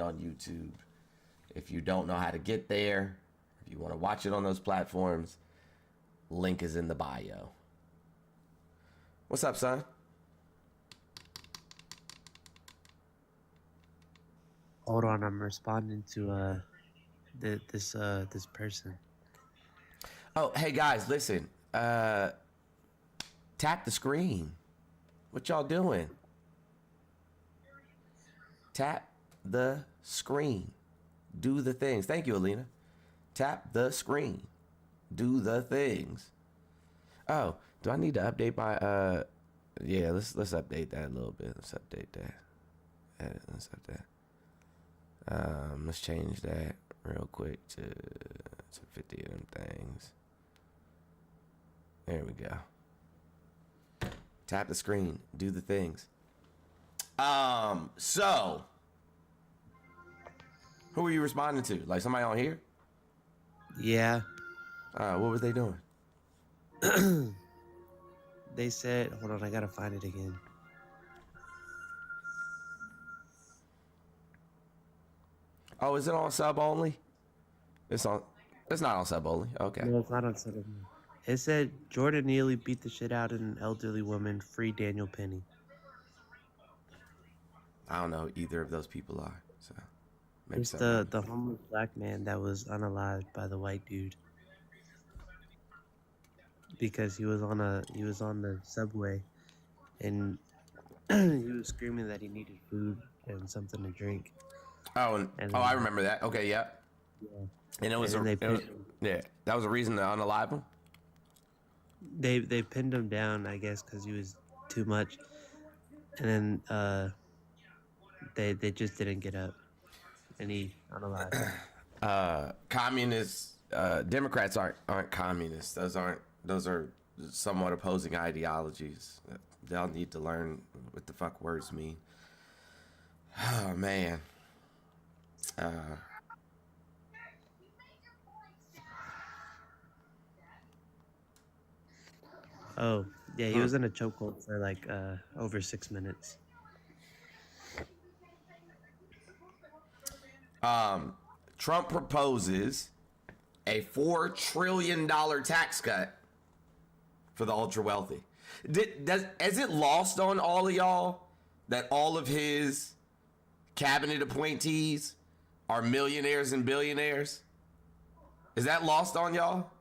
on YouTube. If you don't know how to get there, if you want to watch it on those platforms, link is in the bio. What's up, son? Hold on, I'm responding to this person. Oh, hey guys, listen. Tap the screen. What y'all doing? Tap the screen. Do the things. Thank you, Alina. Tap the screen. Do the things. Oh, do I need to update my yeah, let's update that a little bit. Let's update that. Let's update. Let's change that real quick to 50 of them things. There we go. Tap the screen. Do the things. So who were you responding to? Like somebody on here? Yeah. What were they doing? They said, hold on, I gotta find it again. Oh, is it on sub only? It's not on sub only. Okay. No, it's not on sub. It said Jordan Neely beat the shit out of an elderly woman. Free Daniel Penny. I don't know who either of those people are. So maybe It's the homeless black man that was unalived by the white dude because he was on the subway and he was screaming that he needed food and something to drink. Oh, I remember that. Okay, yeah. Yeah. And that was a reason to unalive him. They pinned him down, I guess, because he was too much, and then they just didn't get up, and he unalived. Communists, Democrats aren't communists. Those are somewhat opposing ideologies. They'll need to learn what the fuck words mean. Oh man. Oh, yeah, he was in a chokehold for like over 6 minutes. Trump proposes a $4 trillion tax cut for the ultra wealthy. Is it lost on all of y'all that all of his cabinet appointees are millionaires and billionaires? Is that lost on y'all?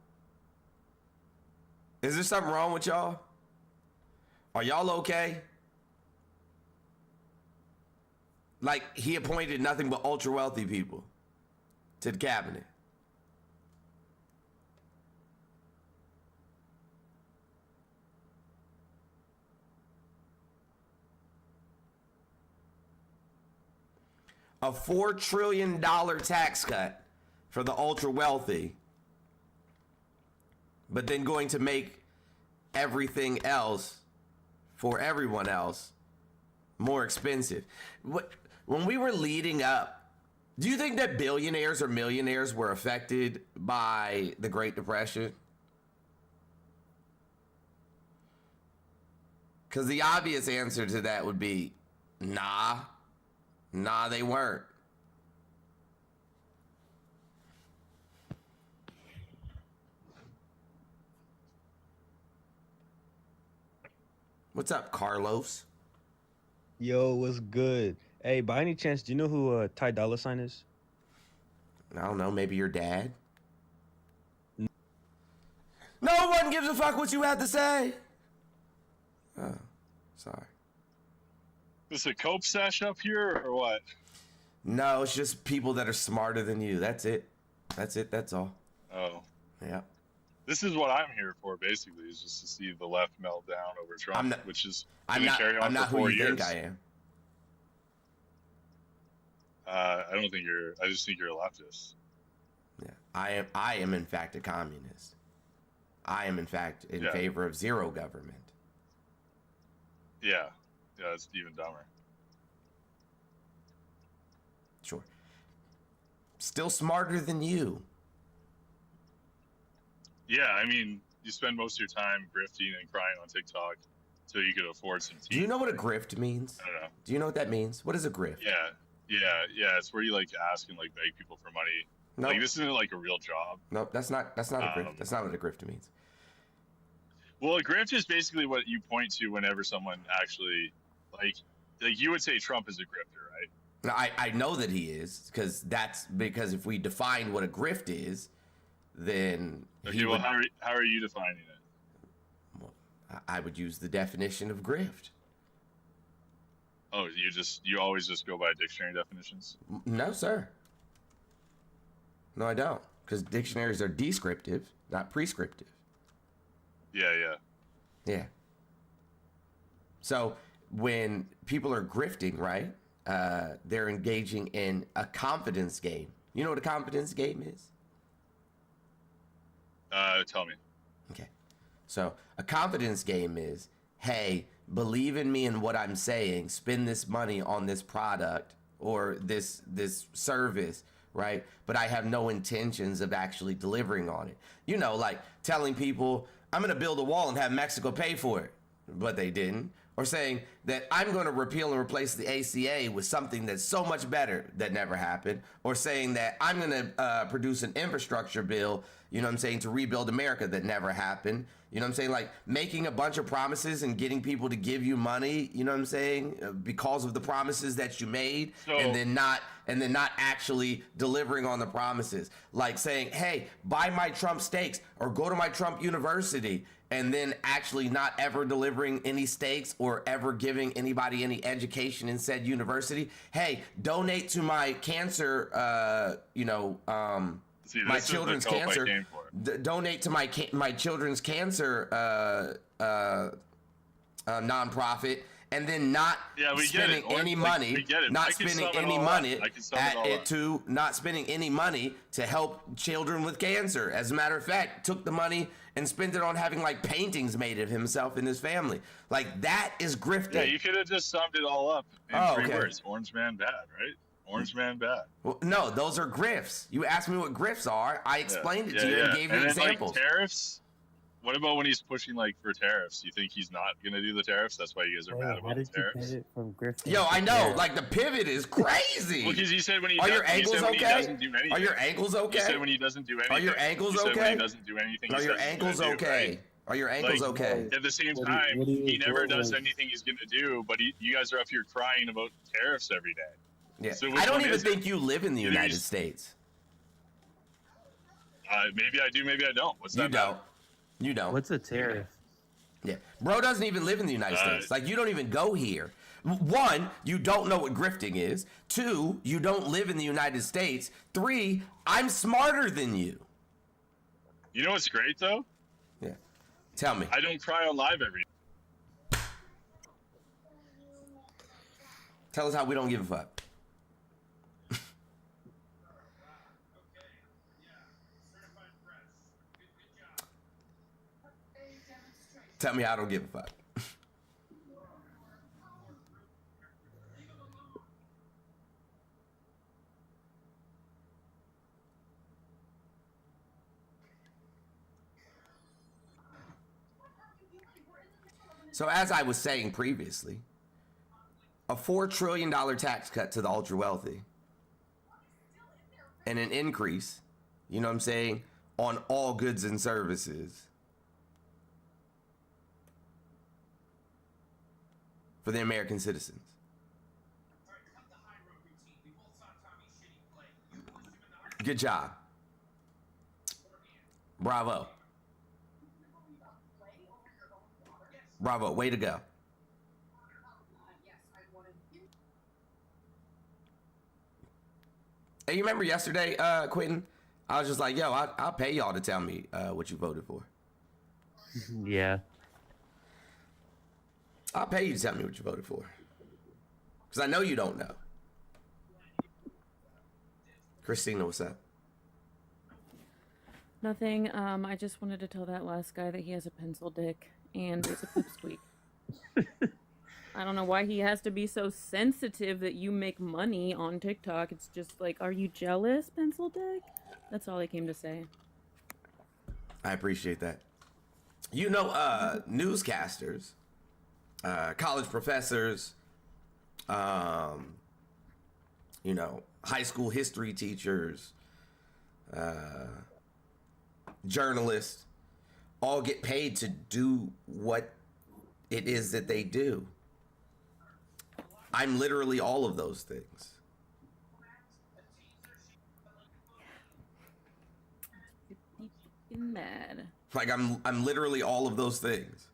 Is there something wrong with y'all? Are y'all okay? Like, he appointed nothing but ultra wealthy people to the cabinet. A $4 trillion tax cut for the ultra wealthy, but then going to make everything else for everyone else more expensive. When we were leading up, do you think that billionaires or millionaires were affected by the Great Depression? Because the obvious answer to that would be nah, they weren't. What's up, Carlos? Yo, what's good? Hey, by any chance, do you know who Ty Dolla $ign is? I don't know, maybe your dad? No one gives a fuck what you had to say. Oh, sorry. Is this a cope sesh up here or what? No, it's just people that are smarter than you. That's it. That's all. Oh. Yeah. This is what I'm here for, basically, is just to see the left melt down over Trump, which is I'm not who you think I am. I don't think you're. I just think you're a leftist. Yeah, I am in fact a communist. I am in fact in favor of zero government. Yeah, it's even dumber. Sure. Still smarter than you. Yeah, I mean, you spend most of your time grifting and crying on TikTok so you could afford some tea. Do you know what a grift means? I don't know. Do you know what that means? What is a grift? Yeah. Yeah, it's where you like ask and like beg people for money. Nope. Like, this isn't like a real job. Nope, that's not a grift. That's not what a grift means. Well, a grift is basically what you point to whenever someone actually, like you would say Trump is a grifter, right? Now, I know that he is, because if we define what a grift is, then Okay, well, how are you defining it? Well, I would use the definition of grift. Oh, you always just go by dictionary definitions? No, sir. No, I don't, because dictionaries are descriptive, not prescriptive. Yeah. So when people are grifting, right, they're engaging in a confidence game. You know what a confidence game is? Tell me. Okay. So a confidence game is, hey, believe in me and what I'm saying, spend this money on this product or this service, right? But I have no intentions of actually delivering on it. You know, like telling people, I'm going to build a wall and have Mexico pay for it, but they didn't. Or saying that I'm going to repeal and replace the ACA with something that's so much better, that never happened. Or saying that I'm going to produce an infrastructure bill, you know what I'm saying, to rebuild America, that never happened. You know what I'm saying? Like making a bunch of promises and getting people to give you money, you know what I'm saying, because of the promises that you made, and then not actually delivering on the promises. Like saying, hey, buy my Trump steaks or go to my Trump university, and then actually not ever delivering any steaks or ever giving anybody any education in said university. Hey, donate to my cancer, See, my children's cancer. Donate to my children's cancer nonprofit, and then not spending any money, not spending any money not spending any money to help children with cancer. As a matter of fact, took the money and spent it on having like paintings made of himself and his family. Like that is grifting. Yeah, you could have just summed it all up in 3 words. Orange man bad, right? Orange man bad. Well, no, those are grifts. You asked me what grifts are. I explained it to you and gave you examples. Like, tariffs. What about when he's pushing like for tariffs? You think he's not gonna do the tariffs? That's why you guys are mad about the tariffs. From grifting Yo, I know. Like the pivot is crazy. Well, because he said when he are your ankles okay? Doesn't do anything. Are your ankles okay? He said when he doesn't do anything. Are your ankles he said okay? When he doesn't do anything. Are your ankles okay? Right? Are your ankles okay? At the same time, he never does anything he's gonna do. But you guys are up here crying about tariffs every day. Yeah. So I don't even think you live in the United States. Maybe I do. Maybe I don't. What's that? You don't. You don't. What's a tariff? Yeah. Bro doesn't even live in the United States. Like, you don't even go here. 1, you don't know what grifting is. 2, you don't live in the United States. 3, I'm smarter than you. You know what's great, though? Yeah. Tell me. I don't cry on live every day. Tell us how we don't give a fuck. Tell me how I don't give a fuck. So as I was saying previously, a $4 trillion tax cut to the ultra wealthy and an increase, you know what I'm saying, on all goods and services for the American citizens. Good job. Bravo. Bravo. Way to go. Hey, you remember yesterday, Quentin? I was just like, yo, I'll pay y'all to tell me what you voted for. Yeah. I'll pay you to tell me what you voted for. Because I know you don't know. Christina, what's up? Nothing. I just wanted to tell that last guy that he has a pencil dick and it's a pipsqueak. I don't know why he has to be so sensitive that you make money on TikTok. It's just like, are you jealous, pencil dick? That's all I came to say. I appreciate that. You know, newscasters, college professors, you you know, high school history teachers, journalists, all get paid to do what it is that they do. I'm literally all of those things. Mad. Like I'm literally all of those things.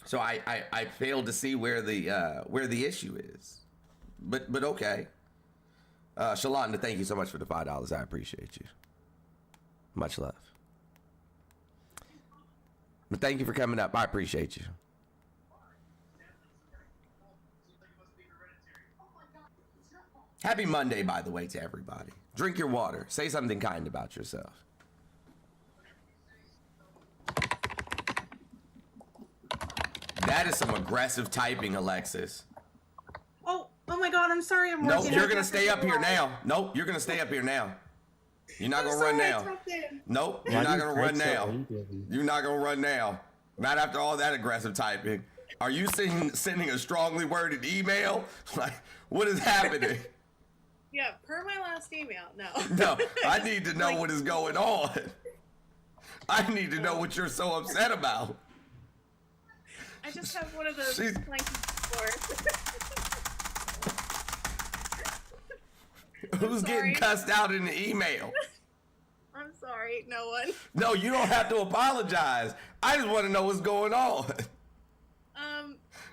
So I failed to see where the issue is. But okay. Shalanda, thank you so much for the $5. I appreciate you. Much love. But thank you for coming up. I appreciate you. Happy Monday, by the way, to everybody. Drink your water. Say something kind about yourself. That is some aggressive typing, Alexis. Oh my God! I'm sorry. I'm Nope, working. you're gonna stay up here now. Nope, you're gonna stay up here now. You're not gonna run now. Nope, you're not gonna run now. You're not gonna run now. Not after all that aggressive typing. Are you sending a strongly worded email? Like, what is happening? Yeah, per my last email. No. No, I need to know what is going on. I need to know what you're so upset about. I just have one of those planky floors. Who's getting cussed out in the email? I'm sorry, no one. No, you don't have to apologize. I just want to know what's going on.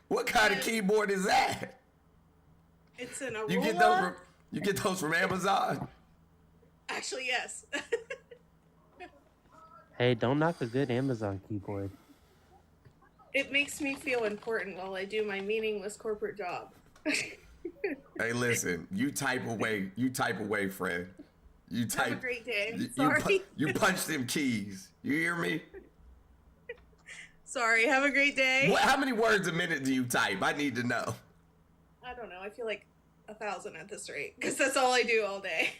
What kind of keyboard is that? It's an Aurora. You get those from Amazon? Actually, yes. Hey, don't knock a good Amazon keyboard. It makes me feel important while I do my meaningless corporate job. Hey, listen, you type away, friend. You type. Have a great day. Sorry. You punch them keys. You hear me? Sorry, have a great day. How many words a minute do you type? I need to know. I don't know. I feel like 1,000 at this rate because that's all I do all day.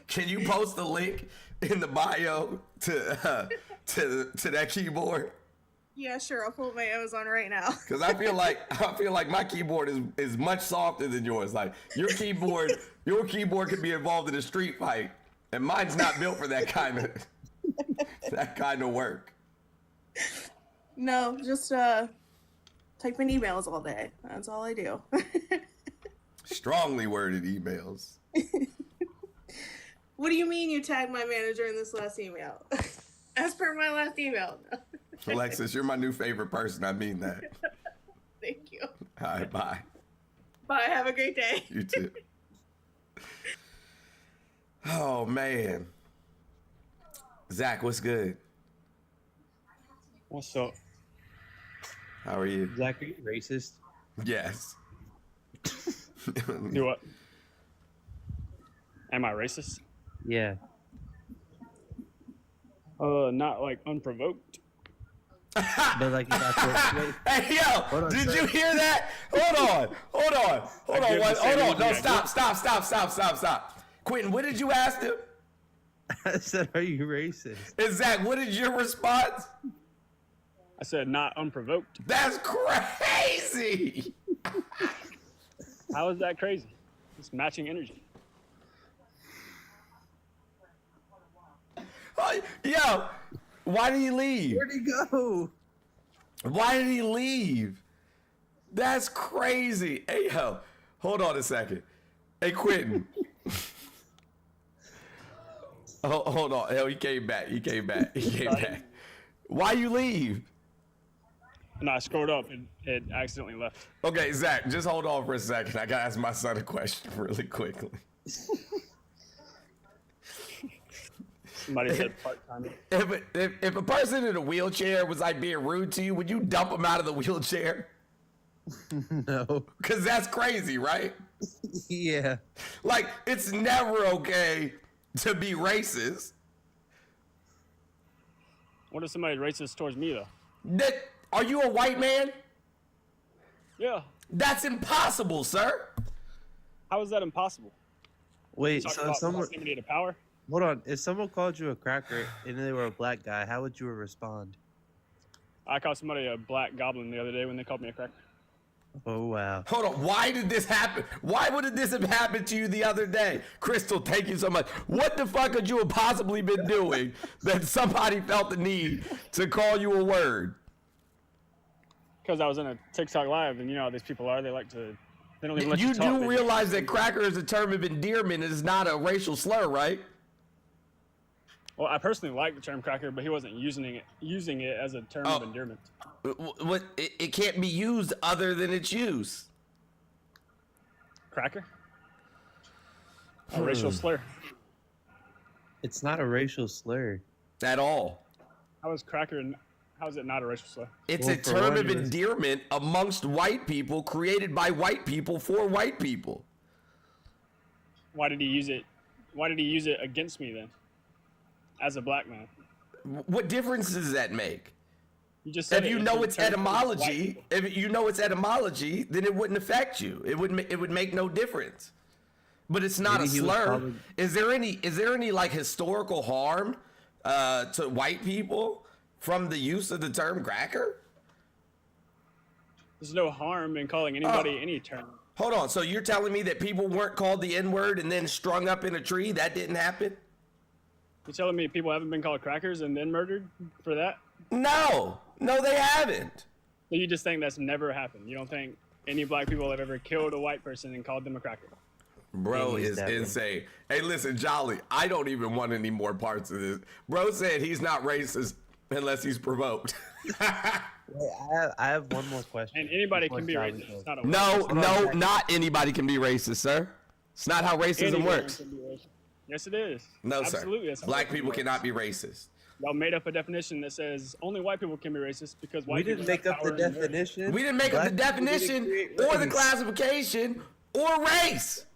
Can you post a link in the bio to that keyboard? Yeah, sure. I'll pull up my Amazon right now. Because I feel like my keyboard is much softer than yours. Like your keyboard could be involved in a street fight, and mine's not built for that kind of work. No, just typing emails all day. That's all I do. Strongly worded emails. What do you mean you tagged my manager in this last email? As per my last email. No. Alexis, you're my new favorite person. I mean that. Thank you. All right, bye. Bye. Have a great day. You too. Oh, man. Zach, what's good? What's up? How are you? Zach, are you racist? Yes. Do what? Am I racist? Yeah. Not like unprovoked. But like, Hey, yo, did you hear that? Hold on. No, stop. Quentin, what did you ask him? I said, are you racist? And Zach, what is your response? I said not unprovoked. That's crazy. How is that crazy? It's matching energy. Oh, yo, why did he leave? Where'd he go? Why did he leave? That's crazy. Hey, yo, hold on a second. Hey, Quentin. Hold on. Hell, he came back. Why you leave? No, I scrolled up and it accidentally left. Okay, Zach, just hold on for a second. I gotta ask my son a question really quickly. Somebody said part-time. If a person in a wheelchair was like being rude to you, would you dump them out of the wheelchair? No. Because that's crazy, right? Yeah. Like, it's never okay to be racist. What if somebody's racist towards me, though? Are you a white man? Yeah. That's impossible, sir. How is that impossible? Wait, Talk so about if someone, proximity to power? hold on, if someone called you a cracker and they were a black guy, how would you respond? I called somebody a black goblin the other day when they called me a cracker. Oh wow. Hold on. Why did this happen? Why would this have happened to you the other day? Crystal, thank you so much. What the fuck could you have possibly been doing that somebody felt the need to call you a word? Because I was in a TikTok live, and you know how these people are. They don't even let you You talk. do realize that cracker is a term of endearment and is not a racial slur, right? Well, I personally like the term cracker, but he wasn't using it as a term of endearment. What? It can't be used other than its use. Cracker? A racial slur. It's not a racial slur. At all. How is it not a racial slur? It's Well, a for term one, of it was- endearment amongst white people, created by white people for white people. Why did he use it? Why did he use it against me then? As a black man. What difference does that make? You just said If you it's know a its term for white etymology, people. if you know its etymology, then it wouldn't affect you. It would make no difference. But it's not Maybe a he was slur. probably- Is there any like historical harm to white people from the use of the term cracker? There's no harm in calling anybody any term. Hold on. So you're telling me that people weren't called the N-word and then strung up in a tree? That didn't happen? You're telling me people haven't been called crackers and then murdered for that? No, they haven't. So you just think that's never happened? You don't think any black people have ever killed a white person and called them a cracker? Bro He's is that way. insane. Hey, listen, Jolly, I don't even want any more parts of this. Bro said he's not racist unless he's provoked. Wait, I have one more question. And anybody before can be Charlie racist. goes. It's not a No, not anybody can be racist, sir. It's not how racism Anyone works. can be racist. Yes, it is. No, Absolutely, sir. that's how Black racism people works. cannot be racist. Y'all made up a definition that says only white people can be racist because white We didn't people make have up the power in America. definition. We didn't make up the Black people didn't definition create or the race. classification or race.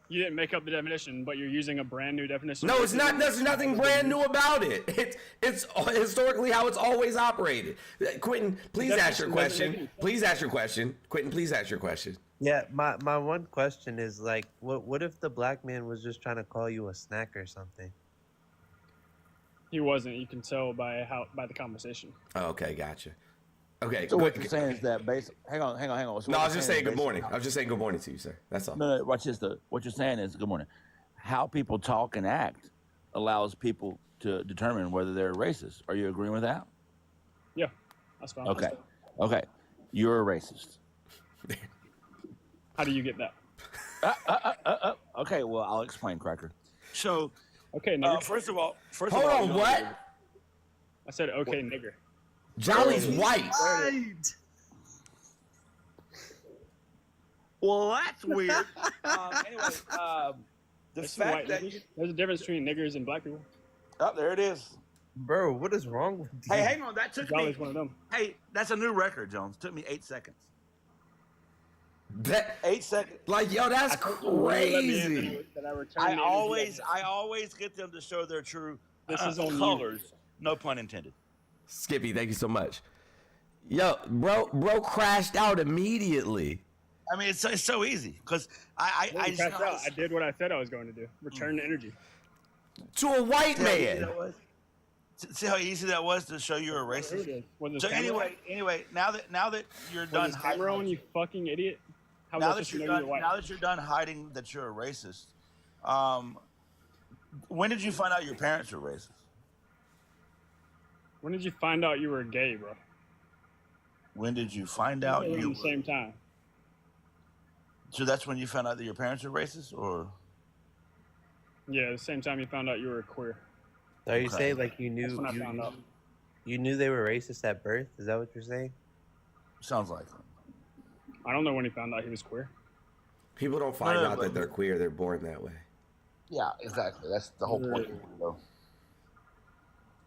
You didn't make up the definition, but you're using a brand new definition. No, of it's not. racism. There's nothing brand new about it. It's historically how it's always operated. Quentin, please ask your question. Please ask your question. Quentin, please ask your question. Yeah, my one question is like, what if the black man was just trying to call you a snack or something? He wasn't. You can tell by the conversation. Oh, okay, gotcha. Okay. So what good. you're saying is that hang on. So No, what I you're was just saying is good morning. basically I was just saying good morning to you, sir. That's all. No, watch this. What you're saying is good morning. How people talk and act allows people to determine whether they're racist. Are you agreeing with that? Yeah, that's fine. Okay. Okay. You're a racist. How do you get that? Okay. Well, I'll explain, Cracker. So, Okay, nigger. first of all, Hold on, what? I said okay, nigger. Jolly's white. Well, that's weird. Anyway, the There's some white fact that niggers. There's a difference between niggers and black people. there it is. Bro, what is wrong with you? Hey, hang on. That took me. Jolly's one of them. Hey, that's a new record, Jones. Took me 8 seconds. That 8 seconds. like yo, that's crazy. I always get them to show their true This is on you. colors. No pun intended. Skippy, thank you so much. Yo, bro crashed out immediately. I mean, it's so easy because I I, just know how I did what I said I was going to do. Return the energy. To a white see how easy man. that was? See how easy that was to show you're a racist. Was this So camera anyway, now that you're on? done Was this camera on, you fucking idiot? How now was I that supposed to you're know done you were white? now that you're done hiding that you're a racist, when did you find out your parents were racist? When did you find out you were gay, bro? When did you find out Around you the were? same time. So that's when you found out that your parents were racist, or Yeah, the same time you found out you were queer. So you Okay. say like you That's knew when I found out. you knew they were racist at birth? Is that what you're saying? sounds like? I don't know when he found out he was queer. People don't find No, out but- that they're queer, they're born that way. Yeah, exactly. That's the whole point.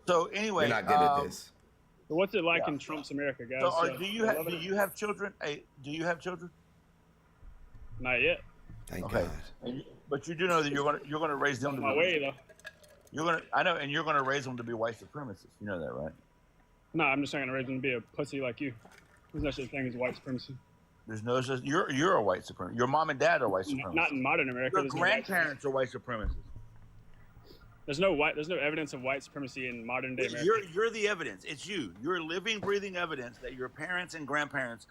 So anyway, You're not good at this. But what's it like Yeah. in Trump's America, guys? So do you I have love it. children? Hey, do you have children? Not yet. Thank Okay. God. But you do know that you're gonna raise them On to my be way though. I know, and you're gonna raise them to be white supremacists. You know that, right? No, I'm just not gonna raise him to be a pussy like you. There's no such thing as white supremacy. There's no such. You're a white supremacist. Your mom and dad are white supremacists. Not in modern America. Your There's no white grandparents are white supremacists. There's no evidence of white supremacy in modern day America. You're the evidence. It's you. You're living, breathing evidence that your parents and grandparents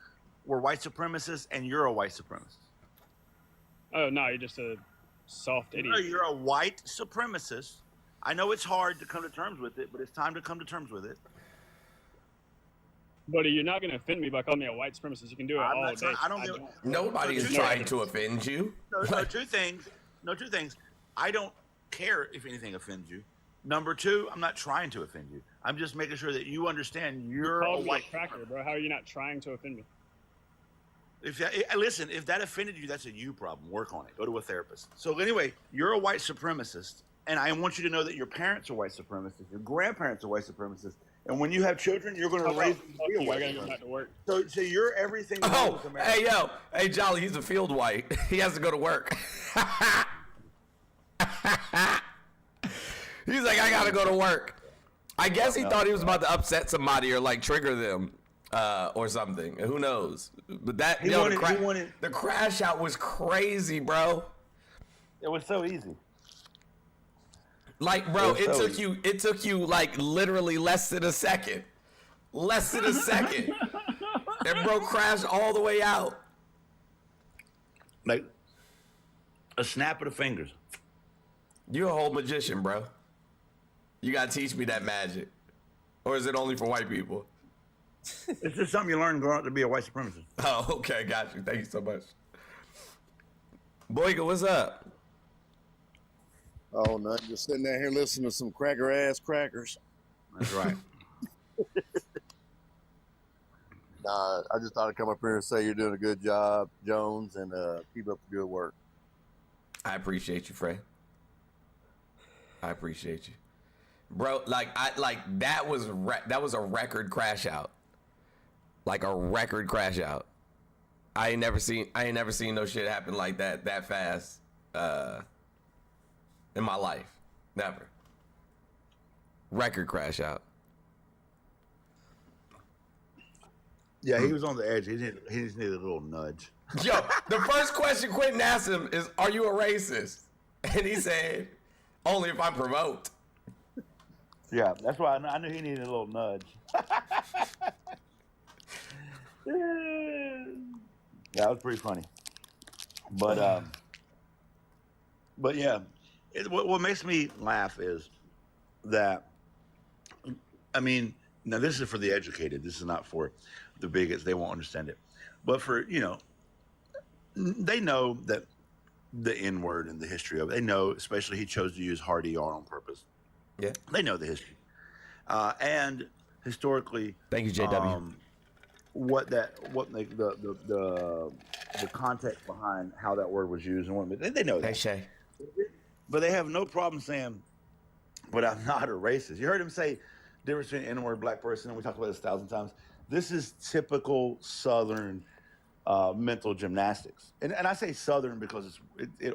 were white supremacists, and you're a white supremacist. Oh no, you're just a soft idiot. No, you're a white supremacist. I know it's hard to come to terms with it, but it's time to come to terms with it. Buddy, you're not gonna offend me by calling me a white supremacist. You can do it I'm all not day. trying, Nobody is trying to offend you. No, two things. I don't care if anything offends you. Number two, I'm not trying to offend you. I'm just making sure that you understand you're a Called me a white cracker, bro. How are you not trying to offend me? Listen, if that offended you, that's a you problem. Work on it. Go to a therapist. So anyway, you're a white supremacist, and I want you to know that your parents are white supremacists, your grandparents are white supremacists, and when you have children, you're going to raise them to be a I white gotta go supremacist. back to work. So you're everything wrong with America. Hey Jolly, he's a field white. He has to go to work. He's like, I gotta go to work. I guess he thought he was about to upset somebody or like trigger them or something. Who knows? But that the crash out was crazy, bro. It was so easy. Like, bro, it took you like literally less than a second. Less than a second. And bro crashed all the way out. Like a snap of the fingers. You're a whole magician, bro. You gotta teach me that magic. Or is it only for white people? It's just something you learn growing up to be a white supremacist. Oh, okay, got you. Thank you so much. Boyga, what's up? Oh, nothing. Just sitting down here listening to some cracker-ass crackers. That's right. Nah, I just thought I'd come up here and say you're doing a good job, Jones, and keep up the good work. I appreciate you, Frey. I appreciate you. Bro, that was a record crash out. Like a record crash out. I ain't never seen no shit happen like that fast in my life. Never. Record crash out. Yeah, he was on the edge. He just needed a little nudge. Yo, the first question Quentin asked him is, "Are you a racist?" And he said, "Only if I'm provoked." Yeah, that's why I knew he needed a little nudge. That was pretty funny. But yeah, what makes me laugh is that, I mean, now this is for the educated. This is not for the bigots. They won't understand it. But for, they know that the N-word and the history of it. They know, especially he chose to use hard ER on purpose. Yeah. They know the history. And historically, thank you, JW. The context behind how that word was used and what they know that. Hey Shay. But they have no problem saying, "But I'm not a racist." You heard him say difference between N-word, black person, and we talked about this 1,000 times. This is typical Southern mental gymnastics, and I say Southern because it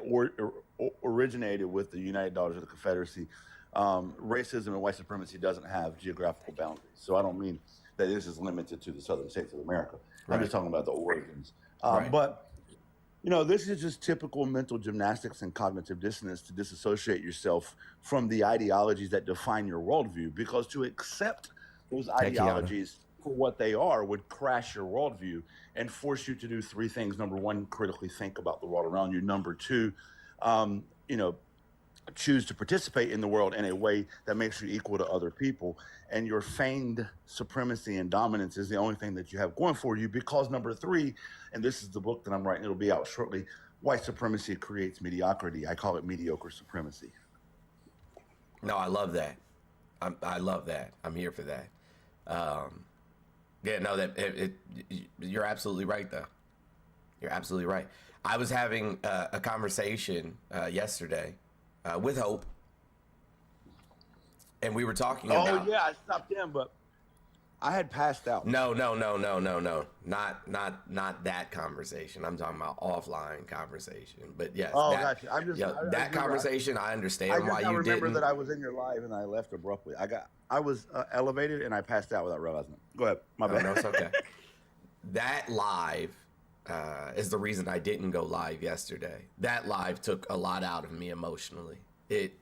originated with the United Daughters of the Confederacy. Racism and white supremacy doesn't have geographical boundaries, so I don't mean that this is limited to the southern states of America. Right. I'm just talking about the origins. Right. But this is just typical mental gymnastics and cognitive dissonance to disassociate yourself from the ideologies that define your worldview, because to accept those ideologies for what they are would crash your worldview and force you to do three things. Number one, critically think about the world around you. Number two, choose to participate in the world in a way that makes you equal to other people. And your feigned supremacy and dominance is the only thing that you have going for you, because number three, and this is the book that I'm writing, it'll be out shortly, white supremacy creates mediocrity. I call it mediocre supremacy. No, I love that. I love that. I'm here for that. You're absolutely right, though. You're absolutely right. I was having a conversation yesterday with Hope, and we were talking about. Oh yeah, I stopped in, but I had passed out. No. Not that conversation. I'm talking about offline conversation. But yes. Oh, gotcha. I'm just that conversation. I understand why you didn't. I remember that I was in your live and I left abruptly. I was elevated and I passed out without realizing it. Go ahead. My bad. No, it's okay. That live is the reason I didn't go live yesterday. That live took a lot out of me emotionally. It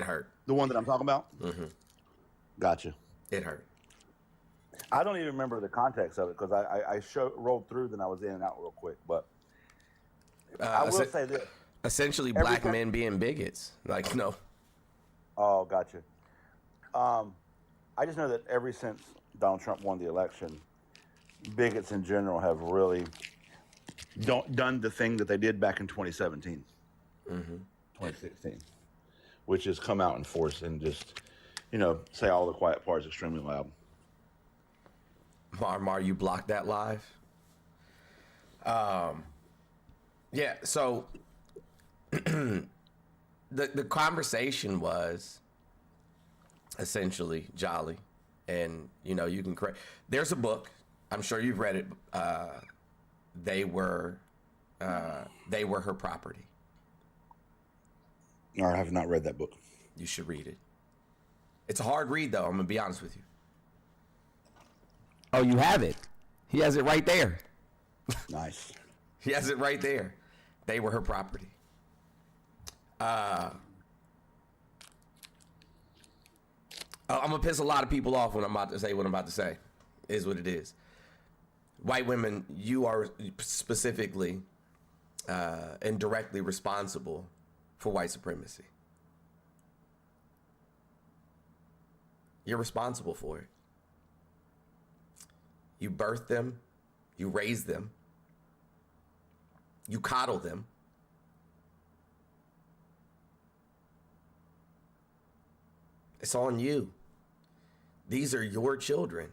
hurt. The one that I'm talking about? Mm-hmm. Gotcha. It hurt. I don't even remember the context of it because I rolled through, then I was in and out real quick. But I will say this. Essentially, black men being bigots. Like, no. Oh, gotcha. I just know that ever since Donald Trump won the election, bigots in general have really done the thing that they did back in 2017, 2016, which is come out in force and just, say all the quiet parts extremely loud. Mar, you blocked that live? Yeah, so the conversation was essentially Jolly, and you can correct. There's a book, I'm sure you've read it. They were her property. I have not read that book. You should read it. It's a hard read, though. I'm gonna be honest with you. Oh, you have it. He has it right there. Nice. He has it right there. They were her property. I'm gonna piss a lot of people off when I'm about to say what I'm about to say. Is what it is. White women, you are specifically and directly responsible for white supremacy. You're responsible for it. You birthed them, you raised them, you coddle them. It's on you. These are your children.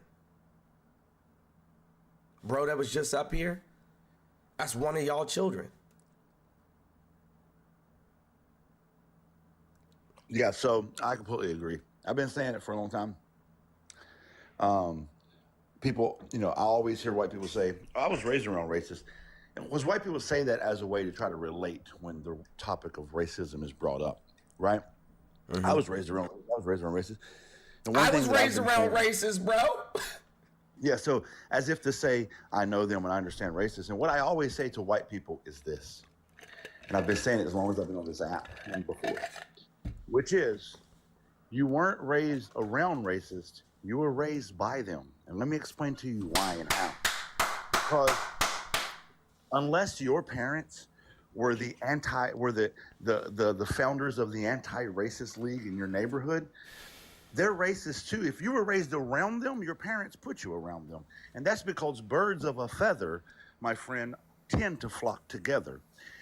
Bro, that was just up here, that's one of y'all children. Yeah, so I completely agree. I've been saying it for a long time. People, I always hear white people say, I was raised around racist. Because white people say that as a way to try to relate when the topic of racism is brought up, right? Mm-hmm. I was raised around racist. I was raised around racist, bro. Yeah, so as if to say, I know them and I understand racism. And what I always say to white people is this, and I've been saying it as long as I've been on this app and before, which is, you weren't raised around racists, you were raised by them. And let me explain to you why and how. Because unless your parents were the founders of the anti-racist league in your neighborhood, they're racist too. If you were raised around them, your parents put you around them. And that's because birds of a feather, my friend, tend to flock together.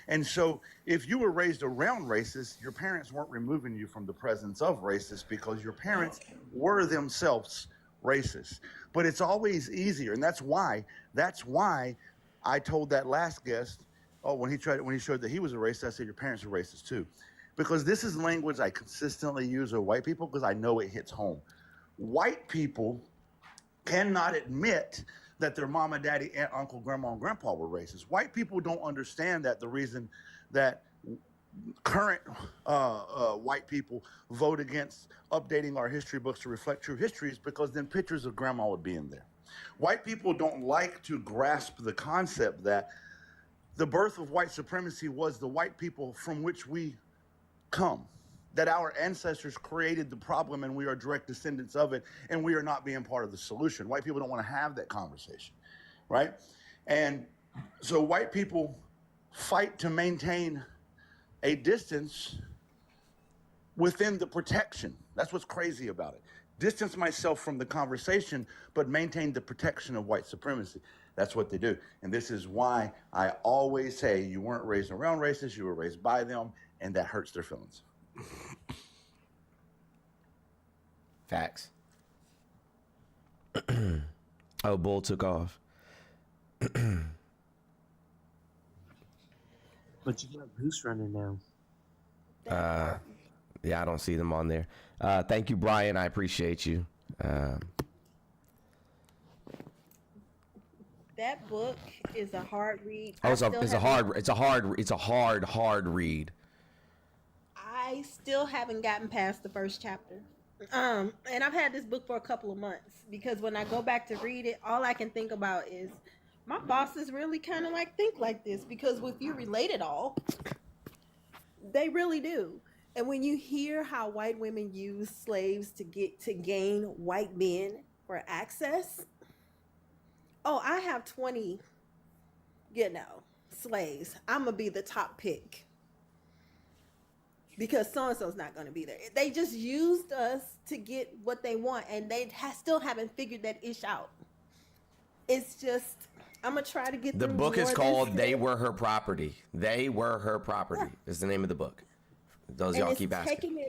And so if you were raised around racists, your parents weren't removing you from the presence of racists because your parents were themselves racist. But it's always easier. And that's why I told that last guest, when he showed that he was a racist, I said, your parents are racist too. Because this is language I consistently use with white people because I know it hits home. White people cannot admit that their mama, daddy, aunt, uncle, grandma, and grandpa were racist. White people don't understand that the reason that current white people vote against updating our history books to reflect true history is because then pictures of grandma would be in there. White people don't like to grasp the concept that the birth of white supremacy was the white people from which we come, that our ancestors created the problem and we are direct descendants of it and we are not being part of the solution. White people don't want to have that conversation, right? And so white people fight to maintain a distance within the protection. That's what's crazy about it. Distance myself from the conversation, but maintain the protection of white supremacy. That's what they do. And this is why I always say you weren't raised around racists, you were raised by them, and that hurts their feelings. Facts. Oh, Bull took off. But you got Goose running now. Yeah, I don't see them on there. Thank you, Brian. I appreciate you. That book is a hard read. It's a hard read. I still haven't gotten past the first chapter. And I've had this book for a couple of months because when I go back to read it, all I can think about is my bosses really kind of think like this, because if you relate it all, they really do. And when you hear how white women use slaves to gain white men for access, oh, I have 20, slaves. I'm going to be the top pick because so-and-so's not going to be there. They just used us to get what they want, and they still haven't figured that ish out. It's just, I'm going to try to get The through book is more called this They year. Were Her Property. They Were Her Property is the name of the book. Those And y'all it's keep asking.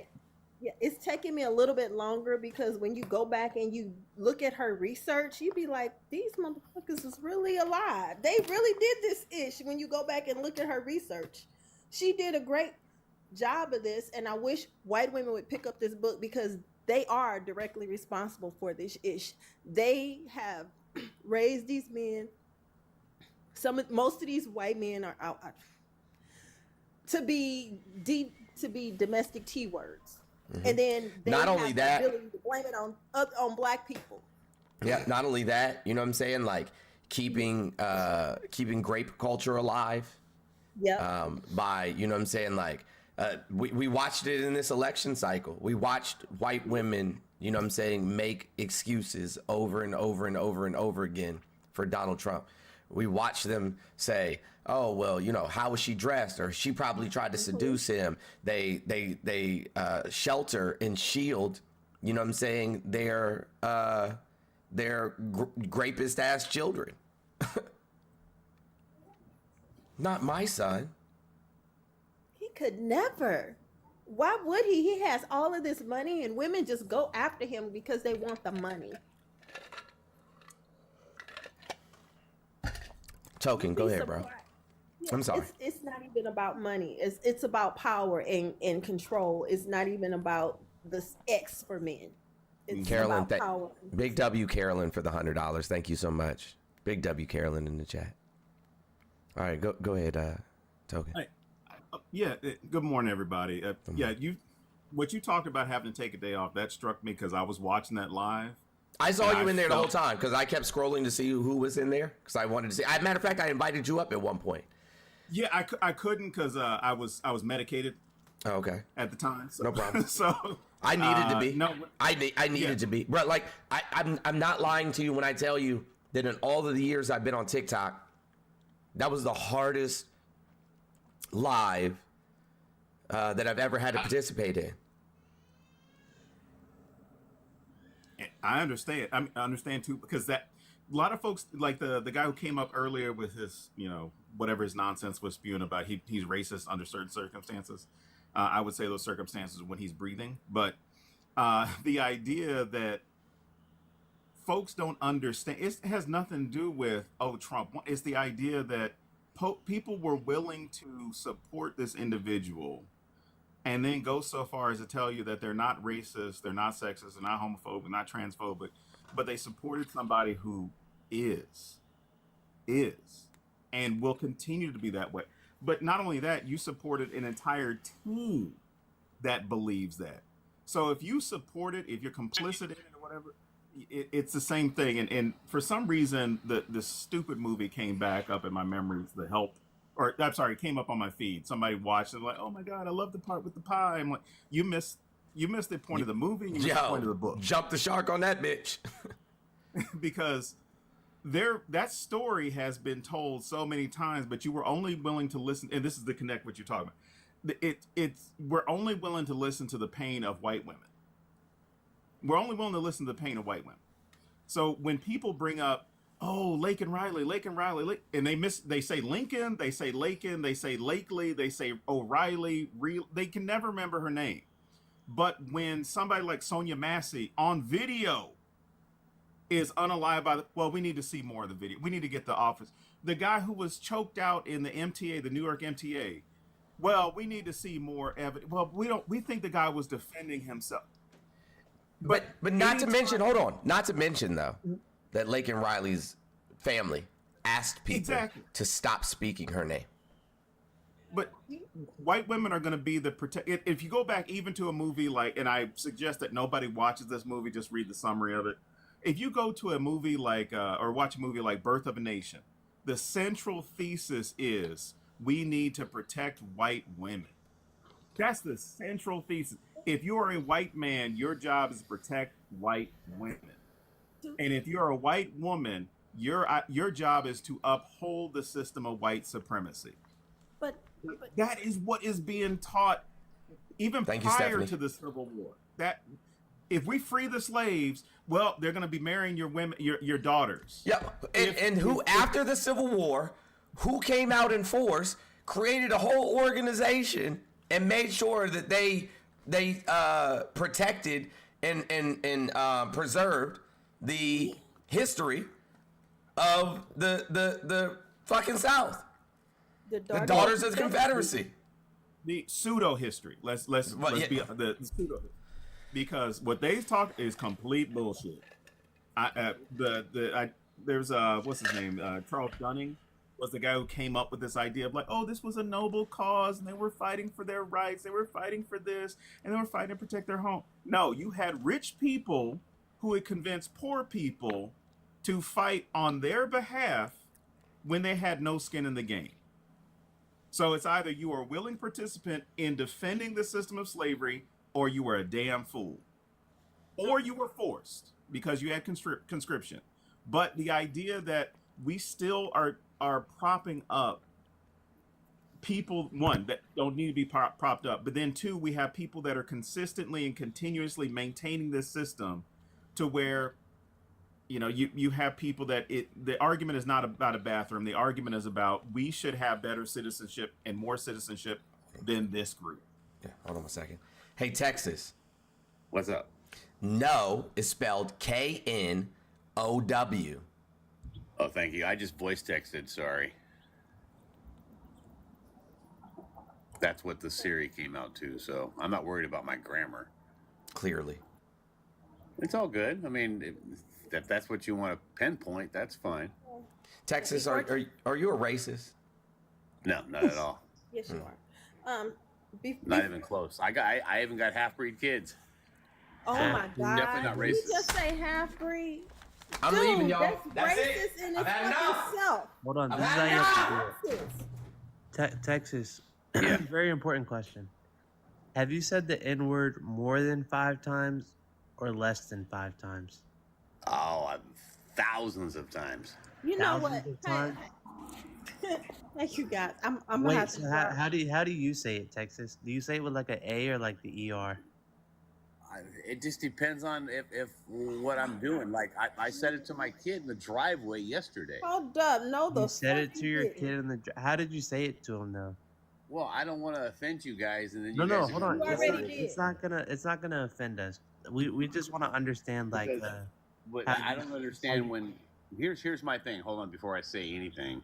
it's taking me a little bit longer because when you go back and you look at her research, you be like, these motherfuckers is really alive. They really did this ish. When you go back and look at her research, she did a great job of this. And I wish white women would pick up this book because they are directly responsible for this ish. They have raised these men. Most of these white men are out to be domestic T words. And then they Not have only the that- ability to blame it on black people. Yeah, not only that, you know what I'm saying? Like keeping grape culture alive. Yeah. By, you know what I'm saying? Like we watched it in this election cycle. We watched white women, you know what I'm saying, make excuses over and over and over and over again for Donald Trump. We watched them say, oh, well, you know, how was she dressed? Or she probably tried to seduce him. They shelter and shield, you know what I'm saying, their rapist ass children. Not my son. He could never. Why would he? He has all of this money and women just go after him because they want the money. Token, go ahead, bro. Yeah, I'm sorry. It's not even about money. It's about power and control. It's not even about this X for men. It's Carolyn, about power. Big W Carolyn for the $100. Thank you so much. Big W Carolyn in the chat. All right, go ahead, Token. Yeah. Good morning, everybody. Yeah, what you talked about having to take a day off, that struck me because I was watching that live. I saw you in there the whole time because I kept scrolling to see who was in there because I wanted to see. Matter of fact, I invited you up at one point. Yeah, I couldn't because I was medicated. Oh, okay. At the time, so. No problem. So I needed to be. No, I needed to be. But like, I'm not lying to you when I tell you that in all of the years I've been on TikTok, that was the hardest live that I've ever had to participate in. I understand. I understand too, because that a lot of folks, like the guy who came up earlier with his, you know, whatever his nonsense was spewing about, he's racist under certain circumstances. I would say those circumstances when he's breathing, but the idea that folks don't understand, it has nothing to do with, oh, Trump. It's the idea that people were willing to support this individual and then go so far as to tell you that they're not racist, they're not sexist, they're not homophobic, not transphobic, but they supported somebody who is, and will continue to be that way. But not only that, you supported an entire team that believes that. So if you support it, if you're complicit in it or whatever, it's the same thing. And for some reason, the stupid movie came back up in my memories, The Help. Or I'm sorry, it came up on my feed. Somebody watched it, like, oh my God, I love the part with the pie. I'm like, you missed the point of the movie, and you missed the point of the book. Jump the shark on that bitch. Because that story has been told so many times, but you were only willing to listen, and this is the connect what you're talking about. We're only willing to listen to the pain of white women. We're only willing to listen to the pain of white women. So when people bring up, oh, Laken Riley, and they say Lincoln, they say Laken, they say Lakely, they say O'Reilly, they can never remember her name. But when somebody like Sonia Massey on video is unalive by well, we need to see more of the video. We need to get the office. The guy who was choked out in the MTA, the New York MTA, well, we need to see more evidence. Well, we think the guy was defending himself. But not to mention, hold on, not to mention though, that Laken Riley's family asked people to stop speaking her name. But white women are going to be the protect. If you go back even to a movie like, and I suggest that nobody watches this movie, just read the summary of it. If you go to a movie like, or watch a movie like Birth of a Nation, the central thesis is we need to protect white women. That's the central thesis. If you are a white man, your job is to protect white women. And if you're a white woman, Your job is to uphold the system of white supremacy. But that is what is being taught even prior to the Civil War. That if we free the slaves, well, they're going to be marrying your women, your daughters. Yep. And who, after the Civil War, who came out in force, created a whole organization and made sure that they protected and preserved the history of the fucking South. The Daughters of the Confederacy. The pseudo history. Let's be the pseudo, because what they talk is complete bullshit. There's what's his name? Charles Dunning was the guy who came up with this idea of like, oh, this was a noble cause and they were fighting for their rights, they were fighting for this, and they were fighting to protect their home. No, you had rich people who would convince poor people to fight on their behalf when they had no skin in the game. So it's either you are a willing participant in defending the system of slavery, or you were a damn fool, or you were forced because you had conscription. But the idea that we still are propping up people, one, that don't need to be propped up, but then two, we have people that are consistently and continuously maintaining this system to where, you know, you have people that the argument is not about a bathroom. The argument is about we should have better citizenship and more citizenship than this group. Yeah, hold on a second. Hey, Texas. What's up? No is spelled K-N-O-W. Oh, thank you. I just voice texted, sorry. That's what the Siri came out to, so I'm not worried about my grammar. Clearly. It's all good. I mean, if that's what you want to pinpoint, that's fine. Texas, are you a racist? No, not at all. Yes, you are. Not even close. I even got half-breed kids. Oh my God! Definitely not racist. You just say half-breed. I'm leaving, y'all. That's racist in its fucking self. Hold on, this is how you have to do it. Texas, very important question. Have you said the N-word more than 5 times or less than 5 times? Oh, thousands of times. You know Thousands what? of times? Thank you, guys. I'm gonna Wait, have so to. how do you say it, Texas? Do you say it with like an A or like the ER? It just depends on if what I'm doing. Like I said it to my kid in the driveway yesterday. Hold up, no, You said it to your kid in the. How did you say it to him though? Well, I don't want to offend you guys, and then No, you guys hold on. You already did. It's not gonna offend us. We just want to understand like. But I don't understand when. Here's my thing. Hold on, before I say anything.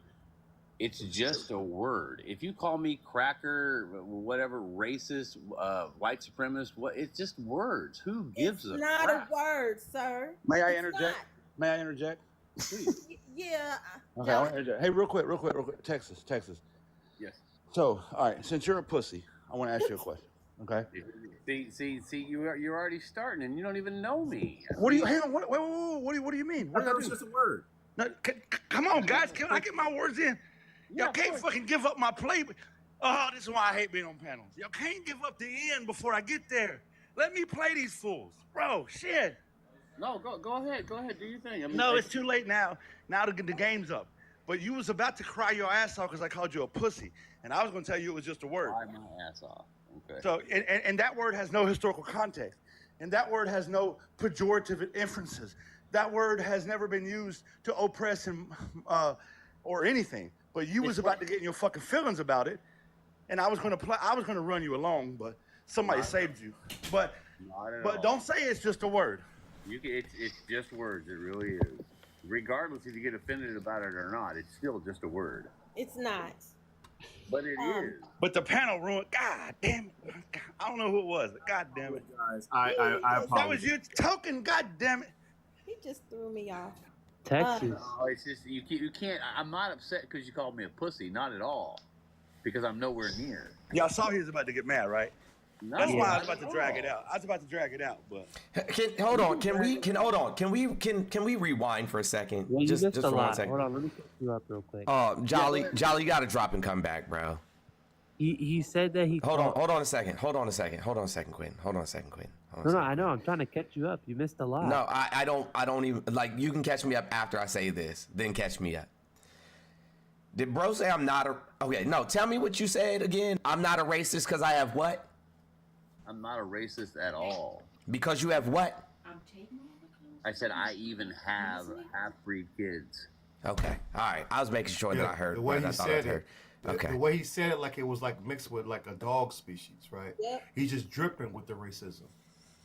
It's just a word. If you call me cracker, whatever, racist, white supremacist, it's just words. Who gives a Not crap? a word, sir. May I It's interject? not. May I interject? Please. Yeah. Okay, I want to interject. Hey, real quick. Texas. Yes. So, all right, since you're a pussy, I want to ask you a question. Okay. See, you're already starting, and you don't even know me. What do you? Hang on. What do you mean? I thought it was just a word. No, come on, guys. Can I get my words in? Y'all can't fucking give up my play. Oh, this is why I hate being on panels. Y'all can't give up the end before I get there. Let me play these fools, bro. Shit. No, go ahead. Go ahead. Do your thing. I mean, No, it's too late now. Now the game's up. But you was about to cry your ass off because I called you a pussy, and I was going to tell you it was just a word. Cry my ass off. Okay. So, and that word has no historical context, and that word has no pejorative inferences. That word has never been used to oppress and or anything. But you was about to get in your fucking feelings about it, and I was going to run you along, but somebody saved you. But don't say it's just a word. It's just words. It really is. Regardless if you get offended about it or not, it's still just a word. It's not. But it is. But the panel ruined. God damn it! I don't know who it was. But God damn it, guys! I apologize. That was you talking. God damn it! He just threw me off. Texas. No, it's just you can't. I'm not upset because you called me a pussy. Not at all. Because I'm nowhere near. Y'all saw he was about to get mad, right? No, That's why I was about to drag it out. I was about to drag it out, but Hold on. Can we rewind for a second? Well, just for 1 second. Hold on, let me pick you up real quick. Jolly, you gotta drop and come back, bro. He said that he Hold called... on a second, Quinn. Hold on a second, Quinn. No, I know. I'm trying to catch you up. You missed a lot. No, I don't even, like, you can catch me up after I say this, then catch me up. Did bro say I'm not a, okay, no, tell me what you said again. I'm not a racist because I have what? I'm not a racist at all. Because you have what? I said I even have half-breed kids. Okay, all right. I was making sure that I heard. The way he said it. Okay. The way he said it, like it was like mixed with like a dog species, right? Yep. He's just dripping with the racism,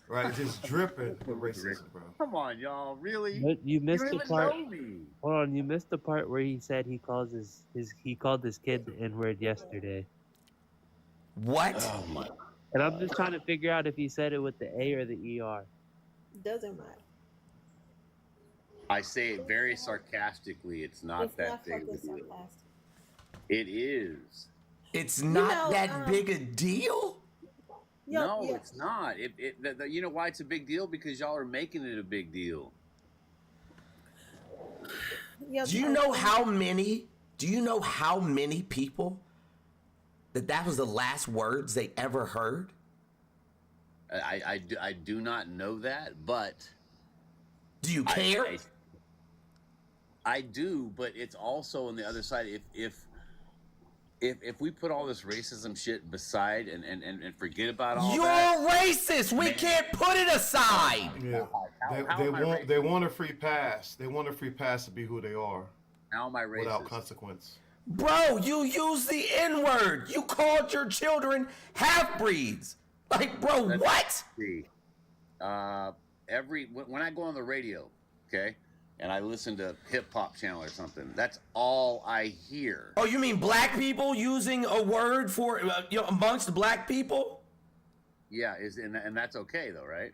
right? Just dripping with racism, bro. Come on, y'all, really? But you missed don't the even part. know me. Hold on, you missed the part where he said he calls he called his kid the N-word yesterday. What? Oh my. And I'm just trying to figure out if he said it with the A or the ER. Doesn't matter. I say it very sarcastically. It's not It's that not big of fucking a deal. sarcastic. It is. It's not that big a deal? No, it's not. You know why it's a big deal? Because y'all are making it a big deal. Do you know how many people that was the last words they ever heard? I do not know that, but do you care? I do, but it's also on the other side. If we put all this racism shit beside and forget about all that, you're racist. We can't put it aside. Yeah. They want a free pass. They want a free pass to be who they are. How am I racist? Without consequence. Bro, you use the N-word. You called your children half-breeds. Like, bro, what? When I go on the radio, okay, and I listen to hip hop channel or something, that's all I hear. Oh, you mean black people using a word for amongst black people? Yeah, and that's okay though, right?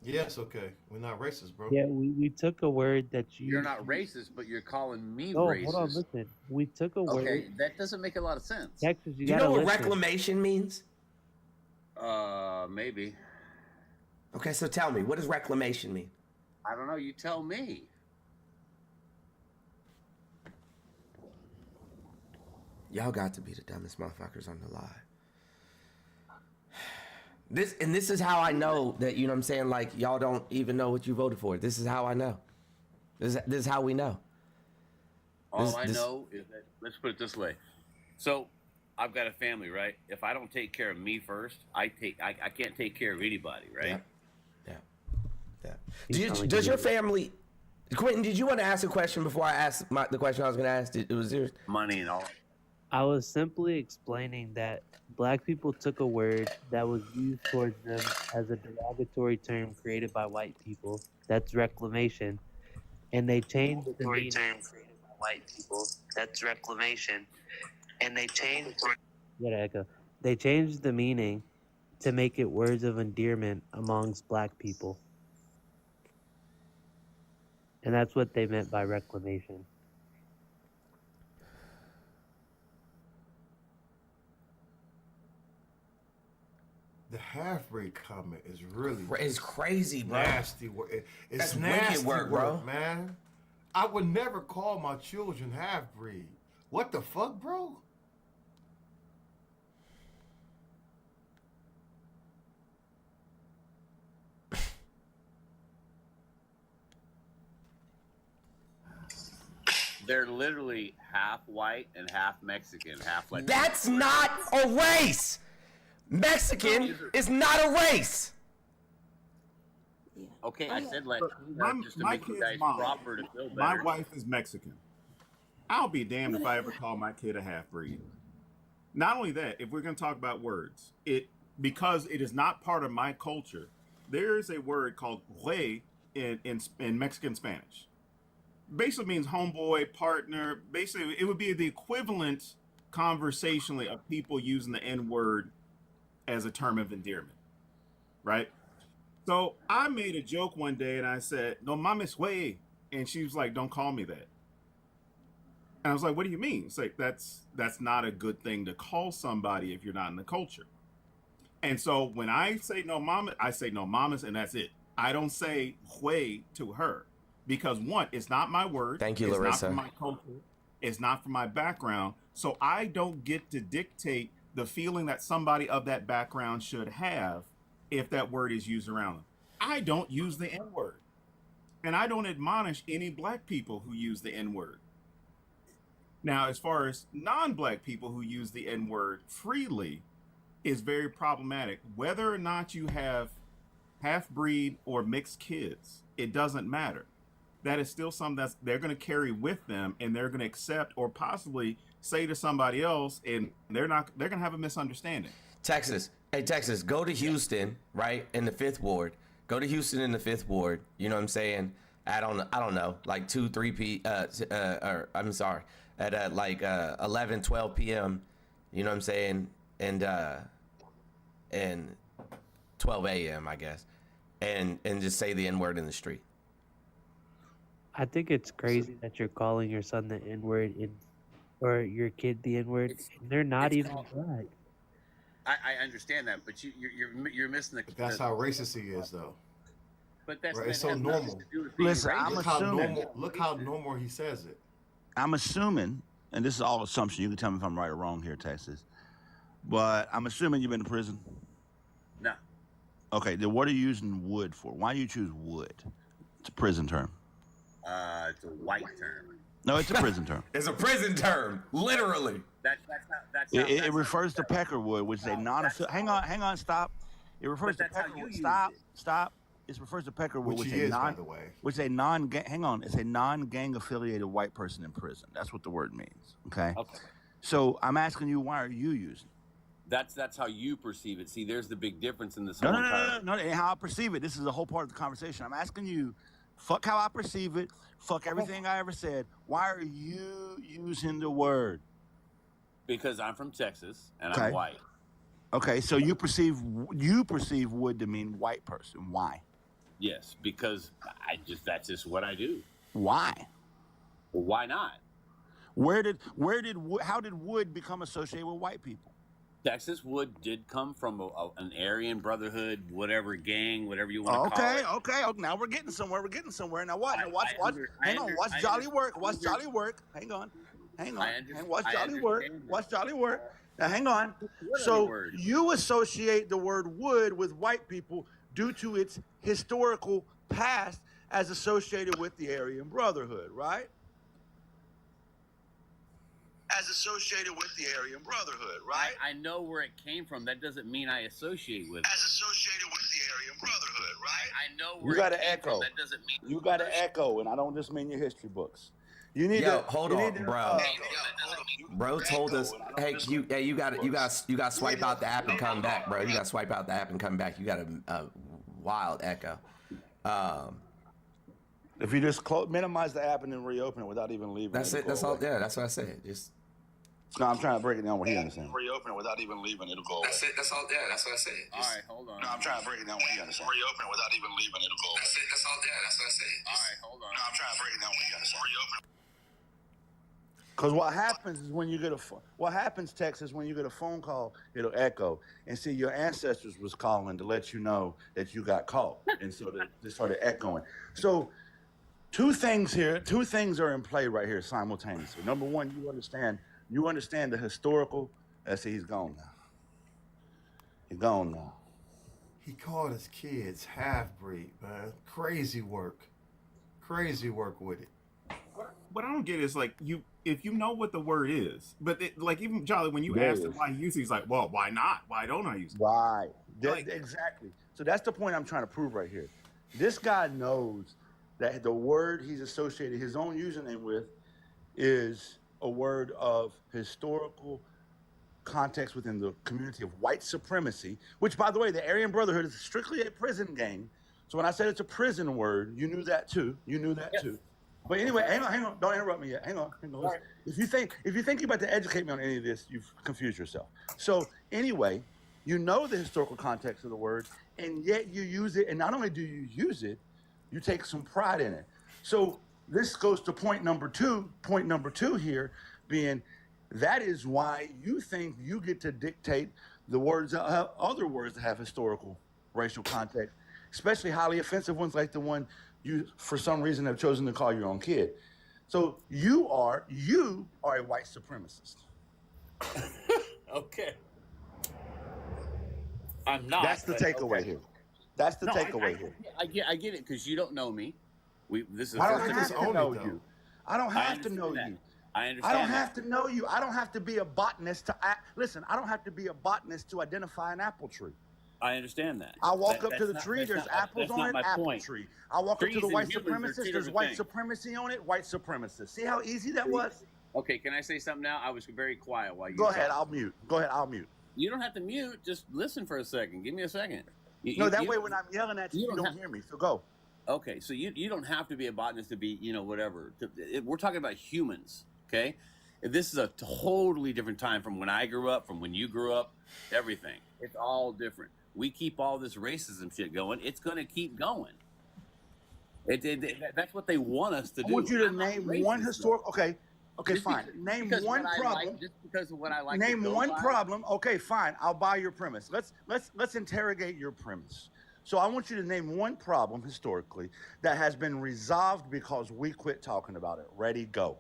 Yes, okay. We're not racist, bro. Yeah, we took a word that You're not racist, but you're calling me Oh, racist. hold on, listen. We took a word. Okay, that doesn't make a lot of sense. Texas, Do you know what listen. reclamation means? Maybe. Okay, so tell me, what does reclamation mean? I don't know. You tell me. Y'all got to be the dumbest motherfuckers on the live. This is how I know that, you know what I'm saying, like, y'all don't even know what you voted for. This is how I know. This is how we know. All I know is that, let's put it this way. So, I've got a family, right? If I don't take care of me first, I can't take care of anybody, right? Yeah. Does your family, Quentin, did you want to ask a question before I asked the question I was going to ask? It was yours. Money and all. I was simply explaining that black people took a word that was used towards them as a derogatory term created by white people. That's reclamation. And they changed the meaning. Created by white people. That's reclamation. And they changed. They changed the meaning to make it words of endearment amongst black people. And that's what they meant by reclamation. The half-breed comment is really it's crazy, bro. Nasty word. It's That's nasty wicked word, bro. man. I would never call my children half-breed. What the fuck, bro? They're literally half white and half Mexican, half Latino. That's not a race. Mexican is not a race. Okay, I said Latino just to My make you kid's guys mom. proper to feel better. My wife is Mexican. I'll be damned if I ever call my kid a half-breed. Not only that, if we're going to talk about words, because it is not part of my culture, there is a word called güey in Mexican Spanish. Basically means homeboy, partner. Basically, it would be the equivalent conversationally of people using the N-word as a term of endearment, right? So I made a joke one day and I said, "No mames, güey," and she was like, "Don't call me that." And I was like, "What do you mean?" It's like that's not a good thing to call somebody if you're not in the culture. And so when I say no mama, I say no mamas, and that's it. I don't say güey to her because one, it's not my word. Thank you, it's Larissa. Not from my culture. It's not from my background. So I don't get to dictate the feeling that somebody of that background should have if that word is used around them. I don't use the N word. And I don't admonish any black people who use the N word. Now, as far as non-black people who use the N word freely, is very problematic. Whether or not you have half-breed or mixed kids, it doesn't matter. That is still something that they're going to carry with them, and they're going to accept or possibly say to somebody else, and they're going to have a misunderstanding. Texas, hey Texas, go to Houston, right, in the 5th ward. Go to Houston in the 5th ward. You know what I'm saying? I don't know, like 2, 3 or I'm sorry, at like 11, 12 p.m. You know what I'm saying? And 12 a.m. I guess, and just say the N word in the street. I think it's crazy that you're calling your son the N word or your kid the N word. They're not even black. I understand that, but you're missing the. But that's how racist he is, though. But that's right? It's so normal. Listen, I'm look how assuming. normal. Look how normal he says it. I'm assuming, and this is all assumption. You can tell me if I'm right or wrong here, Texas. But I'm assuming you've been to prison. No. Okay, then what are you using wood for? Why do you choose wood? It's a prison term. It's a white term. No, it's a prison term. It's a prison term, literally. It refers to peckerwood, which is a non-affiliated. Hang on, stop. It refers to peckerwood. Stop. It refers to peckerwood, which is, by the way. Which is a non-gang. Hang on, it's a non-gang affiliated white person in prison. That's what the word means. Okay. So I'm asking you, why are you using it? That's how you perceive it. See, there's the big difference in this. No, it ain't how I perceive it. This is a whole part of the conversation. I'm asking you, fuck how I perceive it, fuck everything I ever said. Why are you using the word? Because I'm from Texas and I'm white. Okay, so you perceive wood to mean white person. Why? Yes, because that's just what I do. Why? Well, why not? How did wood become associated with white people? Texas wood did come from an Aryan Brotherhood, whatever gang, whatever you want to call it. Okay. Now we're getting somewhere. Now watch. Hang on. Watch Jolly work. Watch Jolly work. Hang on. Watch Jolly work. Now hang on. So you associate the word wood with white people due to its historical past as associated with the Aryan Brotherhood, right? As associated with the Aryan Brotherhood, right? I know where it came from. That doesn't mean I associate with it. As associated with the Aryan Brotherhood, right? I know where you got it to came echo. from. That doesn't mean you got to echo, and I don't just mean your history books. You need to hold on, bro. Bro told us, hey, you got to swipe out the app and come back, bro. You got to swipe out the app and come back. You got a wild echo. If you just minimize the app and then reopen it without even leaving. That's it. That's all. Yeah, that's what I said. Just. No, I'm trying to break it down what he understands. Reopen it without even leaving, it'll go away. That's it. That's all. Yeah, that's what I said. All right, hold on. No, I'm trying to break it down what he understands. Reopen it without even leaving, it'll go away. That's it. That's all. Yeah, that's what I said. All right, hold on. No, I'm trying to break it down what he understands. Reopen it. Because what happens is when you get what happens, Texas, when you get a phone call, it'll echo. And see, your ancestors was calling to let you know that you got caught. And so they started echoing. So two things are in play right here simultaneously. Number one, you understand the historical. Let's see, he's gone now. He's gone now. He called his kids half-breed, man. Crazy work with it. What I don't get is like if you know what the word is, but like even Jolly, when you asked him why he used it, he's like, well, why not? Why don't I use it? Right. Exactly. So that's the point I'm trying to prove right here. This guy knows that the word he's associated his own username with is a word of historical context within the community of white supremacy, which, by the way, the Aryan Brotherhood is strictly a prison gang. So when I said it's a prison word, you knew that too. Too. But anyway, hang on. Don't interrupt me yet. Hang on. Right. If you think you're about to educate me on any of this, you've confused yourself. So anyway, you know the historical context of the word, and yet you use it. And not only do you use it, you take some pride in it. So this goes to point number two. Point number two here being that is why you think you get to dictate the words, other words that have historical racial context, especially highly offensive ones like the one you, for some reason, have chosen to call your own kid. So you are a white supremacist. Okay. I'm not. That's the but takeaway okay. here. That's the No, takeaway here. I get it because you don't know me. This is the I don't first have time. to know you. I don't have to understand know that. you. I understand. I don't have to know you. I don't have to be a botanist to listen. I don't have to be a botanist to identify an apple tree. I understand that. I walk up to the tree, there's apples on it, apple point. tree. I walk up to Trees the and white humans are two supremacist, there's different white things. supremacy on it, white supremacist. See how easy that was? Okay, can I say something now? I was very quiet while you Go ahead, talked. I'll mute. Go ahead, I'll mute. You don't have to mute. Just listen for a second. Give me a second. No, that way when I'm yelling at you, you don't hear me. So go. Okay, so you don't have to be a botanist to be, whatever. We're talking about humans, okay? This is a totally different time from when I grew up, from when you grew up, everything. It's all different. We keep all this racism shit going. It's going to keep going. That's what they want us to do. I want you to name one historic. Okay, Just fine. because- Name one problem. just because of what I like. Name to go one by. problem. Okay, fine. I'll buy your premise. Let's interrogate your premise. So I want you to name one problem historically that has been resolved because we quit talking about it. Ready, go.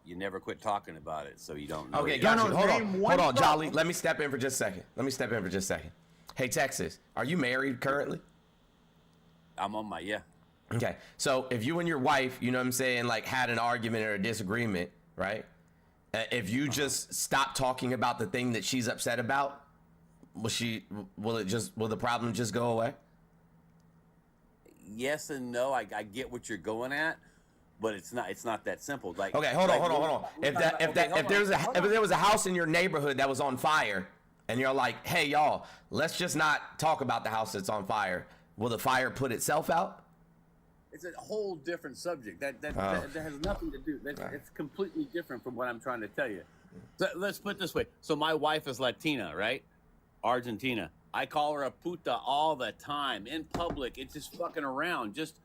You never quit talking about it, so you don't know. Okay, it. got you. Hold on, Jolly. problem. Let me step in for just a second. Hey, Texas, are you married currently? I'm on my Okay, so if you and your wife, you know what I'm saying, like had an argument or a disagreement, right? If you just stop talking about the thing that she's upset about, will the problem just go away? Yes and no. I get what you're going at, but it's not that simple. Like Okay, hold on. If there was a house in your neighborhood that was on fire, and you're like, hey y'all, let's just not talk about the house that's on fire, will the fire put itself out? It's a whole different subject. That has nothing to do. It's completely different from what I'm trying to tell you. So let's put it this way. So my wife is Latina, right? Argentina. I call her a puta all the time in public. It's just fucking around, just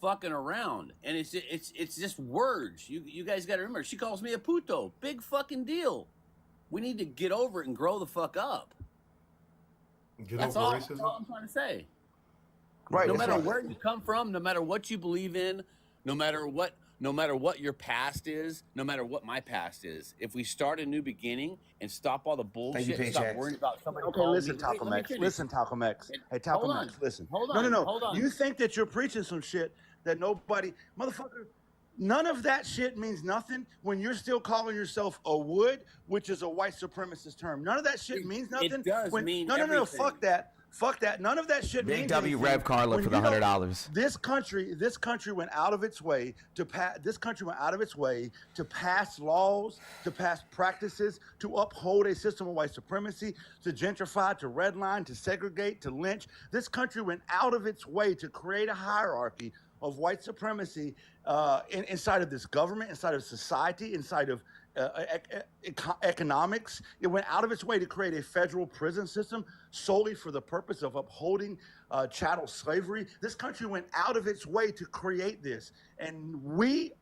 fucking around, and it's just words. You guys got to remember. She calls me a puto. Big fucking deal. We need to get over it and grow the fuck up. That's all I'm trying to say. Right. No matter where you come from, no matter what you believe in, no matter what your past is, no matter what my past is, if we start a new beginning and stop all the bullshit and stop worrying about somebody. Okay, listen, Talcum X. Listen, Talcum X. Hey, Talcum X, listen. No. You think that you're preaching some shit that nobody, motherfucker. None of that shit means nothing when you're still calling yourself a wood, which is a white supremacist term. None of that shit means nothing. It does mean no. everything. Fuck that. None of that shit Big means W anything. Rev Carla for the $100. This country went out of its way to pass laws, to pass practices, to uphold a system of white supremacy, to gentrify, to redline, to segregate, to lynch. This country went out of its way to create a hierarchy of white supremacy inside of this government, inside of society, inside of economics. It went out of its way to create a federal prison system solely for the purpose of upholding chattel slavery. This country went out of its way to create this. And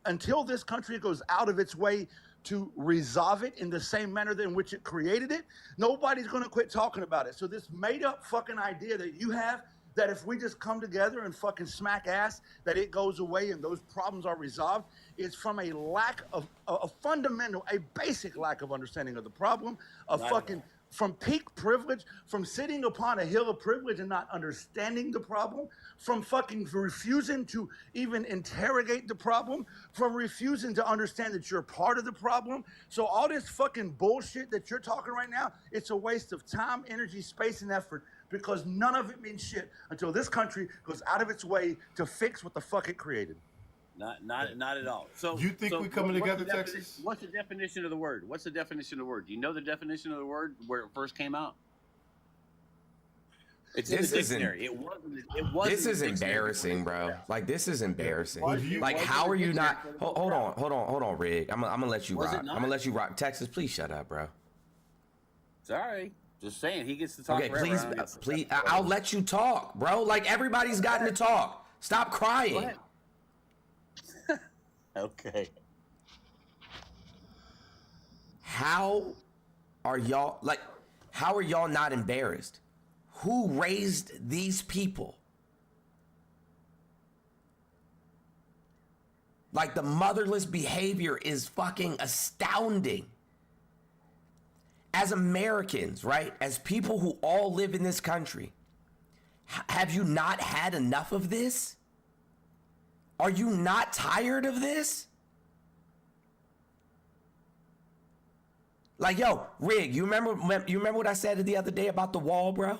until this country goes out of its way to resolve it in the same manner in which it created it, nobody's going to quit talking about it. So this made up fucking idea that you have, that if we just come together and fucking smack ass, that it goes away and those problems are resolved, is from a lack of a fundamental, a basic lack of understanding of the problem, from peak privilege, from sitting upon a hill of privilege and not understanding the problem, from fucking refusing to even interrogate the problem, from refusing to understand that you're part of the problem. So all this fucking bullshit that you're talking right now, it's a waste of time, energy, space, and effort, because none of it means shit until this country goes out of its way to fix what the fuck it created. Not at all. So you think we're coming together, Texas? What's the definition of the word? What's the definition of the word? Do you know the definition of the word where it first came out? It's in the dictionary. It wasn't. This is embarrassing, bro. Like, this is embarrassing. Like, how are you not? Hold on, Rig. I'm gonna let you rock. I'm gonna let you rock. Texas, please shut up, bro. Sorry. Just saying, he gets to talk. Okay, forever. please. I'll let you talk, bro. Like, everybody's gotten to talk. Stop crying. Okay. How are y'all not embarrassed? Who raised these people? Like, the motherless behavior is fucking astounding. As Americans, right? As people who all live in this country, have you not had enough of this? Are you not tired of this? Like, yo, Rig, you remember what I said the other day about the wall, bro?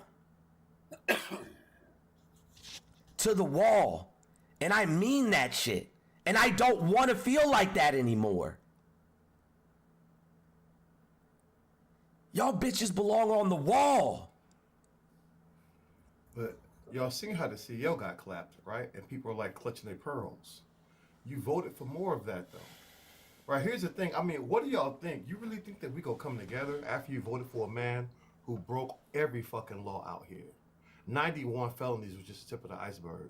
To the wall. And I mean that shit. And I don't want to feel like that anymore. Y'all bitches belong on the wall. But y'all seen how the CEO got clapped, right? And people are like clutching their pearls. You voted for more of that, though. Right, here's the thing. I mean, what do y'all think? You really think that we gonna come together after you voted for a man who broke every fucking law out here? 91 felonies was just the tip of the iceberg.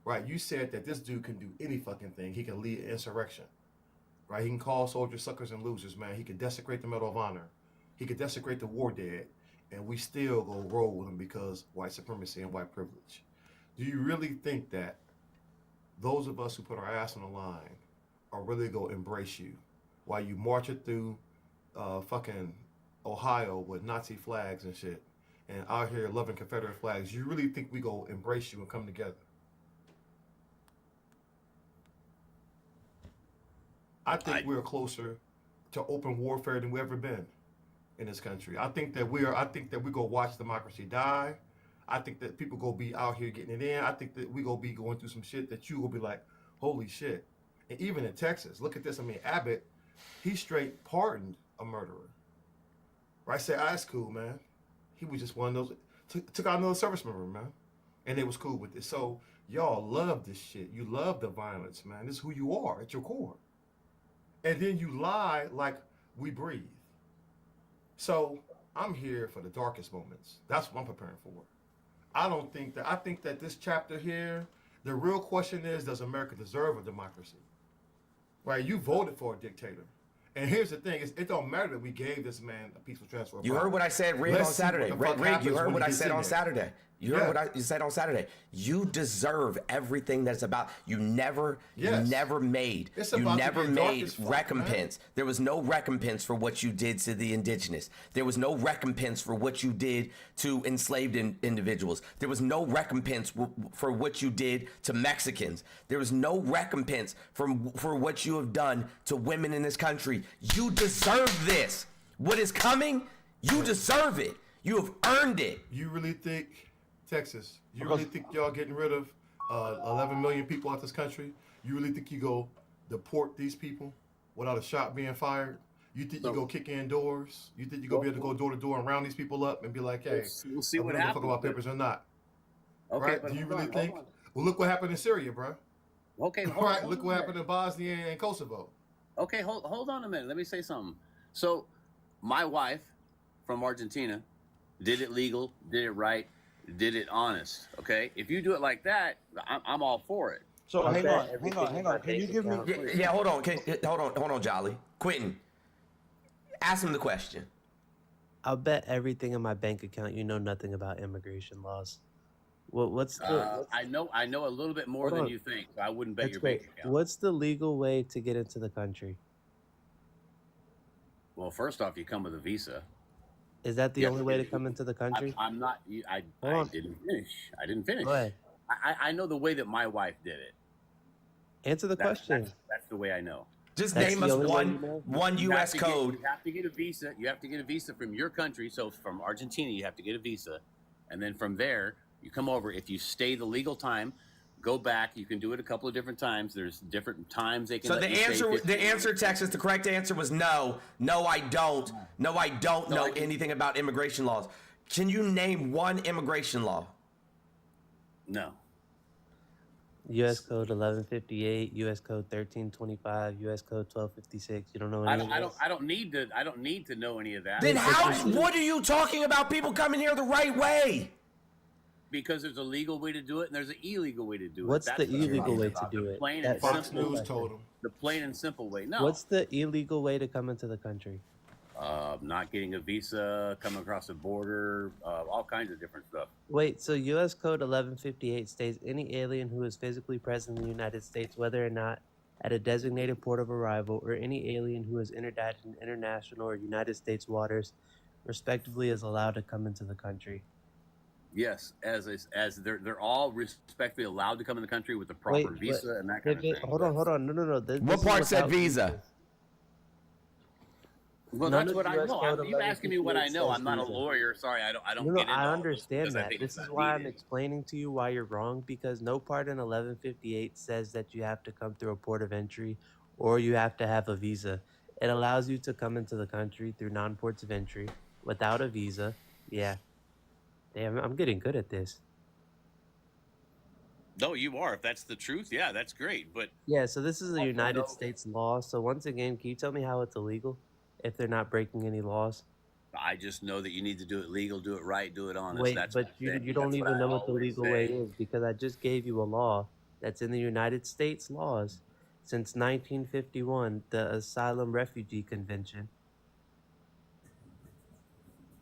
Right, you said that this dude can do any fucking thing. He can lead an insurrection. Right, he can call soldiers suckers and losers, man. He can desecrate the Medal of Honor. He could desecrate the war dead, and we still go roll with him because white supremacy and white privilege. Do you really think that those of us who put our ass on the line are really going to embrace you while you march it through fucking Ohio with Nazi flags and shit and out here loving Confederate flags? You really think we go embrace you and come together? I think we're closer to open warfare than we've ever been in this country. I think that we go watch democracy die. I think that people go be out here getting it in. I think that we go be going through some shit that you will be like, holy shit. And even in Texas, look at this. I mean, Abbott, he straight pardoned a murderer. Right? Say, that's cool, man. He was just one of those, took out another service member, man. And they was cool with it. So y'all love this shit. You love the violence, man. This is who you are at your core. And then you lie like we breathe. So I'm here for the darkest moments. That's what I'm preparing for. I think that this chapter here, the real question is, does America deserve a democracy? Right? You voted for a dictator. And here's the thing, it don't matter that we gave this man a peaceful transfer of power. You heard what I said, Rig, on Saturday. Rig, you heard what I said on Saturday. You heard what I said on Saturday. You deserve everything that's about. You never made recompense. There was no recompense for what you did to the indigenous. There was no recompense for what you did to enslaved individuals. There was no recompense for what you did to Mexicans. There was no recompense for what you have done to women in this country. You deserve this. What is coming, you deserve it. You have earned it. You really think, Texas, you really think y'all getting rid of 11 million people out this country? You really think you go deport these people without a shot being fired? You think you go kick in doors? You think you go be able to go door to door and round these people up and be like, hey, we'll see what happens. Fuck about papers or not? Okay, right? Do you really think? Well, look what happened in Syria, bro. Okay, look what happened in Bosnia and Kosovo. Okay, hold on a minute. Let me say something. So, my wife from Argentina did it legal, did it right, did it honest. Okay, if you do it like that, I'm all for it. So hang on. Can you give me? Yeah, hold on, Jolly. Quentin, ask him the question. I'll bet everything in my bank account you know nothing about immigration laws. What's the? I know a little bit more than you think. So I wouldn't bet That's your great. bank account. What's the legal way to get into the country? Well, first off, you come with a visa. Is that the only way to come into the country? I'm not. I didn't finish. I didn't finish. Go ahead. I know the way that my wife did it. Answer the question. That's the way I know. Just name us one U.S. code. You have to get a visa. You have to get a visa from your country. So from Argentina, you have to get a visa, and then from there, you come over. If you stay the legal time, go back. You can do it a couple of different times. There's different times they can. So the answer, Texas, the correct answer was no. No, I don't. No, I don't know anything about immigration laws. Can you name one immigration law? No. U.S. Code 1158, U.S. Code 1325, U.S. Code 1256. You don't know any of those? I don't need to know any of that. Then what are you talking about? People coming here the right way. Because there's a legal way to do it and there's an illegal way to do it. What's the illegal way to do it? Plain and Fox simple News told them. The plain and simple way. No. What's the illegal way to come into the country? Not getting a visa, coming across the border, all kinds of different stuff. Wait, so U.S. Code 1158 states any alien who is physically present in the United States, whether or not at a designated port of arrival, or any alien who has entered international or United States waters, respectively, is allowed to come into the country. Yes, as they're all respectfully allowed to come in the country with the proper visa and that kind of thing. Hold on. No. What part said visa? Well, that's what I know. You asking me what I know. I'm not a lawyer. Sorry, I don't get into I all understand those that. This is why I'm explaining to you why you're wrong, because no part in 1158 says that you have to come through a port of entry or you have to have a visa. It allows you to come into the country through non-ports of entry without a visa. Yeah. Damn, I'm getting good at this. No, you are. If that's the truth, yeah, that's great. But yeah, so this is a United States law. So once again, can you tell me how it's illegal if they're not breaking any laws? I just know that you need to do it legal, do it right, do it honest. Wait, that's but you don't even know what the legal way is, because I just gave you a law that's in the United States laws since 1951, the Asylum Refugee Convention.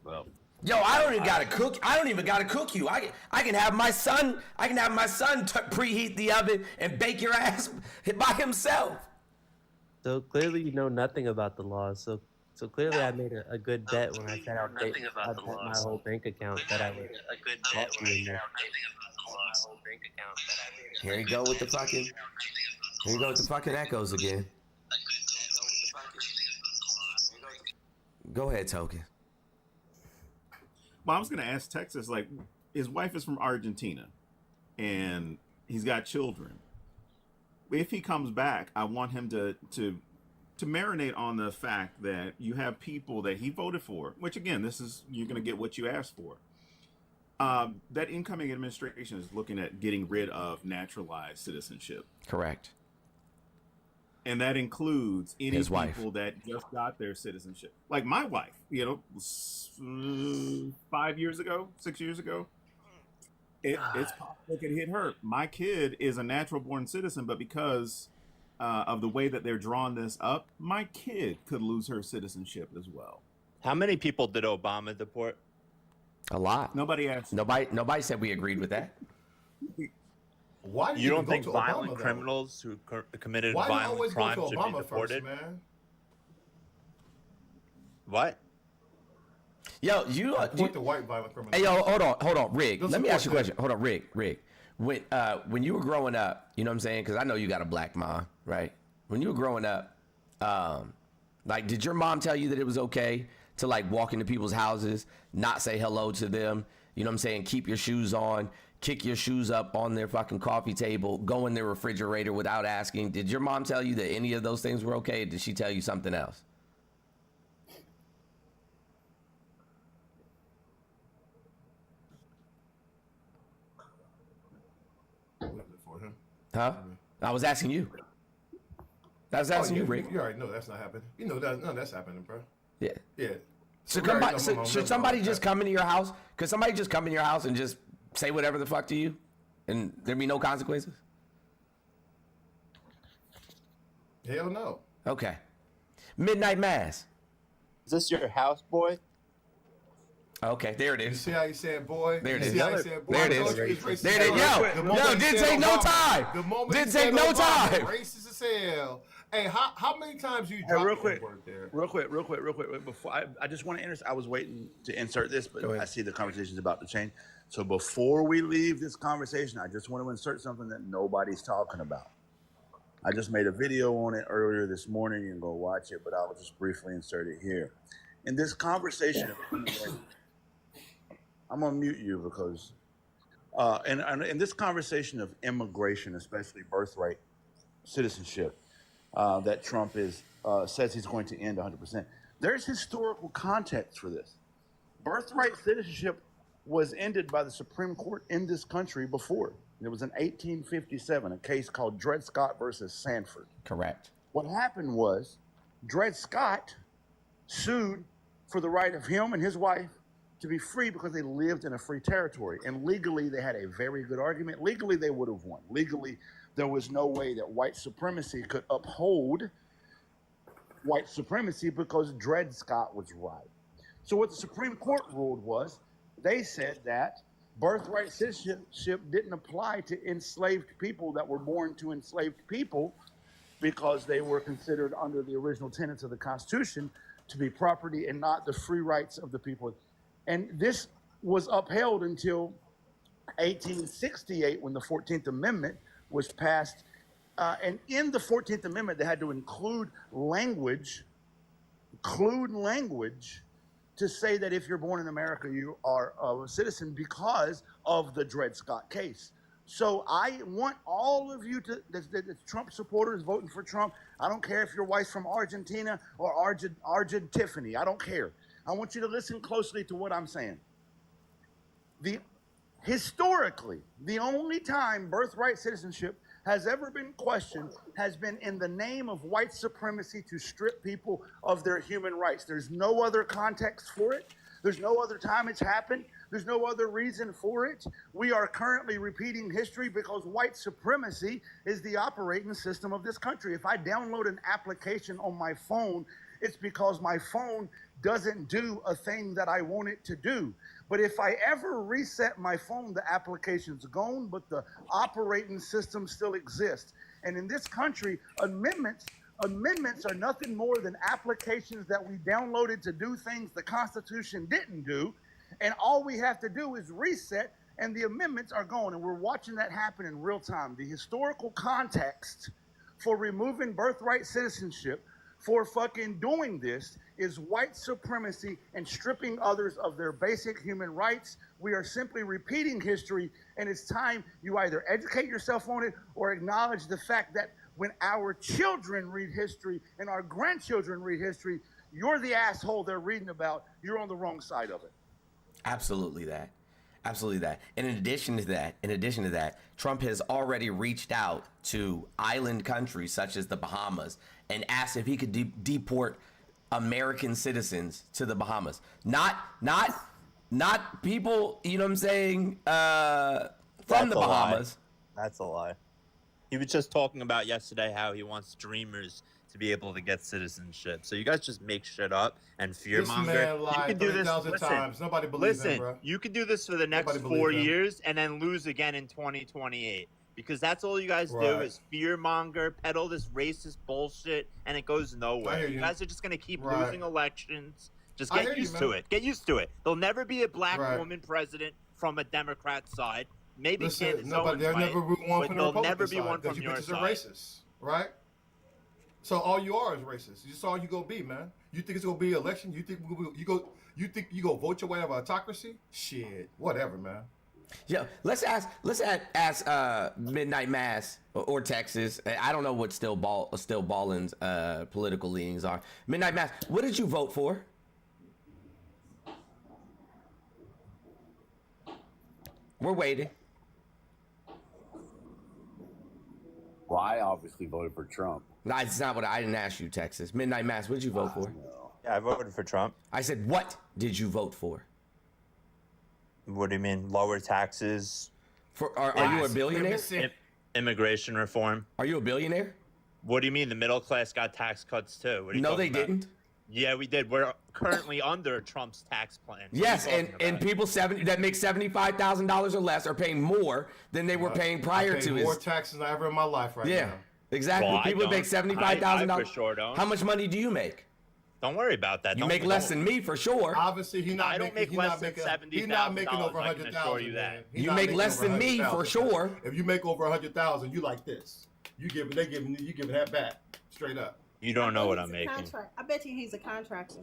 Well, yo, I don't even gotta cook. I don't even gotta cook you. I can have my son. I can have my son preheat the oven and bake your ass by himself. So clearly, you know nothing about the laws. So clearly, I made a good bet when I said I'd bet my whole bank account that I would a good bet when I said Here you go with the fucking. Here you go with the fucking echoes again. Go ahead, Token. Well, I was going to ask Texas, like, his wife is from Argentina, and he's got children. If he comes back, I want him to marinate on the fact that you have people that he voted for, which, again, you're going to get what you asked for. That incoming administration is looking at getting rid of naturalized citizenship. Correct. And that includes any his wife. People that just got their citizenship. Like my wife, 5 years ago, 6 years ago, it's possible it could hit her. My kid is a natural born citizen, but because of the way that they're drawing this up, my kid could lose her citizenship as well. How many people did Obama deport? A lot. Nobody asked. Nobody said we agreed with that. Why you don't think violent Obama, criminals who committed violent crimes should be deported? First, man? What? Yo, you the white violent criminals. Hey, yo, hold on, Rig. Let me ask you a question. Hold on, Rig. When you were growing up, you know what I'm saying? Because I know you got a black mom, right? When you were growing up, like, did your mom tell you that it was okay to like walk into people's houses, not say hello to them? You know what I'm saying? Keep your shoes on, kick your shoes up on their fucking coffee table, go in their refrigerator without asking. Did your mom tell you that any of those things were okay? Or did she tell you something else? For him. Huh? I was asking you. I was asking you, Rick. You already know that's not happening. You know that none of that's happening, bro. Yeah. Yeah. Should somebody just come into your house? Could somebody just come in your house and just say whatever the fuck to you, and there be no consequences? Hell no. Okay. Midnight Mass. Is this your house, boy? Okay, there it is. You see how you said boy? There it is. There it is. There it is. Yo, didn't take no time. Didn't take no time. Racist as hell. Hey, how many times you dropped real quick, word there? Real quick. Before I just want to insert. I was waiting to insert this, but I see the conversation's about to change. So before we leave this conversation, I just want to insert something that nobody's talking about. I just made a video on it earlier this morning. You can go watch it, but I'll just briefly insert it here. In this conversation, I'm gonna mute you because, in this conversation of immigration, especially birthright citizenship, that Trump says he's going to end 100%. There's historical context for this. Birthright citizenship was ended by the Supreme Court in this country before. It was in 1857, a case called Dred Scott versus Sanford. Correct. What happened was Dred Scott sued for the right of him and his wife to be free because they lived in a free territory. And legally, they had a very good argument. Legally, they would have won. Legally, there was no way that white supremacy could uphold white supremacy because Dred Scott was right. So what the Supreme Court ruled was, they said that birthright citizenship didn't apply to enslaved people that were born to enslaved people because they were considered under the original tenets of the Constitution to be property and not the free rights of the people. And this was upheld until 1868 when the 14th Amendment was passed. And in the 14th Amendment, they had to include language to say that if you're born in America, you are a citizen because of the Dred Scott case. So I want all of you to, the Trump supporters voting for Trump, I don't care if your wife's from Argentina or Argent Tiffany, I don't care. I want you to listen closely to what I'm saying. Historically, the only time birthright citizenship has ever been questioned has been in the name of white supremacy to strip people of their human rights. There's no other context for it. There's no other time it's happened. There's no other reason for it. We are currently repeating history because white supremacy is the operating system of this country. If I download an application on my phone, it's because my phone doesn't do a thing that I want it to do. But if I ever reset my phone, the application's gone, but the operating system still exists. And in this country, amendments are nothing more than applications that we downloaded to do things the Constitution didn't do. And all we have to do is reset, and the amendments are gone. And we're watching that happen in real time. The historical context for removing birthright citizenship for fucking doing this is white supremacy and stripping others of their basic human rights. We are simply repeating history, and it's time you either educate yourself on it or acknowledge the fact that when our children read history and our grandchildren read history, you're the asshole they're reading about. You're on the wrong side of it. Absolutely that. Absolutely that. And in addition to that, Trump has already reached out to island countries such as the Bahamas and asked if he could deport American citizens to the Bahamas. Not people, you know what I'm saying, from the Bahamas. That's a lie. He was just talking about yesterday how he wants dreamers to be able to get citizenship. So you guys just make shit up and fearmonger. This man lied you can do this. 30,000 times. Nobody believes him, bro. You could do this for the next 4 years and then lose again in 2028. Because that's all you guys do is fearmonger, peddle this racist bullshit, and it goes nowhere. You guys are just going to keep losing elections. Just get used to it. Get used to it. There'll never be a black woman president from a Democrat side. Maybe Candace Owens there'll might, never be one but from the there'll Republican never be side, one from you your bitches side. are racist, right? So all you are is racist. That's all you gonna be, man. You think it's gonna be election? You think you go vote your way out of autocracy? Shit, whatever, man. Yeah, let's ask Midnight Mass or Texas. I don't know what Still Ballin's political leanings are. Midnight Mass, what did you vote for? We're waiting. Well, I obviously voted for Trump. No, it's not what I didn't ask you, Texas. Midnight Mass, what did you vote for? Yeah, I voted for Trump. I said, what did you vote for? What do you mean? Lower taxes? Are you a billionaire? Immigration reform. Are you a billionaire? What do you mean? The middle class got tax cuts too. What are you no, they about? didn't. Yeah, we did. We're currently under Trump's tax plan. Yes, and people that make $75,000 or less are paying more than they were paying prior to. More taxes than ever in my life right now. Yeah, exactly. Well, people make $75,000. I for sure don't. How much money do you make? Don't worry about that. You make less than me for sure. Obviously, I don't make less than $70,000. He's not making over I can assure you that. You make less than me for sure. If you make over 100,000, you like this. You giving that back straight up. You don't know what I'm making. I bet you he's a contractor.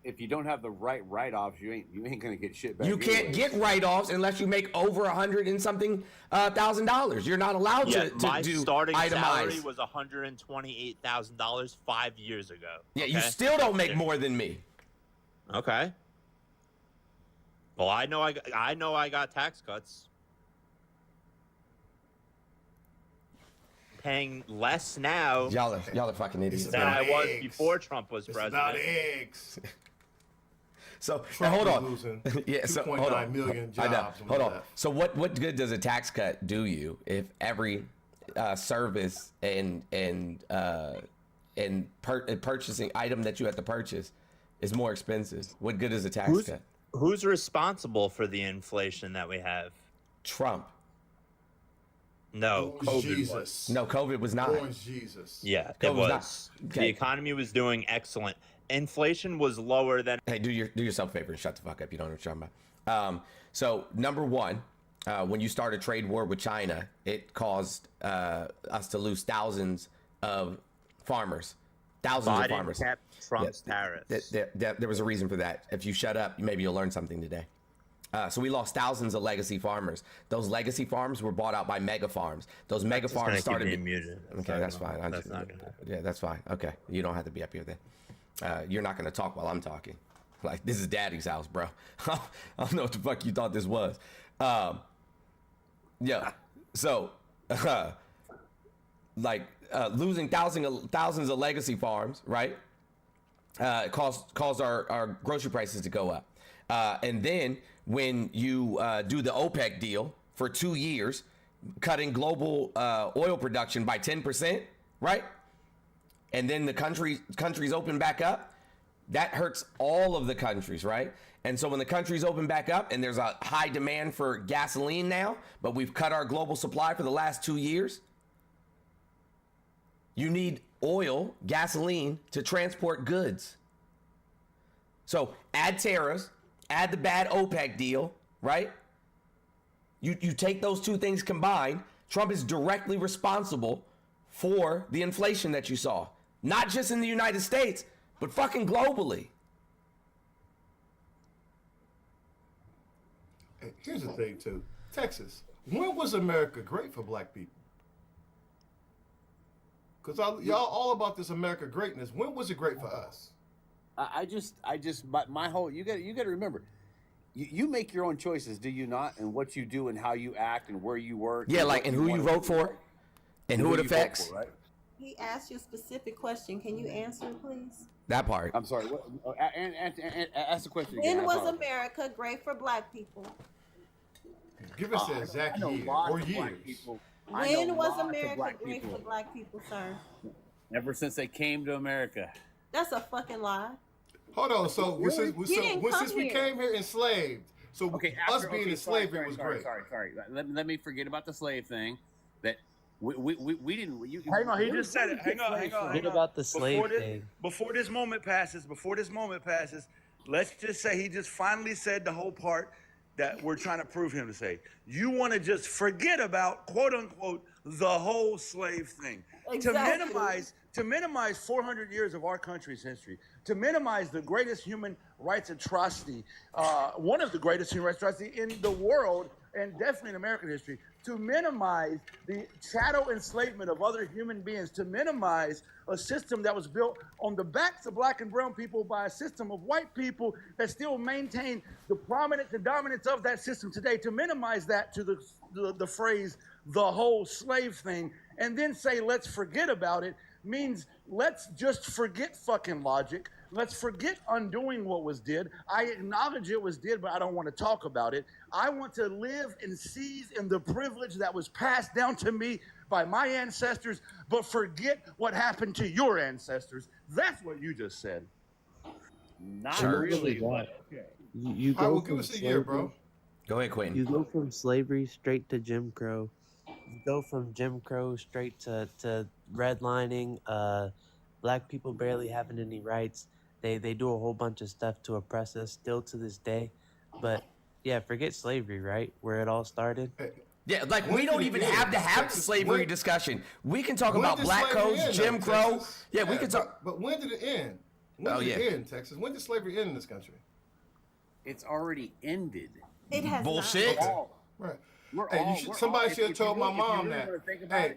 If you don't have the right write-offs, you ain't gonna get shit back. You can't get write-offs unless you make over $100 and something $1,000. You're not allowed to my do starting salary itemized. was $128,000 5 years ago. Yeah, you still don't make more than me. Okay. Well, I know I got tax cuts. Paying less now. Y'all are fucking idiots. Than I was before Trump was president. About eggs. So Trump hold on. Losing yeah, so hold 2.9 on. million I know. jobs. Hold on. So what good does a tax cut do you if every service and purchasing item that you have to purchase is more expensive? What good is a tax cut? Who's responsible for the inflation that we have? Trump. No, COVID Jesus. was. No, COVID was not. Orange Jesus. Yeah, COVID it was. not. The Okay. economy was doing excellent. Inflation was lower than. Hey, do yourself a favor and shut the fuck up. You don't know what you're talking about. So number one, when you start a trade war with China, it caused us to lose thousands of farmers. Thousands of farmers. Biden kept Trump's tariffs. There was a reason for that. If you shut up, maybe you'll learn something today. So we lost thousands of legacy farmers. Those legacy farms were bought out by mega farms. Those mega farms started. Okay, that's fine. That's fine. Okay, you don't have to be up here then. You're not gonna talk while I'm talking. Like, this is Daddy's house, bro. I don't know what the fuck you thought this was. Yeah. So, losing thousands of legacy farms, right? Caused our grocery prices to go up. And then when you do the OPEC deal for 2 years, cutting global oil production by 10%, right? And then the countries open back up, that hurts all of the countries, right? And so when the countries open back up and there's a high demand for gasoline now, but we've cut our global supply for the last 2 years, you need oil, gasoline to transport goods. So add tariffs, add the bad OPEC deal, right? You take those two things combined, Trump is directly responsible for the inflation that you saw. Not just in the United States, but fucking globally. Hey, here's the thing, too. Texas. When was America great for black people? Because y'all all about this America greatness. When was it great for us? My whole, you got to remember, you make your own choices, do you not? And what you do and how you act and where you work. Yeah, like, and who you vote for and who it affects. For, right? He asked you a specific question. Can you answer, please? That part. I'm sorry. What, and ask the question again. When was America great for black people? Give us the exact year or years. When was America great for black people, sir? Ever since they came to America. That's a fucking lie. Hold on. So since we came here enslaved, so us being in slavery was great. Sorry. Let me forget about the slave thing. That we didn't. Hang on. He just said it. Hang on. Forget about the slave thing. Before this moment passes, let's just say he just finally said the whole part that we're trying to prove him to say. You want to just forget about, quote unquote, the whole slave thing. Exactly. To minimize 400 years of our country's history, to minimize the greatest human rights atrocity, one of the greatest human rights atrocity in the world, and definitely in American history, to minimize the chattel enslavement of other human beings, to minimize a system that was built on the backs of black and brown people by a system of white people that still maintain the prominence and dominance of that system today, to minimize that to the phrase, the whole slave thing, and then say, let's forget about it, means let's just forget fucking logic. Let's forget undoing what was did. I acknowledge it was did, but I don't want to talk about it. I want to live and seize in the privilege that was passed down to me by my ancestors, but forget what happened to your ancestors. That's what you just said. Not really, but okay. You I go will give us a year, bro. Go ahead, Quentin. You go from slavery straight to Jim Crow. You go from Jim Crow straight to redlining. Black people barely having any rights. They do a whole bunch of stuff to oppress us still to this day. But yeah, forget slavery, right? Where it all started. Yeah, like we don't even have to have the slavery discussion. We can talk about black codes, Jim Crow. Yeah, we can talk. But when did it end? When did it end, Texas? When did slavery end in this country? It's already ended. It has bullshit. Right. Somebody should have told my mom that. Hey,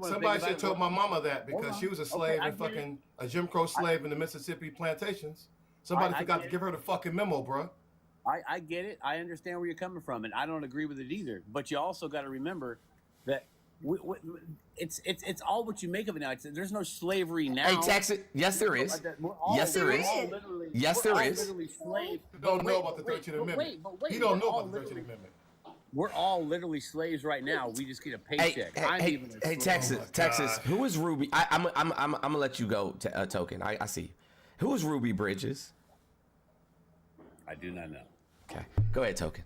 somebody should have told my mama that because she was a slave and fucking a Jim Crow slave in the Mississippi plantations. Somebody forgot to give her the fucking memo, bro. I get it. I understand where you're coming from, and I don't agree with it either. But you also got to remember that it's all what you make of it now. There's no slavery now. Hey, Texas. Yes, there is. Yes, there is. Yes, there is. Don't know about the 13th Amendment. He don't know about the 13th Amendment. We're all literally slaves right now. We just get a paycheck. Hey, Texas. Who is Ruby? I'm gonna let you go, Token. I see. Who is Ruby Bridges? I do not know. Okay, go ahead, Token.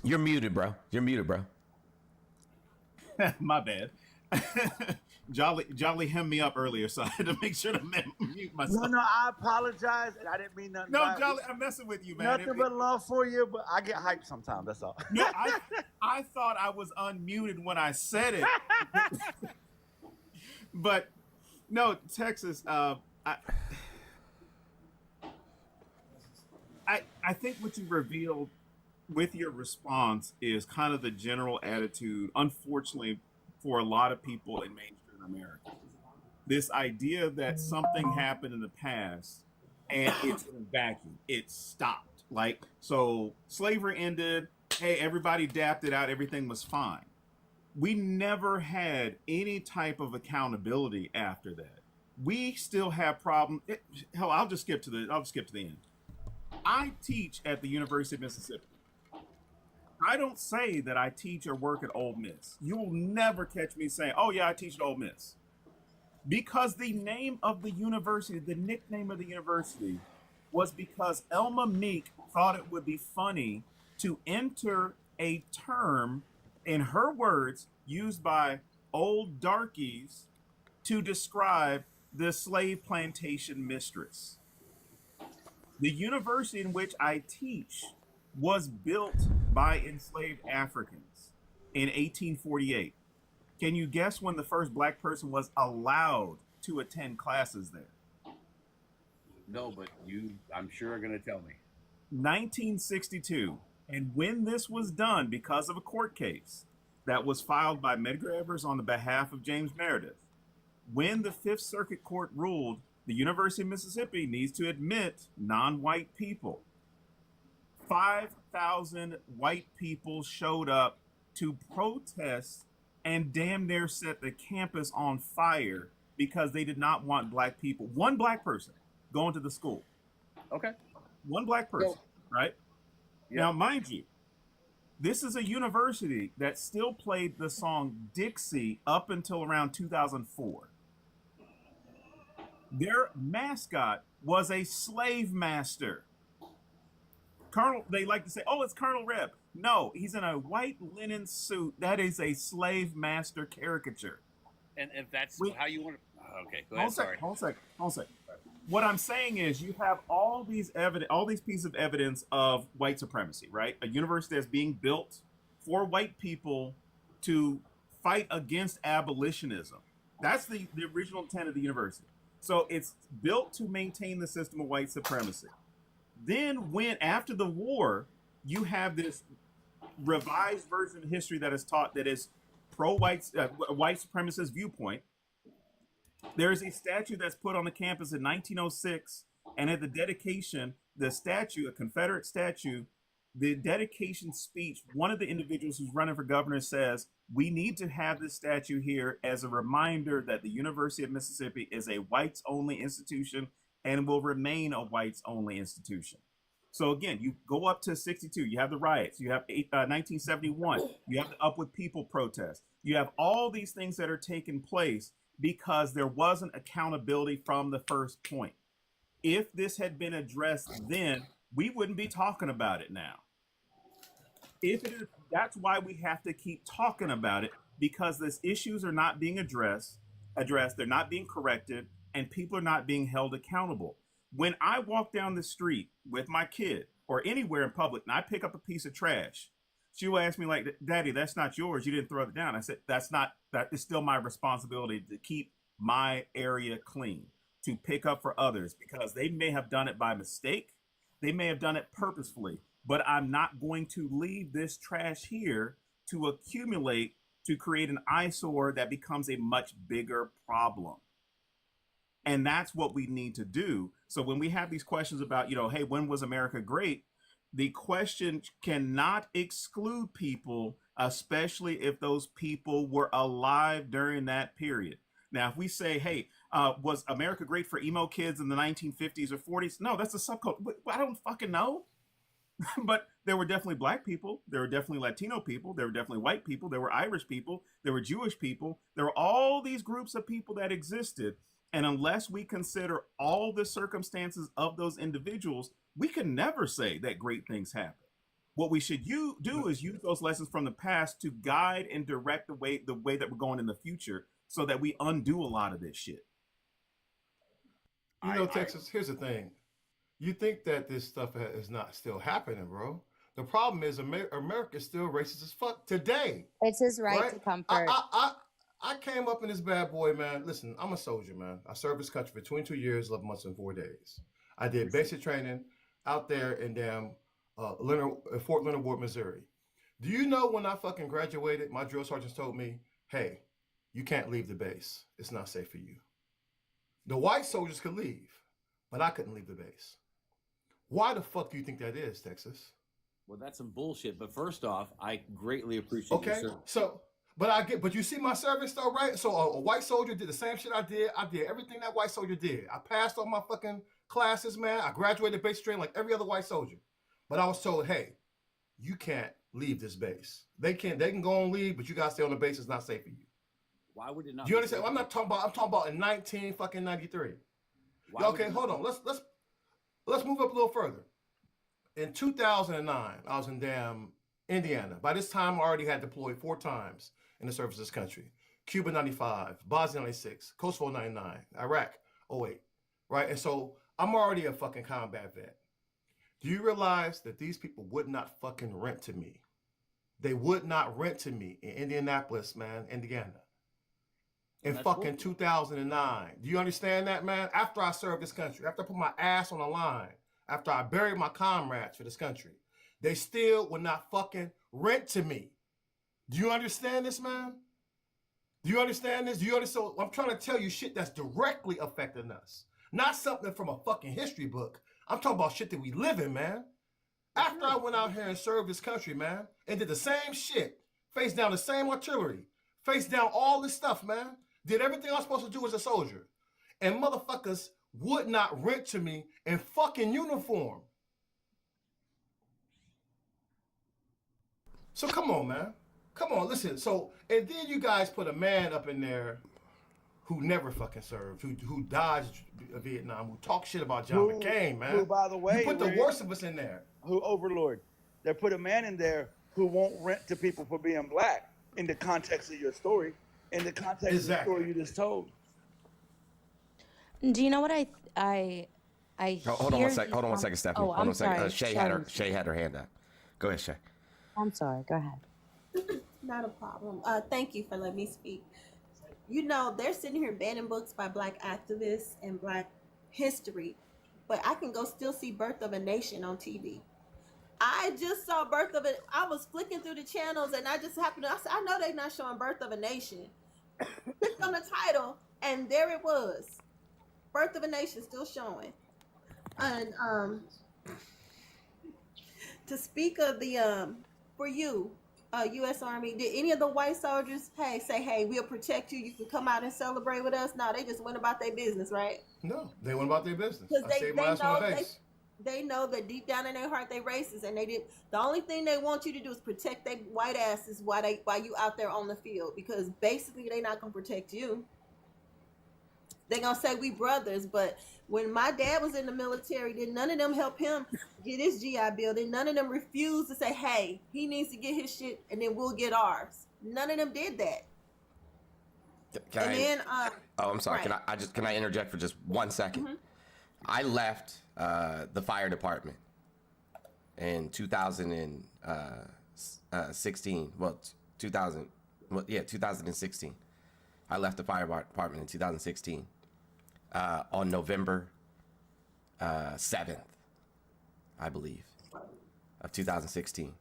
You're muted, bro. You're muted, bro. My bad. Jolly hemmed me up earlier, so I had to make sure to mute myself. No, I apologize. I didn't mean nothing. No, Jolly, I'm messing with you, man. Nothing but love for you, but I get hyped sometimes. That's all. No, I thought I was unmuted when I said it. But no, Texas, I think what you revealed with your response is kind of the general attitude, unfortunately, for a lot of people in mainstream America. This idea that something happened in the past and it's in a vacuum. It stopped. Like, so slavery ended. Hey, everybody dapped it out. Everything was fine. We never had any type of accountability after that. We still have problems. Hell, I'll just skip to the end. I teach at the University of Mississippi. I don't say that I teach or work at Ole Miss. You will never catch me saying, oh yeah, I teach at Ole Miss. Because the name of the university, the nickname of the university, was because Elma Meek thought it would be funny to enter a term, in her words, used by old darkies to describe the slave plantation mistress. The university in which I teach was built by enslaved Africans in 1848. Can you guess when the first black person was allowed to attend classes there? No, but I'm sure are going to tell me. 1962. And when this was done, because of a court case that was filed by Medgar Evers on the behalf of James Meredith, when the Fifth Circuit Court ruled the University of Mississippi needs to admit non-white people, 5,000 white people showed up to protest and damn near set the campus on fire because they did not want black people, one black person, going to the school. Okay. One black person, right? Yeah. Now, mind you, this is a university that still played the song Dixie up until around 2004. Their mascot was a slave master. Colonel, they like to say, oh, it's Colonel Reb. No, he's in a white linen suit. That is a slave master caricature. And if that's how you want to... Okay, go Hold ahead, a second. What I'm saying is you have all these pieces of evidence of white supremacy, right? A university that's being built for white people to fight against abolitionism. That's the original intent of the university. So it's built to maintain the system of white supremacy. Then when, after the war, you have this revised version of history that is taught that is pro-white, white supremacist viewpoint. There is a statue that's put on the campus in 1906, and at the dedication, the statue, a Confederate statue, the dedication speech, one of the individuals who's running for governor says, we need to have this statue here as a reminder that the University of Mississippi is a whites-only institution and will remain a whites-only institution. So again, you go up to 62, you have the riots, you have 1971, you have the Up With People protest. You have all these things that are taking place because there wasn't accountability from the first point. If this had been addressed then, we wouldn't be talking about it now. If it is, that's why we have to keep talking about it, because these issues are not being addressed, they're not being corrected, and people are not being held accountable. When I walk down the street with my kid or anywhere in public and I pick up a piece of trash, she will ask me like, Daddy, that's not yours. You didn't throw it down. I said, that is still my responsibility to keep my area clean, to pick up for others, because they may have done it by mistake. They may have done it purposefully, but I'm not going to leave this trash here to accumulate to create an eyesore that becomes a much bigger problem. And that's what we need to do. So when we have these questions about, hey, when was America great? The question cannot exclude people, especially if those people were alive during that period. Now, if we say, hey, was America great for emo kids in the 1950s or 40s? No, that's a subculture. I don't fucking know. But there were definitely black people. There were definitely Latino people. There were definitely white people. There were Irish people. There were Jewish people. There were all these groups of people that existed. And unless we consider all the circumstances of those individuals, we can never say that great things happen. what we should do is use those lessons from the past to guide and direct the way that we're going in the future, so that we undo a lot of this shit. You know, Texas, here's the thing. You think that this stuff is not still happening, bro. The problem is America is still racist as fuck today. It's his right to comfort. I came up in this bad boy, man. Listen, I'm a soldier, man. I served this country for 22 years, 11 months, and 4 days. I did basic training out there in damn Fort Leonard Wood, Missouri. Do you know when I fucking graduated, my drill sergeants told me, hey, you can't leave the base. It's not safe for you. The white soldiers could leave, but I couldn't leave the base. Why the fuck do you think that is, Texas? Well, that's some bullshit. But first off, I greatly appreciate your service. But you see my service though, right? So a white soldier did the same shit I did. I did everything that white soldier did. I passed all my fucking classes, man. I graduated basic training like every other white soldier. But I was told, hey, you can't leave this base. They can go and leave, but you gotta stay on the base. It's not safe for you. Why would it not? Do you understand? I'm talking about in 1993. Okay, hold on. Let's move up a little further. In 2009, I was in damn Indiana. By this time, I already had deployed 4 times in the service of this country. Cuba 95, Bosnia 96, Kosovo 99, Iraq 08, right? And so I'm already a fucking combat vet. Do you realize that these people would not fucking rent to me? They would not rent to me in Indianapolis, man, Indiana. In fucking 2009. Do you understand that, man? After I served this country, after I put my ass on the line, after I buried my comrades for this country, they still would not fucking rent to me. Do you understand this, man? Do you understand this? Do you understand? I'm trying to tell you shit that's directly affecting us. Not something from a fucking history book. I'm talking about shit that we live in, man. After I went out here and served this country, man, and did the same shit, faced down the same artillery, faced down all this stuff, man, did everything I was supposed to do as a soldier, and motherfuckers would not rent to me in fucking uniform. So come on, man. Come on, listen. So, and then you guys put a man up in there who never fucking served, who dodged Vietnam, who talked shit about John McCain, man. Who, by the way, you put the worst of us in there. Who overlord? They put a man in there who won't rent to people for being black in the context of your story, in the context of the story you just told. Do you know what I Hold on one second, Stephanie. Oh, Hold on I'm a second. sorry. Shay had her hand up. Go ahead, Shay. I'm sorry. Go ahead. Not a problem. Thank you for letting me speak. You know, they're sitting here banning books by Black activists and Black history, but I can go still see Birth of a Nation on TV. I just saw Birth of a. I was flicking through the channels and I just happened to. I said, I know they're not showing Birth of a Nation. Clicked on the title and there it was. Birth of a Nation still showing. And to speak of the for you, U.S. Army, did any of the white soldiers say, hey, we'll protect you, you can come out and celebrate with us? No, they just went about their business, right? No, they went about their business. Because they know that deep down in their heart they racist, and they did. The only thing they want you to do is protect their white asses while you out there on the field, because basically they're not gonna protect you. They're gonna say we brothers, but when my dad was in the military, did none of them help him get his GI Bill? Did none of them refuse to say, hey, he needs to get his shit and then we'll get ours? None of them did that. I'm sorry. Right. Can I interject for just 1 second? Mm-hmm. I left the fire department in 2016. 2016. I left the fire department in 2016 on November 7th, I believe, of 2016.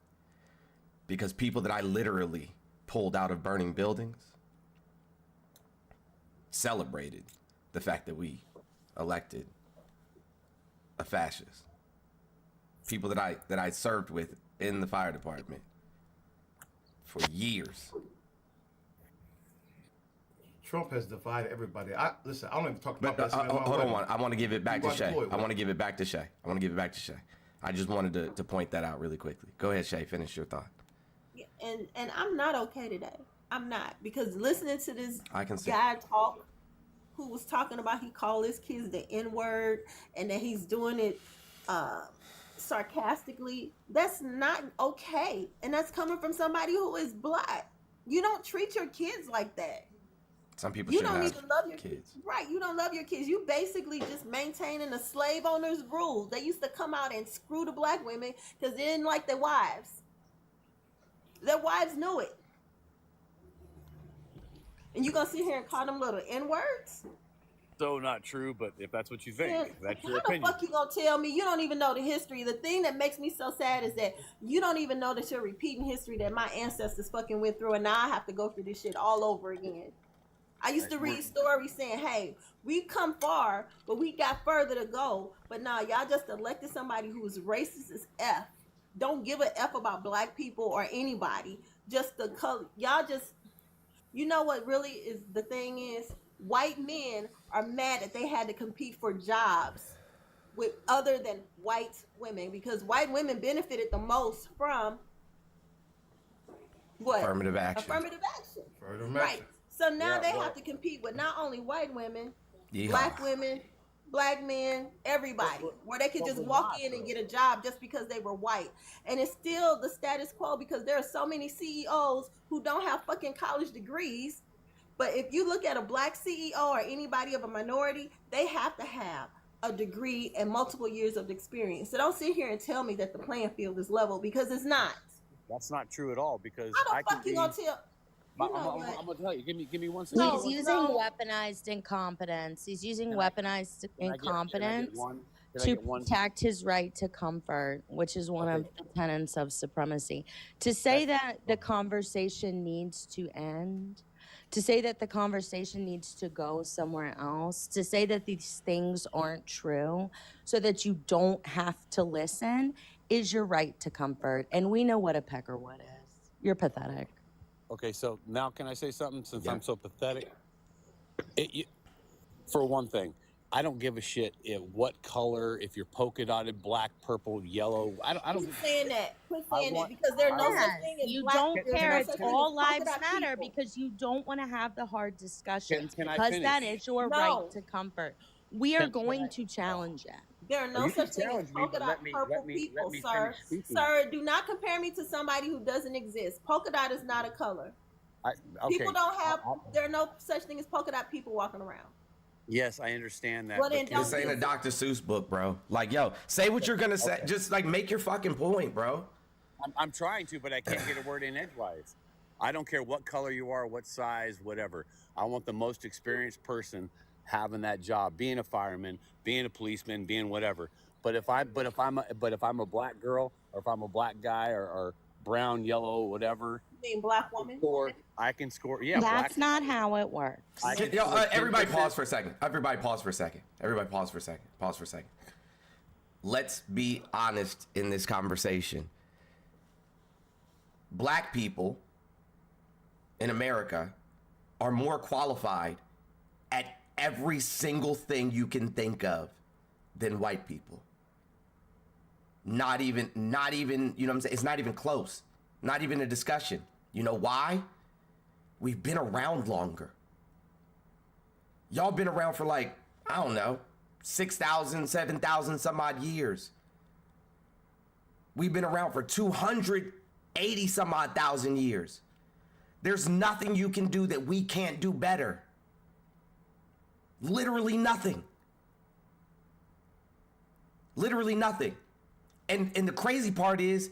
Because people that I literally pulled out of burning buildings celebrated the fact that we elected a fascist. People that I served with in the fire department for years. Trump has divided everybody. I don't even talk about that. Hold on. I want to give it back to Shay. I want to give it back to Shay. I just wanted to point that out really quickly. Go ahead, Shay. Finish your thought. Yeah, and I'm not okay today. I'm not, because listening to this guy talk, who was talking about he called his kids the N-word and that he's doing it sarcastically, that's not okay. And that's coming from somebody who is black. You don't treat your kids like that. Some people You shouldn't don't have even love your kids. Right, you don't love your kids. You basically just maintaining the slave owners' rules. They used to come out and screw the black women because they didn't like their wives. Their wives knew it. And you gonna sit here and call them little N-words? So not true, but if that's what you think, Man, that's your how the opinion. fuck you gonna tell me you don't even know the history? The thing that makes me so sad is that you don't even know that you're repeating history that my ancestors fucking went through, and now I have to go through this shit all over again. I used to read stories saying, hey, we've come far, but we got further to go. But now y'all just elected somebody who's racist as F. Don't give a F about black people or anybody. Just the color. Y'all just, you know what really is the thing is? White men are mad that they had to compete for jobs with other than white women because white women benefited the most from what? Affirmative action. Affirmative action. Affirmative Right. action. So now they have to compete with not only white women, Yeehaw. black women, black men, everybody, where they could just walk in and get a job just because they were white. And it's still the status quo because there are so many CEOs who don't have fucking college degrees. But if you look at a black CEO or anybody of a minority, they have to have a degree and multiple years of experience. So don't sit here and tell me that the playing field is level because it's not. That's not true at all because How I the can fuck you be. gonna tell? I'm gonna tell you. Give me 1 second. He's using weaponized incompetence. He's using weaponized incompetence to protect his right to comfort, which is one of the tenets of supremacy. To say that the conversation needs to end, to say that the conversation needs to go somewhere else, to say that these things aren't true so that you don't have to listen is your right to comfort. And we know what a peckerwood is. You're pathetic. Okay, so now can I say something since I'm so pathetic? For one thing, I don't give a shit what color, if you're polka dotted, black, purple, yellow. I don't. Quit saying that. Quit saying that because there's no such thing as You black. don't There's care. no It's such thing all as polka lives dot matter people. because you don't want to have the hard discussions Can I because that finish? is your right to comfort. We are going to challenge it. There are no You can such thing as challenge me, polka but dot let me people, finish sir. speaking. Sir, do not compare me to somebody who doesn't exist. Polka dot is not a color. Okay. People don't have. There are no such thing as polka dot people walking around. Yes, I understand that. Well, then but This ain't a Dr. Seuss book, bro. Like, yo, say what you're gonna say. Just like make your fucking point, bro. I'm trying to, but I can't get a word in edgewise. I don't care what color you are, what size, whatever. I want the most experienced person having that job, being a fireman, being a policeman, being whatever. But if I'm a black girl or if I'm a black guy or brown, yellow, whatever, You mean black woman? I can score. Yeah, That's not how it works. Everybody pause for a second. Everybody pause for a second. Everybody pause for a second. Pause for a second. Let's be honest in this conversation. Black people in America are more qualified at every single thing you can think of than white people. Not even, you know what I'm saying? It's not even close. Not even a discussion. You know why? We've been around longer. Y'all been around for like, I don't know, 6,000, 7,000 some odd years. We've been around for 280 some odd thousand years. There's nothing you can do that we can't do better. Literally nothing. Literally nothing. And the crazy part is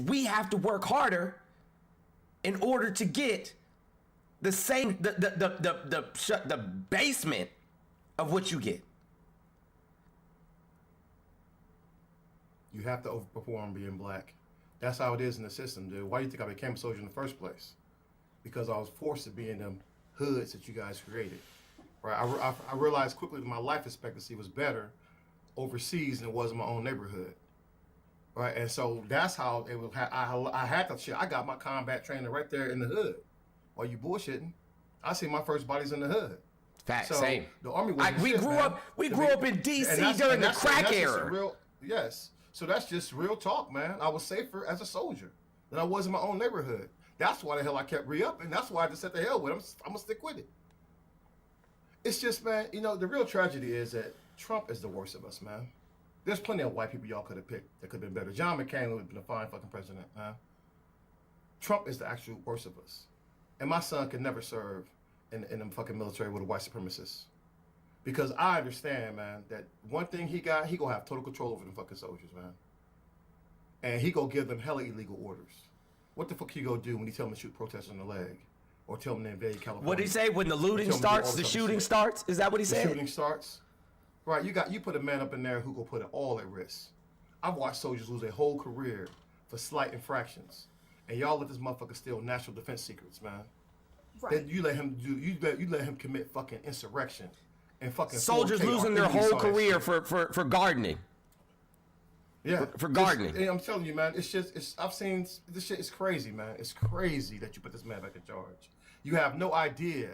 we have to work harder in order to get the same, the basement of what you get. You have to overperform being black. That's how it is in the system, dude. Why do you think I became a soldier in the first place? Because I was forced to be in them hoods that you guys created. Right? I realized quickly that my life expectancy was better overseas than it was in my own neighborhood. Right? And so that's how it was. I had to shit. I got my combat training right there in the hood. While you bullshitting, I see my first bodies in the hood. Fact, so same. The army was we grew up in DC during the crack era. Yes. So that's just real talk, man. I was safer as a soldier than I was in my own neighborhood. That's why the hell I kept re-upping. That's why I just said the hell with it. I'm gonna stick with it. It's just, man, you know, the real tragedy is that Trump is the worst of us, man. There's plenty of white people y'all could have picked that could have been better. John McCain would have been a fine fucking president. Trump is the actual worst of us. And my son could never serve in the fucking military with a white supremacist. Because I understand, man, that one thing he gonna have total control over them fucking soldiers, man. And he gonna give them hella illegal orders. What the fuck he gonna do when he tell them to shoot protesters in the leg? Or tell them to invade California? What did he say? When the looting starts, the shooting starts? Is that what he said? The shooting starts. Right, you put a man up in there who gonna put it all at risk. I've watched soldiers lose their whole career for slight infractions. And y'all let this motherfucker steal national defense secrets, man. Right. Then you let him commit fucking insurrection and fucking soldiers losing their whole career for gardening. Yeah, for gardening. I'm telling you, man, I've seen this shit is crazy, man. It's crazy that you put this man back in charge. You have no idea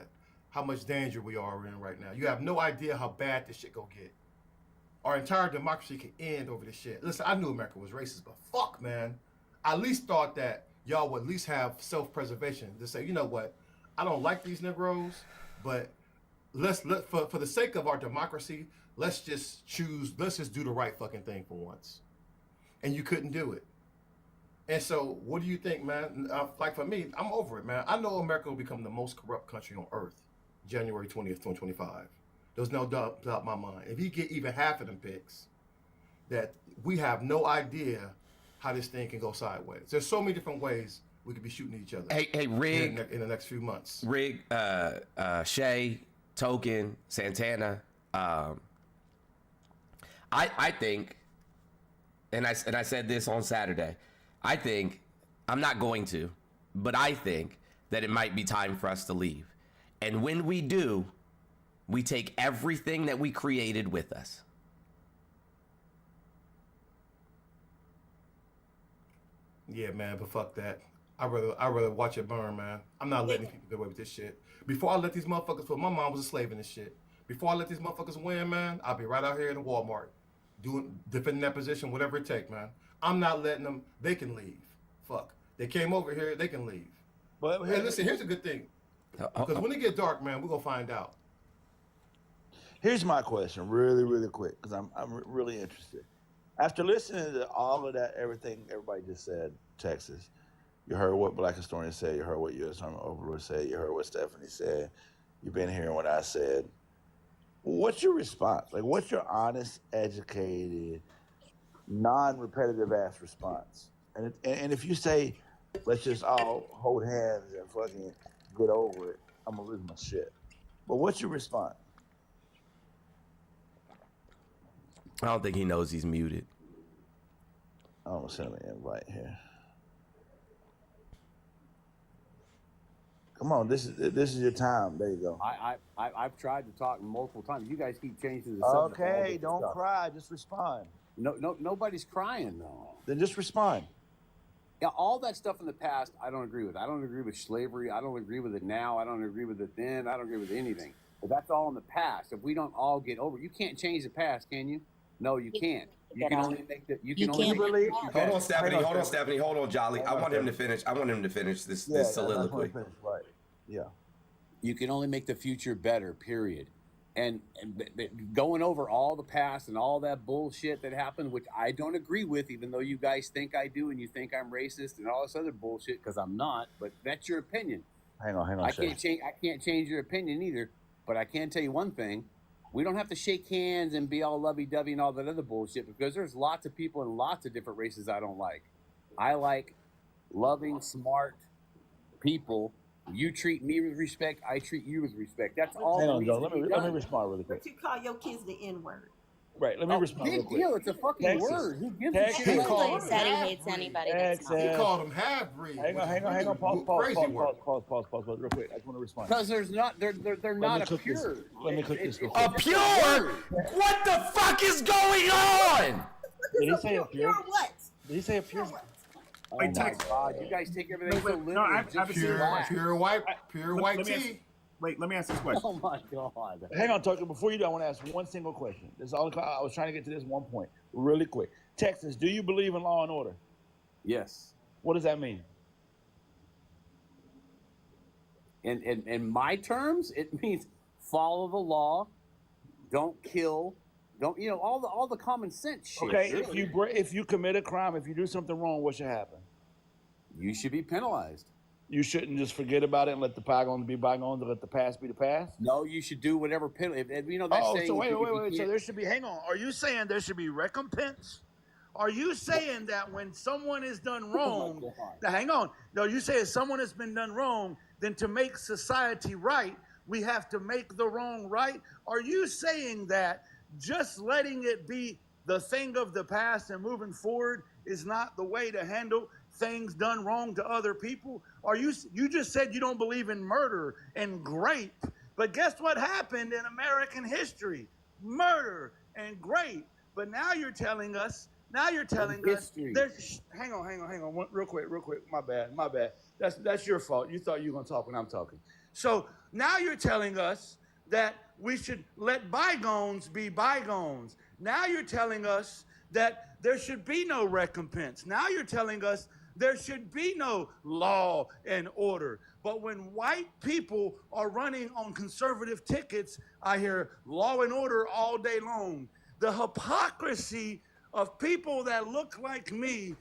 how much danger we are in right now. You have no idea how bad this shit go get. Our entire democracy could end over this shit. Listen, I knew America was racist, but fuck, man. I at least thought that y'all would at least have self-preservation to say, you know what, I don't like these Negroes, but for the sake of our democracy, let's just do the right fucking thing for once. And you couldn't do it. And so, what do you think, man? Like for me, I'm over it, man. I know America will become the most corrupt country on earth, January 20th, 2025. There's no doubt in my mind. If you get even half of them picks, that we have no idea how this thing can go sideways. There's so many different ways we could be shooting each other. Hey, Rig, in the next few months. Rig, Shay, Token, Santana. I think, and I said this on Saturday. I think, I'm not going to, but I think that it might be time for us to leave. And when we do, we take everything that we created with us. Yeah, man, but fuck that. I'd rather watch it burn, man. I'm not letting people get away with this shit. Before I let these motherfuckers, my mom was a slave in this shit. Before I let these motherfuckers win, man, I'll be right out here in the Walmart, defending that position, whatever it takes, man. I'm not letting them. They can leave. Fuck. They came over here. They can leave. But hey, listen, here's a good thing. Because when it get dark, man, we're gonna find out. Here's my question, really, really quick, because I'm really interested. After listening to all of that, everything everybody just said, Texas, you heard what Black historians said, you heard what U.S. Army Overlord said, you heard what Stephanie said, you've been hearing what I said. What's your response? Like, what's your honest, educated, non-repetitive ass response? And if you say, let's just all hold hands and fucking get over it, I'm gonna lose my shit. But what's your response? I don't think he knows he's muted. I'm gonna send him an invite here. Come on, this is your time. There you go. I've tried to talk multiple times. You guys keep changing the subject. Okay, don't cry. Just respond. No, nobody's crying though. Then just respond. Yeah, all that stuff in the past, I don't agree with. I don't agree with slavery. I don't agree with it now. I don't agree with it then. I don't agree with anything. But that's all in the past. If we don't all get over, you can't change the past, can you? No, you can't. You can only make the. You can only really. Hold on, Stephanie. Hold on, Stephanie. Hold on, Jolly. I want him to finish. I want him to finish this soliloquy. Right. Yeah. You can only make the future better. Period. And going over all the past and all that bullshit that happened, which I don't agree with, even though you guys think I do, and you think I'm racist and all this other bullshit, because I'm not. But that's your opinion. Hang on. I can't change your opinion either. But I can tell you one thing. We don't have to shake hands and be all lovey-dovey and all that other bullshit, because there's lots of people in lots of different races I don't like. I like loving, smart people. You treat me with respect, I treat you with respect. That's all. Hang on, Joe. Let me respond really quick. But you call your kids the N-word. Right, let me respond real Big quick. deal. It's a fucking Texas. word. Who gives Texas. a shit? Nobody said he hates anybody that's not. He called them half-breed. Hang on. Pause, real quick. I just want to respond. Because they're not a pure. Let me click this real A quick. pure? What the fuck is going on? Did he say a pure? What? Did he say a pure? Oh my God! You guys take everything so literally. No, I've Pure white tea. Wait, let me ask this question. Oh my God! Hang on, Tucker. Before you do, I want to ask one single question. This is all I was trying to get to this one point really quick. Texas, do you believe in law and order? Yes. What does that mean? In my terms, it means follow the law, don't kill, Don't all the common sense shit? Okay, Really. if you commit a crime, if you do something wrong, what should happen? You should be penalized. You shouldn't just forget about it and let the bygones be bygones and let the past be the past. No, you should do whatever penalty. So wait. So there should be. Hang on. Are you saying there should be recompense? Are you saying that when someone is done wrong, hang on. No, you say if someone has been done wrong, then to make society right, we have to make the wrong right? Are you saying that just letting it be the thing of the past and moving forward is not the way to handle things done wrong to other people? You just said you don't believe in murder and grape, but guess what happened in American history? Murder and grape. But now you're telling us there's hang on, real quick. My bad. That's your fault. You thought you were gonna talk when I'm talking. So now you're telling us that we should let bygones be bygones. Now you're telling us that there should be no recompense. Now you're telling us there should be no law and order. But when white people are running on conservative tickets, I hear law and order all day long. The hypocrisy of people that look like me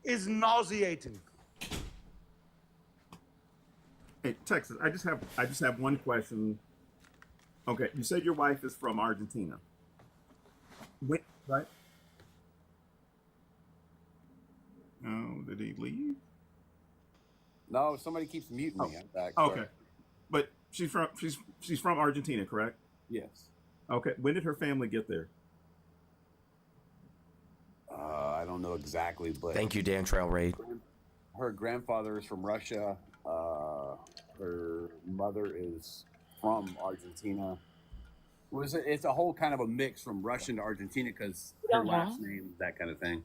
is nauseating. Hey, Texas, I just have one question. Okay, you said your wife is from Argentina. Right? Oh, did he leave? No, somebody keeps muting me. I'm back. Okay, but she's from Argentina, correct? Yes. Okay, when did her family get there? I don't know exactly, but Thank you, Dan Trail Raid. Her grandfather is from Russia. Her mother is from Argentina. It's a whole kind of a mix from Russian to Argentina because her last name, that kind of thing.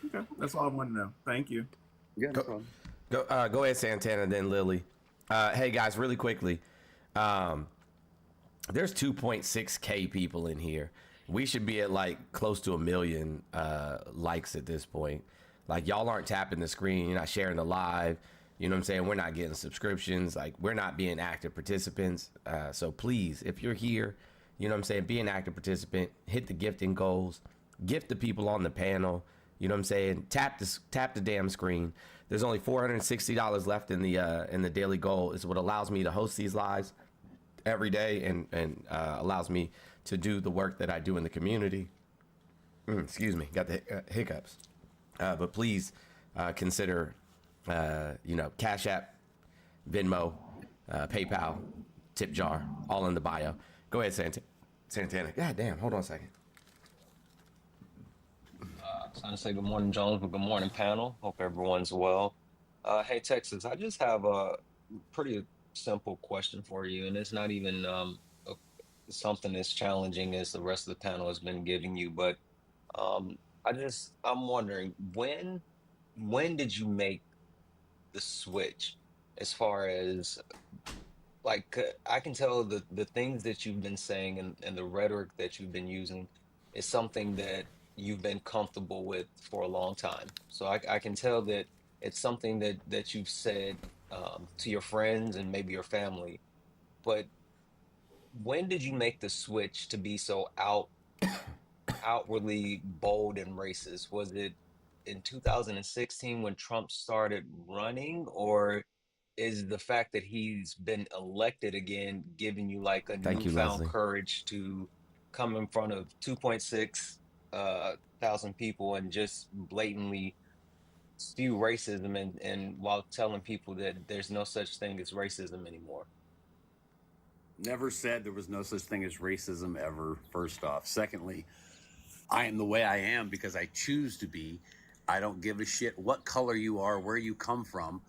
Okay, that's all I want to know. Thank you. Yeah, no problem. Go ahead, Santana, then Lily. Hey guys, really quickly. There's 2.6K people in here. We should be at like close to 1 million likes at this point. Like, y'all aren't tapping the screen. You're not sharing the live. You know what I'm saying? We're not getting subscriptions. Like, we're not being active participants. So please, if you're here, you know what I'm saying, be an active participant. Hit the gifting goals. Gift the people on the panel. You know what I'm saying? Tap the damn screen. There's only $460 left in the daily goal. Is what allows me to host these lives every day and allows me to do the work that I do in the community. Excuse me, got the hiccups. But please consider, Cash App, Venmo, PayPal, tip jar, all in the bio. Go ahead, Santana. God damn, hold on a second. I was trying to say good morning, Jones, but good morning, panel. Hope everyone's well. Hey, Texas, I just have a pretty simple question for you, and it's not even something as challenging as the rest of the panel has been giving you, but I'm wondering, when did you make the switch as far as, like, I can tell the things that you've been saying and the rhetoric that you've been using is something that you've been comfortable with for a long time. So I can tell that it's something that you've said to your friends and maybe your family. But when did you make the switch to be so outwardly bold and racist? Was it in 2016 when Trump started running, or is the fact that he's been elected again giving you like a newfound courage to come in front of 2.6 thousand people and just blatantly spew racism and while telling people that there's no such thing as racism anymore? Never said there was no such thing as racism ever, first off. Secondly, I am the way I am because I choose to be. I don't give a shit what color you are, where you come from,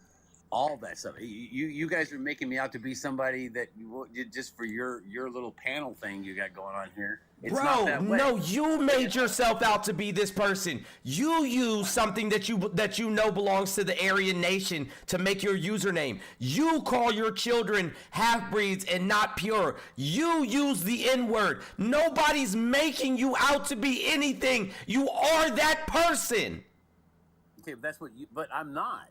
all that stuff. You guys are making me out to be somebody that you just for your little panel thing you got going on here. It's not that way. No, you made yourself out to be this person. You use something that you know belongs to the Aryan nation to make your username. You call your children half-breeds and not pure. You use the N-word. Nobody's making you out to be anything. You are that person. Okay, that's what but I'm not.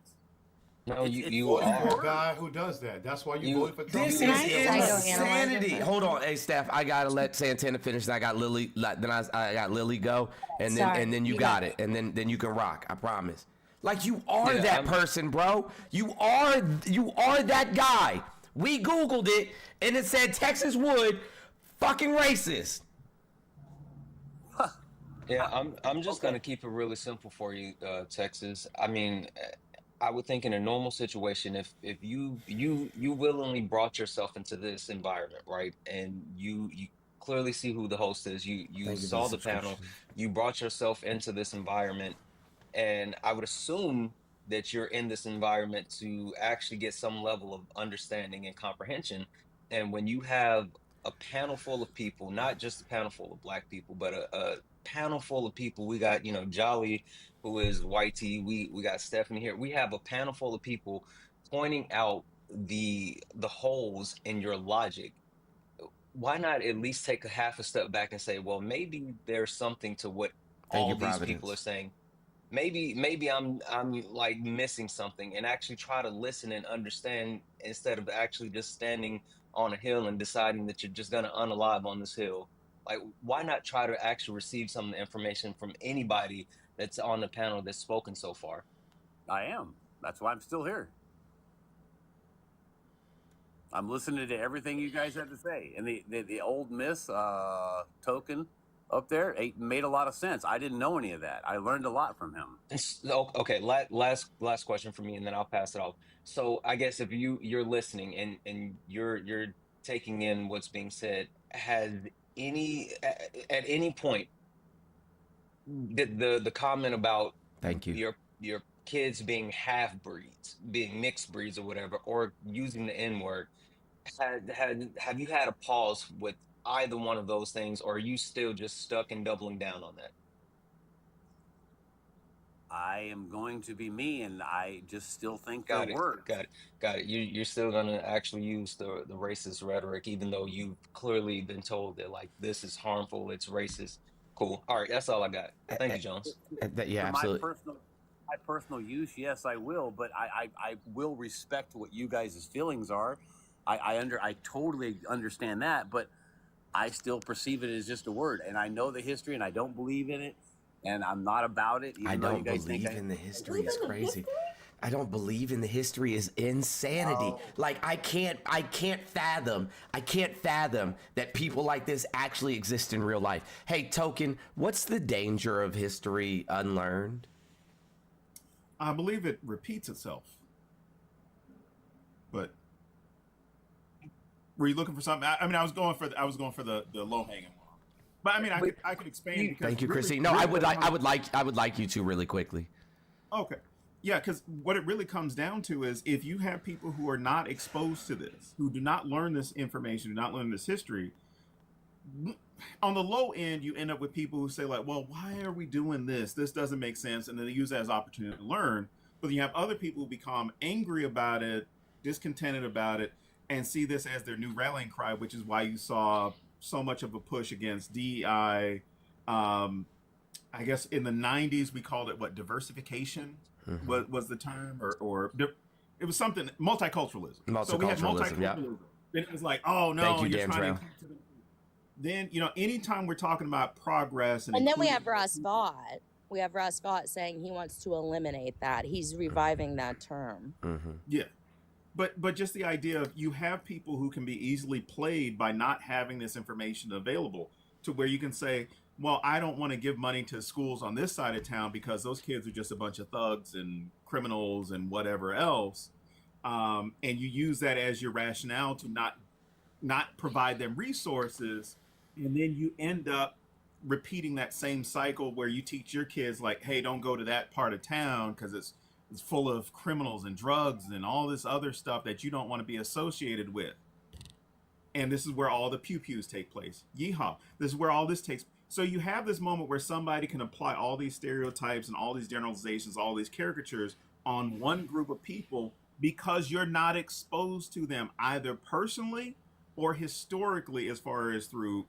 No, you Voting for a are. guy who does that. That's why you voted for Trump. This Can is I psychoanalyze insanity. this? Hold on, hey Steph, I gotta let Santana finish. And I got Lily. Then I got Lily go, and Sorry, then you you got got it, and then you can rock. I promise. Like you are Yeah, that person, bro. You are that guy. We Googled it, and it said Texas wood, fucking racist. Yeah, I'm just gonna keep it really simple for you, Texas. I mean, I would think in a normal situation, if you willingly brought yourself into this environment, right, and you clearly see who the host is, you Thank you for the saw the panel, subscription. you brought yourself into this environment, and I would assume that you're in this environment to actually get some level of understanding and comprehension. And when you have a panel full of people, not just a panel full of black people, but a panel full of people, we got, Jolly, who is white tea, we got Stephanie here. We have a panel full of people pointing out the holes in your logic. Why not at least take a half a step back and say, well, maybe there's something to what Thank you, all these people are Providence. saying. Maybe I'm like missing something, and actually try to listen and understand instead of actually just standing on a hill and deciding that you're just gonna unalive on this hill. Like, why not try to actually receive some of the information from anybody that's on the panel that's spoken so far? I am. That's why I'm still here. I'm listening to everything you guys have to say. And the old Miss token up there, it made a lot of sense. I didn't know any of that. I learned a lot from him. Okay, last question for me, and then I'll pass it off. So I guess if you're listening and you're taking in what's being said, has at any point the comment about Thank you. your kids being half breeds, being mixed breeds or whatever, or using the N word, have you had a pause with either one of those things, or are you still just stuck and doubling down on that? I am going to be me, and I just still think Got they're it. words. Got it. You're still gonna actually use the racist rhetoric, even though you've clearly been told that like this is harmful, it's racist. Cool. All right, that's all I got. Thank you, Jones. Yeah, For absolutely. my personal use, yes, I will, but I will respect what you guys' feelings are. I totally understand that, but I still perceive it as just a word, and I know the history, and I don't believe in it, and I'm not about it. Even I though you don't guys believe think in the history. It's crazy. I don't believe in the history is insanity. Like I can't fathom that people like this actually exist in real life. Hey, Token, what's the danger of history unlearned? I believe it repeats itself. But were you looking for something? I mean, I was going for the low hanging one. But I mean, I could expand because Thank you, really, Christine. No, really I would like you to really quickly. Okay. Yeah, because what it really comes down to is if you have people who are not exposed to this, who do not learn this information, do not learn this history, on the low end, you end up with people who say like, well, why are we doing this? This doesn't make sense. And then they use that as opportunity to learn. But then you have other people who become angry about it, discontented about it, and see this as their new rallying cry, which is why you saw so much of a push against DEI. I guess in the 90s, we called it what, diversification was the term, or it was something, multiculturalism. So we had multiculturalism. Yeah. Then it was like, oh no, Thank you, you're Dan trying Trail. to then, anytime we're talking about progress And then we have Ross Vaught. We have Ross Vaught saying he wants to eliminate that. He's reviving that term. Yeah. But just the idea of you have people who can be easily played by not having this information available to where you can say, well, I don't want to give money to schools on this side of town because those kids are just a bunch of thugs and criminals and whatever else. And you use that as your rationale to not provide them resources. And then you end up repeating that same cycle where you teach your kids like, hey, don't go to that part of town because it's full of criminals and drugs and all this other stuff that you don't want to be associated with. And this is where all the pew-pews take place. Yeehaw. This is where all this takes. So you have this moment where somebody can apply all these stereotypes and all these generalizations, all these caricatures on one group of people because you're not exposed to them either personally or historically, as far as through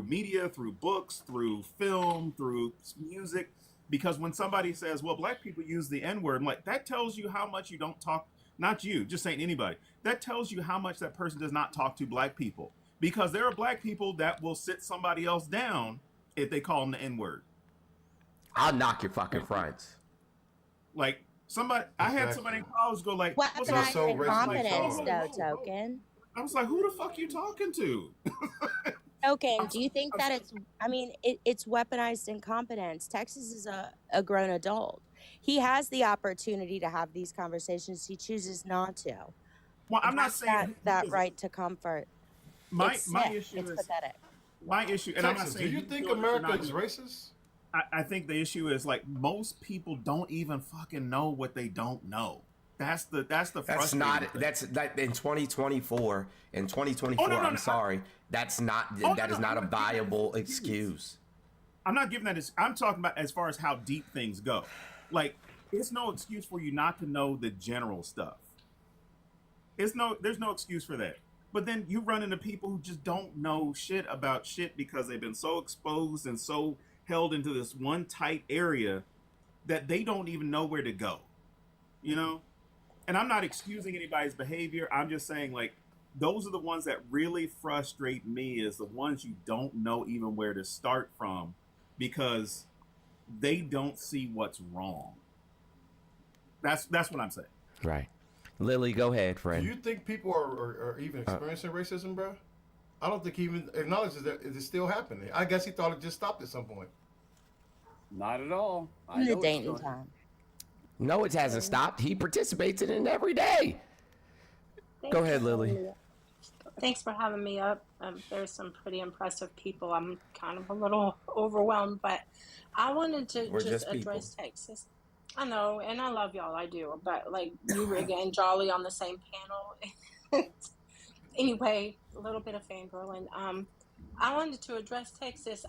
media, through books, through film, through music. Because when somebody says, well, black people use the N-word, I'm like, that tells you how much you don't talk, not you, just saying anybody, that tells you how much that person does not talk to black people. Because there are black people that will sit somebody else down if they call them the N-word. I'll knock your fucking fronts. Like, somebody, I had somebody in college go like, what's up? So confidence, though, Token. I was like, who the fuck you talking to? Token, do you think that it's, I mean, it's weaponized incompetence. Texas is a grown adult. He has the opportunity to have these conversations. He chooses not to. Well, I'm not saying that right to comfort. My It's issue it's is pathetic. my issue, and Texas, I'm not saying do you think America is racist? I think the issue is like most people don't even fucking know what they don't know. That's the That's frustrating not. thing. That's like in 2024. In 2024, I'm sorry. That's not. That is not a viable excuse. I'm not giving that. I'm talking about as far as how deep things go. Like, it's no excuse for you not to know the general stuff. There's no excuse for that. But then you run into people who just don't know shit about shit because they've been so exposed and so held into this one tight area that they don't even know where to go. You know? And I'm not excusing anybody's behavior. I'm just saying, like, those are the ones that really frustrate me, is the ones you don't know even where to start from because they don't see what's wrong. That's what I'm saying. Right. Lily, go ahead, friend. Do you think people are even experiencing racism, bro? I don't think he even acknowledges that it's still happening. I guess he thought it just stopped at some point. Not at all. In the Dayton time. No, it hasn't stopped. He participates in it every day. Go ahead, Lily. Thanks for having me up. There's some pretty impressive people. I'm kind of a little overwhelmed, but I wanted to just address Texas. I know, and I love y'all, I do, but like you, Rig, and Jolly on the same panel. Anyway, a little bit of fangirling. I wanted to address Texas.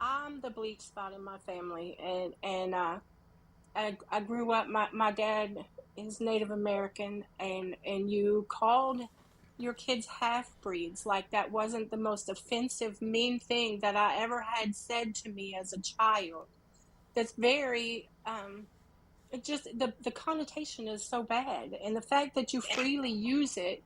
I'm the bleach spot in my family, and I grew up. My dad is Native American, and you called your kids half breeds. Like that wasn't the most offensive, mean thing that I ever had said to me as a child. That's very it just the connotation is so bad, and the fact that you freely use it.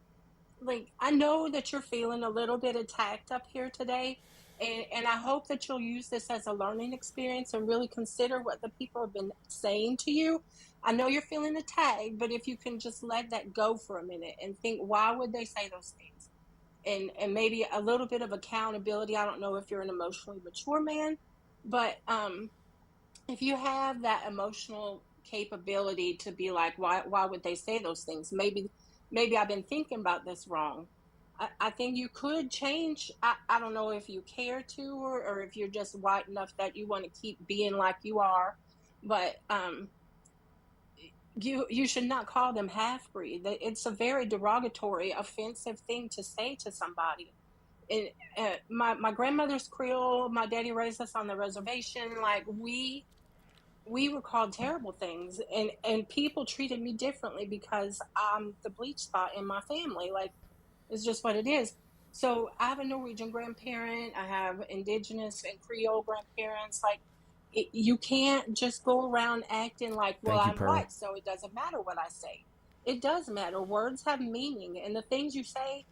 Like, I know that you're feeling a little bit attacked up here today, and I hope that you'll use this as a learning experience and really consider what the people have been saying to you. I know you're feeling attacked, but if you can just let that go for a minute and think, why would they say those things? And maybe a little bit of accountability. I don't know if you're an emotionally mature man, but if you have that emotional capability to be like, why would they say those things? Maybe I've been thinking about this wrong. I think you could change. I don't know if you care to, or if you're just white enough that you want to keep being like you are, but you should not call them half-breed. It's a very derogatory, offensive thing to say to somebody. And my grandmother's Creole, my daddy raised us on the reservation. Like, we were called terrible things, and people treated me differently because I'm the bleach spot in my family. Like, it's just what it is. So I have a Norwegian grandparent. I have indigenous and Creole grandparents. Like, you can't just go around acting like, well, I'm white, so it doesn't matter what I say. It does matter. Words have meaning, and the things you say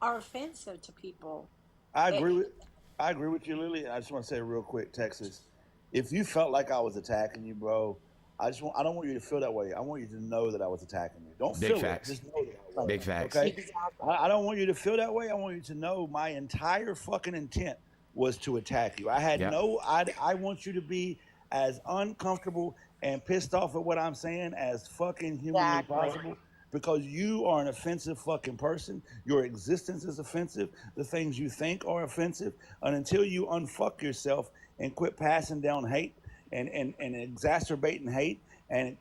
are offensive to people. I agree with you, Lily. I just want to say real quick, Texas. If you felt like I was attacking you, bro, I don't want you to feel that way. I want you to know that I was attacking you. Don't feel it. Just know that I was. Big facts. Okay? I don't want you to feel that way. I want you to know my entire fucking intent was to attack you. I had I want you to be as uncomfortable and pissed off at what I'm saying as fucking humanly possible. Because you are an offensive fucking person. Your existence is offensive. The things you think are offensive. And until you unfuck yourself and quit passing down hate and exacerbating hate and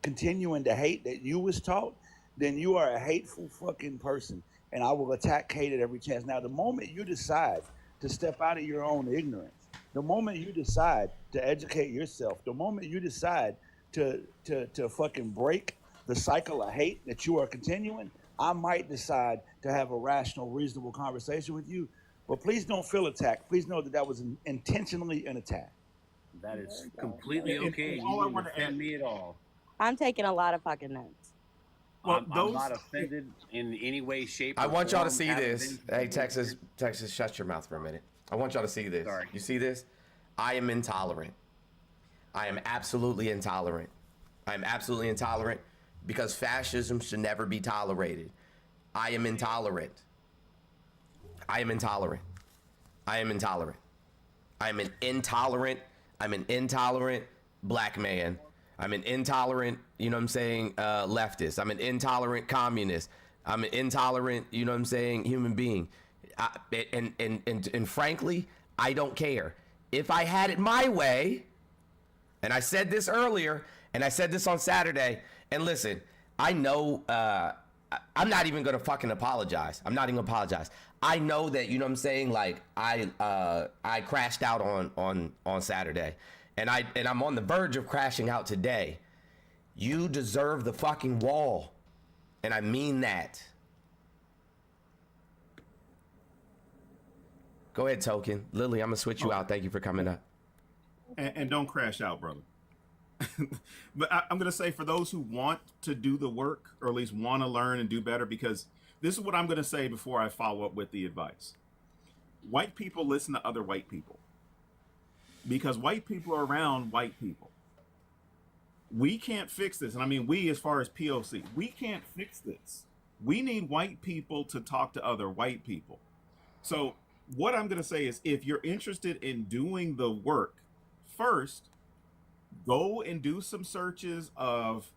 continuing to hate that you was taught, then you are a hateful fucking person. And I will attack hate at every chance. Now, the moment you decide to step out of your own ignorance, the moment you decide to educate yourself, the moment you decide to fucking break the cycle of hate that you are continuing, I might decide to have a rational, reasonable conversation with you. But please don't feel attacked. Please know that was intentionally an attack. That is completely okay. All I You want didn't to offend me at all. I'm taking a lot of fucking notes. Well, I'm not offended in any way, shape, or I want y'all to form, see haven't this. been Hey, Texas, shut your mouth for a minute. I want y'all to see this. Sorry. You see this? I am intolerant. I am absolutely intolerant. I am absolutely intolerant because fascism should never be tolerated. I am intolerant. I am intolerant. I am intolerant. I'm an intolerant black man. I'm an intolerant, you know what I'm saying, leftist. I'm an intolerant communist. I'm an intolerant, you know what I'm saying, human being. And frankly, I don't care. If I had it my way, and I said this earlier, and I said this on Saturday, and listen, I know, I'm not even gonna fucking apologize. I'm not even gonna apologize. I know that, you know what I'm saying, like, I crashed out on Saturday. And I'm on the verge of crashing out today. You deserve the fucking wall. And I mean that. Go ahead, Token. Lily, I'm going to switch you out. Thank you for coming up. And don't crash out, brother. But I'm going to say for those who want to do the work, or at least want to learn and do better, because this is what I'm going to say before I follow up with the advice. White people listen to other white people. Because white people are around white people. We can't fix this. And I mean, we, as far as POC, we can't fix this. We need white people to talk to other white people. So what I'm going to say is, if you're interested in doing the work, first, go and do some searches of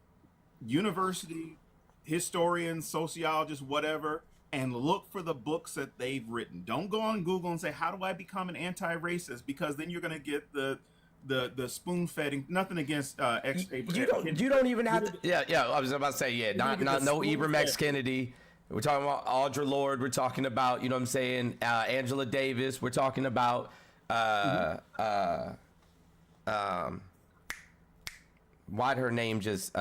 university historians, sociologists, whatever, and look for the books that they've written. Don't go on Google and say, how do I become an anti-racist? Because then you're going to get the spoon-feeding. Nothing against you don't even have to. Yeah. I was about to say, no Ibram X. Kendi. We're talking about Audre Lorde. We're talking about, you know what I'm saying, Angela Davis. We're talking about why'd her name just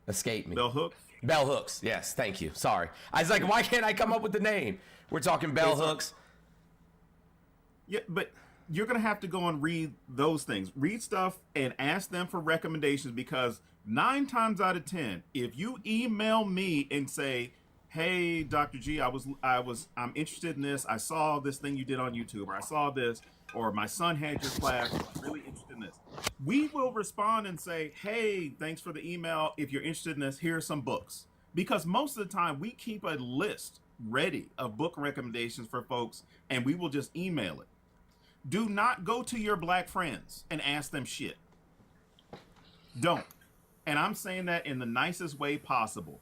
escape me? Bell Hooks. Bell Hooks, yes, thank you. Sorry. I was like, why can't I come up with the name? We're talking Bell Hooks. Yeah, but you're going to have to go and read those things. Read stuff and ask them for recommendations, because 9 times out of 10, if you email me and say, hey, Dr. G, I'm interested in this. I saw this thing you did on YouTube, or I saw this, or my son had your class. I'm really interested in this. We will respond and say, hey, thanks for the email. If you're interested in this, here are some books. Because most of the time we keep a list ready of book recommendations for folks, and we will just email it. Do not go to your black friends and ask them shit. Don't. And I'm saying that in the nicest way possible.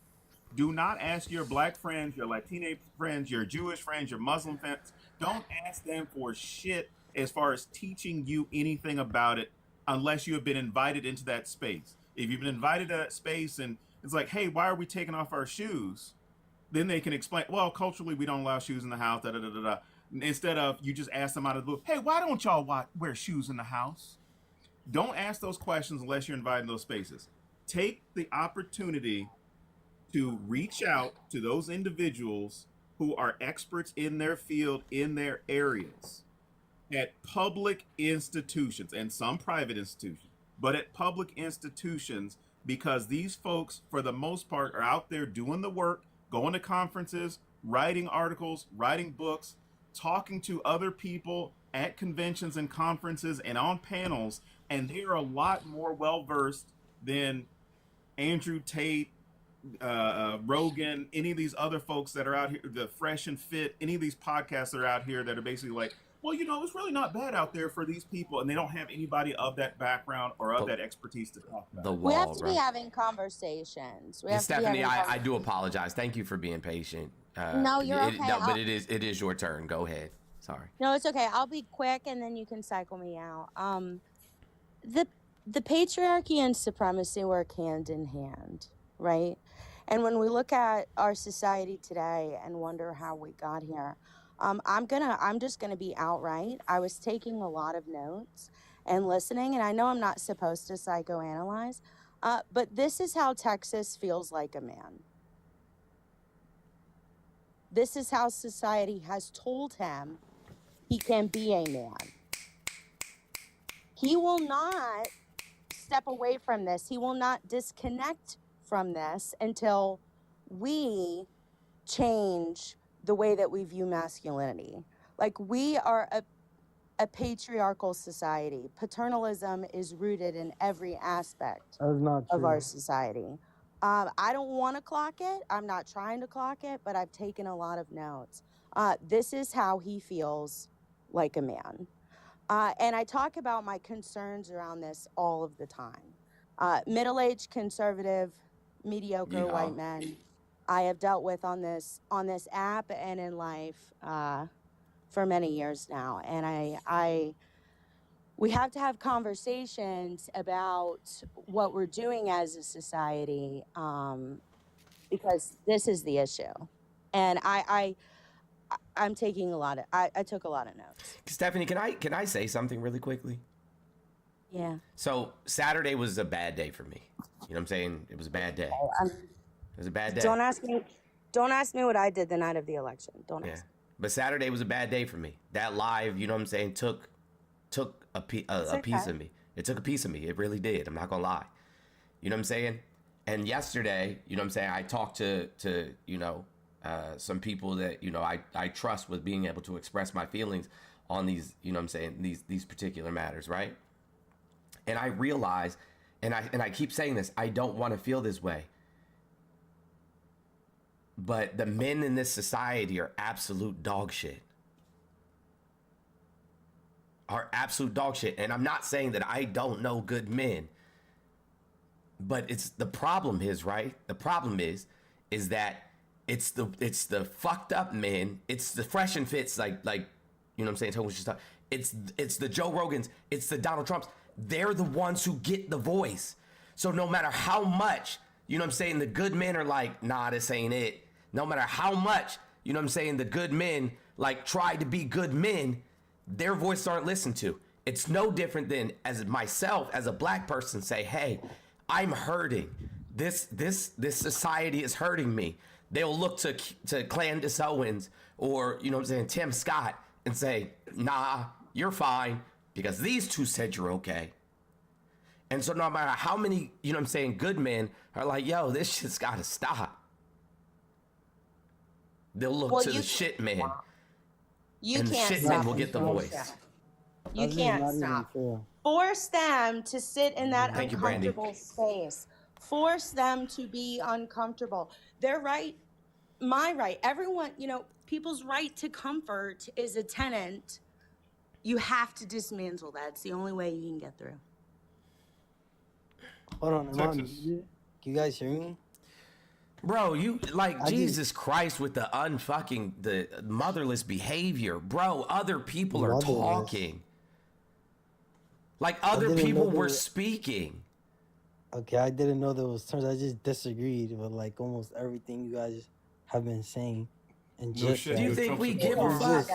Do not ask your black friends, your Latino friends, your Jewish friends, your Muslim friends. Don't ask them for shit as far as teaching you anything about it, unless you have been invited into that space. If you've been invited to that space and it's like, hey, why are we taking off our shoes? Then they can explain, well, culturally, we don't allow shoes in the house, da da da da da. Instead of you just ask them out of the blue, hey, why don't y'all wear shoes in the house? Don't ask those questions unless you're invited to those spaces. Take the opportunity to reach out to those individuals who are experts in their field, in their areas, at public institutions and some private institutions, but at public institutions, because these folks, for the most part, are out there doing the work, going to conferences, writing articles, writing books, talking to other people at conventions and conferences and on panels, and they are a lot more well-versed than Andrew Tate, Rogan, any of these other folks that are out here, the Fresh and Fit, any of these podcasts that are out here that are basically like, well, you know, it's really not bad out there for these people, and they don't have anybody of that background or of that expertise to talk about. The We have wall, to bro. be having conversations. We And have to be Stephanie, having I do apologize. Thank you for being patient. No, you're okay. No, but it is your turn. Go ahead. Sorry. No, it's okay. I'll be quick, and then you can cycle me out. The patriarchy and supremacy work hand in hand, right? And when we look at our society today and wonder how we got here, I'm just gonna be outright. I was taking a lot of notes and listening, and I know I'm not supposed to psychoanalyze, but this is how Texas feels like a man. This is how society has told him he can be a man. He will not step away from this. He will not disconnect from this until we change the way that we view masculinity. Like, we are a patriarchal society. Paternalism is rooted in every aspect That's not of true. our society. I don't want to clock it. I'm not trying to clock it, but I've taken a lot of notes. This is how he feels like a man. And I talk about my concerns around this all of the time. Middle-aged, conservative, mediocre white men I have dealt with on this app and in life for many years now. And we have to have conversations about what we're doing as a society, because this is the issue. And I'm taking I took a lot of notes. Stephanie, can I say something really quickly? Yeah. So Saturday was a bad day for me. You know what I'm saying? It was a bad day. It was a bad day. Don't ask me what I did the night of the election. Don't ask me. But Saturday was a bad day for me. That live, you know what I'm saying, took a piece of me. It took a piece of me. It really did. I'm not gonna lie. You know what I'm saying? And yesterday, you know what I'm saying, I talked to you know, some people that, you know, I trust with being able to express my feelings on these, you know what I'm saying, these particular matters, right? And I realize, and I keep saying this, I don't want to feel this way. But the men in this society are absolute dog shit. Are absolute dog shit. And I'm not saying that I don't know good men. But it's the problem is, right? The problem is that it's the fucked up men. It's the fresh and fits, like you know what I'm saying? It's the Joe Rogans. It's the Donald Trumps. They're the ones who get the voice. So no matter how much, you know what I'm saying, the good men are like, nah, this ain't it. No matter how much, you know what I'm saying, the good men like try to be good men, their voices aren't listened to. It's no different than as myself, as a black person, say, hey, I'm hurting. This society is hurting me. They'll look to Clandis Owens or, you know what I'm saying, Tim Scott and say, nah, you're fine because these two said you're okay. And so no matter how many, you know what I'm saying, good men are like, yo, this shit's gotta stop. They'll look to the shit man. You and can't shit stop men will get the voice. You That's can't not even stop. fair. Force them to sit in that Thank you, Brandy. uncomfortable space. Force them to be uncomfortable. Their right, my right, everyone, you know, people's right to comfort is a tenet. You have to dismantle that. It's the only way you can get through. Hold on, Imam, Texas. can you guys hear me? Bro, you like Jesus Christ with the the motherless behavior. Bro, other people are talking. Like other people were speaking. Okay, I didn't know there was terms. I just disagreed with like almost everything you guys have been saying. And No just shit, do you think we give a fuck?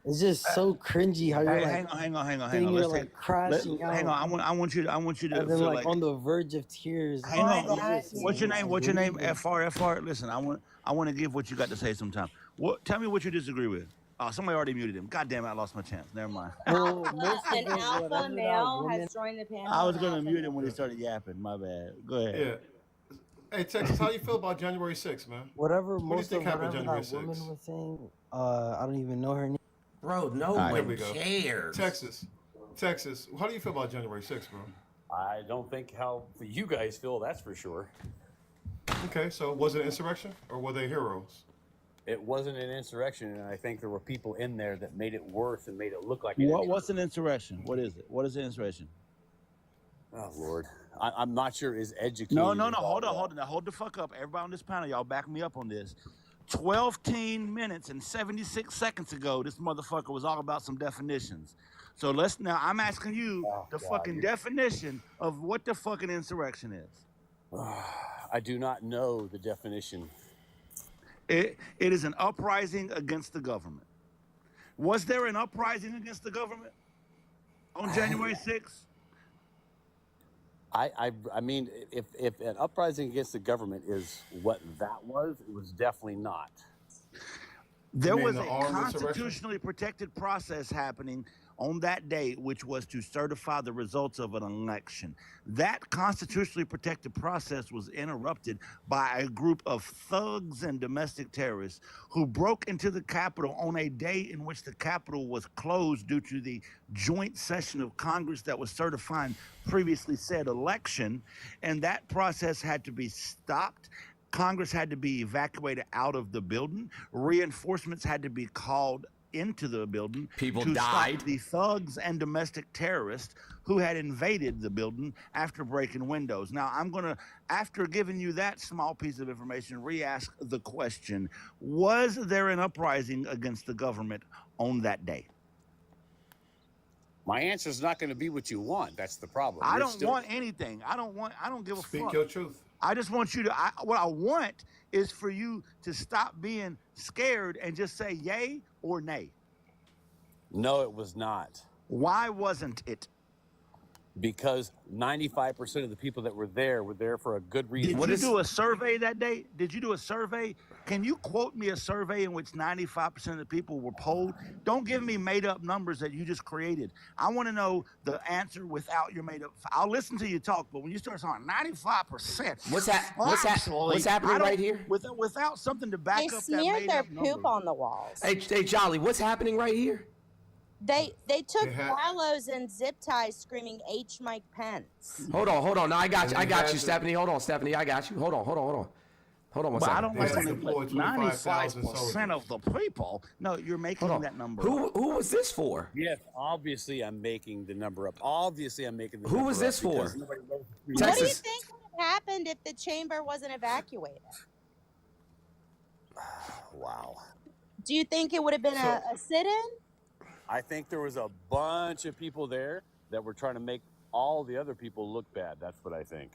It's just so cringy how you're like, hang on. You're Let's like crashing out. hang on. I want you to And then feel like on the verge of tears. Hang on. What's your name? FR. Listen, I want to give what you got to say sometime. Tell me what you disagree with. Oh, somebody already muted him. God damn it, I lost my chance. Never mind. An alpha male has joined the panel. I was gonna mute him when he started yapping. My bad. Go ahead. Yeah. Hey, Texas, how you feel about January 6th, man? Whatever What do you most think of happened whatever January that woman 6th? was saying, I don't even know her name. Bro, no one cares. Texas, how do you feel about January 6th, bro? I don't think how you guys feel, that's for sure. Okay, so was it insurrection or were they heroes? It wasn't an insurrection, and I think there were people in there that made it worse and made it look like What's an insurrection? What is it? What is an insurrection? Oh, Lord. I'm not sure is educated. No. Hold on. Now, hold the fuck up. Everybody on this panel, y'all back me up on this. 12 minutes and 76 seconds ago, this motherfucker was all about some definitions. So I'm asking you fucking definition of what the fucking insurrection is. I do not know the definition. It is an uprising against the government. Was there an uprising against the government on January 6th? I mean, if an uprising against the government is what that was, it was definitely not. There was a constitutionally protected process happening on that day, which was to certify the results of an election. That constitutionally protected process was interrupted by a group of thugs and domestic terrorists who broke into the Capitol on a day in which the Capitol was closed due to the joint session of Congress that was certifying previously said election, and that process had to be stopped. Congress had to be evacuated out of the building. Reinforcements had to be called into the building. People to died. Stop the thugs and domestic terrorists who had invaded the building after breaking windows. Now, I'm going to, after giving you that small piece of information, re-ask the question, was there an uprising against the government on that day? My answer is not going to be what you want. That's the problem. I don't want anything. I don't give a fuck. Speak your truth. I just want you to, what I want is for you to stop being scared and just say yay or nay. No, it was not. Why wasn't it? Because 95% of the people that were there for a good reason. Did you do a survey that day? Did you do a survey? Can you quote me a survey in which 95% of the people were polled? Don't give me made up numbers that you just created. I want to know the answer without your made up. I'll listen to you talk, but when you start talking 95%, What's happening right here? Without something to back They up that smeared made their up poop number. on the walls. Hey, Jolly, what's happening right here? They took Carlos and zip ties screaming H. Mike Pence. Hold on. No, I got you, Stephanie. Hold on, Stephanie. I got you. Hold on. Hold on one But second. I don't like when they put 95% of the people. No, you're making that number. Who was this for? Yes, obviously I'm making the number up. Obviously I'm making the number up. Who was this for? What do you think would have happened if the chamber wasn't evacuated? Wow. Do you think it would have been a sit-in? I think there was a bunch of people there that were trying to make all the other people look bad. That's what I think.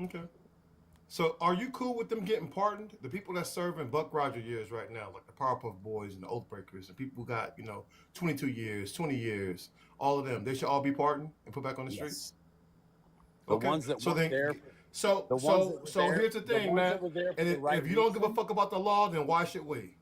Okay. So are you cool with them getting pardoned? The people that serve in Buck Roger years right now, like the Powerpuff Boys and the Oathbreakers, and people who got, 22 years, 20 years, all of them, they should all be pardoned and put back on the streets? The ones that weren't there. So here's the thing, man. And if you don't give a fuck about the law, then why should we?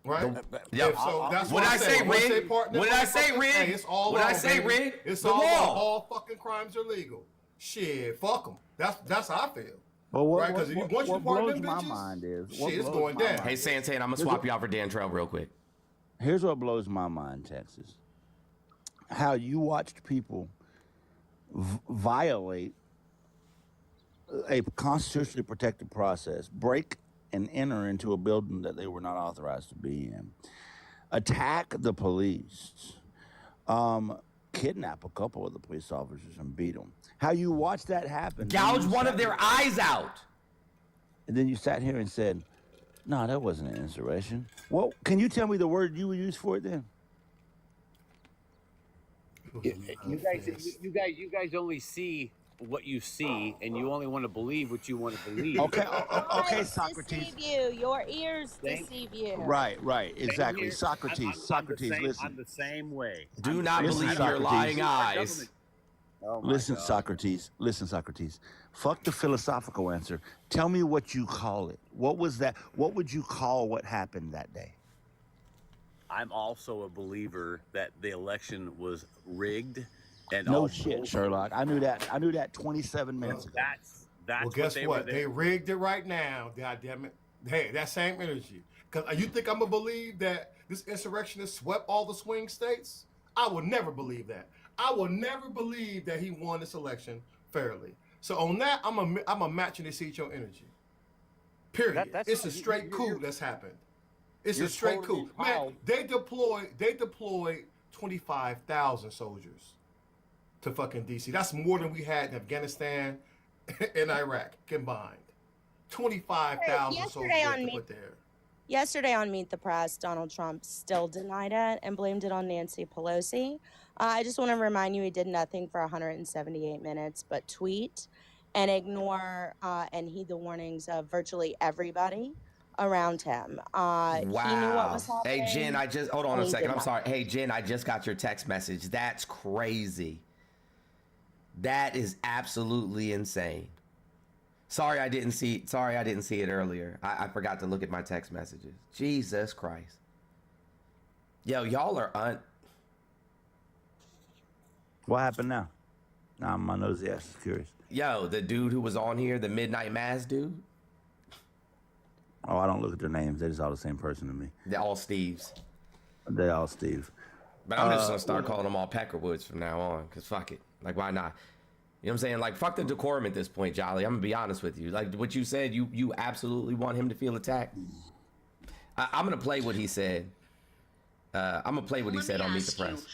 Right? So that's what I say, Rig. What did I say, Rig? Hey, it's all what law, I say, baby. Rig? It's the all law. All fucking crimes are legal. Shit, fuck them. That's how I feel. But right? Because once you pardon them my bitches, mind is, shit, it's going down. Hey, Santana, I'm going to swap you out for Dan Trail real quick. Here's what blows my mind, Texas. How you watched people violate a constitutionally protected process, break and enter into a building that they were not authorized to be in, attack the police, kidnap a couple of the police officers and beat them. How you watched that happen. Gouge one of their eyes out. And then you sat here and said, no, that wasn't an insurrection. Well, can you tell me the word you would use for it then? You guys only see what you see, and you only want to believe what you want to believe. Okay, Socrates. Deceive you. Your ears deceive you. Right, exactly. Socrates, listen. I'm the same way. Do not believe your lying eyes. Listen, Socrates. Fuck the philosophical answer. Tell me what you call it. What was that? What would you call what happened that day? I'm also a believer that the election was rigged. And no shit, Sherlock. I knew that 27 minutes ago. Well, guess what? They rigged it right now. God damn it. Hey, that same energy. Because you think I'm going to believe that this insurrectionist swept all the swing states? I will never believe that. I will never believe that he won this election fairly. So on that, I'm a matching to see your energy. Period. It's a straight coup that's happened. It's a straight coup. Man, they deployed 25,000 soldiers to fucking DC. That's more than we had in Afghanistan and Iraq combined. 25,000 soldiers to put there. Yesterday on Meet the Press, Donald Trump still denied it and blamed it on Nancy Pelosi. I just want to remind you he did nothing for 178 minutes but tweet and ignore and heed the warnings of virtually everybody around him. Wow. He knew what was happening. Hey, Jen, hold on a second. I'm sorry. Hey, Jen, I just got your text message. That's crazy. That is absolutely insane. Sorry I didn't see it earlier. I forgot to look at my text messages. Jesus Christ. Yo, y'all are What happened now? Nah, my nosy ass is curious. Yo, the dude who was on here, the Midnight Mass dude. Oh, I don't look at their names. They're just all the same person to me. They're all Steves. They're all Steve. But I'm just gonna start calling them all Peckerwoods from now on, cause fuck it. Like, why not? You know what I'm saying? Like, fuck the decorum at this point, Jolly. I'm gonna be honest with you. Like, what you said, you absolutely want him to feel attacked. I'm gonna play what he said. I'm gonna play what he said on Meet the Press.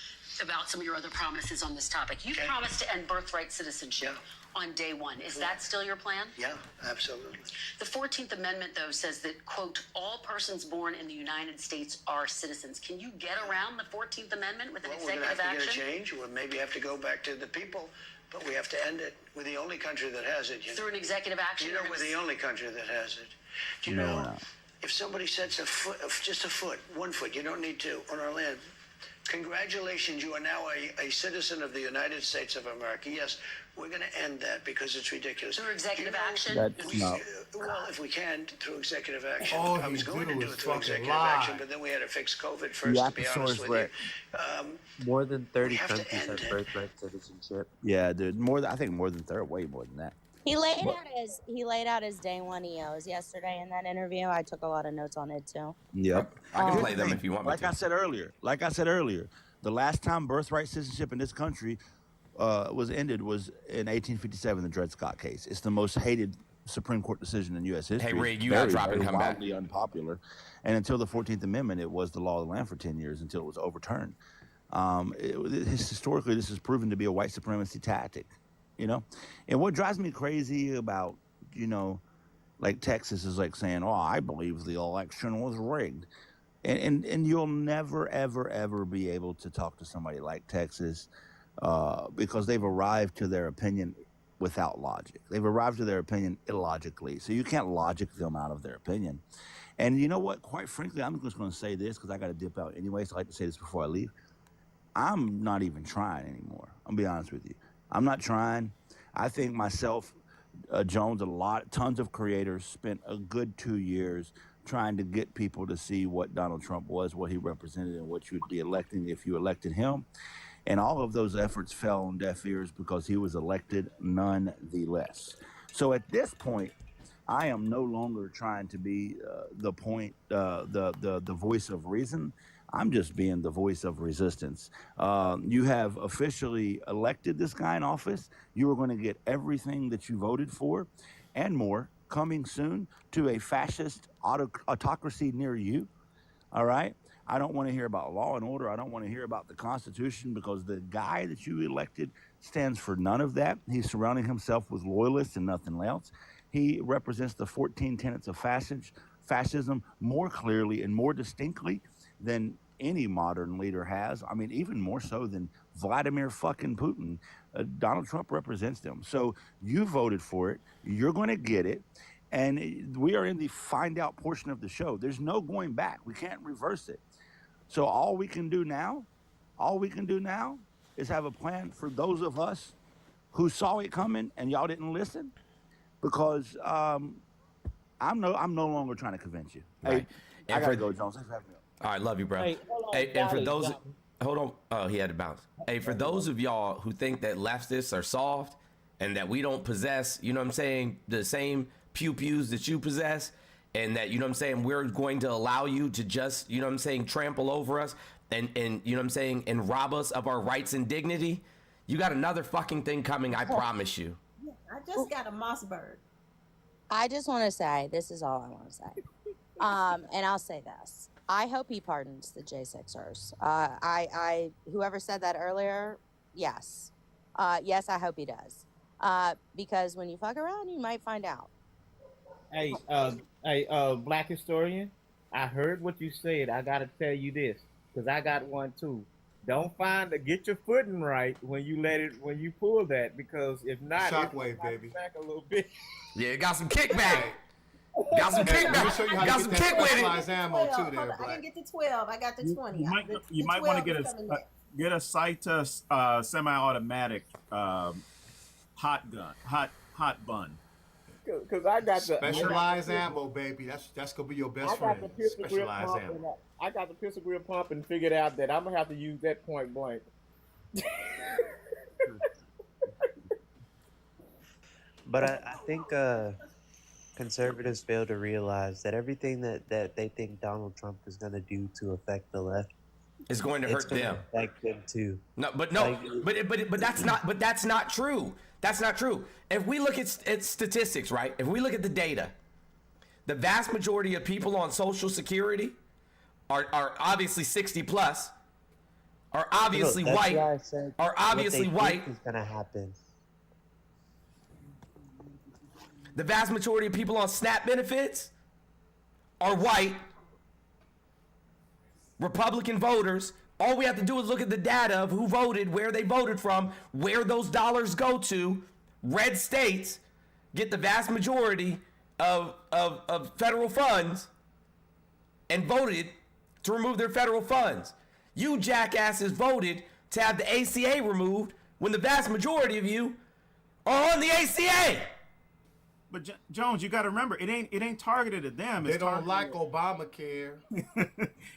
About some of your other promises on this topic. You promised to end birthright citizenship on day one. Is that still your plan? Yeah, absolutely. The 14th Amendment, though, says that, quote, all persons born in the United States are citizens. Can you get around the 14th Amendment with an executive we're going to have to action? get a change. We'll maybe have to go back to the people, but we have to end it. We're the only country that has it. Through an executive action? You know, we're the only country that has it. Do you know, if somebody sets a foot, just a foot, 1 foot, you don't need two, on our land, congratulations, you are now a citizen of the United States of America. Yes, we're going to end that because it's ridiculous. Through executive action? Well, if we can, through executive action. All I was you going do to do is it through fucking executive lie. action, but then we had to fix COVID first, to be honest with you. More than 30 have to countries end have it. birthright citizenship. Yeah, dude. I think more than 30, way more than that. He laid out his day one EOs yesterday in that interview. I took a lot of notes on it too. Yep. I can play them if you want me like to. I said earlier, the last time birthright citizenship in this country was ended was in 1857, the Dred Scott case. It's the most hated Supreme Court decision in U.S. history. Hey, Rig, you gotta drop and come back. Wildly unpopular. And until the 14th Amendment, it was the law of the land for 10 years until it was overturned. Historically, this is proven to be a white supremacy tactic, you know? And what drives me crazy about, you know, like Texas is like saying, oh, I believe the election was rigged. And you'll never, ever, ever be able to talk to somebody like Texas because they've arrived to their opinion without logic. They've arrived to their opinion illogically. So you can't logic them out of their opinion. And you know what? Quite frankly, I'm just going to say this because I got to dip out anyway. So I like to say this before I leave. I'm not even trying anymore. I'm going to be honest with you. I'm not trying. I think myself, Jones, tons of creators spent a good 2 years trying to get people to see what Donald Trump was, what he represented, and what you would be electing if you elected him. And all of those efforts fell on deaf ears because he was elected nonetheless. So at this point, I am no longer trying to be the voice of reason. I'm just being the voice of resistance. You have officially elected this guy in office. You are going to get everything that you voted for and more coming soon to a fascist autocracy near you. All right? I don't want to hear about law and order. I don't want to hear about the Constitution because the guy that you elected stands for none of that. He's surrounding himself with loyalists and nothing else. He represents the 14 tenets of fascism more clearly and more distinctly than any modern leader has. I mean, even more so than Vladimir fucking Putin. Donald Trump represents them. So you voted for it. You're going to get it. And we are in the find out portion of the show. There's no going back. We can't reverse it. So all we can do now is have a plan for those of us who saw it coming and y'all didn't listen, because I'm no longer trying to convince you. Right. Hey, I gotta go, Jones. Thanks for having me. All right, love you, bro. Hey, hold on, Hey, and for Jolly, those, Jolly. hold on. Oh, he had to bounce. Hey, for those of y'all who think that leftists are soft and that we don't possess, you know what I'm saying, the same pew-pews that you possess, and that, you know what I'm saying, we're going to allow you to just, you know what I'm saying, trample over us and you know what I'm saying, and rob us of our rights and dignity, you got another fucking thing coming, I promise you. I just got a Mossberg. I just want to say, this is all I want to say. And I'll say this. I hope he pardons the J6ers. Whoever said that earlier, yes. Yes, I hope he does. Because when you fuck around, you might find out. Hey, black historian, I heard what you said. I gotta tell you this, because I got one too. Don't get your footing right when you pull that, because if not, Shockwave, baby. Back a little bit. Yeah, it got some kickback. Got some kickback. Let me show you how Got to some get kick that with it. specialized ammo too there, I Black. didn't get the 12. I got the 20. You might want to get a Sita semi-automatic hot bun. Because I got the Specialized ammo, baby. That's gonna be your best friend. Specialized ammo. I got the pistol grip pump and figured out that I'm gonna have to use that point blank. But I think conservatives fail to realize that everything that they think Donald Trump is going to do to affect the left is going to hurt them. Affect them too. No, but that's not true. That's not true. If we look at statistics, right? If we look at the data, the vast majority of people on Social Security are obviously 60 plus, are obviously white, are obviously white. Is going to happen. The vast majority of people on SNAP benefits are white, Republican voters. All we have to do is look at the data of who voted, where they voted from, where those dollars go to. Red states get the vast majority of federal funds and voted to remove their federal funds. You jackasses voted to have the ACA removed when the vast majority of you are on the ACA. But Jones, you got to remember, it ain't targeted at them. They don't like Obamacare.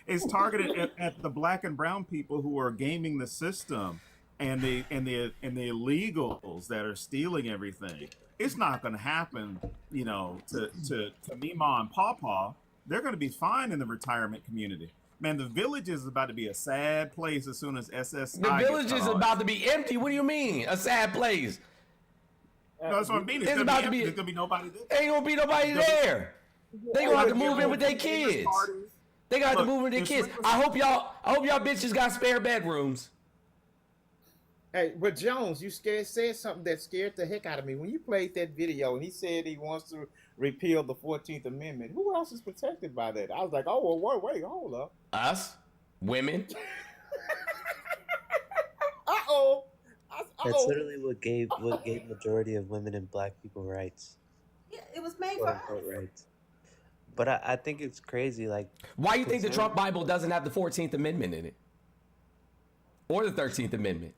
It's targeted at the black and brown people who are gaming the system, and the illegals that are stealing everything. It's not going to happen, you know, to Mima and Pawpaw. They're going to be fine in the retirement community. Man, the village is about to be a sad place as soon as SSI. The village is about to be empty. What do you mean, a sad place? No, that's what I mean. It's about to be. There's gonna be nobody there. Ain't gonna be nobody there. They gonna have to move in with their kids. They gotta have to move in with their kids. I hope y'all bitches got spare bedrooms. Hey, but Jones, you said something that scared the heck out of me when you played that video, and he said he wants to repeal the 14th Amendment. Who else is protected by that? I was like, oh, well, wait, hold up. Us, women. Uh-oh. That's literally what gave majority of women and black people rights. Yeah, it was made for us. Rights. But I think it's crazy. Like, why do you think the Trump Bible doesn't have the 14th Amendment in it, or the 13th Amendment?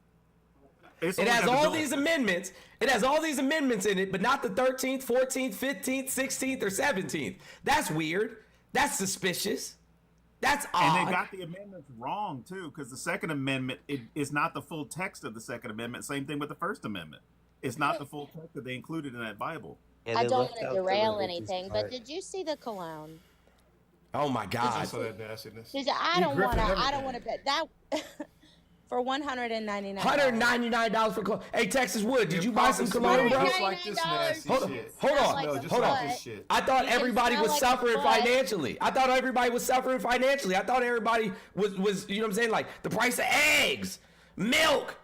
It has all these amendments. It has all these amendments in it, but not the 13th, 14th, 15th, 16th, or 17th. That's weird. That's suspicious. That's odd. And they got the amendments wrong too, because the Second Amendment is not the full text of the Second Amendment. Same thing with the First Amendment. It's not the full text that they included in that Bible. I don't want to derail anything, but did you see the cologne? Oh my God! I don't want to bet that for $199. $199 for cologne. Hey, Texas Wood, did you buy some cologne, bro? Hold on. I thought everybody was suffering financially. I thought everybody was you know what I'm saying? Like the price of eggs, milk.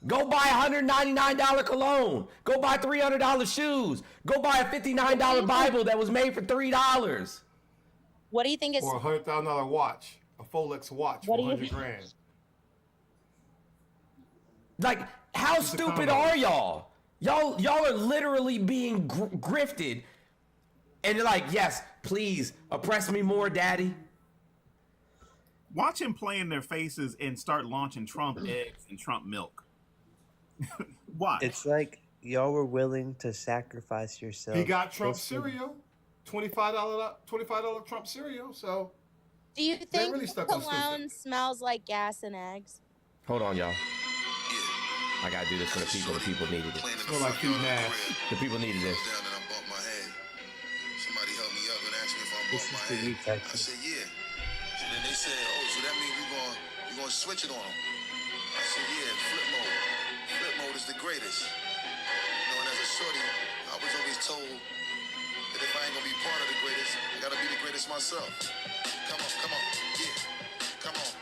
Go buy $199 cologne. Go buy $300 shoes. Go buy a $59 Bible that was made for $3. What do you think is for a $100,000 watch, a Folex watch for $100,000? Like, how stupid are y'all? Y'all are literally being grifted, and you're like, yes, please oppress me more, daddy. Watch him play in their faces and start launching Trump eggs and Trump milk. Watch. It's like y'all were willing to sacrifice yourself. He got Trump cereal, $25 Trump cereal. So, do you think really cologne smells like gas and eggs? Hold on, y'all. I gotta do this for the people. The people needed it. Smell like feeding ass. The people needed this. Somebody helped me up and asked me if I bumped my head. I said, yeah. So then they said, oh, so that means you're gonna switch it on them. I said, yeah, flip mode. Flip mode is the greatest. You know, and as a shorty, I was always told that if I ain't gonna be part of the greatest, I gotta be the greatest myself. Come on, yeah, come on.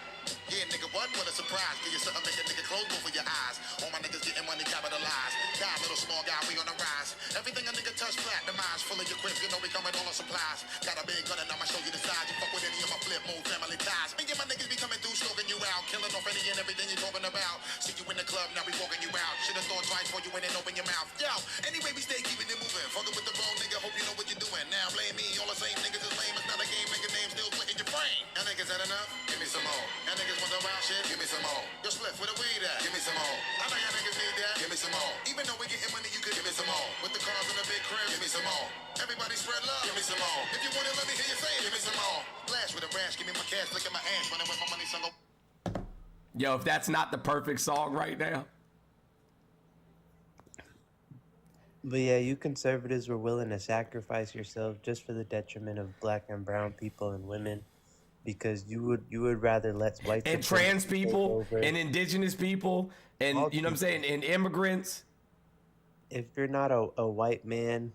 Yeah, nigga, what? What a surprise. Give you something, make a nigga close both of your eyes. All my niggas getting money capitalized. Die, little small guy, we on the rise. Everything a nigga touch flat, the minds full of your quips, you know we coming all on supplies. Got a big gun and I'ma show you the size. You fuck with any of my flip mode family ties. Me and my niggas be coming through, stalking you out, killing off any and everything you talking about. See you in the club, now we walking you out. Should've thought twice before you went and open your mouth. Yo, anyway, we stay keeping it moving. Fucking with the wrong nigga, hope you know what you're doing. Now blame me, all the same niggas is lame. It's not a game, make a name still splitting your brain. Now niggas had enough? Give me some more. Now niggas want the wild shit? Give me some more. Your split with the weed at? Give me some more. I know y'all niggas need that. Give me some more. Even though we getting money, you could give me some more. With the cars in the big crib, give me some more. Everybody spread love, give me some more. If you want it, let me hear you say it. Give me some more. Blast with a rash, give me my cash, look at my ass, running with my money, son. Yo, if that's not the perfect song right now. But yeah, you conservatives were willing to sacrifice yourself just for the detriment of black and brown people and women, because you would rather let white and supremacy trans take people over. and indigenous people and All you know what I'm saying, and immigrants. If you're not a white man,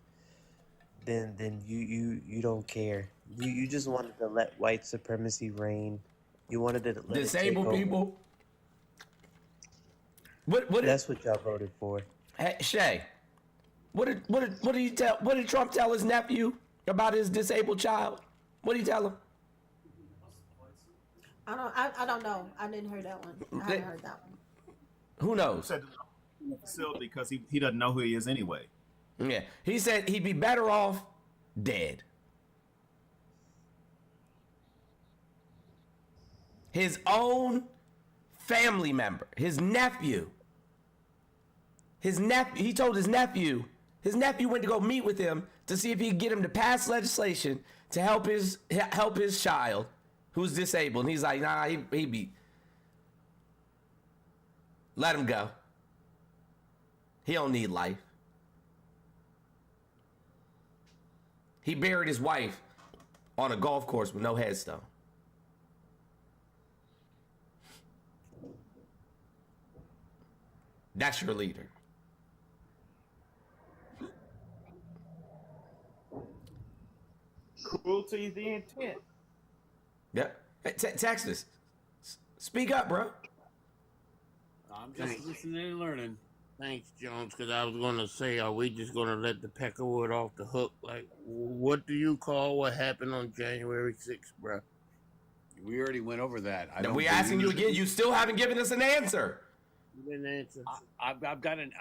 then you don't care. You just wanted to let white supremacy reign. You wanted to let it take Disabled over. people. What That's what y'all voted for. Hey, Shay, what did Trump tell his nephew about his disabled child? What did he tell him? I don't know. I didn't hear that one. I haven't heard that one. Who knows? Said in the facility because he doesn't know who he is anyway. Yeah, he said he'd be better off dead. His own family member, his nephew. He told his nephew went to go meet with him to see if he could get him to pass legislation to help his child who's disabled. And he's like, nah, let him go. He don't need life. He buried his wife on a golf course with no headstone. That's your leader. Cruelty is the intent. Yep. Hey, Texas, speak up, bro. I'm just listening and learning. Thanks, Jones, because I was going to say, are we just going to let the Peckerwood off the hook? Like, what do you call what happened on January 6th, bro? We already went over that. We're asking you again. You still haven't given us an answer. You didn't answer. I've got an...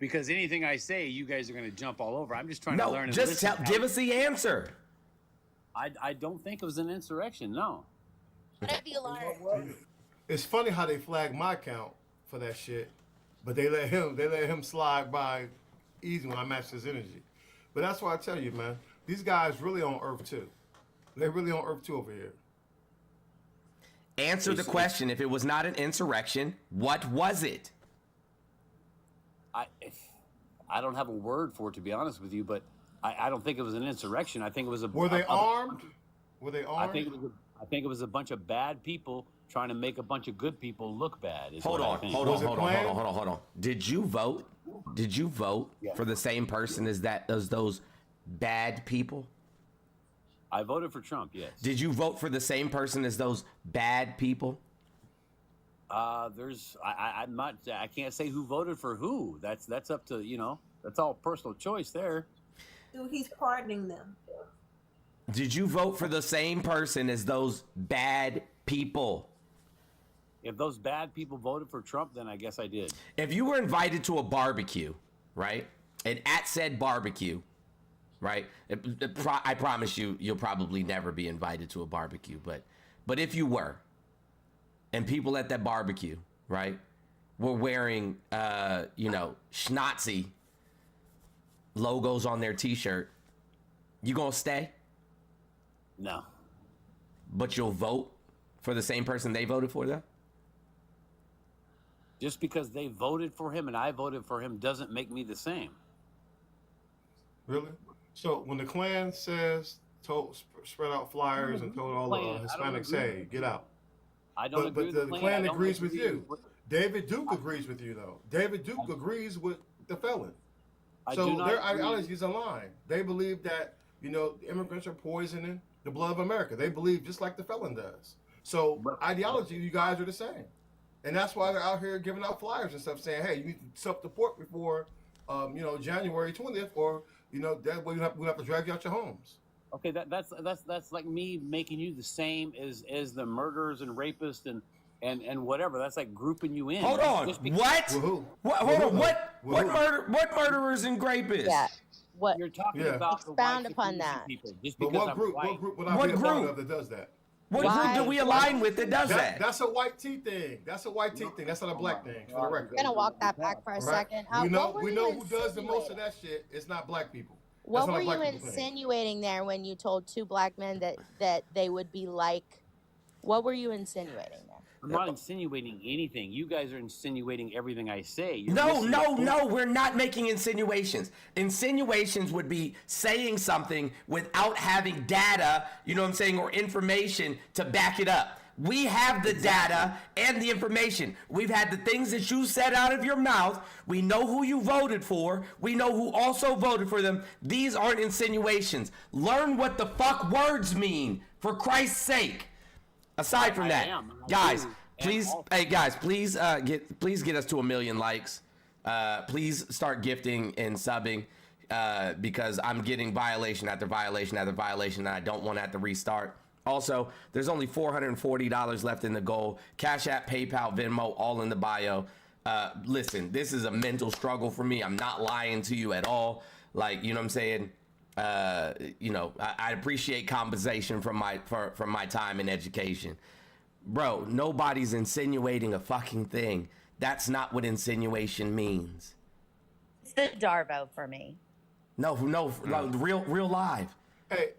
because anything I say, you guys are going to jump all over. I'm just trying to learn. No, just give us the answer. I don't think it was an insurrection, no. It's funny how they flagged my account for that shit, but they let him slide by easy when I matched his energy. But that's why I tell you, man, these guys really on Earth 2. They're really on Earth 2 over here. Answer the question. If it was not an insurrection, what was it? I don't have a word for it, to be honest with you, but I don't think it was an insurrection. I think it was a... Were they armed? Were they armed? I think it was a bunch of bad people trying to make a bunch of good people look bad. Hold on. Did you vote? For the same person as those bad people? I voted for Trump, yes. Did you vote for the same person as those bad people? I'm not. I can't say who voted for who. That's up to that's all personal choice there. Dude, he's pardoning them. Did you vote for the same person as those bad people? If those bad people voted for Trump, then I guess I did. If you were invited to a barbecue, right, and at said barbecue, right, I promise you'll probably never be invited to a barbecue, but if you were, and people at that barbecue, right, were wearing, Schnazi logos on their T-shirt, you gonna stay? No. But you'll vote for the same person they voted for, though? Just because they voted for him and I voted for him doesn't make me the same. Really? So when the Klan says, spread out flyers and told all the Hispanics, hey, get out. I don't agree with the Klan agrees with you. David Duke agrees with you, though. David Duke agrees with the felon. So their ideologies align. They believe that, the immigrants are poisoning the blood of America. They believe just like the felon does. So ideology, you guys are the same. And that's why they're out here giving out flyers and stuff saying, hey, you need to self-deport before, January 20th, or, that way we'll have to drag you out your homes. Okay, that's like me making you the same as the murderers and rapists and whatever. That's like grouping you in. Hold on. What? Hold on. What murderers and rapists? Yeah. What you're talking about? Expound upon that. People. Just but because what group would I be a part of that does that? What group do we align with that does that? That's a white tea thing. That's not a black thing. For the record. I'm gonna walk that back for a second. We know who does the most of that shit. It's not black people. What were you insinuating there when you told two black men that they would be like? What were you insinuating there? I'm not insinuating anything. You guys are insinuating everything I say. You're No, we're not making insinuations. Insinuations would be saying something without having data, you know what I'm saying, or information to back it up. We have the data and the information. We've had the things that you said out of your mouth. We know who you voted for. We know who also voted for them. These aren't insinuations. Learn what the fuck words mean, for Christ's sake. Aside from that, guys, please get us to 1 million likes. Please start gifting and subbing because I'm getting violation after violation after violation, and I don't want to have to restart. Also, there's only $440 left in the goal. Cash App, PayPal, Venmo, all in the bio. Listen, this is a mental struggle for me. I'm not lying to you at all. Like, you know what I'm saying? I appreciate compensation from my time in education. Bro, nobody's insinuating a fucking thing. That's not what insinuation means. It's the Darvo for me. No, real live. Hey,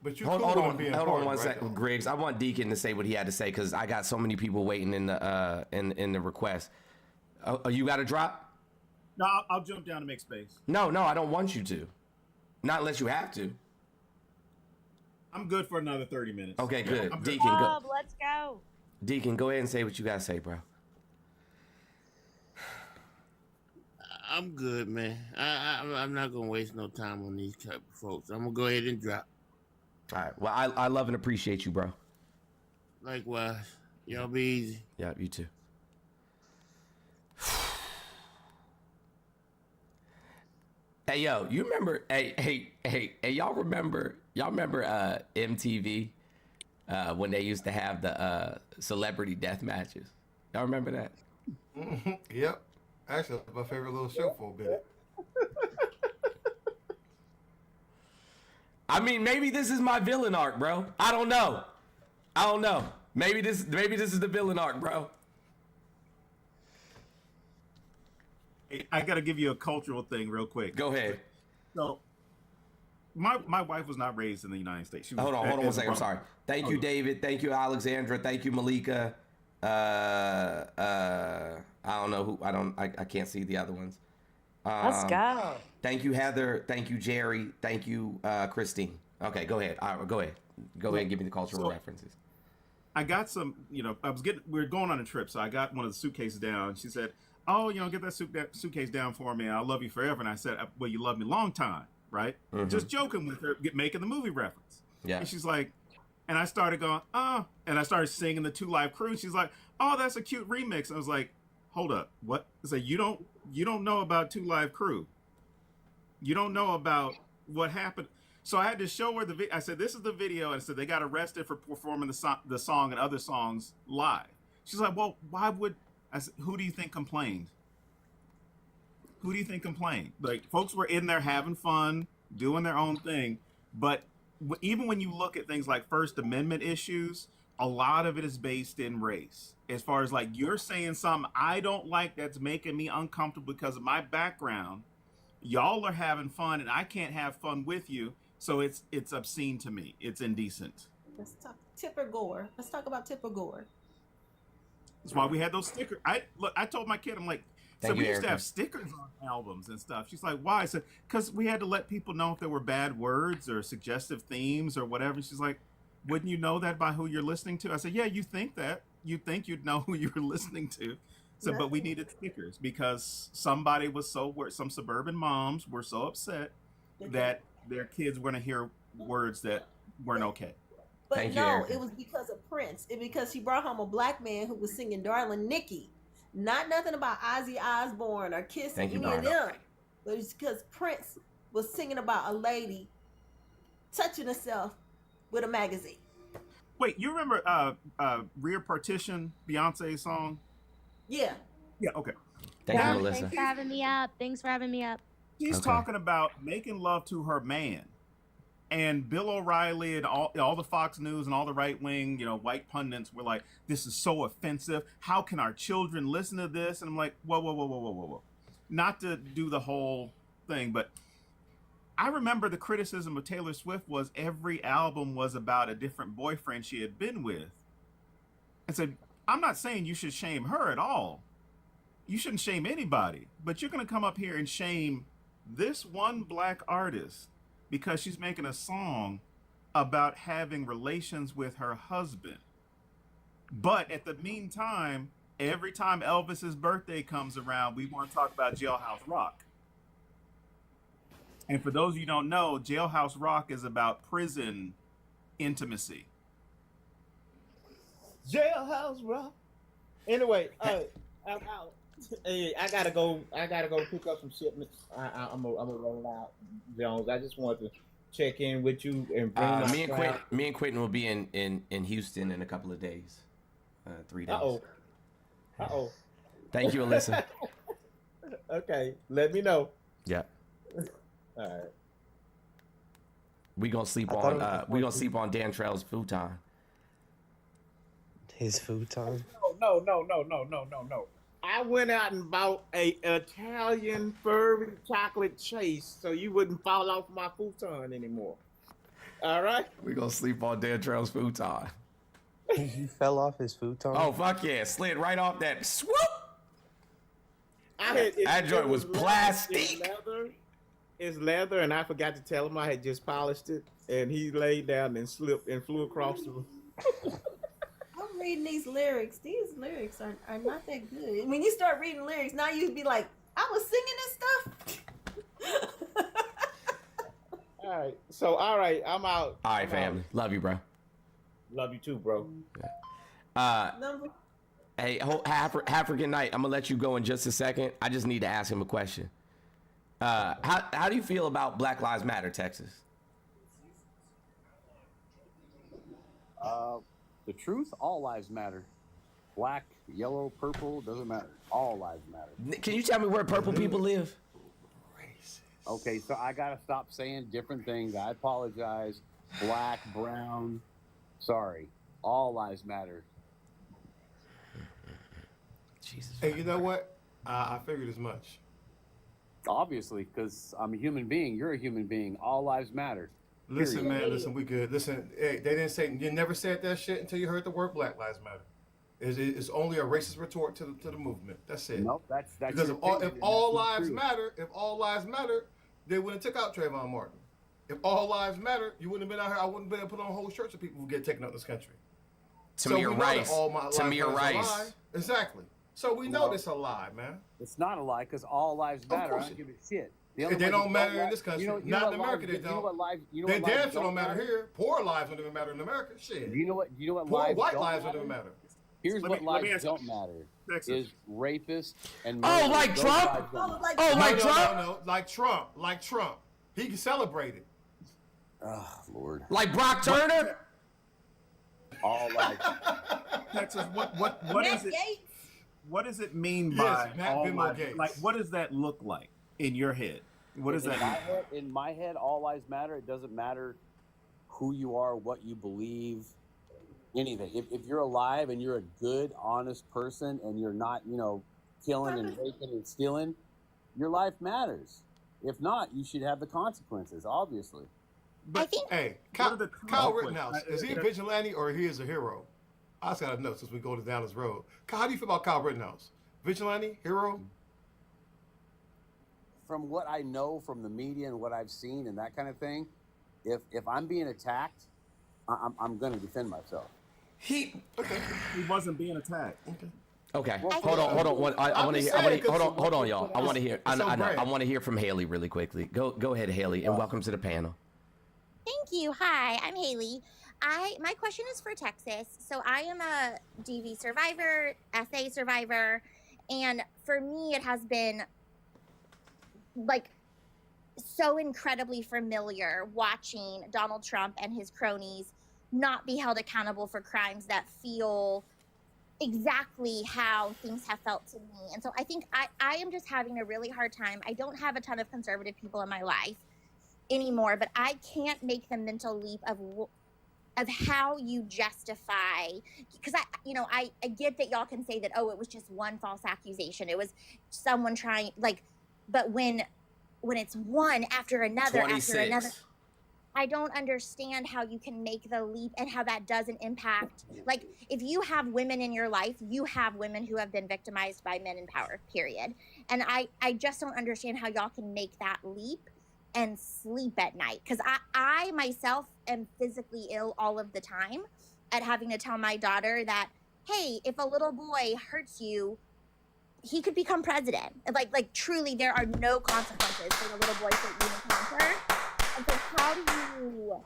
but you hold on one second, Griggs. I want Deacon to say what he had to say because I got so many people waiting in the in the request. You got to drop? No, I'll jump down to make space. No, I don't want you to. Not unless you have to. I'm good for another 30 minutes. Okay, good. Bob, Deacon, go. Let's go. Deacon, go ahead and say what you gotta say, bro. I'm good, man. I'm not gonna waste no time on these type of folks. I'm gonna go ahead and drop. All right. Well, I love and appreciate you, bro. Likewise. Y'all be easy. Yeah, you too. Hey, yo, you remember? Hey, y'all remember MTV when they used to have the celebrity death matches? Y'all remember that? Mm-hmm. Yep. Actually, that's my favorite little show for a bit. I mean, maybe this is my villain arc, bro. I don't know. Maybe this is the villain arc, bro. Hey, I got to give you a cultural thing real quick. Go ahead. So, my wife was not raised in the United States. She was Hold on one second. I'm sorry. Thank you, David. Thank you, Alexandra. Thank you, Malika. I don't know who. I can't see the other ones. Let's go. Thank you, Heather. Thank you, Jerry. Thank you, Christine. Okay, go ahead. All right, go ahead. Go ahead and give me the cultural references. I got some, we were going on a trip, so I got one of the suitcases down. She said, "Oh, get that suitcase down for me. I'll love you forever." And I said, "Well, you love me long time, right?" Mm-hmm. Just joking with her, making the movie reference. Yeah. And she's like, and I started going, "Oh," and I started singing the 2 Live Crew. She's like, "Oh, that's a cute remix." I was like, "Hold up, what?" I said, "You don't know about 2 Live Crew. You don't know about what happened." So I had to show her the video. I said, "This is the video." And I said, "They got arrested for performing the song and other songs live." She's like, "Well, why would?" I said, "Who do you think complained? Who do you think complained? Like, folks were in there having fun, doing their own thing. But even when you look at things like First Amendment issues, a lot of it is based in race. As far as like you're saying something I don't like that's making me uncomfortable because of my background, y'all are having fun and I can't have fun with you. So it's obscene to me. It's indecent. Let's talk Tipper Gore. Let's talk about Tipper Gore. That's why we had those stickers. I told my kid, I'm like, so we used to have stickers on albums and stuff. She's like, "Why?" I said, "Because we had to let people know if there were bad words or suggestive themes or whatever." She's like, "Wouldn't you know that by who you're listening to?" I said, "Yeah, you think that. You'd think you'd know who you were listening to." So, but we needed stickers because some suburban moms were so upset that their kids were going to hear words that weren't okay. But it was because of Prince. Because she brought home a black man who was singing "Darling Nikki." Not nothing about Ozzy Osbourne or Kiss or any of them. But it's because Prince was singing about a lady touching herself with a magazine. Wait, you remember Rear Partition, Beyonce's song? Yeah. Yeah, okay. Thank you, Melissa. Thanks for having me up. She's talking about making love to her man. And Bill O'Reilly and all the Fox News and all the right-wing, white pundits were like, "This is so offensive. How can our children listen to this?" And I'm like, whoa. Not to do the whole thing, but I remember the criticism of Taylor Swift was every album was about a different boyfriend she had been with. And said, I'm not saying you should shame her at all. You shouldn't shame anybody, but you're going to come up here and shame this one black artist because she's making a song about having relations with her husband. But at the meantime, every time Elvis's birthday comes around, we want to talk about Jailhouse Rock. And for those of you who don't know, Jailhouse Rock is about prison intimacy. Jailhouse Rock. Anyway, I'm out. Hey, I gotta go pick up some shipments. I'm gonna roll out, Jones. I just wanted to check in with you and bring me and Quentin will be in Houston in a couple of days. 3 days. Uh-oh. Thank you, Alyssa. Okay, let me know. Yeah. All right. We gonna sleep on Dan Trail's futon. His futon? No. I went out and bought a Italian furry chocolate chase so you wouldn't fall off my futon anymore. All right? We gonna sleep on Dan Trail's futon. You fell off his futon? Oh, fuck yeah. Slid right off that. Swoop! That joint was plastic. It's leather, and I forgot to tell him I had just polished it, and he laid down and slipped and flew across the room. I'm reading these lyrics. These lyrics are not that good. When you start reading lyrics, now you'd be like, I was singing this stuff. All right, I'm out. All right, family. Love you, bro. Love you too, bro. Hey, have a good night. I'm gonna let you go in just a second. I just need to ask him a question. How do you feel about Black Lives Matter, Texas? The truth, all lives matter. Black, yellow, purple, doesn't matter. All lives matter. Can you tell me where purple people live? Okay, so I gotta stop saying different things. I apologize. Black, brown, sorry. All lives matter. Jesus. Hey, you know what? I figured as much. Obviously, because I'm a human being. You're a human being. All lives matter. Listen, man. Listen, we good. Listen, hey, they didn't say you never said that shit until you heard the word Black Lives Matter. It's only a racist retort to the movement. That's it. Nope, that's because if all lives matter, they wouldn't have took out Trayvon Martin. If all lives matter, you wouldn't have been out here. I wouldn't have been put on whole shirts of people who get taken out of this country. Tamir Rice. Exactly. So we know this a lie, man. It's not a lie because all lives matter. I don't give a shit. They don't matter in this country. Not in America, they don't. They damn sure don't matter here. Poor lives don't even matter in America. Shit. You know what? Poor white lives don't even matter. Here's what lives don't matter: is rapists and like Trump. No, like Trump. He can celebrate it. Oh Lord. Like Brock Turner. All lives. Texas. What is it? What does it mean by all lives? Like, what does that look like in your head? What does that mean? In my head, all lives matter. It doesn't matter who you are, what you believe, anything. If you're alive and you're a good, honest person and you're not, killing and raping and stealing, your life matters. If not, you should have the consequences, obviously. But hey, Kyle Rittenhouse, is he a vigilante or he is a hero? I just got to know since we go down this road. How do you feel about Kyle Rittenhouse? Vigilante, hero? From what I know from the media and what I've seen and that kind of thing, if I'm being attacked, I'm going to defend myself. He wasn't being attacked. Okay. Hold on. I want to hear. Hold on, y'all. I want to hear. I want to hear from Haley really quickly. Go ahead, Haley, and welcome to the panel. Thank you. Hi, I'm Haley. My question is for Texas. So I am a DV survivor, SA survivor, and for me it has been like so incredibly familiar watching Donald Trump and his cronies not be held accountable for crimes that feel exactly how things have felt to me. And so I think I am just having a really hard time. I don't have a ton of conservative people in my life anymore, but I can't make the mental leap of how you justify, because I get that y'all can say that, oh, it was just one false accusation. It was someone trying, but when it's one after another 26. after another, I don't understand how you can make the leap and how that doesn't impact. Like, if you have women in your life, you have women who have been victimized by men in power, period. And I just don't understand how y'all can make that leap and sleep at night. Because I myself am physically ill all of the time at having to tell my daughter that, hey, if a little boy hurts you, he could become president. Like truly, there are no consequences for the little boys that you encounter. And so how do you,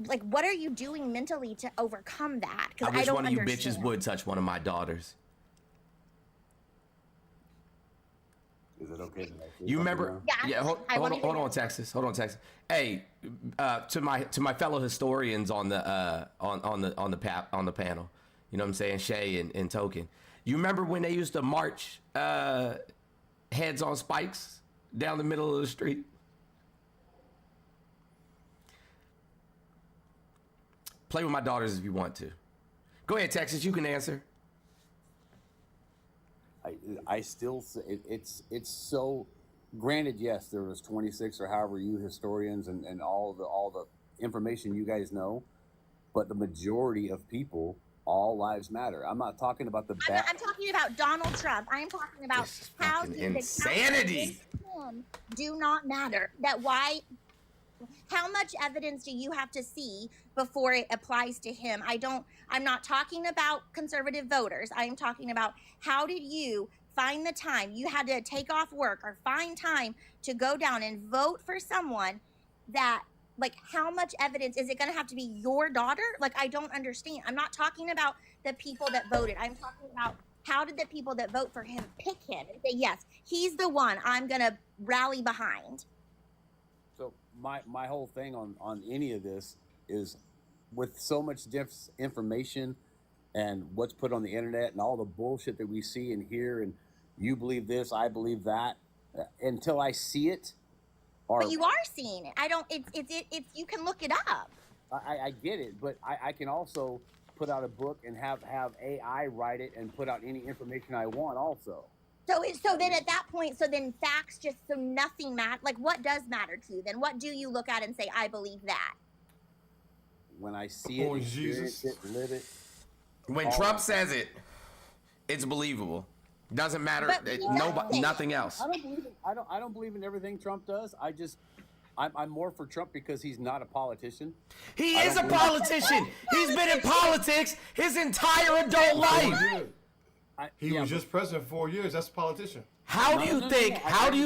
like what are you doing mentally to overcome that? I wish don't one of you understand. bitches would touch one of my daughters. Is it okay? You remember? Yeah. Hold on, Texas. Hold on, Texas. Hey, to my fellow historians on the panel, you know what I'm saying, Shay and Token. You remember when they used to march heads on spikes down the middle of the street? Play with my daughters if you want to. Go ahead, Texas. You can answer. I still say it's so. Granted, yes, there was 26 or however you historians and all the information you guys know, but the majority of people, all lives matter. I'm not talking about the bad. I'm talking about Donald Trump. I am talking about how insanity do not matter. How much evidence do you have to see before it applies to him? I'm not talking about conservative voters. I am talking about how did you find the time? You had to take off work or find time to go down and vote for someone that, like, how much evidence is it going to have to be your daughter? Like, I don't understand. I'm not talking about the people that voted. I'm talking about how did the people that vote for him pick him and say, yes, he's the one I'm going to rally behind. So my whole thing on any of this is, with so much information and what's put on the internet and all the bullshit that we see and hear, and you believe this, I believe that, until I see it. But you are seeing it. It's you can look it up. I get it, but I can also put out a book and have AI write it and put out any information I want also. So then at that point, facts just, so nothing matters. Like, what does matter to you then? What do you look at and say, I believe that? When I see it, experience it, live it. When Trump says it, it's believable. Doesn't matter. Nothing else. I don't believe in everything Trump does. I'm more for Trump because he's not a politician. He is a politician. He's been in politics his entire adult life. He was just president for 4 years. That's a politician. How do you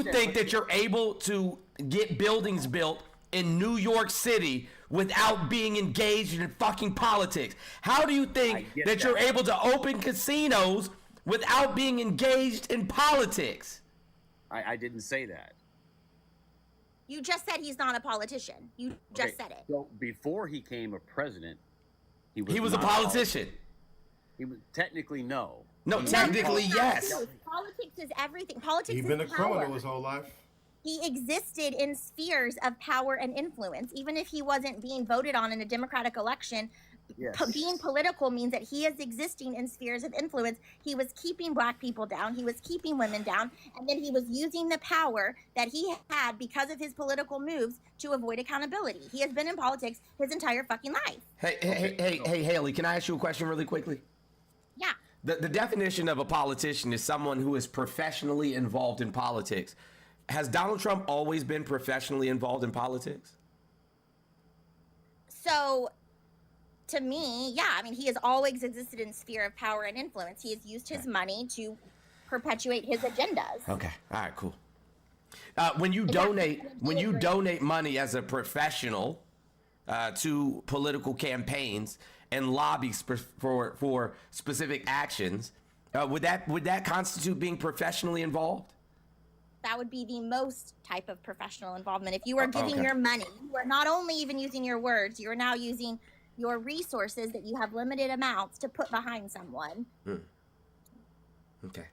think that you're able to get buildings built in New York City without being engaged in fucking politics? How do you think that you're able to open casinos without being engaged in politics? I didn't say that. You just said he's not a politician. You just said it. So before he became a president, he was a politician. He was technically no. No, technically yes. Politics is everything. Politics He's is been a power. criminal his whole life. He existed in spheres of power and influence. Even if he wasn't being voted on in a democratic election, being political means that he is existing in spheres of influence. He was keeping black people down. He was keeping women down. And then he was using the power that he had because of his political moves to avoid accountability. He has been in politics his entire fucking life. Hey, Haley, can I ask you a question really quickly? Yeah. The definition of a politician is someone who is professionally involved in politics. Has Donald Trump always been professionally involved in politics? So, to me, yeah. I mean, he has always existed in sphere of power and influence. He has used his money to perpetuate his agendas. Okay. All right, cool. When you donate money as a professional to political campaigns and lobbies for specific actions, would that constitute being professionally involved? That would be the most type of professional involvement. If you are giving your money, you are not only even using your words, you are now using your resources that you have limited amounts to put behind someone. Okay.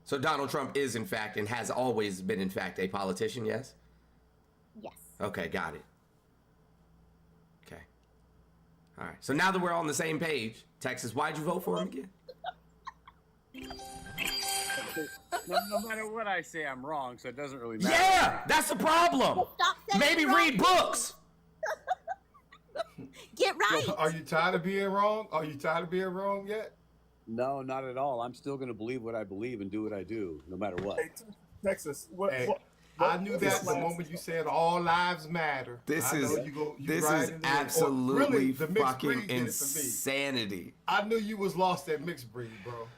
So Donald Trump is, in fact, and has always been, in fact, a politician, yes? Yes. Okay, got it. Okay. All right. So now that we're on the same page, Texas, why'd you vote for him again? No matter what I say, I'm wrong, so it doesn't really matter. Yeah, that's the problem. Maybe read books. Get right. So are you tired of being wrong? Are you tired of being wrong yet? No, not at all. I'm still going to believe what I believe and do what I do, no matter what. Hey, Texas, I knew that the moment you said all lives matter. This I know is you this right is in there. absolutely Really, the mixed fucking breed did it for me. insanity. I knew you was lost at mixed breed, bro.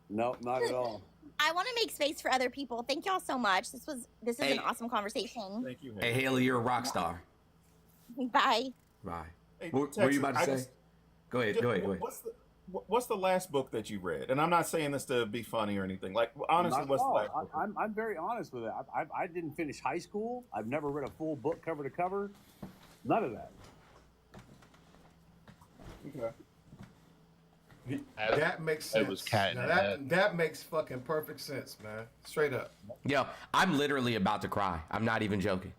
No, not at all. I want to make space for other people. Thank y'all so much. This is Hey. an awesome conversation. Thank you. Hey, Haley, you're a rock star. Bye. Bye. Hey, What were you about to say? Go ahead. What's the last book that you read? And I'm not saying this to be funny or anything. Like, honestly, Not what's at the all. last book? I'm very honest with it. I didn't finish high school. I've never read a full book cover to cover. None of that. Okay. That makes sense. It was cat in Now the head. that makes fucking perfect sense, man. Straight up. Yo, I'm literally about to cry. I'm not even joking.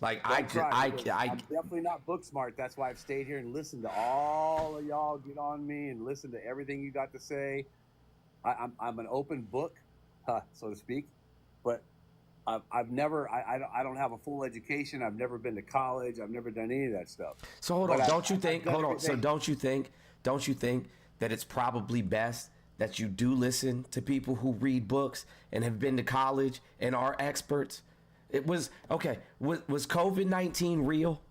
Like I'm I definitely not book smart. That's why I've stayed here and listened to all of y'all get on me and listen to everything you got to say. I'm an open book, so to speak, but I've never I don't have a full education. I've never been to college. I've never done any of that stuff. So hold But on, don't you think? I've done Hold on. So everything. don't you think that it's probably best that you do listen to people who read books and have been to college and are experts? It was okay. Was COVID-19 real?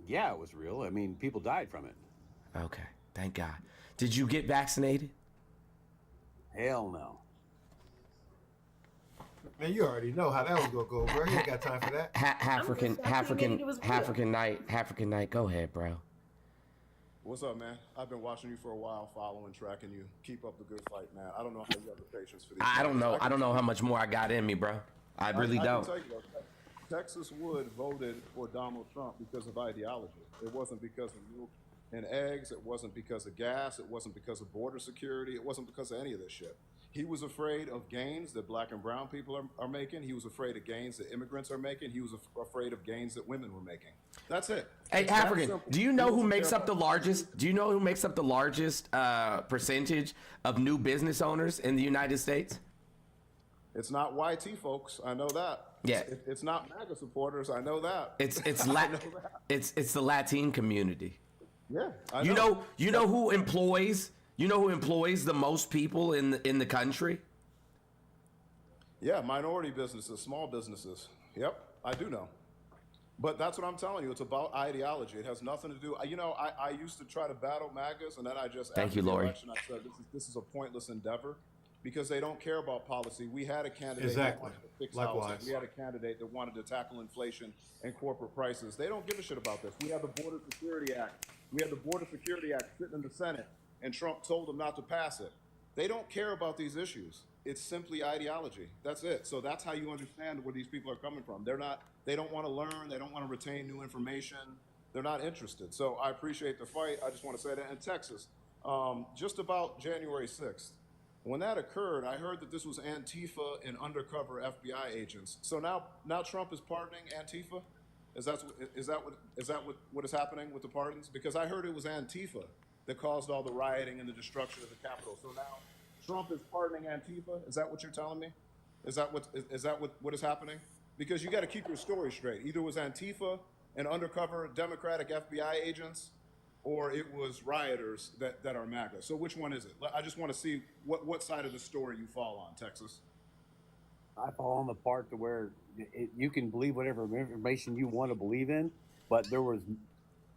Yeah, it was real. I mean, people died from it. Okay, thank God. Did you get vaccinated? Hell no. Man, you already know how that was gonna go, bro. You ain't got time for that. African night. Go ahead, bro. What's up, man? I've been watching you for a while, following, tracking you. Keep up the good fight, man. I don't know how you have the patience for these. I don't know. I don't know how much more I got in me, bro. I really I don't. can tell you though, Texas Wood voted for Donald Trump because of ideology. It wasn't because of milk and eggs. It wasn't because of gas. It wasn't because of border security. It wasn't because of any of this shit. He was afraid of gains that black and brown people are making. He was afraid of gains that immigrants are making. He was afraid of gains that women were making. That's it. Hey, It's that African, simple. do you know He who doesn't makes care up the about largest? Do you know who makes up the largest percentage of new business owners in the United States? It's not YT folks. I know that. Yeah. It's not MAGA supporters. I know that. It's I know that. it's the Latin community. Yeah. I You know who employs the most people in the country? Yeah, minority businesses, small businesses. Yep, I do know. But that's what I'm telling you. It's about ideology. It has nothing to do. I used to try to battle MAGAs, and then I just Thank after you, the Lori. election, I said this is a pointless endeavor because they don't care about policy. We had a candidate that Exactly. wanted to fix Likewise. housing. We had a candidate that wanted to tackle inflation and corporate prices. They don't give a shit about this. We have the Border Security Act. We have the Border Security Act sitting in the Senate, and Trump told them not to pass it. They don't care about these issues. It's simply ideology. That's it. So that's how you understand where these people are coming from. They don't want to learn. They don't want to retain new information. They're not interested. So I appreciate the fight. I just want to say that in Texas, just about January 6th, when that occurred, I heard that this was Antifa and undercover FBI agents. So now Trump is pardoning Antifa? Is that what is happening with the pardons? Because I heard it was Antifa that caused all the rioting and the destruction of the Capitol. So now Trump is pardoning Antifa. Is that what you're telling me? Is that what is happening? Because you got to keep your story straight. Either it was Antifa and undercover Democratic FBI agents, or it was rioters that are MAGA. So which one is it? I just want to see what side of the story you fall on, Texas. I fall on the part to where you can believe whatever information you want to believe in, but there was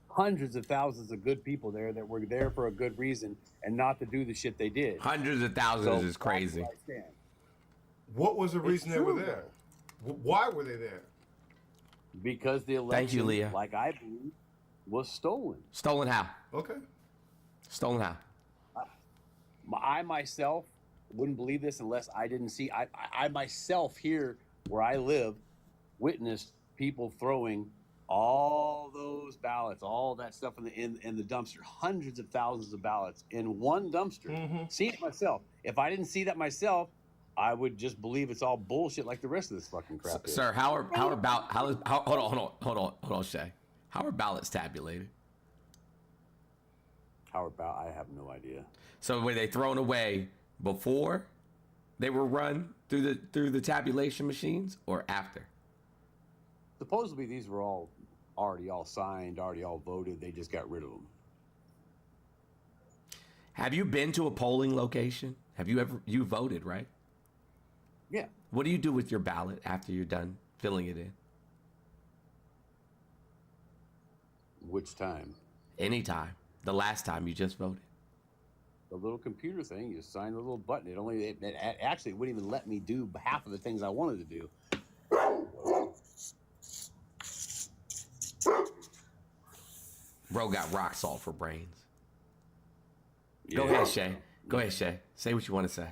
hundreds of thousands of good people there that were there for a good reason and not to do the shit they did. Hundreds of thousands is crazy. What was the reason they were there? Why were they there? Because the election, Thank you, Leah. like I believe, was stolen. Stolen how? Okay. Stolen how? I myself wouldn't believe this unless I didn't see. I myself here where I live witnessed people throwing all those ballots, all that stuff in the dumpster, hundreds of thousands of ballots in one dumpster. Mm-hmm. See it myself. If I didn't see that myself, I would just believe it's all bullshit like the rest of this fucking crap. Sir, hold on, Shay. How are ballots tabulated? I have no idea. So were they thrown away before they were run through the tabulation machines or after? Supposedly these were all already all signed, already all voted. They just got rid of them. Have you been to a polling location? You voted, right? Yeah. What do you do with your ballot after you're done filling it in? Which time? Anytime. The last time you just voted. The little computer thing, you sign the little button. It actually wouldn't even let me do half of the things I wanted to do. Bro got rock salt for brains. Yeah. Go ahead, Shay. Go ahead, Shay. Say what you want to say.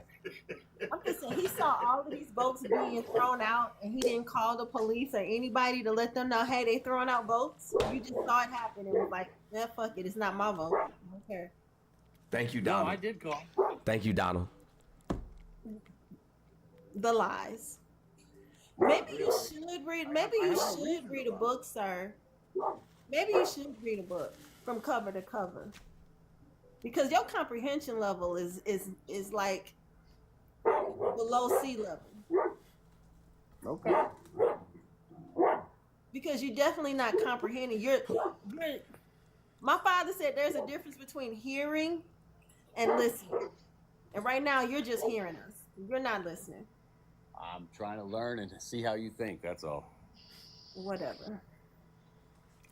I'm just saying, he saw all of these votes being thrown out, and he didn't call the police or anybody to let them know, hey, they throwing out votes. You just saw it happen and was like, yeah, fuck it, it's not my vote. I don't care. Thank you, Donald. No, I did call. Thank you, Donald. The lies. Maybe you should read. Maybe you should read a book, sir. Maybe you should read a book from cover to cover, because your comprehension level is like below sea level. Okay. Because you're definitely not comprehending. You're. My father said there's a difference between hearing and listening, and right now you're just hearing us. You're not listening. I'm trying to learn and see how you think. That's all. Whatever.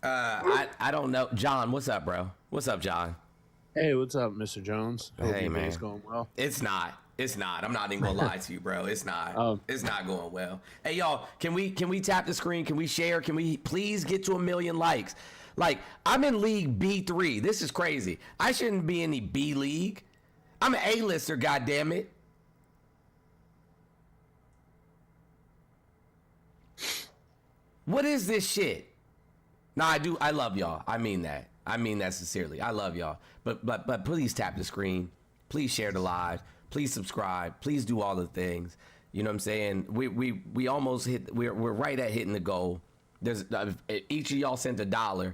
I don't know. John, what's up, bro? What's up, John? Hey, what's up, Mr. Jones? Hope Hey, your man. day's going well. It's not. I'm not even gonna lie to you, bro. It's not. It's not going well. Hey, y'all, can we tap the screen? Can we share? Can we please get to 1 million likes? Like, I'm in League B3. This is crazy. I shouldn't be in the B League. I'm an A-lister, goddammit. What is this shit? Nah, I love y'all. I mean that. I mean that sincerely. I love y'all. But please tap the screen. Please share the live. Please subscribe. Please do all the things. You know what I'm saying? We almost hit. We're right at hitting the goal. There's each of y'all sent $1.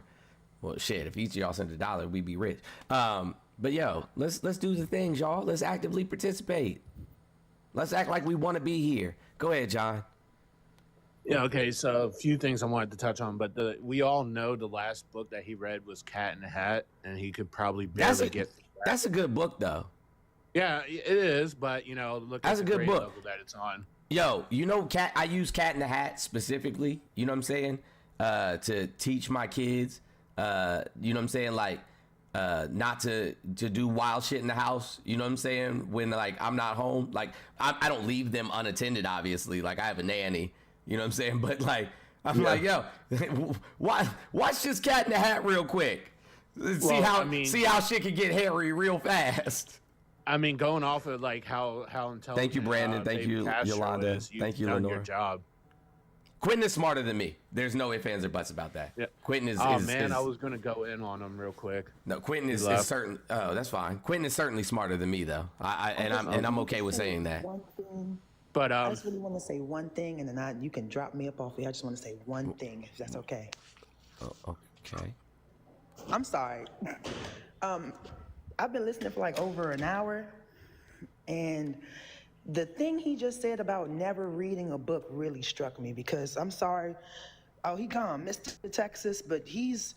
Well, shit. If each of y'all sent $1, we'd be rich. But yo, let's do the things, y'all. Let's actively participate. Let's act like we want to be here. Go ahead, John. Yeah, okay, so a few things I wanted to touch on, but we all know the last book that he read was Cat in the Hat, and he could probably barely get. That's a good book, though. Yeah, it is, but look at the grade level that it's on. Yo, I use Cat in the Hat specifically. You know what I'm saying? To teach my kids. You know what I'm saying? Like, not to do wild shit in the house. You know what I'm saying? When like I'm not home, like I don't leave them unattended. Obviously, like I have a nanny. You know what I'm saying? But like, I'm like, yo, watch this Cat in the Hat real quick. See how shit can get hairy real fast. I mean, going off of like how intelligent. Thank you, Brandon. Thank you, Yolanda. Thank you, Lenore. Your job. Quentin is smarter than me. There's no ifs, ands, or buts about that. Yeah. Quentin is. I was gonna go in on him real quick. No, Quentin is certain. Oh, that's fine. Quentin is certainly smarter than me, though. I'm okay with saying that. But I just really want to say one thing, and then you can drop me up off here. I just want to say one thing, if that's okay. Oh, okay. I'm sorry. I've been listening for like over an hour, and the thing he just said about never reading a book really struck me, because I'm sorry. Oh, he gone, Mr. Texas, but he's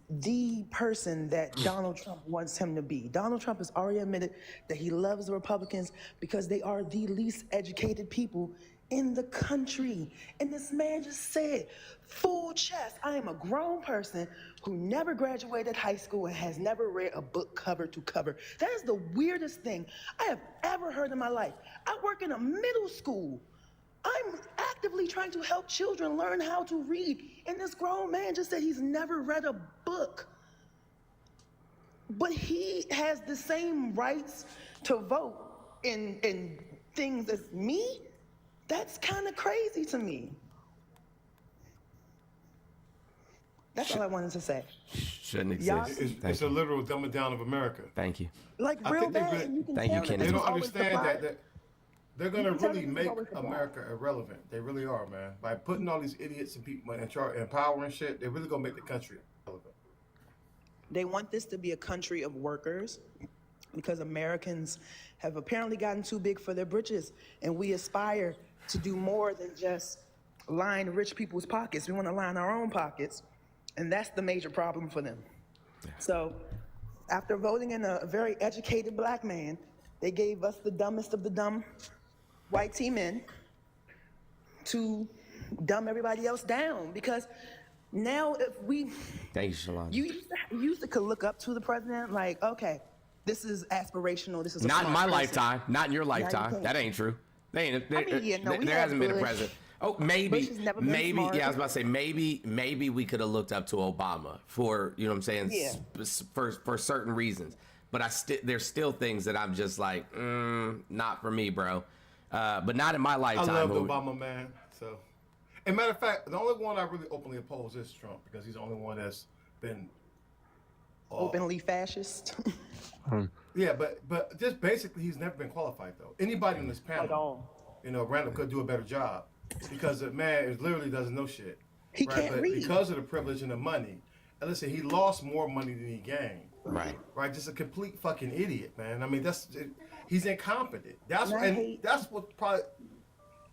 the person that Donald Trump wants him to be. Donald Trump has already admitted that he loves the Republicans because they are the least educated people in the country. And this man just said, full chest, I am a grown person who never graduated high school and has never read a book cover to cover. That is the weirdest thing I have ever heard in my life. I work in a middle school. I'm actively trying to help children learn how to read, and this grown man just said he's never read a book. But he has the same rights to vote in things as me? That's kind of crazy to me. That's all I wanted to say. Shouldn't exist. It's a literal dumbing down of America. Thank you. Like real bad. Thank you, Kennedy. They don't understand that they're going to really it's make always the America irrelevant. They really are, man. By putting all these idiots and people in charge and power and shit, they're really going to make the country irrelevant. They want this to be a country of workers. because Americans have apparently gotten too big for their britches, and we aspire to do more than just line rich people's pockets. We want to line our own pockets, and that's the major problem for them. So after voting in a very educated black man, they gave us the dumbest of the dumb white team in to dumb everybody else down, because now if we, Thank you, Shalonda. you used to could look up to the president like, okay, this is aspirational, this is a Not in smart my person. lifetime. Not in your Now you lifetime. can't. That ain't true. They ain't, I mean, yeah, no, we there had hasn't been a Bush. president. Oh, maybe, Bush has never been maybe. smart. Yeah, I was about to say maybe we could have looked up to Obama for, you know what I'm saying, Yeah. for certain reasons. But there's still things that I'm just like, not for me, bro. But not in my I lifetime. love Obama, man. So, and matter of fact, the only one I really openly oppose is Trump, because he's the only one that's been Openly fascist. Yeah, but just basically, he's never been qualified though. Anybody on this panel, random could do a better job, because the man literally doesn't know shit. He can't but read. because of the privilege and the money. And listen, he lost more money than he gained. Right. Right. Just a complete fucking idiot, man. I mean, he's incompetent. That's what probably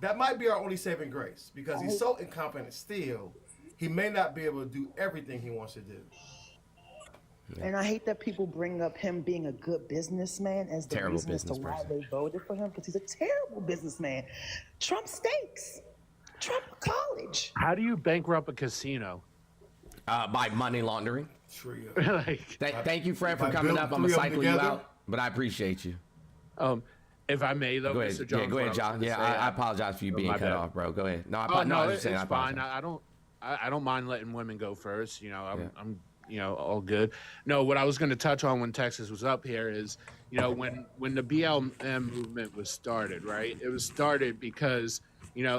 that might be our only saving grace, because he's so incompetent still. He may not be able to do everything he wants to do. And I hate that people bring up him being a good businessman as the Terrible reason as to business why person. they voted for him, because he's a terrible businessman. Trump stinks. Trump college. How do you bankrupt a casino? By money laundering. Thank you, Fred, for By coming building up. I'm gonna three of them cycle you together? out, but I appreciate you. If I may, though, Go ahead. Mr. Jones. Yeah, go ahead, John. Yeah, I apologize for you being cut off, bro. Go ahead. No, I was just saying, it's I fine. apologize. I don't mind letting women go first. I'm all good. No, what I was going to touch on when Texas was up here is, when the BLM movement was started, right? It was started because,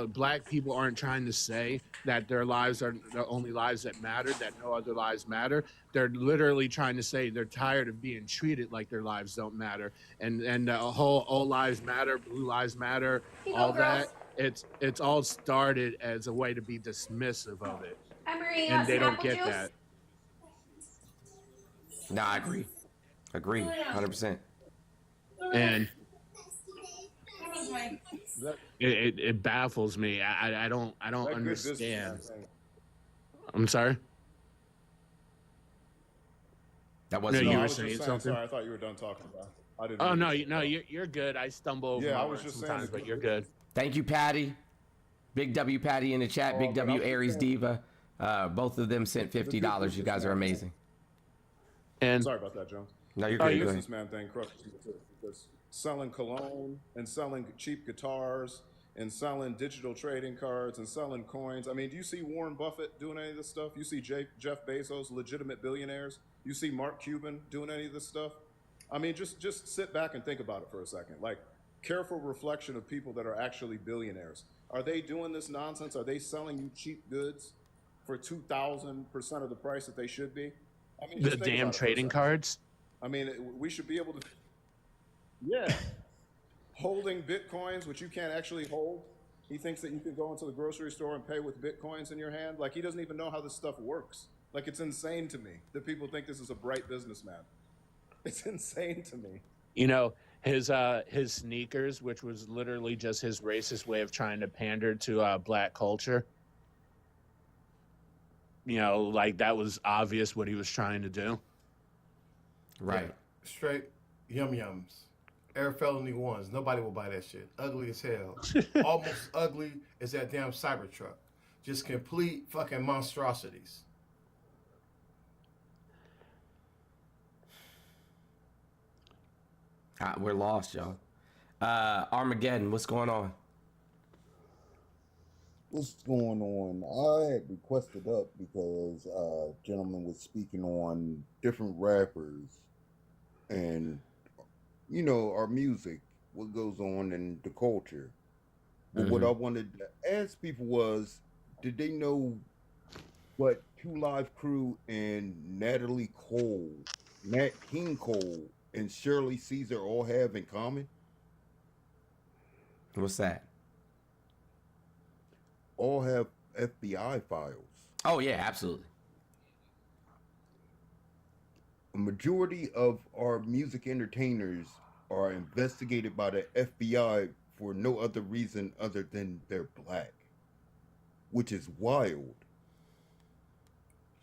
black people aren't trying to say that their lives are the only lives that matter, that no other lives matter. They're literally trying to say they're tired of being treated like their lives don't matter. And the whole all lives matter, blue lives matter, all that. It's all started as a way to be dismissive of it. And they don't get that. No, I agree. 100%. And it baffles me. I don't understand. I'm sorry. That wasn't you you were I was saying just something. Sorry, I thought you were done talking about. I didn't. Oh mean no, to- you're good. I stumble over. Yeah, my I was words just sometimes, saying. but you're good. Thank you, Patty. Big W Patty in the chat. Big but I W was Aries saying- Diva. Both of them sent $50. You guys are amazing. And Sorry about that, Jones. No, you're The good. Go ahead. businessman thing crushes me too, because selling cologne and selling cheap guitars and selling digital trading cards and selling coins. I mean, do you see Warren Buffett doing any of this stuff? You see Jeff Bezos, legitimate billionaires? You see Mark Cuban doing any of this stuff? I mean, just sit back and think about it for a second. Like, careful reflection of people that are actually billionaires. Are they doing this nonsense? Are they selling you cheap goods for 2,000% of the price that they should be? I mean, The just think damn about it for a trading second. cards. I mean, we should be able to. Yeah. Holding bitcoins, which you can't actually hold. He thinks that you can go into the grocery store and pay with bitcoins in your hand. Like, he doesn't even know how this stuff works. Like, it's insane to me that people think this is a bright businessman. It's insane to me. His sneakers, which was literally just his racist way of trying to pander to black culture. Like that was obvious what he was trying to do. Right. Yeah, straight yum yums. Air Felony ones. Nobody will buy that shit. Ugly as hell. Almost ugly as that damn Cybertruck. Just complete fucking monstrosities. We're lost, y'all. Armageddon, what's going on? What's going on? I had requested up because a gentleman was speaking on different rappers and, our music, what goes on in the culture. But what I wanted to ask people was, did they know what Two Live Crew and Natalie Cole, Nat King Cole, and Shirley Caesar all have in common? What's that? All have FBI files. Oh yeah, absolutely. majority of our music entertainers are investigated by the FBI for no other reason other than they're black, which is wild.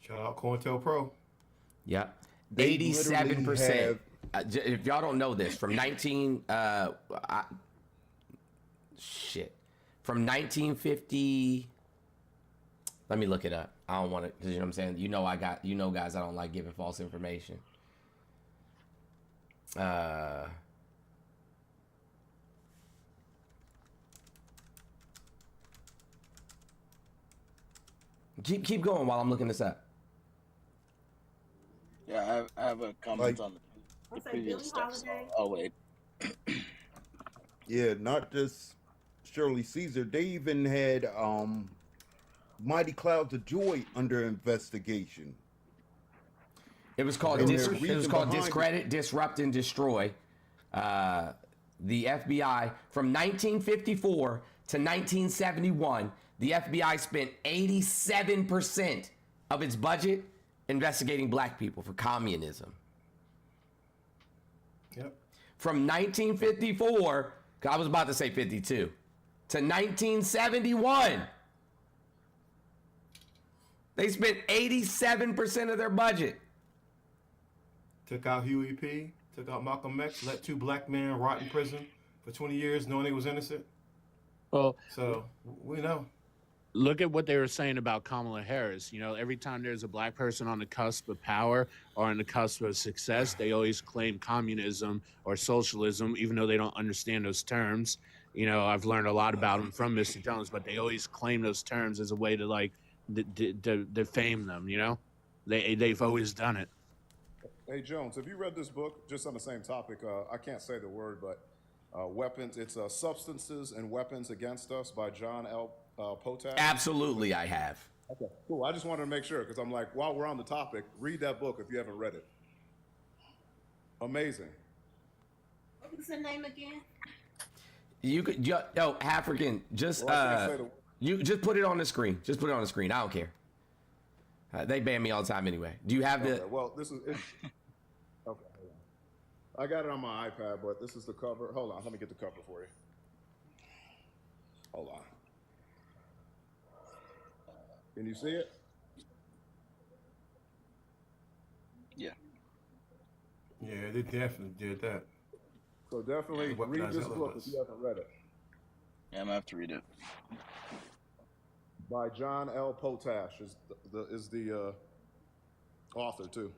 Shout out COINTELPRO. Yep. They literally 87%. have If y'all don't know this, from 1950. Let me look it up. I don't want to, because you know what I'm saying. Guys, I don't like giving false information. Keep going while I'm looking this up. Yeah, I have a comment on the What's that, previous Billie stuff. So Holiday? I'll wait. Yeah, not just Shirley Caesar. They even had Mighty Clouds of Joy under investigation. It was called Discredit, Disrupt, and Destroy. The FBI, from 1954 to 1971, the FBI spent 87% of its budget investigating black people for communism. Yep. From 1954, I was about to say 52, to 1971, they spent 87% of their budget. Took out Huey P., took out Malcolm X, let 2 black men rot in prison for 20 years knowing they was innocent. Well, so we know. Look at what they were saying about Kamala Harris. You know, every time there's a black person on the cusp of power or on the cusp of success, they always claim communism or socialism, even though they don't understand those terms. You know, I've learned a lot about them from Mr. Jones, but they always claim those terms as a way to like defame them. You know, they've always done it. Hey Jones, have you read this book? Just on the same topic, I can't say the word, but weapons. It's Substances and Weapons Against Us by John L. Potash. Absolutely, I have. Okay, cool. I just wanted to make sure because I'm like, while we're on the topic, read that book if you haven't read it. Amazing. What was the name again? You could, African, just you just put it on the screen. Just put it on the screen. I don't care. They ban me all the time anyway. Do you have the? Well, this is. Okay. Hold on. I got it on my iPad, but this is the cover. Hold on. Let me get the cover for you. Hold on. Can you see it? Yeah. Yeah, they definitely did that. So definitely read this book if you haven't read it. Yeah, I'm gonna have to read it. By John L. Potash is the author too.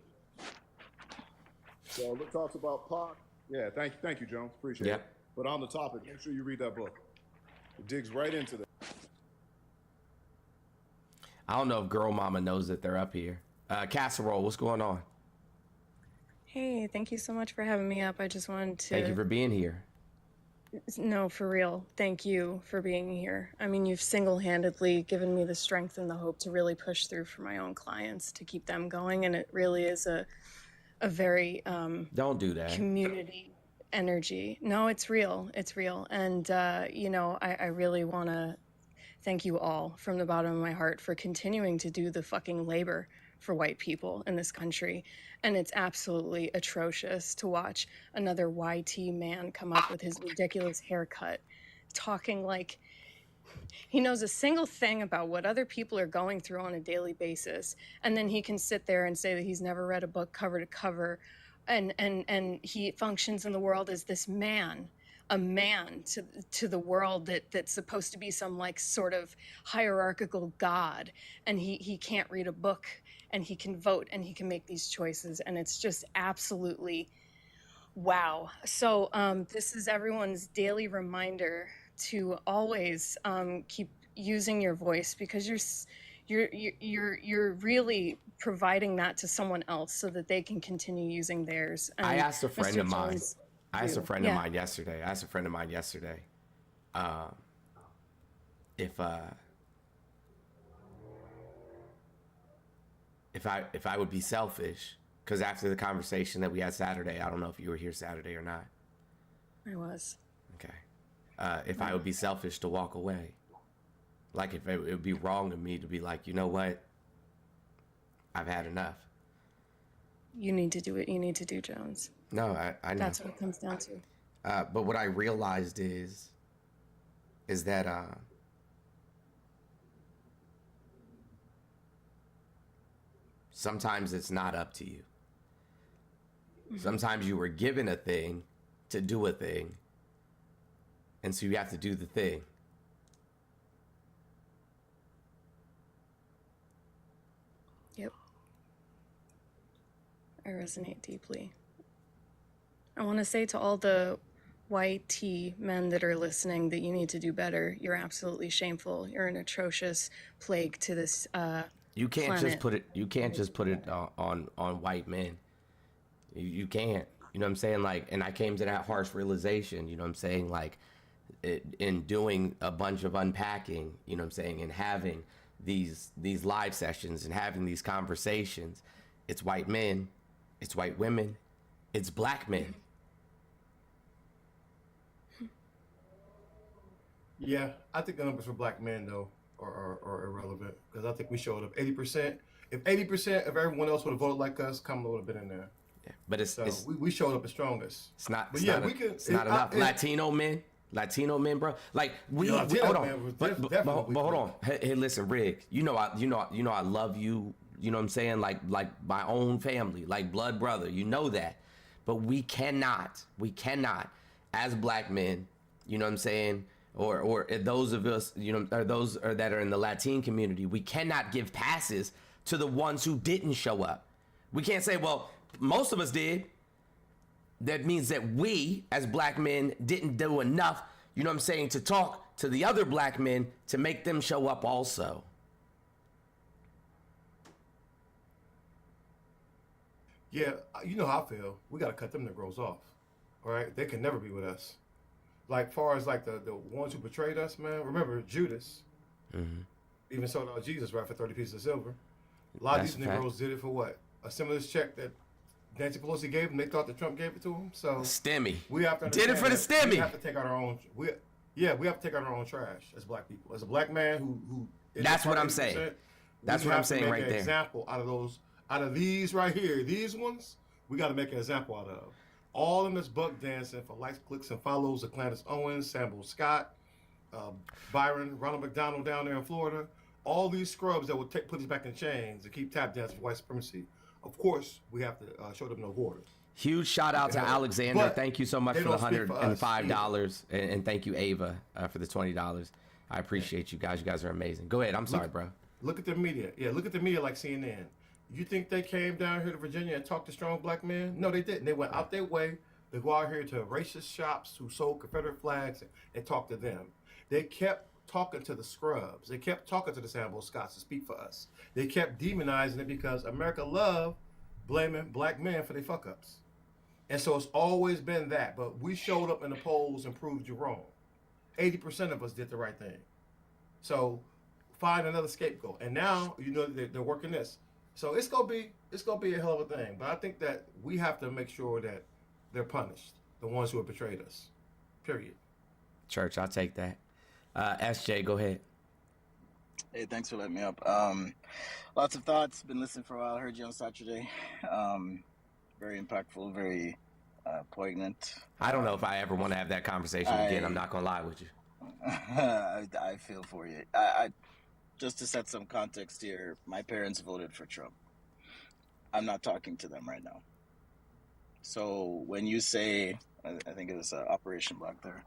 So it talks about Pac. Yeah, thank you, Jones. Appreciate it. But on the topic, make sure you read that book. It digs right into that. I don't know if Girl Mama knows that they're up here. Casserole, what's going on? Hey, thank you so much for having me up. I just wanted to... Thank you for being here. No, for real. Thank you for being here. I mean, you've single-handedly given me the strength and the hope to really push through for my own clients, to keep them going, and it really is a very... Don't do that. ...community energy. No, it's real. It's real. And, you know, I really want to thank you all from the bottom of my heart for continuing to do the fucking labor for white people in this country. And it's absolutely atrocious to watch another YT man come up with his ridiculous haircut, talking like he knows a single thing about what other people are going through on a daily basis. And then he can sit there and say that he's never read a book cover to cover. And he functions in the world as this man, a man to the world that's supposed to be some like sort of hierarchical god, and he can't read a book, and he can vote, and he can make these choices, and it's just absolutely wow. So this is everyone's daily reminder to always keep using your voice, because you're really providing that to someone else so that they can continue using theirs. And I asked a friend Mr. of mine. Jones, I asked a friend yeah. of mine yesterday. If I would be selfish, because after the conversation that we had Saturday, I don't know if you were here Saturday or not. I was. Okay. If I would be selfish to walk away, like if it would be wrong of me to be like, you know what, I've had enough. you need to do what you need to do, Jones. No, I know. That's what it comes down to. But what I realized is that sometimes it's not up to you. Sometimes you were given a thing to do a thing, and so you have to do the thing. Yep. I resonate deeply. I want to say to all the white men that are listening that you need to do better. You're absolutely shameful. You're an atrocious plague to this You can't planet. just put it. You can't just put it on white men. You can't. You know what I'm saying? Like, and I came to that harsh realization. You know what I'm saying? Like, in doing a bunch of unpacking. You know what I'm saying? And having these live sessions and having these conversations. It's white men. It's white women. It's black men. Yeah, I think the numbers for black men though are irrelevant because I think we showed up 80%. If 80% of everyone else would have voted like us, Kamala would have been in there. Yeah, but we showed up the strongest. It's not. But It's yeah, not we can. It's not enough. Latino men, bro. Like we hold on. But hold on. Hey, listen, Rig. You know I love you. You know what I'm saying? Like my own family, like blood brother. You know that. But we cannot, as black men. You know what I'm saying? Or those of us, you know, or those that are in the Latin community, we cannot give passes to the ones who didn't show up. We can't say, well, most of us did. That means that we, as black men, didn't do enough, you know what I'm saying, to talk to the other black men to make them show up also. Yeah, you know how I feel. We got to cut them Negroes off. All right? They can never be with us. Like, far as like the ones who betrayed us, man, remember Judas even sold out Jesus, right, for 30 pieces of silver. A lot of these Negroes did it for what? A stimulus check that Nancy Pelosi gave them. They thought that Trump gave it to them. So Stimmy. We have to did it for the Stimmy. We have to take out our own. We have to take out our own trash as black people. As a black man who that's what I'm saying. That's what I'm saying right there. Example out of these right here, these ones, we got to make an example out of. All in this buck dancing for likes, clicks, and follows of Clarence Owens, Samuel Scott, Byron, Ronald McDonald down there in Florida. All these scrubs that will put us back in chains and keep tap dancing for white supremacy. Of course, we have to show them no borders. Huge shout out to Alexander. Thank you so much for the $105. And thank you, Ava, for the $20. I appreciate you guys. You guys are amazing. Go ahead. I'm sorry, bro. Look at the media. Yeah, look at the media like CNN. You think they came down here to Virginia and talked to strong black men? No, they didn't. They went out their way to go out here to racist shops who sold Confederate flags and talk to them. They kept talking to the scrubs. They kept talking to the Samuel Scotts to speak for us. They kept demonizing it because America loved blaming black men for their fuck-ups. And so it's always been that. But we showed up in the polls and proved you wrong. 80% of us did the right thing. So find another scapegoat. And now, you know, they're working this. So it's gonna be a hell of a thing. But I think that we have to make sure that they're punished, the ones who have betrayed us. Period. Church, I'll take that. SJ, go ahead. Hey, thanks for letting me up. Lots of thoughts. Been listening for a while. Heard you on Saturday. Very impactful, very poignant. I don't know if I ever want to have that conversation again. I'm not gonna lie with you. I feel for you. I just to set some context here, my parents voted for Trump. I'm not talking to them right now. So when you say, I think it was Operation Black there,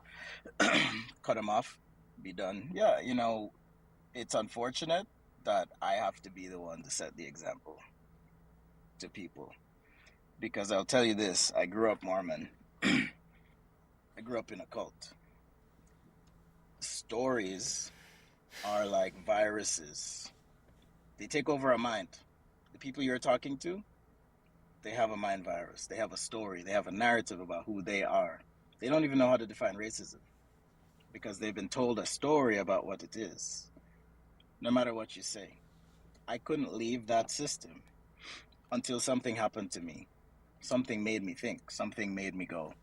cut him off, be done. Yeah, you know, it's unfortunate that I have to be the one to set the example to people. Because I'll tell you this, I grew up Mormon. I grew up in a cult. Stories are like viruses. They take over our mind. The people you're talking to, they have a mind virus. They have a story. They have a narrative about who they are. They don't even know how to define racism because they've been told a story about what it is. No matter what you say. I couldn't leave that system until something happened to me. Something made me think. Something made me go,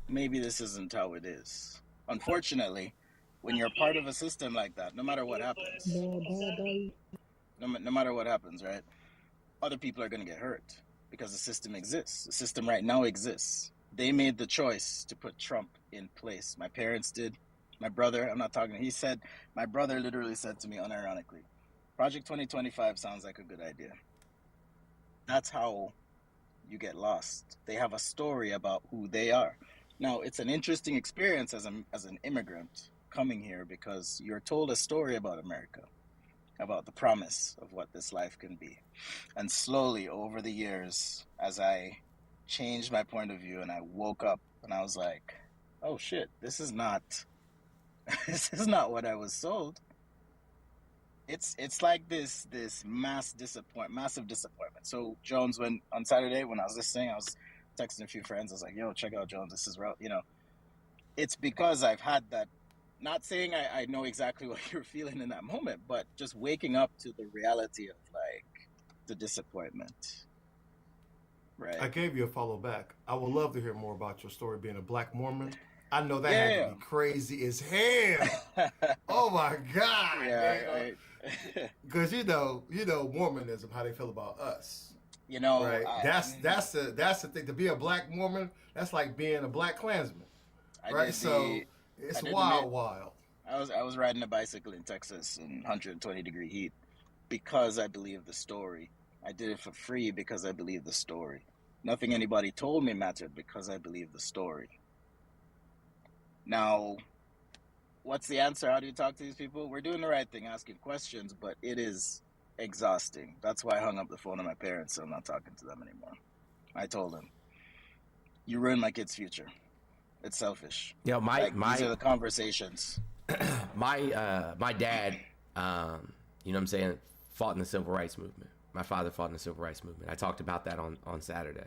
maybe this isn't how it is. Unfortunately, when you're part of a system like that, no matter what happens, no matter what happens, right? other people are going to get hurt because the system exists. The system right now exists. They made the choice to put Trump in place. My parents did. My brother, I'm not talking, he said, my brother literally said to me unironically, Project 2025 sounds like a good idea. That's how you get lost. They have a story about who they are. Now, it's an interesting experience as an immigrant coming here because you're told a story about America, about the promise of what this life can be. And slowly over the years, as I changed my point of view and I woke up and I was like, oh shit, this is not this is not what I was sold. It's like this massive disappointment. So Jones, when on Saturday when I was listening, I was texting a few friends. I was like, yo, check out Jones, this is real. You know, it's because I've had that, not saying I know exactly what you're feeling in that moment, but just waking up to the reality of like the disappointment. Right. I gave you a follow back. I would love to hear more about your story being a black Mormon. I know that had to be crazy as hell. Oh my God. Yeah. Because you know Mormonism, how they feel about us. You know, right? That's the thing. To be a black Mormon, that's like being a black Klansman. Right? So it's wild. I was riding a bicycle in Texas in 120-degree heat because I believe the story. I did it for free because I believe the story. Nothing anybody told me mattered because I believe the story. Now, what's the answer? How do you talk to these people? We're doing the right thing, asking questions, but it is exhausting. That's why I hung up the phone to my parents, so I'm not talking to them anymore. I told them, you ruined my kid's future. It's selfish. Yeah, these are the conversations. My dad, you know what I'm saying, fought in the civil rights movement. My father fought in the civil rights movement. I talked about that on Saturday.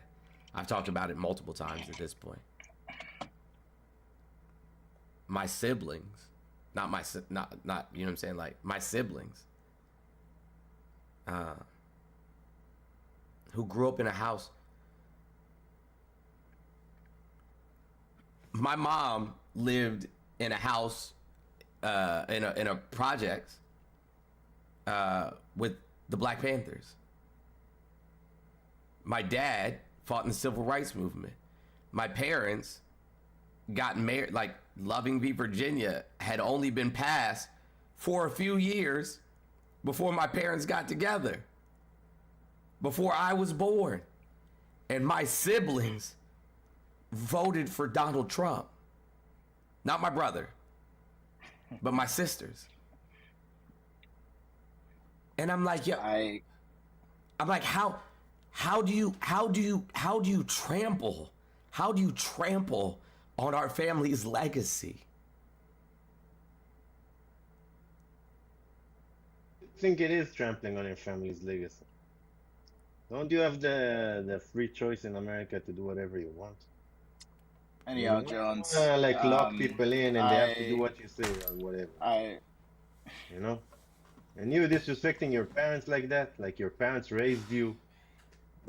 I've talked about it multiple times at this point. My siblings, not you know what I'm saying, like my siblings, who grew up in a house. My mom lived in a house, in a project, with the Black Panthers. My dad fought in the civil rights movement. My parents got married, like Loving v. Virginia had only been passed for a few years before my parents got together, before I was born. And my siblings voted for Donald Trump. Not my brother, but my sisters. And I'm like, I'm like, how do you trample on our family's legacy? I think it is trampling on your family's legacy. Don't you have the free choice in America to do whatever you want? Anyhow, Jones, like lock people in and they have to do what you say or whatever. You know? And you disrespecting your parents like that, like your parents raised you,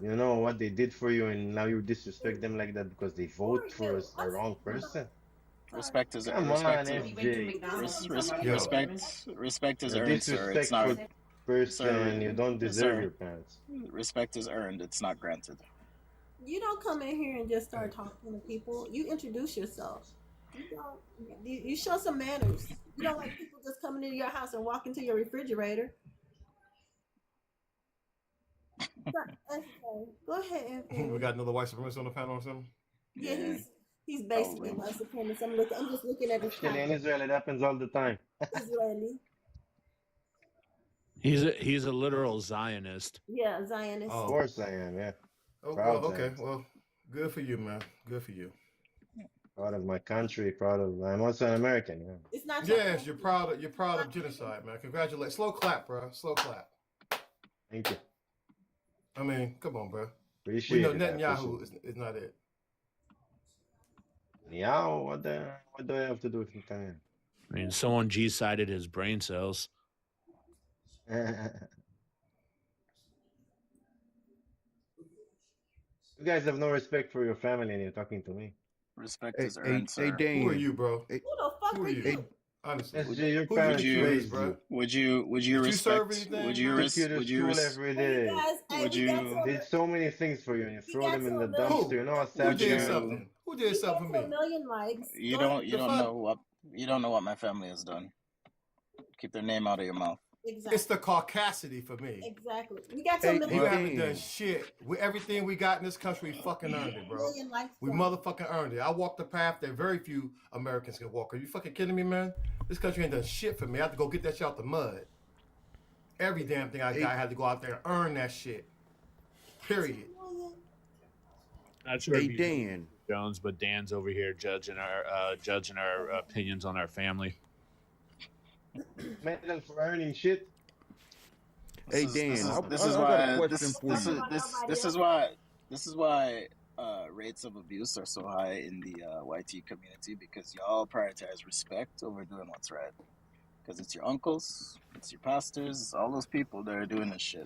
you know what they did for you, and now you disrespect them like that because they vote for a wrong person. Respect is Come respect. on, FJ. Respect is You're earned, sir. It's not. disrespectful person. You don't deserve your parents. Respect is earned. It's not granted. You don't come in here and just start talking to people. You introduce yourself. You show some manners. You don't like people just coming into your house and walking to your refrigerator. Go ahead, Anthony. We got another white supremacist on the panel or something? Yeah, he's basically white supremacist. I'm just looking at his In Israel, it happens all the time. Israeli. He's a literal Zionist. Yeah, Zionist. Of course I am, yeah. Oh, Proud well, okay. Zionist. Well, good for you, man. Good for you. Proud of my country, I'm also an American, yeah. It's not Yes, you're proud of genocide, man. Congratulations. Slow clap, bro. Slow clap. Thank you. I mean, come on, bro. Appreciate we know it. Netanyahu is not it. Netanyahu, what do I have to do with Netanyahu? I mean, someone G-sided his brain cells. You guys have no respect for your family and you're talking to me. Respect is earned, sir. Dane. Who are you, bro? Who the fuck are you? Honestly, SJ, your who parents you raised bro? you. Would you Did you serve respect? anything? Would you man? Took you to school every Hey, you day. guys, hey, would we got you to Did so many things for you, and you we throw got them to in a the million. dumpster. You know how Who sad would did parents are. something? Who did We something got for to a me? million likes. you Go ahead. don't you don't know what my family has done. Keep their name out of your mouth. Exactly. It's the caucasity for me. Exactly. We got to a Hey, million. you haven't done shit. With everything we got in this country, we fucking earned it, bro. Million likes. We motherfucking earned it. I walked the path that very few Americans can walk. Are you fucking kidding me, man? This country ain't done shit for me. I have to go get that shit out the mud. Every damn thing I got, I had to go out there and earn that shit. Period. Not sure Hey, if you Dan. Jones, but Dan's over here judging our opinions on our family. Medal for earning shit. Hey, Dan, I got a question for you. This is why rates of abuse are so high in the YT community, because y'all prioritize respect over doing what's right. Because it's your uncles, it's your pastors, it's all those people that are doing this shit.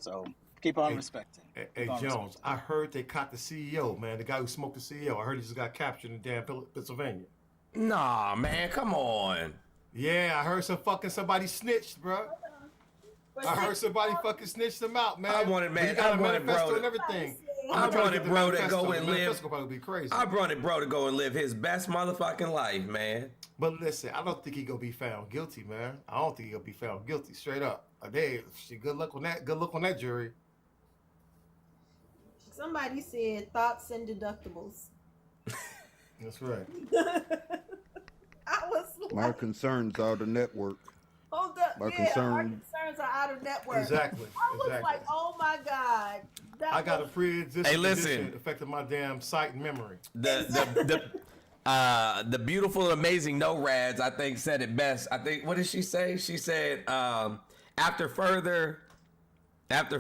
So keep on respecting. Hey, Jones, I heard they caught the CEO, man. The guy who smoked the CEO. I heard he just got captured in damn Pennsylvania. Nah, man, come on. Yeah, I heard somebody snitched, bro. I heard somebody fucking snitched him out, man. I wanted, man, He got I a wanted manifesto bro and everything. I wanted bro to go and live. Manifesto probably be crazy. I wanted bro to go and live his best motherfucking life, man. But listen, I don't think he gonna be found guilty, man. I don't think he gonna be found guilty, straight up. Good luck on that. Good luck on that jury. Somebody said thoughts and deductibles. That's right. I was like, My concerns are the network. hold up, My our concern. concerns are out of network. Exactly. I was like, oh my God. I got a pre-existing Hey, listen. condition affecting my damn sight and memory. The beautiful, amazing No-Rads, I think, said it best. I think, what did she say? She said, after further, I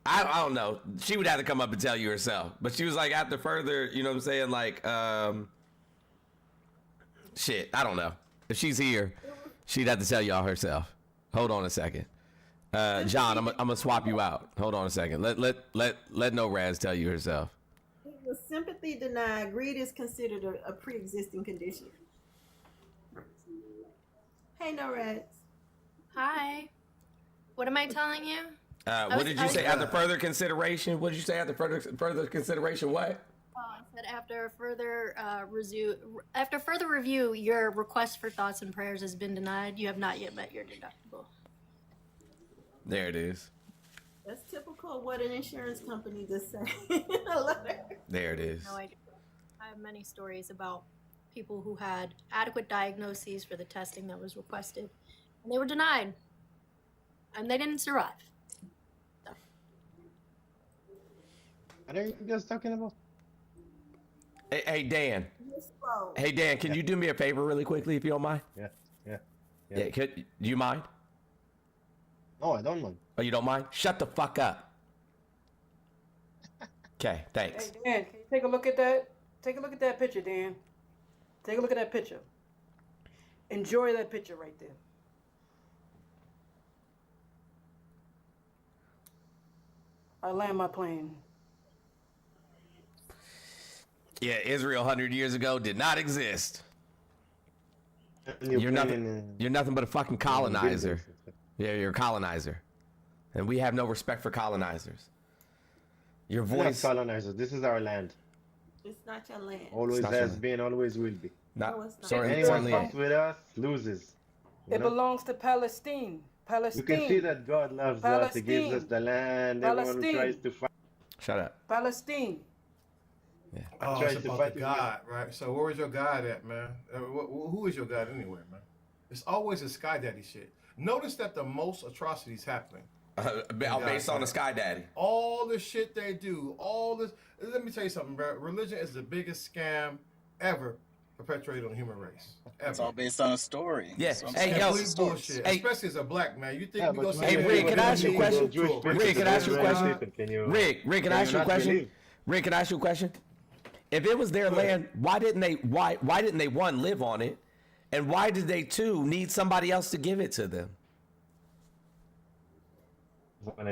don't know. She would have to come up and tell you herself. But she was like, after further, you know what I'm saying? Like, shit, I don't know. If she's here, she'd have to tell y'all herself. Hold on a second. John, I'm gonna swap you out. Hold on a second. Let No-Rads tell you herself. The sympathy denied. Greed is considered a pre-existing condition. Hey, No-Rads. Hi. What am I telling you? What did you say after further consideration? What did you say after further consideration? What? I said after further review, your request for thoughts and prayers has been denied. You have not yet met your deductible. There it is. That's typical of what an insurance company just say. There it is. No idea. I have many stories about people who had adequate diagnoses for the testing that was requested, and they were denied, and they didn't survive. So. What are you guys talking about? Hey Dan. Hey Dan, can you do me a favor really quickly if you don't mind? Yeah. Do you mind? No, I don't mind. Oh, you don't mind? Shut the fuck up. Okay, thanks. Hey Dan, can you take a look at that? Take a look at that picture, Dan. Take a look at that picture. Enjoy that picture right there. I land my plane. Yeah, Israel 100 years ago did not exist. You're nothing but a fucking colonizer. Yeah, you're a colonizer. And we have no respect for colonizers. Your voice. We're not colonizers. This is our land. It's not your land. Always has been, always will be. No, it's not. Sorry, Anyone fucks with us loses. It belongs to Palestine. You can see that God loves us. He gives us the land. Everyone who tries to fight. Shut up. Palestine. Yeah. Oh, it's about the God, right? So where's your God at, man? Who is your God anyway, man? It's always a Sky Daddy shit. Notice that the most atrocities happening. Based on the Sky Daddy. All the shit they do, all this. Let me tell you something, bro. Religion is the biggest scam ever perpetrated on the human race. Ever. It's all based on a story. Yes. So Hey, yo. Bullshit. Hey. Especially as a black man. You think we gonna say... Hey, Rick, can I ask you a question? Rick, can I ask you a question? Rick, can I ask you a question? Rick, can I ask you a question? If it was their land, why didn't they one, live on it? And why did they two need somebody else to give it to them?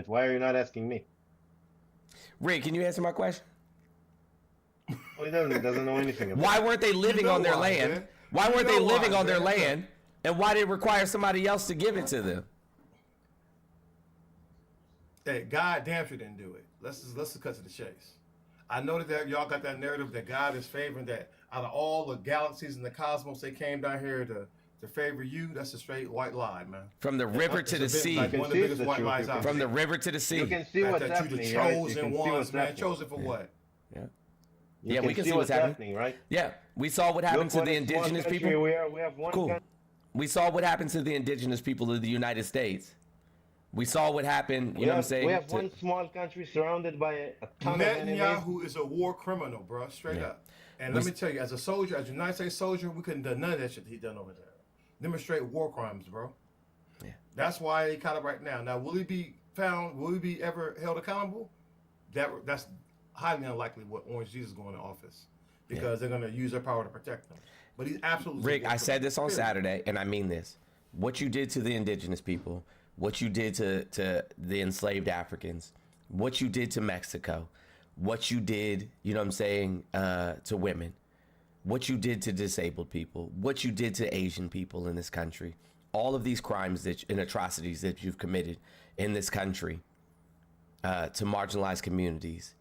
Why are you not asking me? Rick, can you answer my question? Well, he doesn't know anything about Why weren't they living on their why, land? man. Why weren't they living why, on their man? land? And why did it require somebody else to give it to them? Hey, God damn sure didn't do it. Let's just cut to the chase. I know that y'all got that narrative that God is favoring that out of all the galaxies in the cosmos, they came down here to favor you. That's a straight white lie, man. From the river to the sea. Like one of the biggest white lies out From there. the river to the sea. You can see what's that happening, you the right? You chosen can see ones, what's man. happening. Chosen for what? Yeah. You We can see what's happening, right? Yeah, we saw what happened to the indigenous people. We have one Cool. country. We saw what happened to the indigenous people of the United States. We saw what happened, you know what I'm saying? We have one small country surrounded by a ton of enemies. Netanyahu is a war criminal, bro. Straight up. And let me tell you, as a soldier, as a United States soldier, we couldn't do none of that shit he done over there. Demonstrate war crimes, bro. Yeah. That's why he caught up right now. Now, will he be found? Will he be ever held accountable? That's highly unlikely. What Orange Jesus going to office because they're going to use their power to protect them. But he's absolutely Rick. I said this on Saturday, and I mean this. What you did to the indigenous people, what you did to the enslaved Africans, what you did to Mexico, what you did, you know what I'm saying, to women, what you did to disabled people, what you did to Asian people in this country, all of these crimes and atrocities that you've committed in this country to marginalized communities.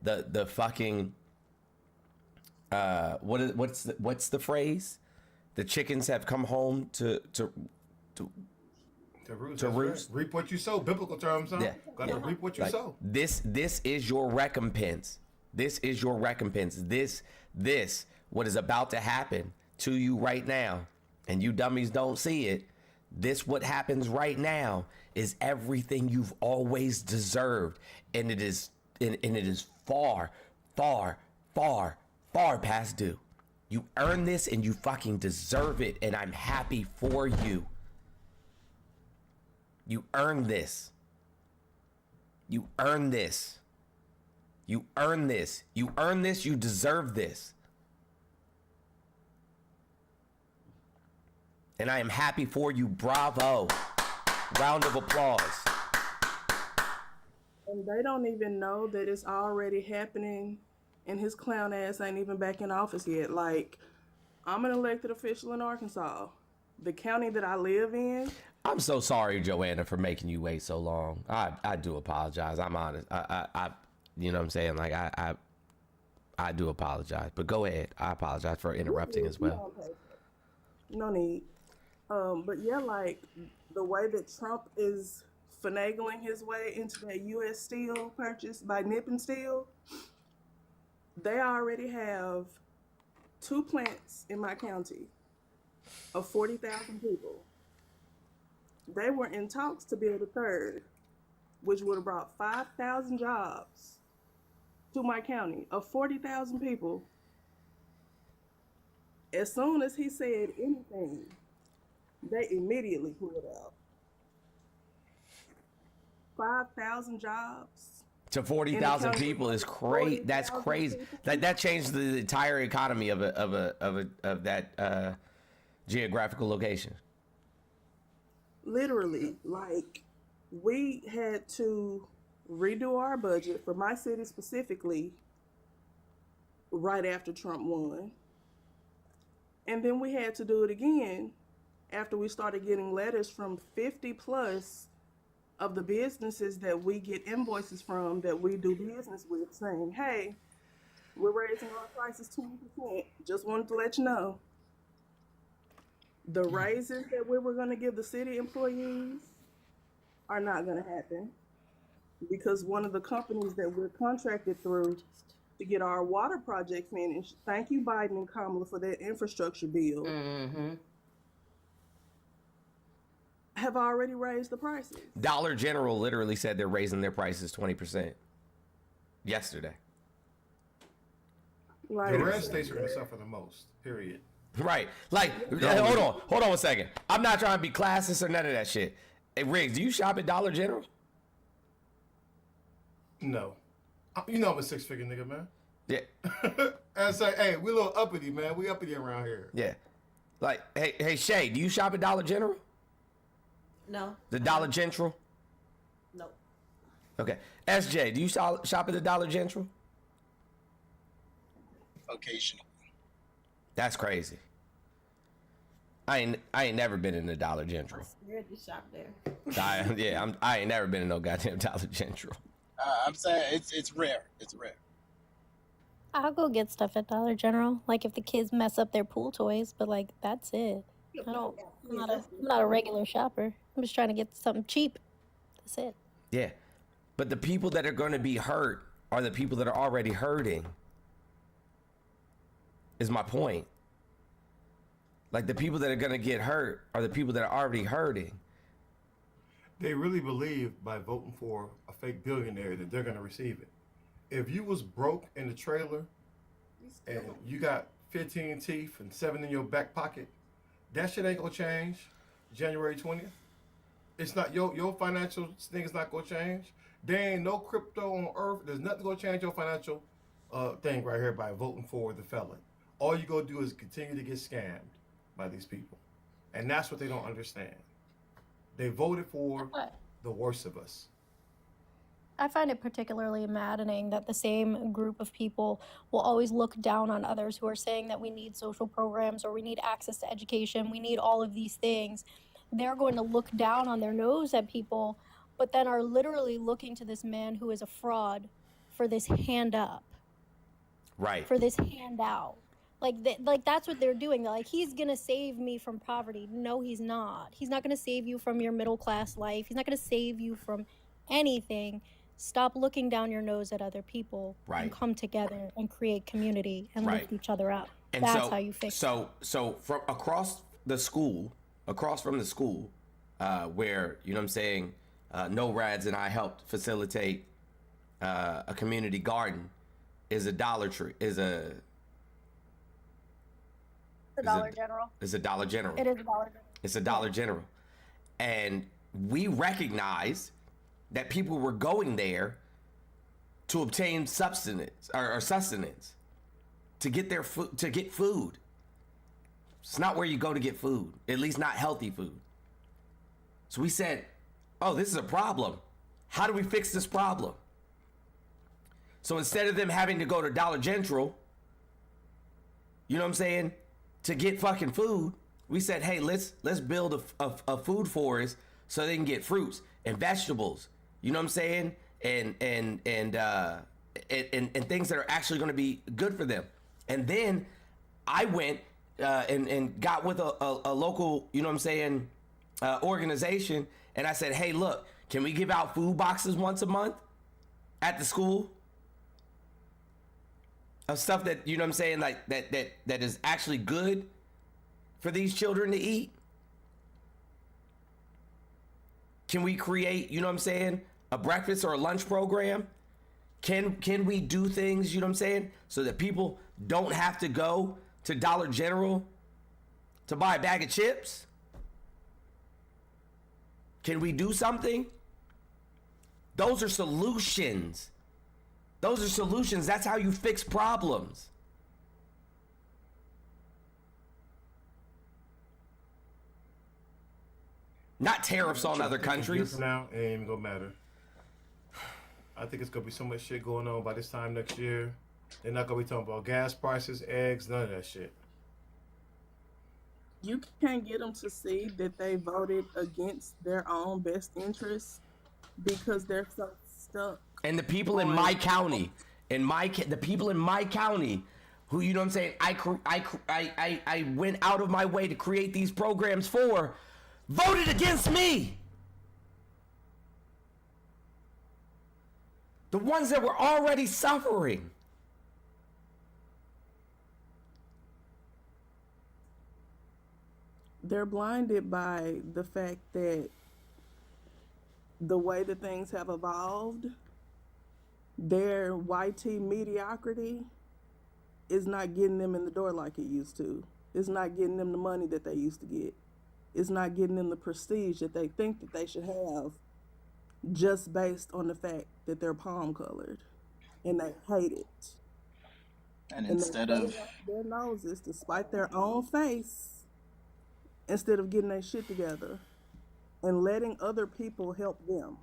The fucking what's the phrase? The chickens have come home to roost. Reap what you sow. Biblical terms, huh? Yeah. Gotta reap what you sow. This is your recompense. This is your recompense. This what is about to happen to you right now, and you dummies don't see it. This what happens right now is everything you've always deserved, and it is far, far, far, far past due. You earn this and you fucking deserve it, and I'm happy for you. You earn this. You earn this. You earn this. You earn this. You deserve this. And I am happy for you. Bravo. Round of applause. And they don't even know that it's already happening, and his clown ass ain't even back in office yet. Like, I'm an elected official in Arkansas. The county that I live in. I'm so sorry, Joanna, for making you wait so long. I do apologize. I'm honest. I you know what I'm saying? Like, I do apologize. But go ahead. I apologize for interrupting as well. No need. But yeah, like, the way that Trump is finagling his way into that U.S. steel purchase by Nippon Steel, they already have 2 plants in my county of 40,000 people. They were in talks to build a third, which would have brought 5,000 jobs to my county of 40,000 people. As soon as he said anything, they immediately pulled out. 5,000 jobs to 40,000 people is crazy. That's crazy. That changed the entire economy of that geographical location. Literally, like, we had to redo our budget for my city specifically right after Trump won. And then we had to do it again after we started getting letters from 50 plus of the businesses that we get invoices from that we do business with saying, hey, we're raising our prices 20%. Just wanted to let you know. The raises that we were going to give the city employees are not going to happen because one of the companies that we're contracted through to get our water project finished, thank you, Biden and Kamala, for that infrastructure bill, have already raised the prices. Dollar General literally said they're raising their prices 20% yesterday. Like, the red states are going to suffer the most, period. Right. Like, hold on 1 second. I'm not trying to be classist or none of that shit. Hey, Riggs, do you shop at Dollar General? No. You know I'm a 6-figure nigga, man. Yeah. And it's like, hey, we a little uppity, man. We uppity around here. Yeah. Like, hey, Shay, do you shop at Dollar General? No. The Dollar General? No. Okay. SJ, do you shop at the Dollar General? Occasionally. That's crazy. I ain't never been in a Dollar General. I'm scared to shop there. I ain't never been in no goddamn Dollar General. I'm saying it's rare. It's rare. I'll go get stuff at Dollar General, like if the kids mess up their pool toys, but like that's it. I'm not a regular shopper. I'm just trying to get something cheap. That's it. Yeah. But the people that are going to be hurt are the people that are already hurting. Is my point. Like, the people that are going to get hurt are the people that are already hurting. They really believe by voting for a fake billionaire that they're going to receive it. If you was broke in the trailer and you got 15 teeth and 7 in your back pocket, that shit ain't going to change January 20th. It's not your financial thing is not going to change. There ain't no crypto on earth. There's nothing going to change your financial thing right here by voting for the felon. All you go do is continue to get scammed by these people. And that's what they don't understand. They voted for the worst of us. I find it particularly maddening that the same group of people will always look down on others who are saying that we need social programs or we need access to education, we need all of these things. They're going to look down on their nose at people, but then are literally looking to this man who is a fraud for this hand up. Right. For this handout. Like that's what they're doing. They're like, he's going to save me from poverty. No, he's not. He's not going to save you from your middle class life. He's not going to save you from anything. Stop looking down your nose at other people and come together and create community and lift each other up. And that's how you fix it. So from across from the school, where, you know what I'm saying, NORADs and I helped facilitate a community garden, is a Dollar Tree, is a Dollar General. It's a Dollar General. It is a Dollar General. It's a Dollar General. And we recognized that people were going there to obtain sustenance or sustenance, to get their food, to get food. It's not where you go to get food, at least not healthy food. So we said, oh, this is a problem. How do we fix this problem? So instead of them having to go to Dollar General, you know what I'm saying, to get fucking food, we said, hey, let's build a food forest so they can get fruits and vegetables, you know what I'm saying, and things that are actually going to be good for them. And then I went and got with a local, you know what I'm saying, organization, and I said, hey, look, can we give out food boxes once a month at the school? Of stuff that, you know what I'm saying, like that is actually good for these children to eat? Can we create, you know what I'm saying, a breakfast or a lunch program? Can we do things, you know what I'm saying, so that people don't have to go to Dollar General to buy a bag of chips? Can we do something? Those are solutions. Those are solutions. That's how you fix problems. Not tariffs on other countries. Now, it ain't even gonna matter. I think it's gonna be so much shit going on by this time next year. They're not gonna be talking about gas prices, eggs, none of that shit. You can't get them to see that they voted against their own best interests because they're so stuck. And the people in my county, the people in my county, who, you know what I'm saying, I went out of my way to create these programs for, voted against me. The ones that were already suffering. They're blinded by the fact that the way that things have evolved, their YT mediocrity is not getting them in the door like it used to. It's not getting them the money that they used to get. It's not getting them the prestige that they think that they should have just based on the fact that they're palm colored. And they hate it. And instead of their noses to spite their own face, instead of getting their shit together and letting other people help them.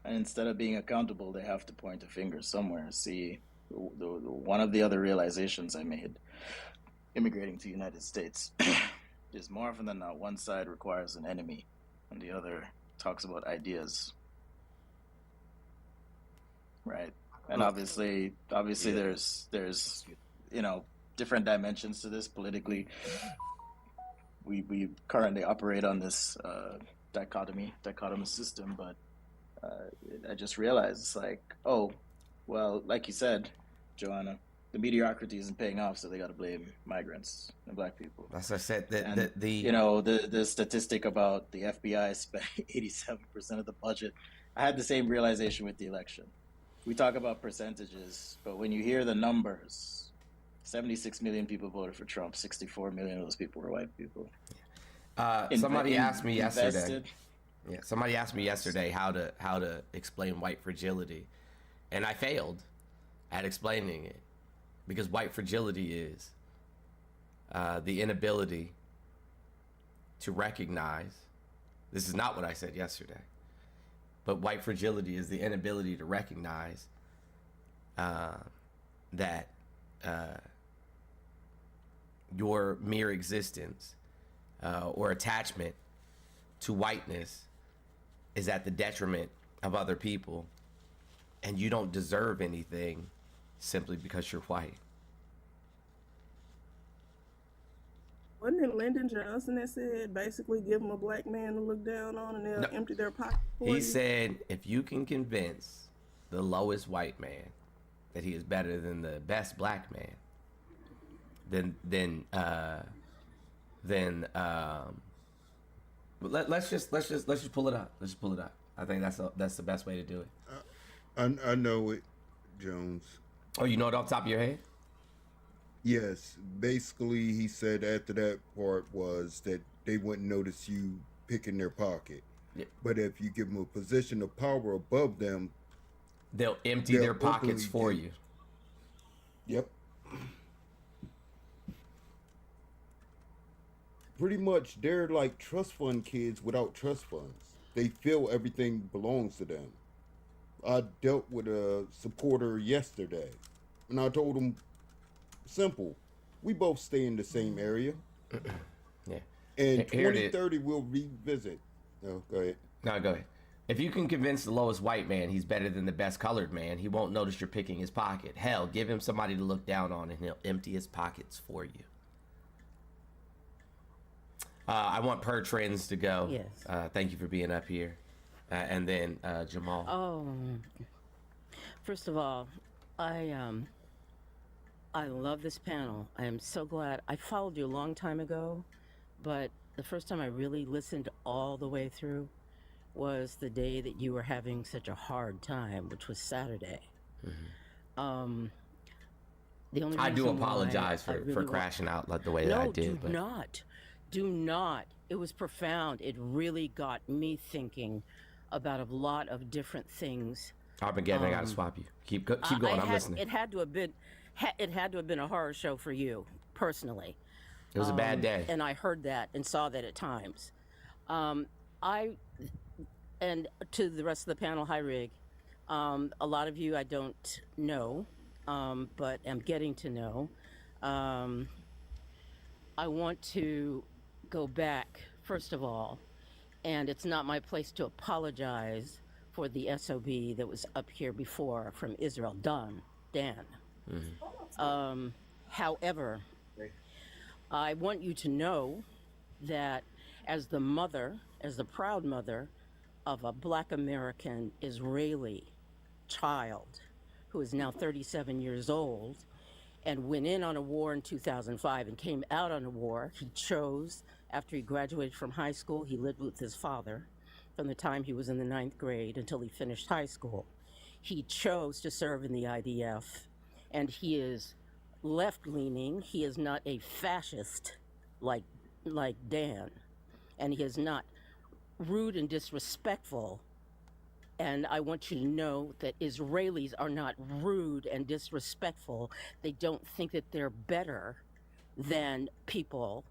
And instead of being accountable, they have to point a finger somewhere. See, one of the other realizations I made immigrating to the United States is more often than not, one side requires an enemy and the other talks about ideas. Right. And obviously there's different dimensions to this politically. We currently operate on this dichotomous system, but I just realized it's like, oh, well, like you said, Joanna, the mediocrity isn't paying off, so they got to blame migrants and black people. As I said, the statistic about the FBI spending 87% of the budget. I had the same realization with the election. We talk about percentages, but when you hear the numbers, 76 million people voted for Trump. 64 million of those people were white people. Somebody asked me yesterday. Yeah, somebody asked me yesterday how to explain white fragility, and I failed at explaining it, because white fragility is the inability to recognize. This is not what I said yesterday, but white fragility is the inability to recognize that your mere existence or attachment to whiteness is at the detriment of other people, and you don't deserve anything simply because you're white. Wasn't it Lyndon Johnson that said, basically give them a black man to look down on and they'll empty their pocket for He you? said, if you can convince the lowest white man that he is better than the best black man, then let's just pull it up. Let's just pull it up. I think that's the best way to do it. I know it, Jones. Oh, you know it off the top of your head? Yes. Basically, he said after that part was that they wouldn't notice you picking their pocket. Yeah. But if you give them a position of power above them, they'll empty their pockets for you. Yep. Pretty much, they're like trust fund kids without trust funds. They feel everything belongs to them. I dealt with a supporter yesterday, and I told him, simple, we both stay in the same area. Yeah. And 2030, we'll revisit. No, go ahead. No, go ahead. If you can convince the lowest white man he's better than the best colored man, he won't notice you're picking his pocket. Hell, give him somebody to look down on and he'll empty his pockets for you. I want Per Trends to go. Yes. Thank you for being up here. And then Jamal. Oh, first of all, I love this panel. I am so glad. I followed you a long time ago, but the first time I really listened all the way through was the day that you were having such a hard time, which was Saturday. Mm-hmm. The only I do reason apologize why I for really crashing out like the way that I did. Do not. It was profound. It really got me thinking about a lot of different things. Armageddon, I gotta swap you. Keep going. I'm listening. It had to have been a horror show for you personally. It was a bad day, and I heard that and saw that at times. And to the rest of the panel, hi Rig. A lot of you I don't know, but am getting to know. I want to go back, first of all, and it's not my place to apologize for the SOB that was up here before from Israel, Dan. Mm-hmm. However, I want you to know that as the proud mother of a Black American Israeli child who is now 37 years old and went in on a war in 2005 and came out on a war, he chose, after he graduated from high school, he lived with his father from the time he was in the 9th grade until he finished high school. He chose to serve in the IDF, and he is left-leaning. He is not a fascist like Dan, and he is not rude and disrespectful. And I want you to know that Israelis are not rude and disrespectful. They don't think that they're better than people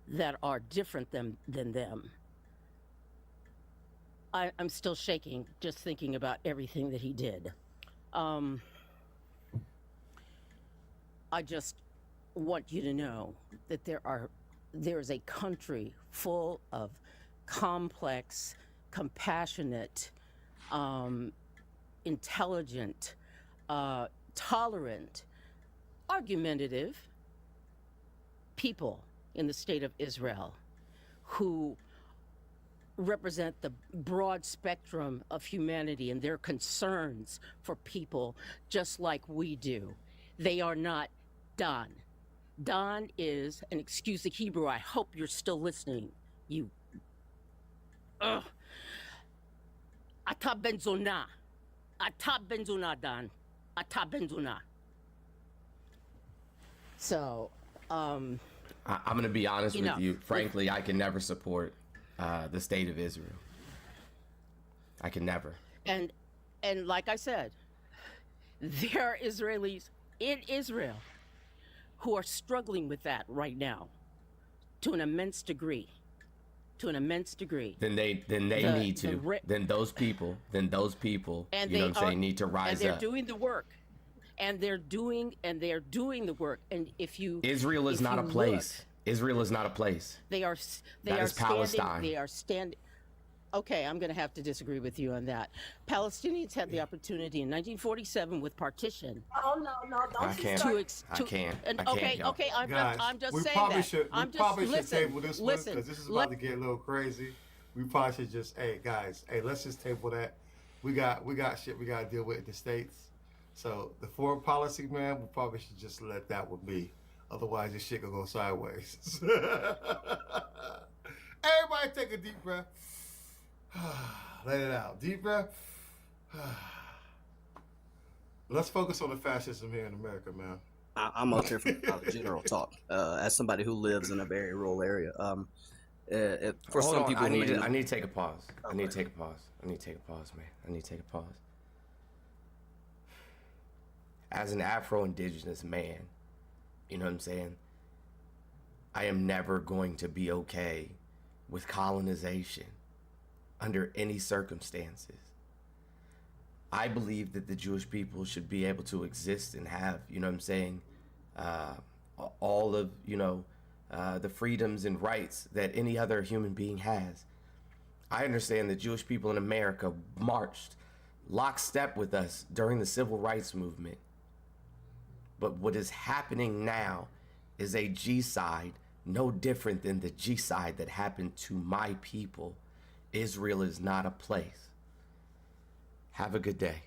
that are different than them. I'm still shaking just thinking about everything that he did. I just want you to know that there is a country full of complex, compassionate, intelligent, tolerant, argumentative people in the state of Israel who represent the broad spectrum of humanity and their concerns for people just like we do. They are not done. Don is, and excuse the Hebrew, I hope you're still listening, you. Ata benzona. Ata benzona, Don. Ata benzona. So, I'm going to be honest with you. Frankly, I can never support the state of Israel. I can never. And like I said, there are Israelis in Israel who are struggling with that right now to an immense degree. Then they need to. Then those people, and you know what I'm saying, need to rise up. And they're up. doing the work. And they're doing the work. And if you Israel is not a place. Israel is not a place. They are Palestine. They are standing. Okay, I'm going to have to disagree with you on that. Palestinians had the opportunity in 1947 with partition. Oh no, don't I can't. I can't. Okay. I'm just saying that. We probably should table this one because this is about to get a little crazy. We probably should just, guys, let's just table that. We got shit we got to deal with in the States. So the foreign policy, man, we probably should just let that one be. Otherwise, this shit gonna go sideways. Everybody take a deep breath. Let it out. Deep breath. Let's focus on the fascism here in America, man. I'm up here for general talk. As somebody who lives in a very rural area, for some people, I need to take a pause. I need to take a pause, man. I need to take a pause. As an Afro-Indigenous man, you know what I'm saying? I am never going to be okay with colonization under any circumstances. I believe that the Jewish people should be able to exist and have, you know what I'm saying, all of, the freedoms and rights that any other human being has. I understand the Jewish people in America marched lockstep with us during the civil rights movement. But what is happening now is a G-side no different than the G-side that happened to my people. Israel is not a place. Have a good day.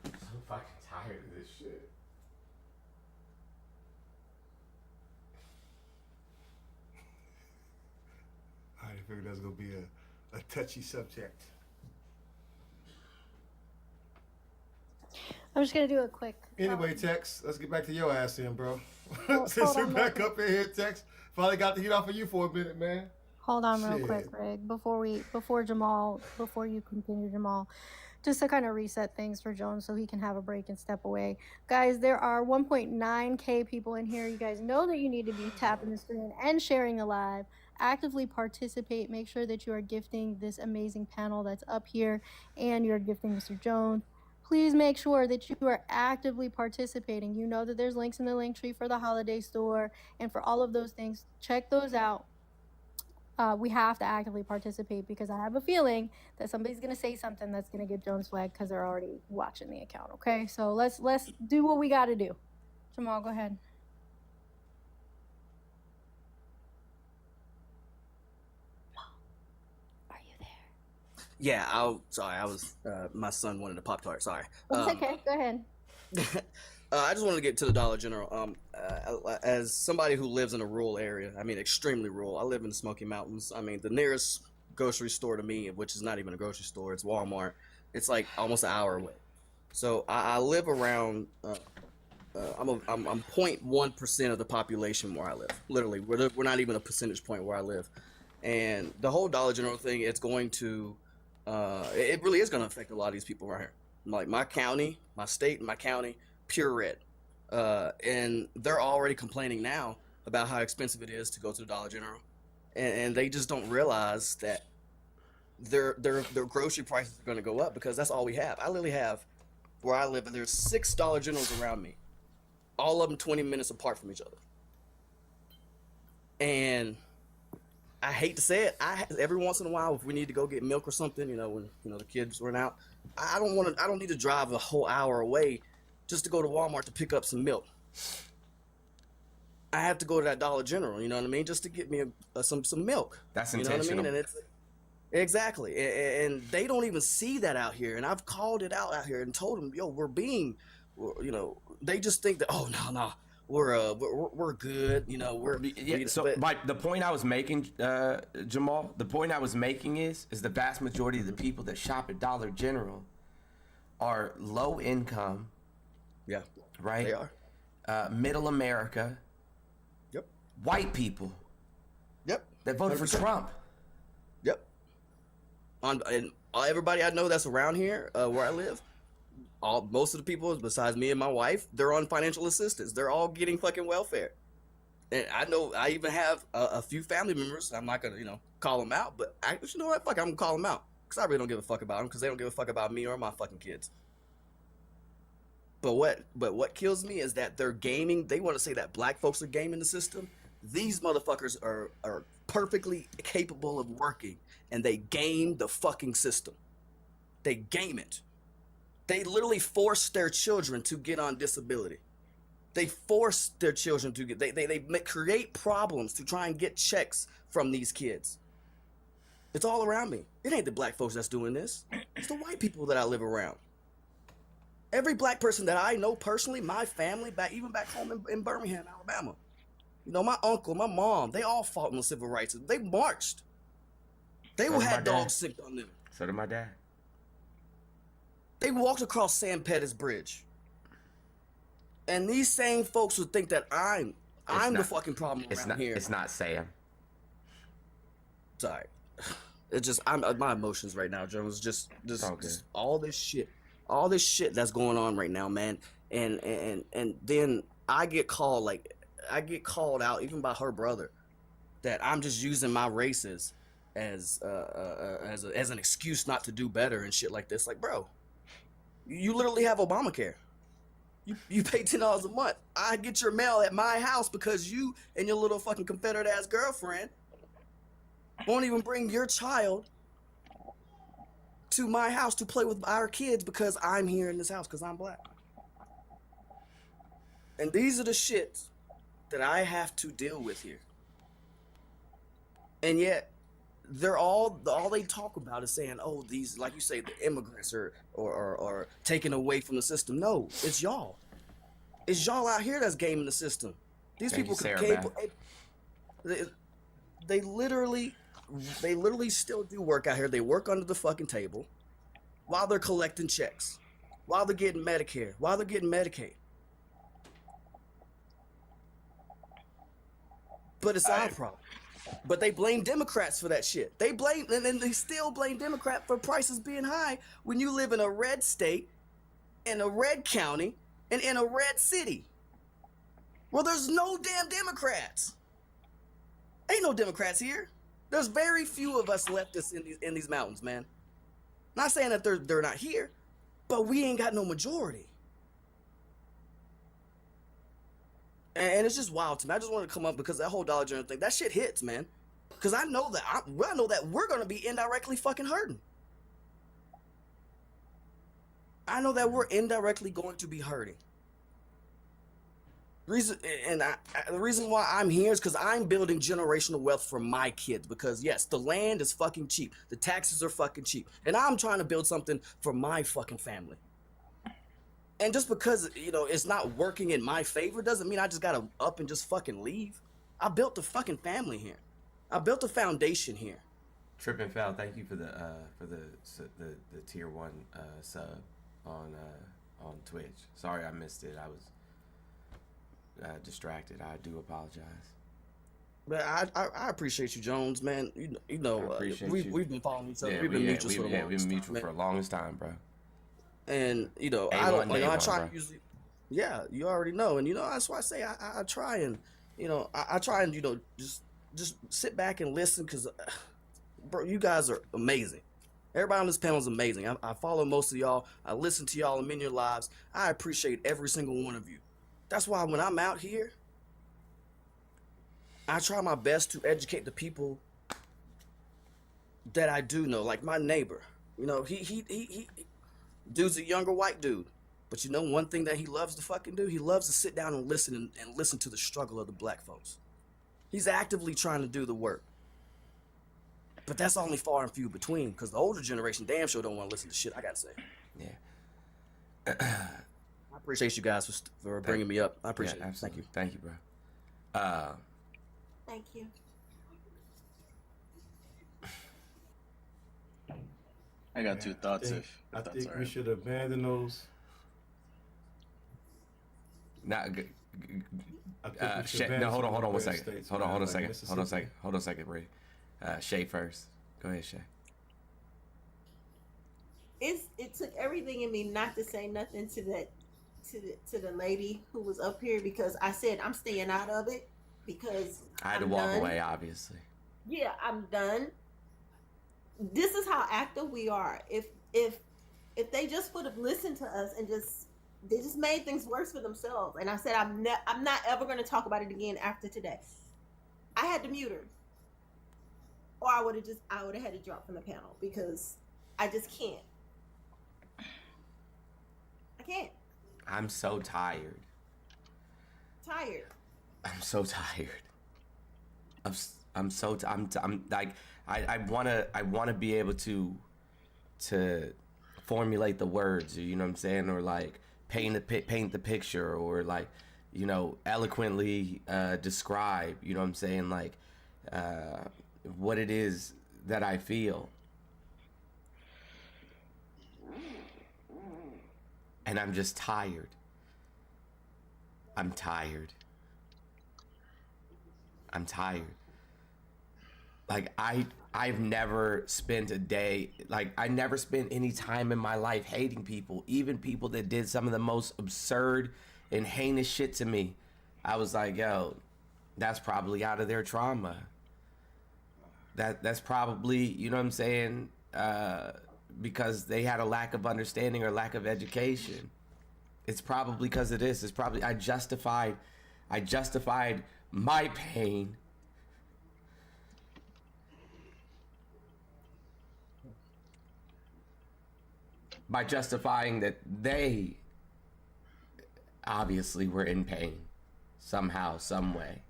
I'm so fucking tired of this shit. I figured that was going to be a touchy subject. I'm just gonna do a quick. Anyway, Tex, let's get back to your ass then, bro. Since you're back up in here, Tex, finally got the heat off of you for a minute, man. Hold on real quick, Greg. Before you continue, Jamal, just to kind of reset things for Jones so he can have a break and step away. Guys, there are 1.9K people in here. You guys know that you need to be tapping the screen and sharing the live. Actively participate. Make sure that you are gifting this amazing panel that's up here and you're gifting Mr. Jones. Please make sure that you are actively participating. You know that there's links in the link tree for the holiday store and for all of those things. Check those out. We have to actively participate because I have a feeling that somebody's going to say something that's going to get Jones flagged because they're already watching the account. Okay, so let's do what we got to do. Jamal, go ahead. Yeah, I was my son wanted a Pop-Tart. Sorry. That's okay. Go ahead. I just wanted to get to the Dollar General. As somebody who lives in a rural area, I mean, extremely rural. I live in the Smoky Mountains. I mean, the nearest grocery store to me, which is not even a grocery store, it's Walmart. It's like almost an hour away. So I live around. I'm 0.1% of the population where I live. Literally, we're not even a percentage point where I live. And the whole Dollar General thing, it's going to. It really is going to affect a lot of these people right here. Like my county, my state, my county, pure red. And they're already complaining now about how expensive it is to go to the Dollar General, and they just don't realize that their grocery prices are going to go up because that's all we have. I literally have where I live, and there's 6 Dollar Generals around me, all of them 20 minutes apart from each other. And I hate to say it, every once in a while, if we need to go get milk or something, when the kids run out, I don't need to drive a whole hour away just to go to Walmart to pick up some milk. I have to go to that Dollar General, you know what I mean, just to get me some milk. That's intentional. intentional. You know what I mean? And exactly, and they don't even see that out here. And I've called it out here and told them, yo, they just think that, oh no, we're good, But the point I was making, Jamal, the point I was making is the vast majority of the people that shop at Dollar General are low income. Yeah, right. They are middle America. Yep. White people. Yep. That voted 100%. for Trump. Yep. And everybody I know that's around here, where I live, most of the people besides me and my wife, they're on financial assistance. They're all getting fucking welfare. And I know I even have a few family members. I'm not gonna, call them out, but you know what? Fuck, I'm gonna call them out because I really don't give a fuck about them because they don't give a fuck about me or my fucking kids. But what kills me is that they're gaming. They want to say that black folks are gaming the system. These motherfuckers are perfectly capable of working, and they game the fucking system. They game it. They literally force their children to get on disability. They force their children to get. They create problems to try and get checks from these kids. It's all around me. It ain't the black folks that's doing this. It's the white people that I live around. Every black person that I know personally, my family, even back home in Birmingham, Alabama, my uncle, my mom, they all fought in the civil rights. They marched. They had dogs sick on them. So did my dad. They walked across San Pettis Bridge. And these same folks would think that I'm the fucking problem around here. It's not Sam. Sorry. It's just my emotions right now, Joe. It's just all this shit. All this shit that's going on right now, man. And then I get called out even by her brother that I'm just using my races as an excuse not to do better and shit like this. Like, bro, you literally have Obamacare. You pay $10 a month. I get your mail at my house because you and your little fucking Confederate ass girlfriend won't even bring your child to my house to play with our kids because I'm here in this house because I'm black. And these are the shits that I have to deal with here. And yet, they're all they talk about is saying, oh, these, like you say, the immigrants are taken away from the system. No, it's y'all. It's y'all out here that's gaming the system. These people they literally still do work out here. They work under the fucking table while they're collecting checks, while they're getting Medicare, while they're getting Medicaid. But it's our problem. But they blame Democrats for that shit. They still blame Democrats for prices being high when you live in a red state, in a red county, and in a red city. Well, there's no damn Democrats. Ain't no Democrats here. There's very few of us leftists in these mountains, man. Not saying that they're not here, but we ain't got no majority. And it's just wild to me. I just wanted to come up because that whole Dollar General thing, that shit hits, man. Because I know that we're going to be indirectly fucking hurting. I know that we're indirectly going to be hurting. The reason why I'm here is because I'm building generational wealth for my kids. Because yes, the land is fucking cheap. The taxes are fucking cheap. And I'm trying to build something for my fucking family. And just because, it's not working in my favor doesn't mean I just gotta up and just fucking leave. I built a fucking family here. I built a foundation here. Trip and Foul, thank you for the tier 1 sub on Twitch. Sorry I missed it. I was distracted. I do apologize. But I appreciate you, Jones, man. We've been following each other. Yeah, we've been mutual for the longest time. We've been mutual for the longest time, bro. And I try usually. Yeah, you already know, and that's why I say I try and I try and just sit back and listen because, bro, you guys are amazing. Everybody on this panel is amazing. I follow most of y'all. I listen to y'all. I'm in your lives. I appreciate every single one of you. That's why when I'm out here, I try my best to educate the people that I do know, like my neighbor. He dude's a younger white dude. But one thing that he loves to fucking do? He loves to sit down and listen and listen to the struggle of the black folks. He's actively trying to do the work. But that's only far and few between, because the older generation damn sure don't want to listen to shit I gotta say. Yeah. I appreciate you guys for bringing me up. I appreciate it. Absolutely. Thank you, bro. Thank you. I got two thoughts. I think we should abandon those. Not good. No, hold on 1 second. Hold on a second, Ray. Shay first. Go ahead, Shay. It took everything in me not to say nothing to the lady who was up here, because I said I'm staying out of it because I had to walk away, obviously. Yeah, I'm done. This is how active we are. If they just would have listened to us and they just made things worse for themselves. And I said I'm not ever going to talk about it again after today. I had to mute her, or I would have had to drop from the panel because I just can't. I can't. I'm so tired. I'm so tired. I'm like I wanna be able to formulate the words, you know what I'm saying, or like paint the picture, or like, eloquently describe, you know what I'm saying, like what it is that I feel. And I'm just tired. I'm tired. Like I've never spent a day, like I never spent any time in my life hating people, even people that did some of the most absurd and heinous shit to me. I was like, yo, that's probably out of their trauma. That's probably, you know what I'm saying, because they had a lack of understanding or lack of education. It's probably because of this. It's probably I justified my pain by justifying that they obviously were in pain somehow, some way.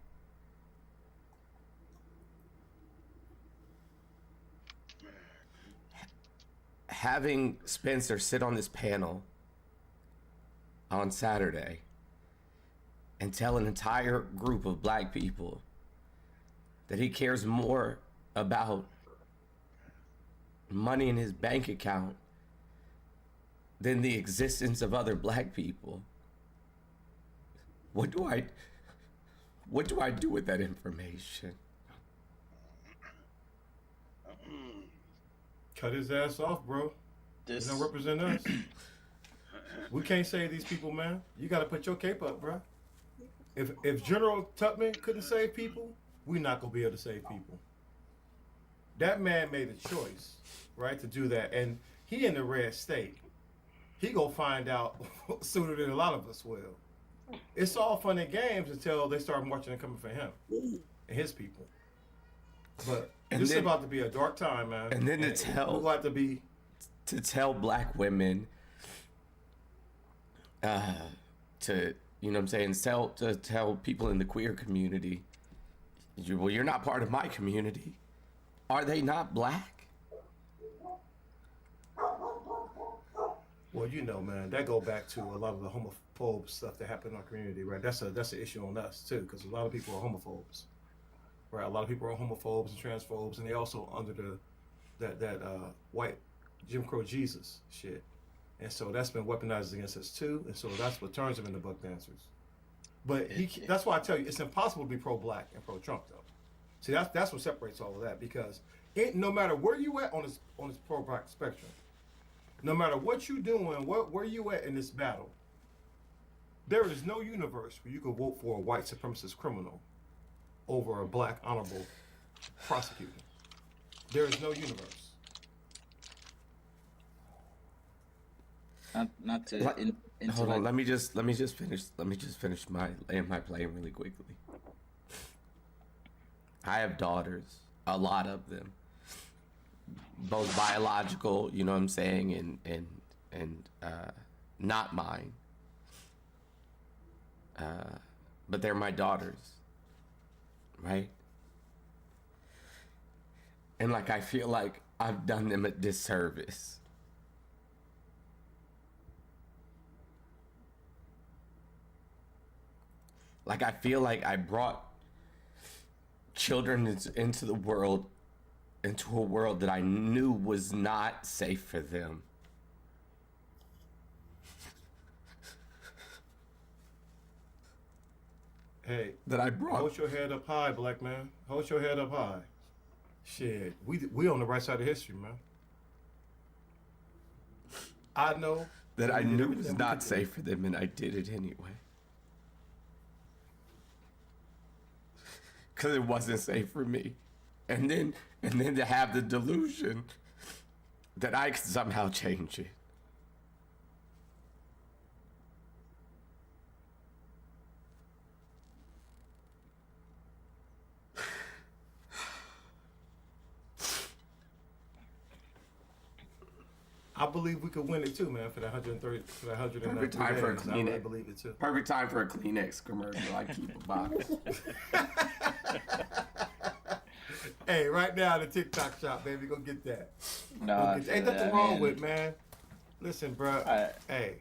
Having Spencer sit on this panel on Saturday and tell an entire group of black people that he cares more about money in his bank account than the existence of other black people. What do I do with that information? Cut his ass off, bro. He don't represent us. We can't save these people, man. You got to put your cape up, bro. If General Tubman couldn't save people, we're not gonna be able to save people. That man made a choice, right, to do that, and he in the red state. He gonna find out sooner than a lot of us will. It's all fun and games until they start marching and coming for him and his people. But this is about to be a dark time, man. And then we're going to tell black women to, you know what I'm saying, tell people in the queer community, well, you're not part of my community. Are they not black? Well, you know, man, that go back to a lot of the homophobe stuff that happened in our community, right? That's an issue on us too, because a lot of people are homophobes, right? A lot of people are homophobes and transphobes, and they also under that white Jim Crow Jesus shit, and so that's been weaponized against us too, and so that's what turns them into buck dancers. But that's why I tell you, it's impossible to be pro-black and pro-Trump though. See, that's what separates all of that, because no matter where you at on this pro-black spectrum, no matter what you doing, where you at in this battle, there is no universe where you can vote for a white supremacist criminal over a black honorable prosecutor. There is no universe. Not to Hold on, let me just finish my plane really quickly. I have daughters, a lot of them, both biological, you know what I'm saying, and not mine. But they're my daughters, right? And like, I feel like I've done them a disservice. Like, I feel like I brought children into the world, into a world that I knew was not safe for them. Hey, that I brought. Hold your head up high, black man. Hold your head up high. Shit, we on the right side of history, man. I know that I knew was not safe for them, and I did it anyway. Because it wasn't safe for me. And then to have the delusion that I could somehow change it. I believe we could win it too, man, for that 130, for that 100. Perfect time for a I really Kleenex. believe it too. Perfect time for a Kleenex commercial. I keep a box. Hey, right now the TikTok shop, baby, go get that. No, ain't nothing wrong with it, man. Listen, bro. Hey,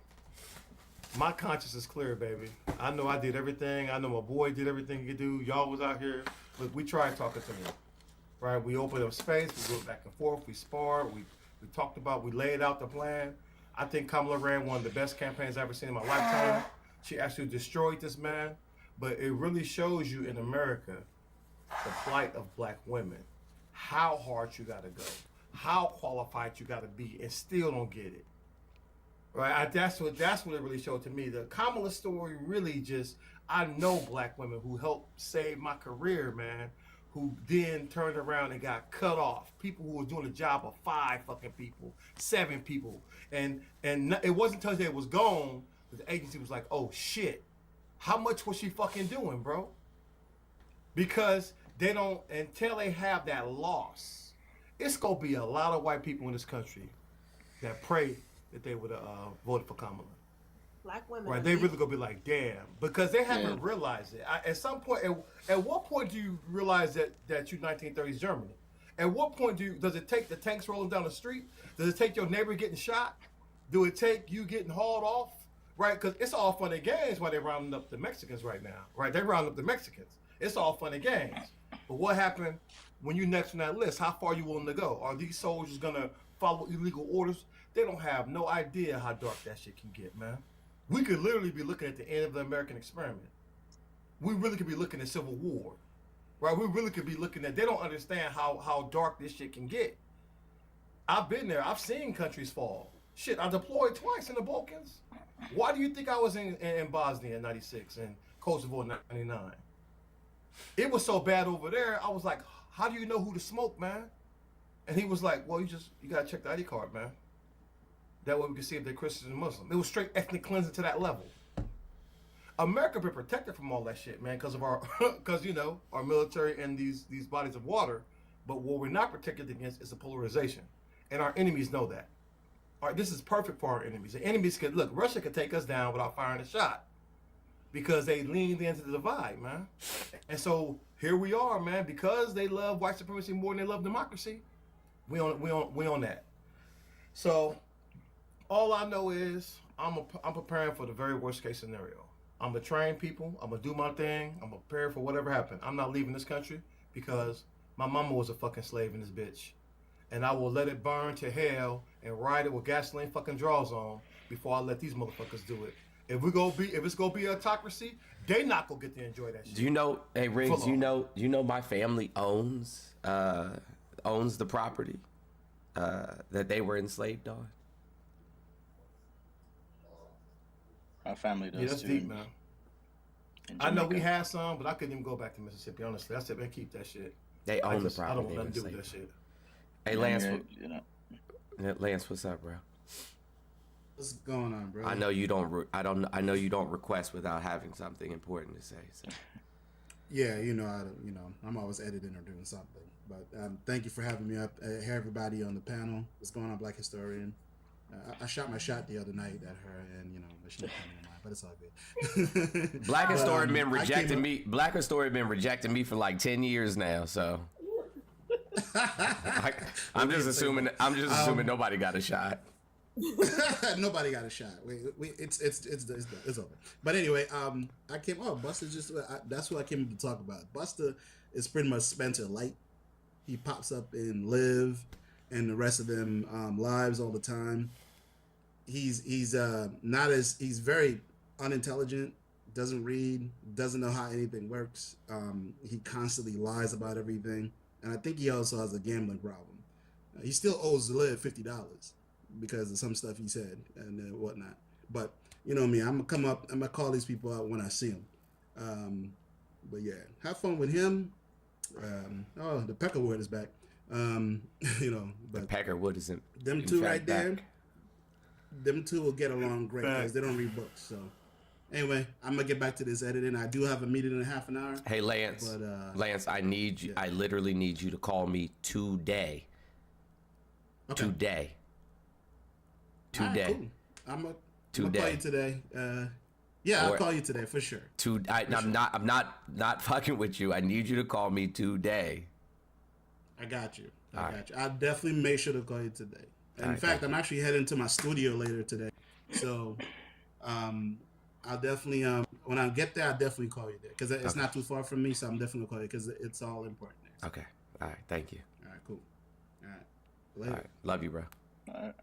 my conscience is clear, baby. I know I did everything. I know my boy did everything he could do. Y'all was out here. Look, we tried talking to him. Right? We opened up space. We went back and forth. We sparred. We talked about, we laid out the plan. I think Kamala ran one of the best campaigns I've ever seen in my lifetime. She actually destroyed this man. But it really shows you in America the plight of black women. How hard you gotta go. How qualified you gotta be and still don't get it. Right? That's what it really showed to me. The Kamala story really just, I know black women who helped save my career, man, who then turned around and got cut off. People who were doing a job of 5 fucking people, 7 people. And it wasn't until they was gone that the agency was like, oh shit, how much was she fucking doing, bro? Because they don't, until they have that loss, it's gonna be a lot of white people in this country that pray that they would have voted for Kamala. Black women. Right, they really gonna be like, damn, because they haven't realized it. At some point, at what point do you realize that you 1930s Germany? At what point does it take the tanks rolling down the street? Does it take your neighbor getting shot? Do it take you getting hauled off? Right, because it's all fun and games while they're rounding up the Mexicans right now. Right, they're rounding up the Mexicans. It's all fun and games. But what happened when you next on that list? How far you willing to go? Are these soldiers gonna follow illegal orders? They don't have no idea how dark that shit can get, man. We could literally be looking at the end of the American experiment. We really could be looking at Civil War, right? We really could be looking at, they don't understand how dark this shit can get. I've been there. I've seen countries fall. Shit, I deployed twice in the Balkans. Why do you think I was in Bosnia in 96 and Kosovo in 99? It was so bad over there, I was like, how do you know who to smoke, man? And he was like, well, you gotta check the ID card, man. That way we can see if they're Christian and Muslim. It was straight ethnic cleansing to that level. America been protected from all that shit, man, because of our military and these bodies of water. But what we're not protected against is the polarization. And our enemies know that. All right, this is perfect for our enemies. The enemies could, look, Russia could take us down without firing a shot because they leaned into the divide, man. And so here we are, man, because they love white supremacy more than they love democracy. We on that. So all I know is I'm preparing for the very worst case scenario. I'm gonna train people. I'm gonna do my thing. I'm gonna prepare for whatever happened. I'm not leaving this country because my mama was a fucking slave in this bitch. And I will let it burn to hell and ride it with gasoline fucking draws on before I let these motherfuckers do it. If it's gonna be autocracy, they not gonna get to enjoy that shit. Do you know, hey Riggs, you know my family owns the property that they were enslaved on? My family does that's too. deep, man. I know we had some, but I couldn't even go back to Mississippi. Honestly, I said, man, keep that shit. They own the I property. don't want nothing to do with that shit. Hey, Lance, Lance, what's up, bro? What's going on, bro? I know you don't. I know you don't request without having something important to say. So. Yeah, I'm always editing or doing something. But thank you for having me up. Hey, everybody on the panel. What's going on, Black Historian? I shot my shot the other night at her, and but she didn't come in mind. But it's all good. Black Historian been rejecting me. Black Historian been rejecting me for like 10 years now. So I'm just assuming. I'm just assuming nobody got a shot. Nobody got a shot. It's over. But anyway, I came. Oh, Buster that's what I came to talk about. Buster is pretty much Spencer Light. He pops up in Live and the rest of them lives all the time. He's very unintelligent. Doesn't read. Doesn't know how anything works. He constantly lies about everything, and I think he also has a gambling problem. He still owes Live $50. Because of some stuff he said and whatnot. But you know me, I'm gonna call these people out when I see them. But yeah, have fun with him. The Peckerwood is back. But the Peckerwood isn't. Them two right there. Them two will get along great because they don't read books. So anyway, I'm gonna get back to this editing. I do have a meeting in a half an hour. Hey Lance, Lance, I need you. Yeah. I literally need you to call me today. Okay. Today. Today. Right, cool. I'm gonna call you today. I'll call you today for sure. I'm not fucking with you. I need you to call me today. I got you. I'll definitely make sure to call you today. And in fact, I'm actually heading to my studio later today. So I'll definitely when I get there, I'll definitely call you there because it's not too far from me. So I'm definitely gonna call you because it's all important there. So. Okay. All right. Thank you. All right. Cool. All right. Later. All right. Love you, bro. All right.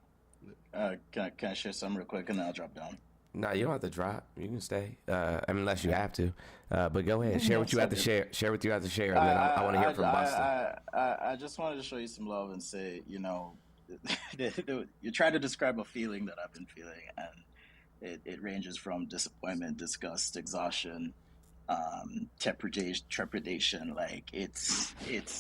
Can I share some real quick and then I'll drop down? No, you don't have to drop. You can stay, unless you have to. But go ahead, share what you have to share. Share what you have to share, and then I want to hear from Buster. I just wanted to show you some love and say, you try to describe a feeling that I've been feeling, and it ranges from disappointment, disgust, exhaustion, trepidation. Like it's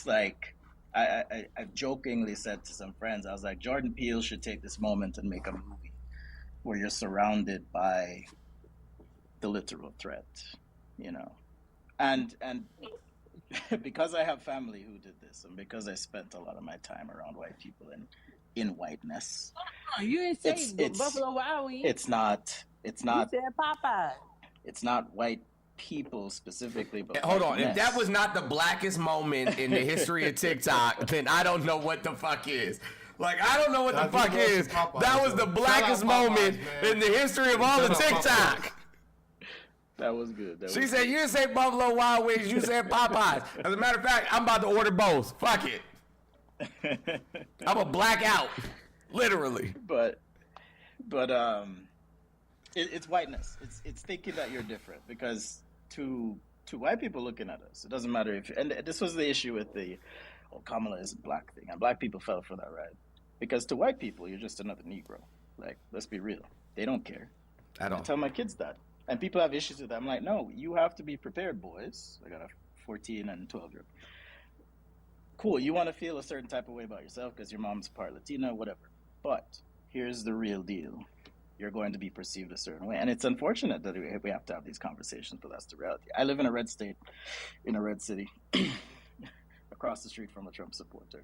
like. I jokingly said to some friends, I was like, Jordan Peele should take this moment and make a movie where you're surrounded by the literal threat, and because I have family who did this, and because I spent a lot of my time around white people and in whiteness. You didn't say Buffalo Wild Wings. It's not. You said Popeye. It's not white people specifically, but hold on. If that was not the blackest moment in the history of TikTok, then I don't know what the fuck is. Like, I don't know what the fuck is. That was the blackest moment in the history of all the TikTok. That was good. She said, you didn't say Buffalo Wild Wings, you said Popeyes. As a matter of fact, I'm about to order both. Fuck it. I'm a blackout. Literally. But it's whiteness. It's thinking that you're different because to white people looking at us, it doesn't matter if and this was the issue with the Kamala isn't black thing, and black people fell for that, right? Because to white people, you're just another Negro. Like, let's be real, they don't care at all. I tell my kids that, and people have issues with that. I'm like, no, you have to be prepared, boys. I got a 14 and 12-year-old. Cool, you want to feel a certain type of way about yourself because your mom's part Latina, whatever. But here's the real deal. You're going to be perceived a certain way. And it's unfortunate that we have to have these conversations, but that's the reality. I live in a red state, in a red city, across the street from a Trump supporter.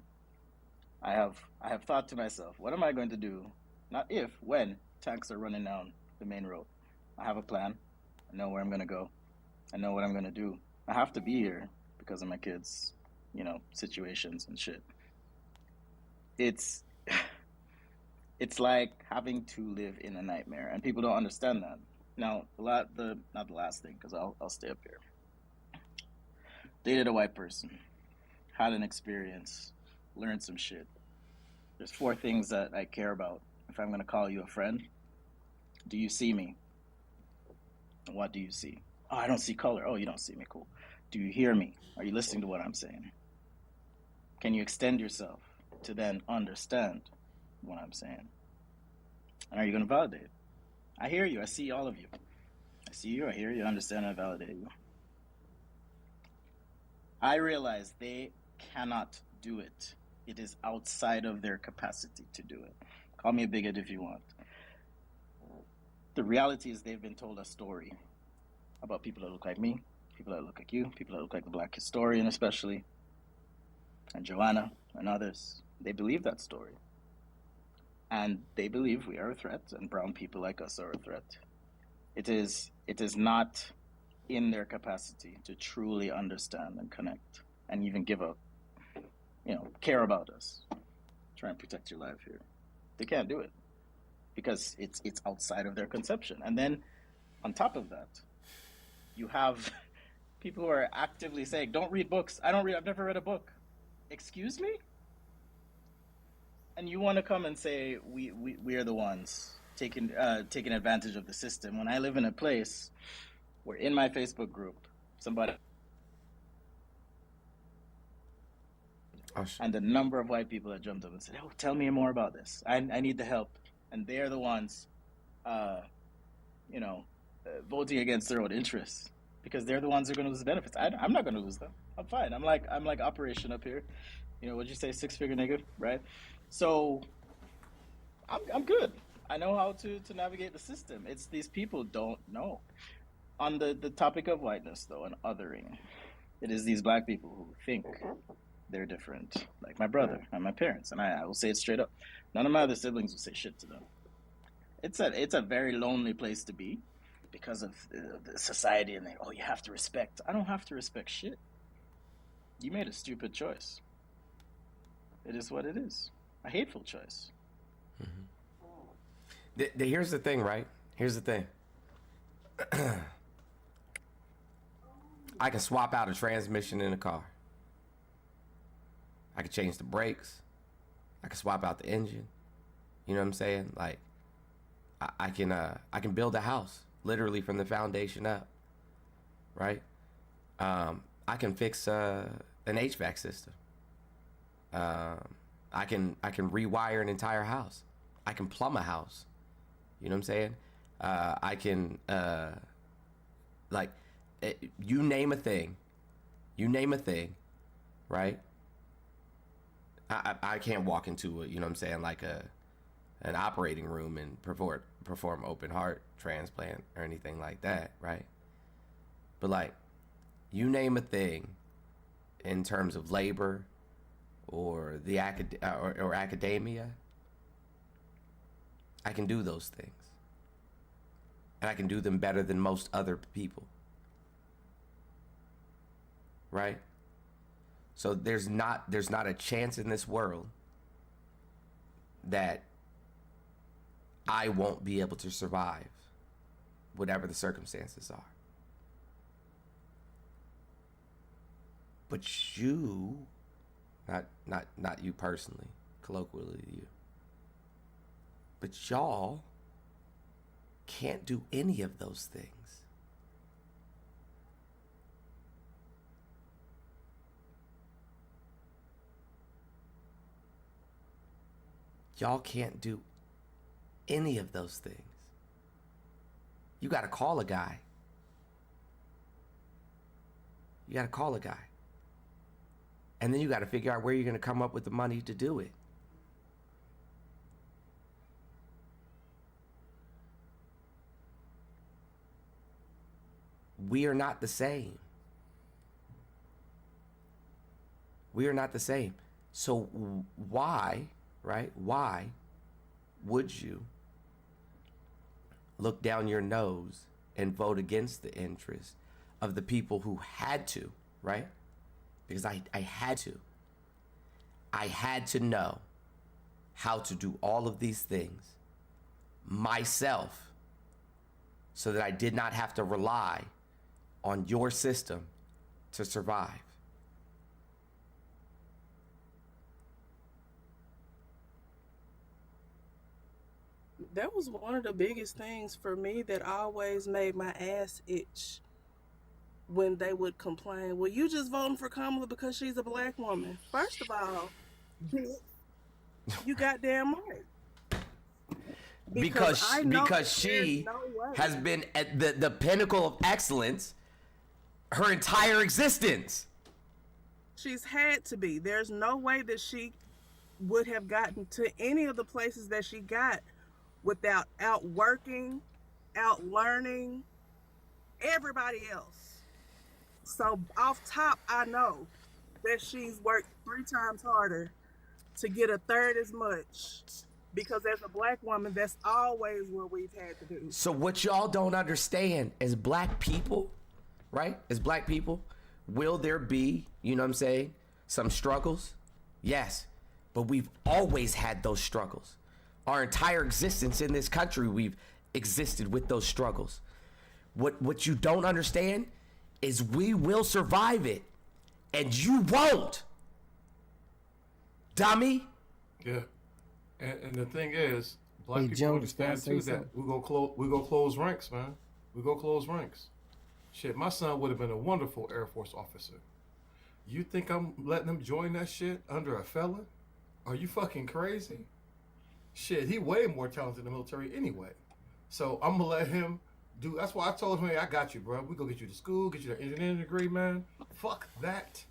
I have thought to myself, what am I going to do? Not if, when tanks are running down the main road. I have a plan. I know where I'm going to go. I know what I'm going to do. I have to be here because of my kids, situations and shit. It's like having to live in a nightmare, and people don't understand that. Now, not the last thing, because I'll stay up here. Dated a white person, had an experience, learned some shit. There's 4 things that I care about. If I'm going to call you a friend, do you see me? What do you see? Oh, I don't see color. Oh, you don't see me. Cool. Do you hear me? Are you listening to what I'm saying? Can you extend yourself to then understand what I'm saying? And are you going to validate? I hear you. I see all of you. I see you, I hear you, understand, I validate you. I realize they cannot do it. It is outside of their capacity to do it. Call me a bigot if you want. The reality is they've been told a story about people that look like me, people that look like you, people that look like the Black historian especially, and Joanna and others. They believe that story. And they believe we are a threat, and brown people like us are a threat. It is not in their capacity to truly understand and connect and even give a, care about us. Try and protect your life here. They can't do it because it's outside of their conception. And then on top of that, you have people who are actively saying, don't read books. I've never read a book. Excuse me? And you want to come and say we are the ones taking advantage of the system. When I live in a place where in my Facebook group, somebody and the number of white people that jumped up and said, oh, tell me more about this. I need the help. And they're the ones, voting against their own interests because they're the ones who are going to lose the benefits. I'm not going to lose them. I'm fine. I'm like Operation up here. What'd you say? 6-figure nigga, right? So I'm good. I know how to navigate the system. It's these people don't know. On the topic of whiteness, though, and othering, it is these Black people who think they're different, like my brother and my parents. And I will say it straight up. None of my other siblings will say shit to them. It's a very lonely place to be because of the society and you have to respect. I don't have to respect shit. You made a stupid choice. It is what it is. A hateful choice. Mm-hmm. Here's the thing, right? Here's the thing. I can swap out a transmission in a car. I can change the brakes. I can swap out the engine. You know what I'm saying? Like, I can build a house literally from the foundation up, right? I can fix an HVAC system. I can rewire an entire house. I can plumb a house. You know what I'm saying? I can you name a thing. Right? I can't walk into a, you know what I'm saying, like an operating room and perform open heart transplant or anything like that, right? But like, you name a thing in terms of labor or the or academia, I can do those things. And I can do them better than most other people. Right? So there's not a chance in this world that I won't be able to survive whatever the circumstances are. But you, not you personally, colloquially you, but y'all can't do any of those things. Y'all can't do any of those things. You got to call a guy. You got to call a guy. And then you got to figure out where you're going to come up with the money to do it. We are not the same. We are not the same. So why, right? Why would you look down your nose and vote against the interests of the people who had to, right? Because I had to. I had to know how to do all of these things myself so that I did not have to rely on your system to survive. That was one of the biggest things for me that always made my ass itch when they would complain, well, you just voting for Kamala because she's a black woman. First of all, you goddamn right. because there's she no way. has been at the pinnacle of excellence her entire existence. She's had to be. There's no way that she would have gotten to any of the places that she got without outworking, outlearning everybody else. So off top, I know that she's worked 3 times harder to get a third as much, because as a black woman, that's always what we've had to do. So what y'all don't understand as black people, right? As black people, will there be, you know what I'm saying, some struggles? Yes, but we've always had those struggles. Our entire existence in this country, we've existed with those struggles. What you don't understand is we will survive it, and you won't. Dummy. Yeah. And the thing is, black Hey, people Jones, can I understand say too that something? we go close ranks, man. We go close ranks. Shit, my son would have been a wonderful Air Force officer. You think I'm letting him join that shit under a felon? Are you fucking crazy? Shit, he way more talented in the military anyway. So I'm gonna let him do. That's why I told him, hey, I got you, bro. We go get you to school, get you the engineering degree, man. Fuck that.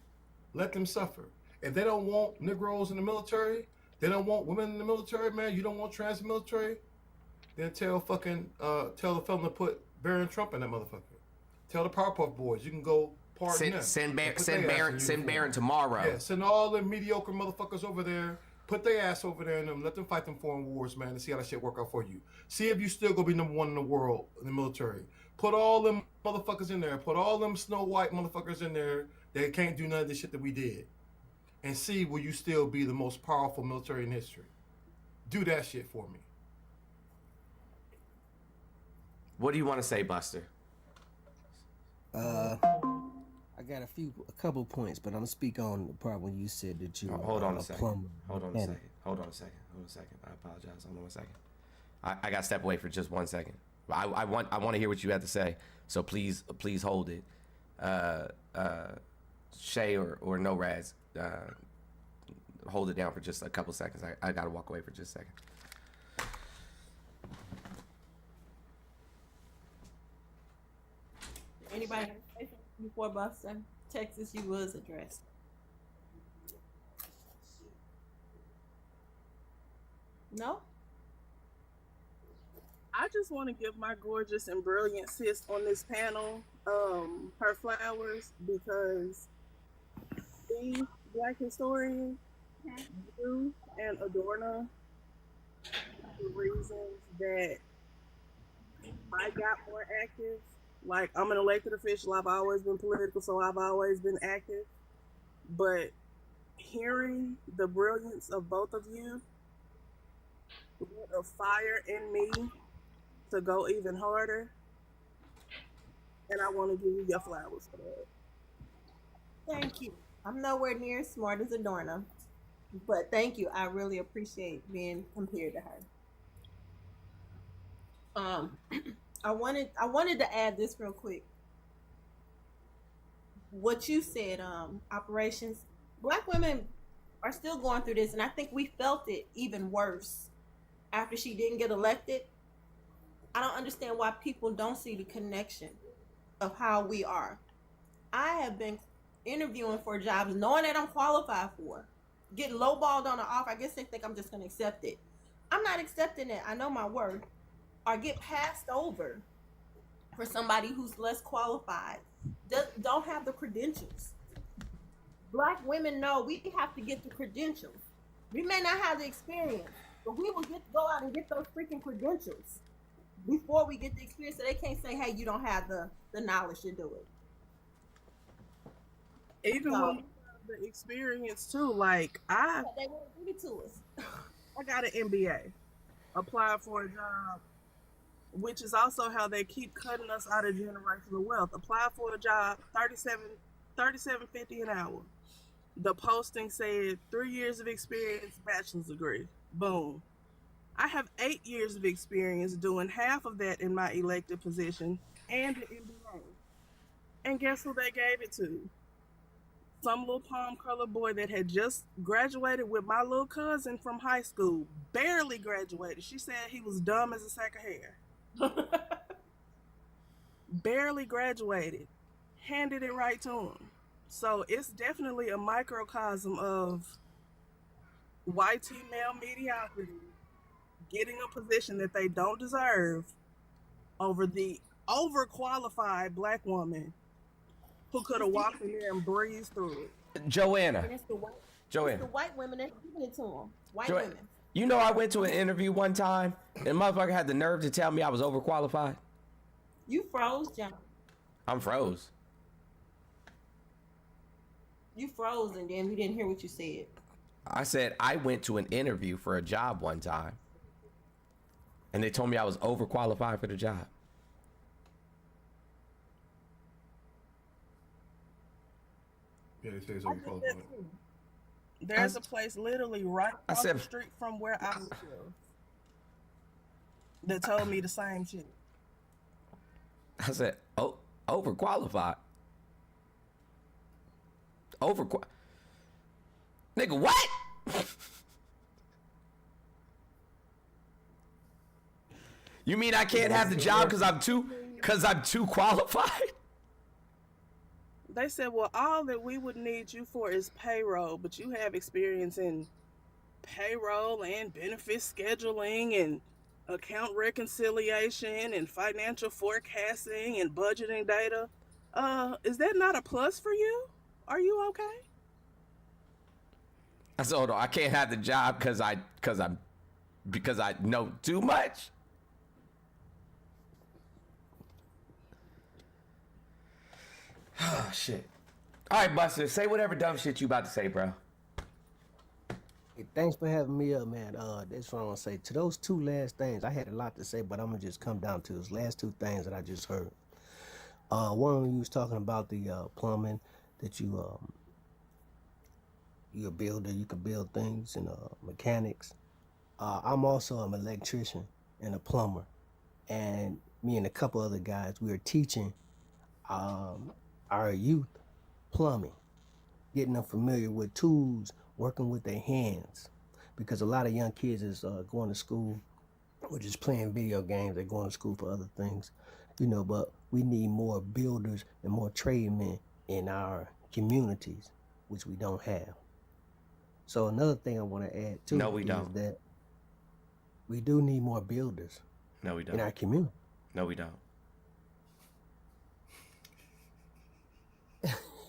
Let them suffer. If they don't want Negroes in the military, they don't want women in the military, man. You don't want trans in the military, then tell the felon to put Barron Trump in that motherfucker. Tell the Powerpuff Boys you can go pardon them. Send Barron tomorrow. Yeah, send all the mediocre motherfuckers over there. Put their ass over there and let them fight them foreign wars, man, and see how that shit work out for you. See if you still gonna be number 1 in the world in the military. Put all them motherfuckers in there. Put all them Snow White motherfuckers in there that can't do none of the shit that we did. And see will you still be the most powerful military in history. Do that shit for me. What do you want to say, Buster? I got a couple points, but I'm gonna speak on the part when you said that you Hold on a second. plumber. Hold on a second. I apologize. Hold on a second. I got to step away for just 1 second. I want to hear what you have to say. So please hold it. Shay or No Raz, hold it down for just a couple seconds. I got to walk away for just a second. Anybody before Buster? Texas, you was addressed. No? I just want to give my gorgeous and brilliant sis on this panel her flowers, because the Black historian, you and Adorna, the reasons that I got more active. Like, I'm an elected official. I've always been political, so I've always been active. But hearing the brilliance of both of you lit a fire in me to go even harder. And I want to give you your flowers for that. Thank you. I'm nowhere near as smart as Adorna, but thank you. I really appreciate being compared to her. I wanted to add this real quick. What you said, operations, Black women are still going through this, and I think we felt it even worse after she didn't get elected. I don't understand why people don't see the connection of how we are. I have been interviewing for jobs knowing that I'm qualified for, getting lowballed on an offer. I guess they think I'm just going to accept it. I'm not accepting it. I know my worth. Or get passed over for somebody who's less qualified, don't have the credentials. Black women know we have to get the credentials. We may not have the experience, but we will go out and get those freaking credentials before we get the experience, so they can't say, hey, you don't have the knowledge to do it. Even when we have the experience too, like they won't give it to us. I got an MBA, applied for a job, which is also how they keep cutting us out of generational wealth. Apply for a job, $37.50 an hour. The posting said 3 years of experience, bachelor's degree. Boom. I have 8 years of experience, doing half of that in my elected position and an MBA. And guess who they gave it to? some little palm color boy that had just graduated with my little cousin from high school, barely graduated. She said he was dumb as a sack of hair. Barely graduated, handed it right to him. So it's definitely a microcosm of white male mediocrity getting a position that they don't deserve over the overqualified black woman who could have walked in there and breezed through it. Joanna. And it's the white women that's giving it to them. White women. You know, I went to an interview one time and motherfucker had the nerve to tell me I was overqualified. You froze, John. I'm froze. You froze and then we didn't hear what you said. I said I went to an interview for a job one time and they told me I was overqualified for the job. Yeah, they say it's overqualified. There's a place literally right across the street from where I live that told me the same shit. I said, oh, overqualified. Nigga, what? You mean I can't have the job because I'm too qualified? They said, well, all that we would need you for is payroll, but you have experience in payroll and benefit scheduling and account reconciliation and financial forecasting and budgeting data. Is that not a plus for you? Are you okay? I said, hold on, I can't have the job because I know too much. Oh, shit. All right, Buster, say whatever dumb shit you about to say, bro. Hey, thanks for having me up, man. That's what I want to say. To those two last things, I had a lot to say, but I'm going to just come down to those last two things that I just heard. One, you was talking about the plumbing, that you're a builder, you can build things, and mechanics. I'm also an electrician and a plumber. And me and a couple other guys, we were teaching our youth plumbing, getting them familiar with tools, working with their hands, because a lot of young kids is going to school or just playing video games. They're going to school for other things, but we need more builders and more tradesmen in our communities, which we don't have. So another thing I want to add too is that we do need more builders. No, we don't. In our community. No, we don't.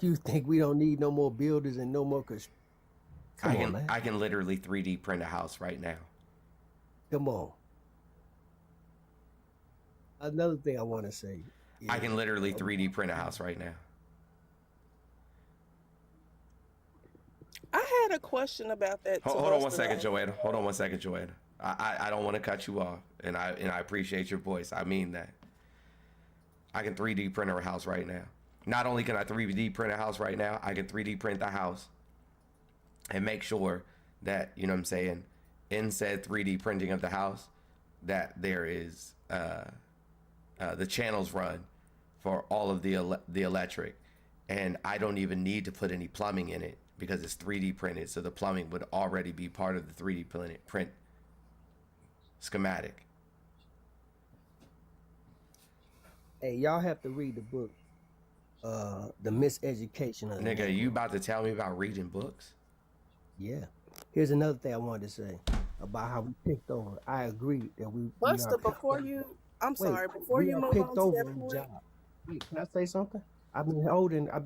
You think we don't need no more builders and no more I can literally 3D print a house right now. Come on. Another thing I want to say. I can literally 3D print a house right now. I had a question about that. Hold on one second, Joanna. Hold on one second, Joanna. I don't want to cut you off, and I appreciate your voice. I mean that. I can 3D print a house right now. Not only can I 3D print a house right now, I can 3D print the house and make sure that, you know what I'm saying, in said 3D printing of the house, that there is the channels run for all of the electric. And I don't even need to put any plumbing in it because it's 3D printed. So the plumbing would already be part of the 3D print schematic. Hey, y'all have to read the book. The Miseducation of Nigga, you about to tell me about reading books? Yeah. Here's another thing I wanted to say about how we picked over. I agree that we. Buster, before you move on to that point. Wait, can I say something? I've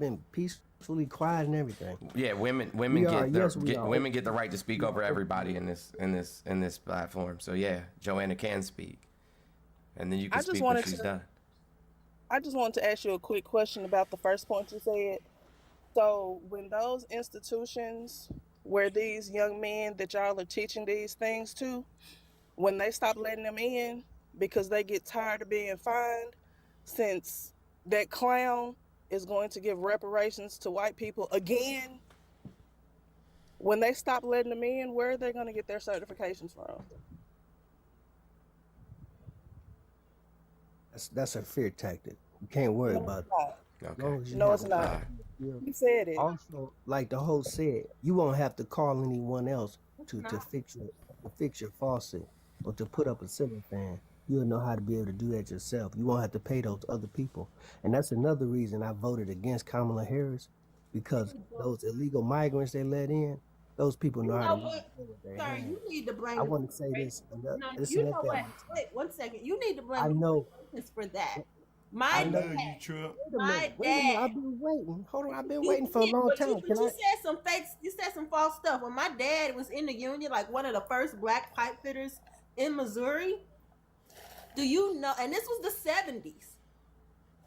been peacefully quiet and everything. Yeah, women get the right to speak over everybody in this platform. So yeah, Joanna can speak, and then you can speak when she's done. I just wanted to ask you a quick question about the first point you said. So when those institutions where these young men that y'all are teaching these things to, when they stop letting them in because they get tired of being fined, since that clown is going to give reparations to white people again, when they stop letting them in, where are they going to get their certifications from? That's a fear tactic. You can't worry about it. Okay. No, it's not. You said it. Also, like the host said, you won't have to call anyone else to fix your faucet or to put up a ceiling fan. You'll know how to be able to do that yourself. You won't have to pay those other people. And that's another reason I voted against Kamala Harris, because those illegal migrants they let in, those people know how to use with their Sir, hands. you need to blame I the want to say this. No, This you and know that. what? Wait 1 second. You need to blame I the know. corporations for that. I My know dad. you, Trump. My Wait a minute. dad. I've been waiting. Hold on. I've been You waiting for a did, long but time. you said some fakes. You said some false stuff. When my dad was in the union, like one of the first black pipe fitters in Missouri, do you know? And this was the 70s.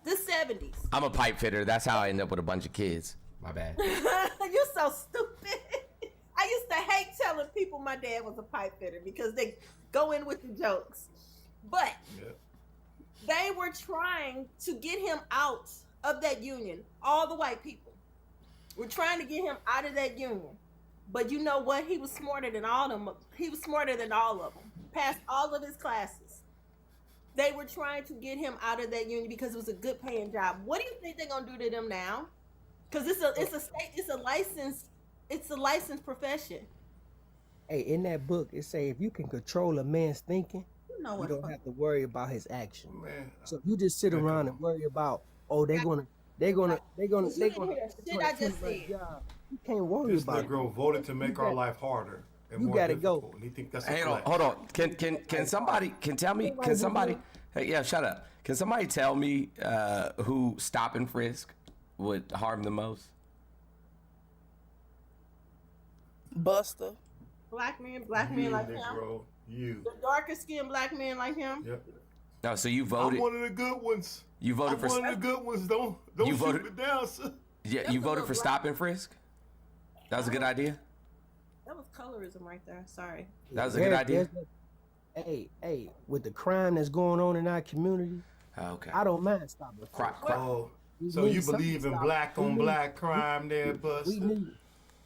The 70s. I'm a pipe fitter. That's how I end up with a bunch of kids. My bad. You're so stupid. I used to hate telling people my dad was a pipe fitter because they go in with the jokes. But they were trying to get him out of that union. All the white people were trying to get him out of that union. But you know what? He was smarter than all of them. He was smarter than all of them. Passed all of his classes. They were trying to get him out of that union because it was a good paying job. What do you think they're gonna do to them now? Because it's a licensed profession. Hey, in that book, it say if you can control a man's thinking, You know you what? don't have to worry about his action. Man. So if you just sit around and worry about, oh, they're gonna. You didn't hear the shit I just said. You can't worry This about it. Negro voted to make our life harder and You more gotta difficult. go. And he think that's Hey, a flex. hold on. Can somebody hey, yeah, shut up. Can somebody tell me who stop and frisk would harm the most? Buster. Black men like him. Negro, you. The darker skinned black men like him. Yep. No, so you voted. I'm one of the good ones. You voted for. one of the good ones. Don't You shoot voted- me down, sir. Yeah, you voted for stop and frisk. That was a good idea. That was colorism right there. Sorry. That was a good idea. Hey, with the crime that's going on in our community, okay, I don't mind stopping. Oh, so you believe in black on black crime there, Buster?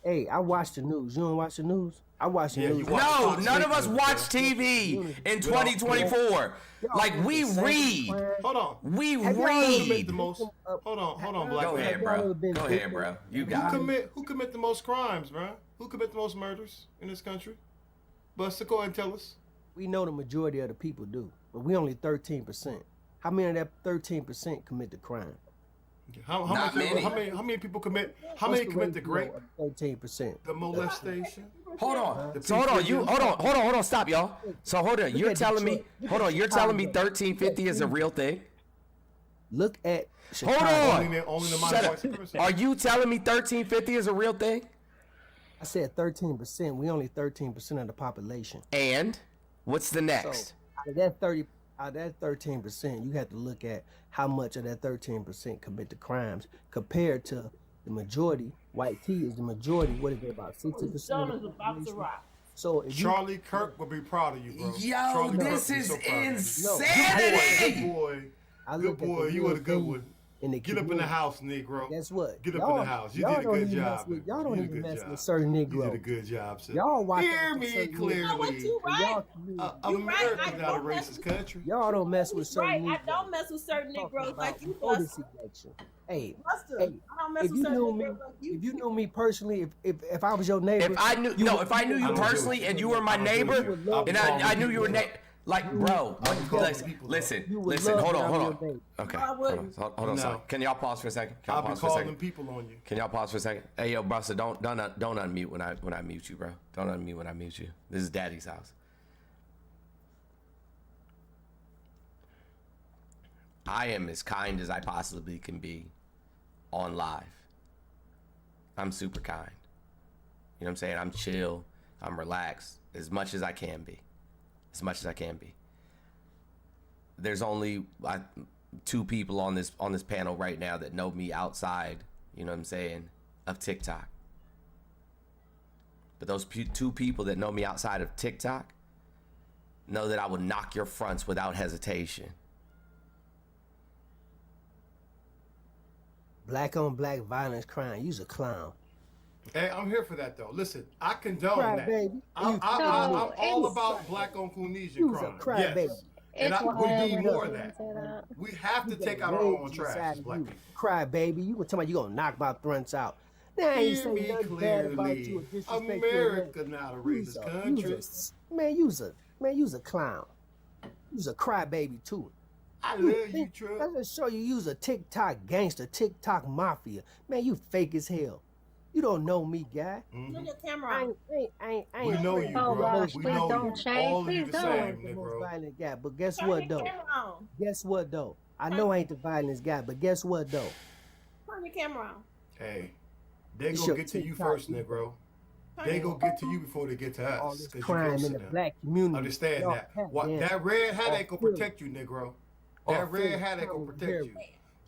Hey, I watch the news. You don't watch the news? I watch the news. No, none of us watch TV in 2024. Like we read. Hold on. We Have y'all read. commit the most? Hold on, black Go man. ahead, bro. Go ahead, bro. You got it. Who commit the most crimes, bro? Who commit the most murders in this country? Buster, go ahead and tell us. We know the majority of the people do, but we only 13%. How many of that 13% commit the crime? How many people commit? How many commit the rape? 13%. The molestation. Hold on. So hold on. Stop, y'all. So hold on. You're telling me 1350 is a real thing? Look at Hold Chicago. on. Only the Shut up. Are you telling me 1350 is a real thing? I said 13%. We only 13% of the population. And what's the next? So out of that 13%, you have to look at how much of that 13% commit the crimes compared to the majority. White tea is the majority. What is it, about 60%? Sun is about to rock. So if Charlie Kirk would be proud of you, bro. Yo, Charlie this Kirk is would be so proud of you. insanity. Good boy. I Good look at boy. the You were real the good thing one. in the Get up in the community. house, Negro. Guess what? Get up in the house. You y'all did a don't good even mess job. with- Y'all You don't did a even good mess job. with certain You Negroes. did a good job, sir. Y'all watch Hear out for me certain clearly. Negroes. You right. Y'all community. America's I not a don't mess racist country. Y'all don't mess with certain Right, I Negroes. don't mess with certain Negroes like you, Before this Buster. election. Hey, Buster, hey, I don't mess if with you certain knew me, Negroes like you. if you knew me personally, if I was your neighbor, If I knew you would- personally and you were my neighbor, and I knew you were like, bro, listen, hold on. Okay, hold on. Sorry. Can y'all pause for a second? I'll be calling people on you. Can y'all pause for a second? Hey, yo, Buster, don't unmute when I mute you, bro. Don't unmute when I mute you. This is Daddy's house. I am as kind as I possibly can be on live. I'm super kind. You know what I'm saying? I'm chill. I'm relaxed as much as I can be. As much as I can be. There's only two people on this panel right now that know me outside, you know what I'm saying, of TikTok. But those two people that know me outside of TikTok know that I would knock your fronts without hesitation. black on black violence crime, you's a clown. Hey, I'm here for that though. Listen, I condone Cry that. baby. I'm all about black on Tunisian crime. Yes. And we need more of that. We have to You take got out our rage own trash inside as of black you. people. Cry baby, you gonna tell me you gonna knock my threats out. Now I ain't Hear saying me nothing bad about clearly. you or disrespect you. America not a racist country. You's a clown. You's a crybaby too. I love you, Trump. Let's just show you you's a TikTok gangster, TikTok mafia. Man, you fake as hell. You don't know me, guy. Turn your camera on. I We know you, Oh bro. gosh, We please know don't, you. Shay. All of Please you the don't. same, the most Negro. violent guy, but guess Turn what your though? camera on. Guess what though? I know I ain't the violence guy, but guess what though? Turn your camera on. Hey, they It's gonna your get to you TikTok first, ego. Negro. They gonna get to you before they get to All us. this 'Cause you crime close in to the them. black community. Understand Y'all that. tap What dancing. that red hat All ain't gonna feeling. protect you, Negro. All That red feeling. hat ain't gonna protect you.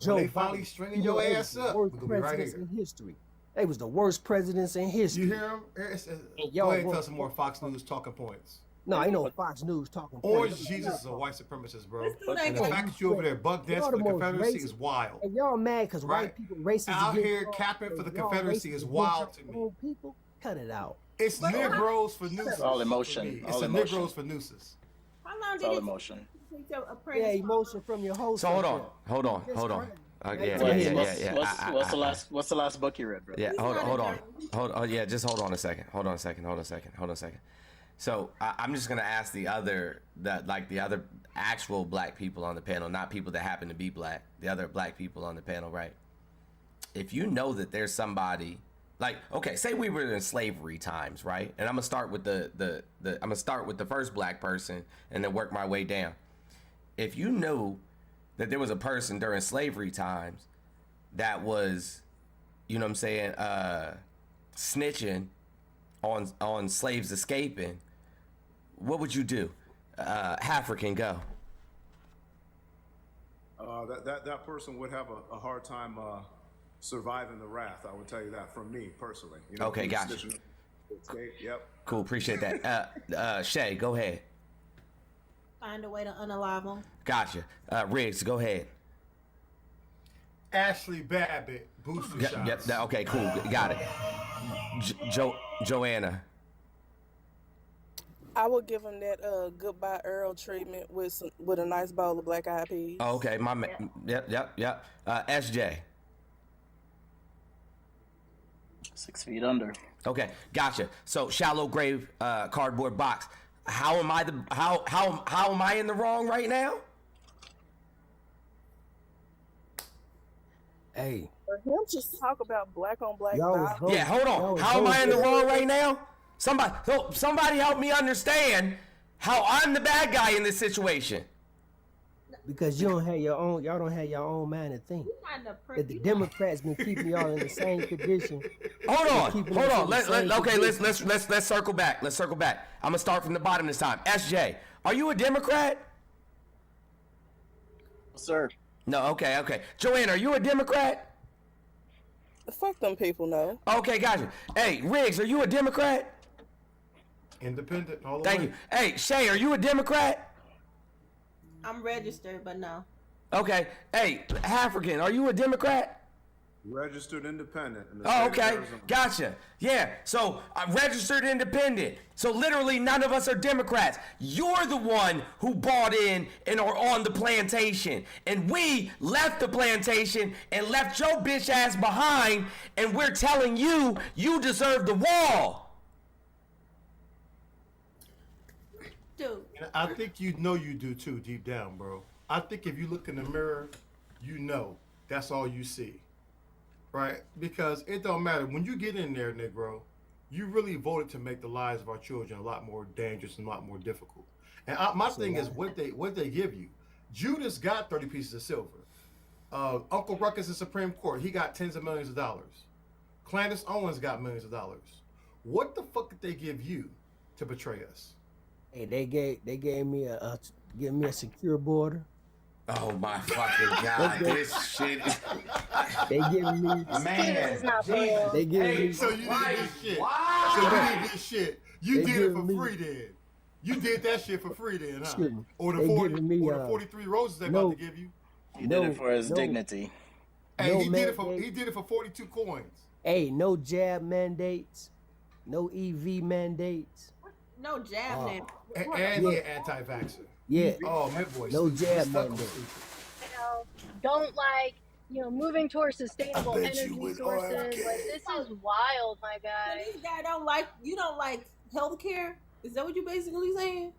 Joe When they finally Biden, stringing you know, your they was ass the up, worst we're gonna be right presidents here. in history. They was the worst presidents in history. You hear him? And Go ahead and tell some more Fox News talking points. No, ain't no Fox News talking Orange points. Jesus is a white supremacist, bro. Let's do that And the game. fact that you over there buck dancing Y'all for the the most Confederacy racist. is wild. And y'all mad because Right? white people racist Out against here y'all, capping for the y'all Confederacy racist is against wild to your me. own people. Cut it out. It's Negroes for nooses. It's all for emotion. me. All It's a emotion. Negroes for nooses. How long It's did all it emotion. take your apprentice? Yeah, emotion from your host. So hold up on. there. Hold on. That's Hold on. crazy. Yeah. What's the last book you read, bro? Yeah, hold on. Yeah, just hold on a second. Hold on a second. So I'm just gonna ask the other actual black people on the panel, not people that happen to be black, the other black people on the panel, right? If you know that there's somebody like, okay, say we were in slavery times, right? And I'm gonna start with the first black person and then work my way down. If you knew that there was a person during slavery times that was, you know what I'm saying, snitching on slaves escaping, what would you do? African, go. That person would have a hard time surviving the wrath. I would tell you that from me personally. You know, Okay, gotcha. Yep. Cool, appreciate that. Shay, go ahead. Find a way to unalive them. Gotcha. Riggs, go ahead. Ashley Babbitt, booster shots. Yep. Okay, cool. Got it. Joanna. I would give him that goodbye Earl treatment with a nice bowl of black eyed peas. Oh, okay, my man. Yep. SJ. 6 feet under. Okay, gotcha. So shallow grave, cardboard box. How am I in the wrong right now? Hey. For him just talk about black on black violence. Yeah, hold on. How am I in the wrong right now? Somebody help me understand how I'm the bad guy in this situation. Because you don't have your own, y'all don't have your own mind to think. That the Democrats been keeping y'all in the same condition. Hold on. Let's circle back. I'm gonna start from the bottom this time. SJ, are you a Democrat? Sir. No. Okay. Joanne, are you a Democrat? Fuck them people, no. Okay, gotcha. Hey, Riggs, are you a Democrat? Independent all the Thank way. you. Hey, Shay, are you a Democrat? I'm registered, but no. Okay. Hey, African, are you a Democrat? Registered independent. In the Oh, state of okay. Arizona. Gotcha. Yeah. So I'm registered independent. So literally none of us are Democrats. You're the one who bought in and are on the plantation. And we left the plantation and left your bitch ass behind. And we're telling you, you deserve the wall. Dude. And I think you know you do too, deep down, bro. I think if you look in the mirror, you know that's all you see. Right? Because it don't matter. When you get in there, Negro, you really voted to make the lives of our children a lot more dangerous and a lot more difficult. And my thing is what they give you. Judas got 30 pieces of silver. Uncle Ruckus in Supreme Court, he got tens of millions of dollars. Clandis Owens got millions of dollars. What the fuck did they give you to betray us? Hey, they gave me a secure border. Oh my fucking God! This shit is. They giving me man. They giving me. So you did this shit. So you did this shit. You did it for free then. You did that shit for free then, huh? Or the 43 roses they about to give you. He did it for his dignity. Hey, he did it for 42 coins. Hey, no jab mandates, no EV mandates. No jab name. And he an anti-vaxxer. Yeah. Oh, my voice. No jab mandate. don't like, moving towards sustainable energy sources. Like, this is wild, my guy. So this guy don't like, you don't like healthcare? Is that what you basically saying?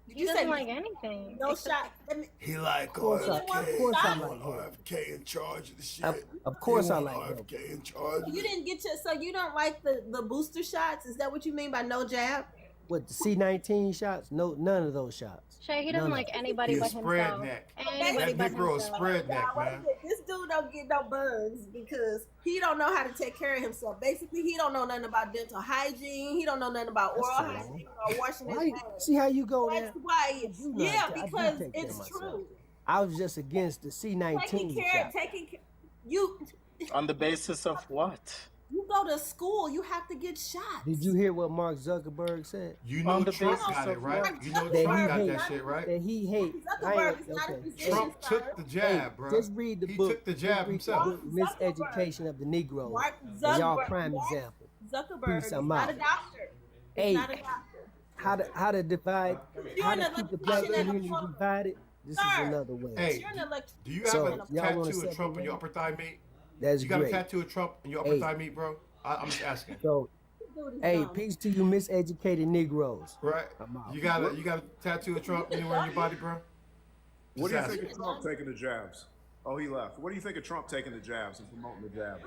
He doesn't like anything. No shot. He like Of course I like RFK in charge of the shit. Of course I He like want him. RFK in charge. You didn't get your, so you don't like the booster shots? Is that what you mean by no jab? With the C-19 shots? No, none of those shots. Shay, he doesn't like anybody He a but spread himself. neck. Anybody but That Negro is himself. spread neck, man. This dude don't get no buns because he don't know how to take care of himself. Basically, he don't know nothing about dental hygiene. He don't know nothing about oral hygiene or washing his hands. See how you go there? That's why. Yeah, because it's true. I was just against the C-19 Taking care. You. On the basis of what? You go to school, you have to get shot. Did you hear what Mark Zuckerberg said? You know Trump got it, right? You know Trump got that shit, right? That he hates. Trump took the jab, bro. Just read the book. He took the jab himself. Miseducation of the Negro. Mark Y'all Zuckerberg. prime example. Zuckerberg Peace, is I'm not out. a doctor. Hey, Not a doctor. how to divide, how to keep the black community divided? This is another way. Hey, do you have a tattoo of Trump on your upper thigh meat? That's you got great. a tattoo of Trump on your upper thigh meat, bro? I'm just asking. So, hey, peace to you, miseducated Negroes. Right? You got a tattoo of Trump anywhere in your body, bro? What do you think of Trump taking the jabs? Oh, he left. What do you think of Trump taking the jabs and promoting the jabs?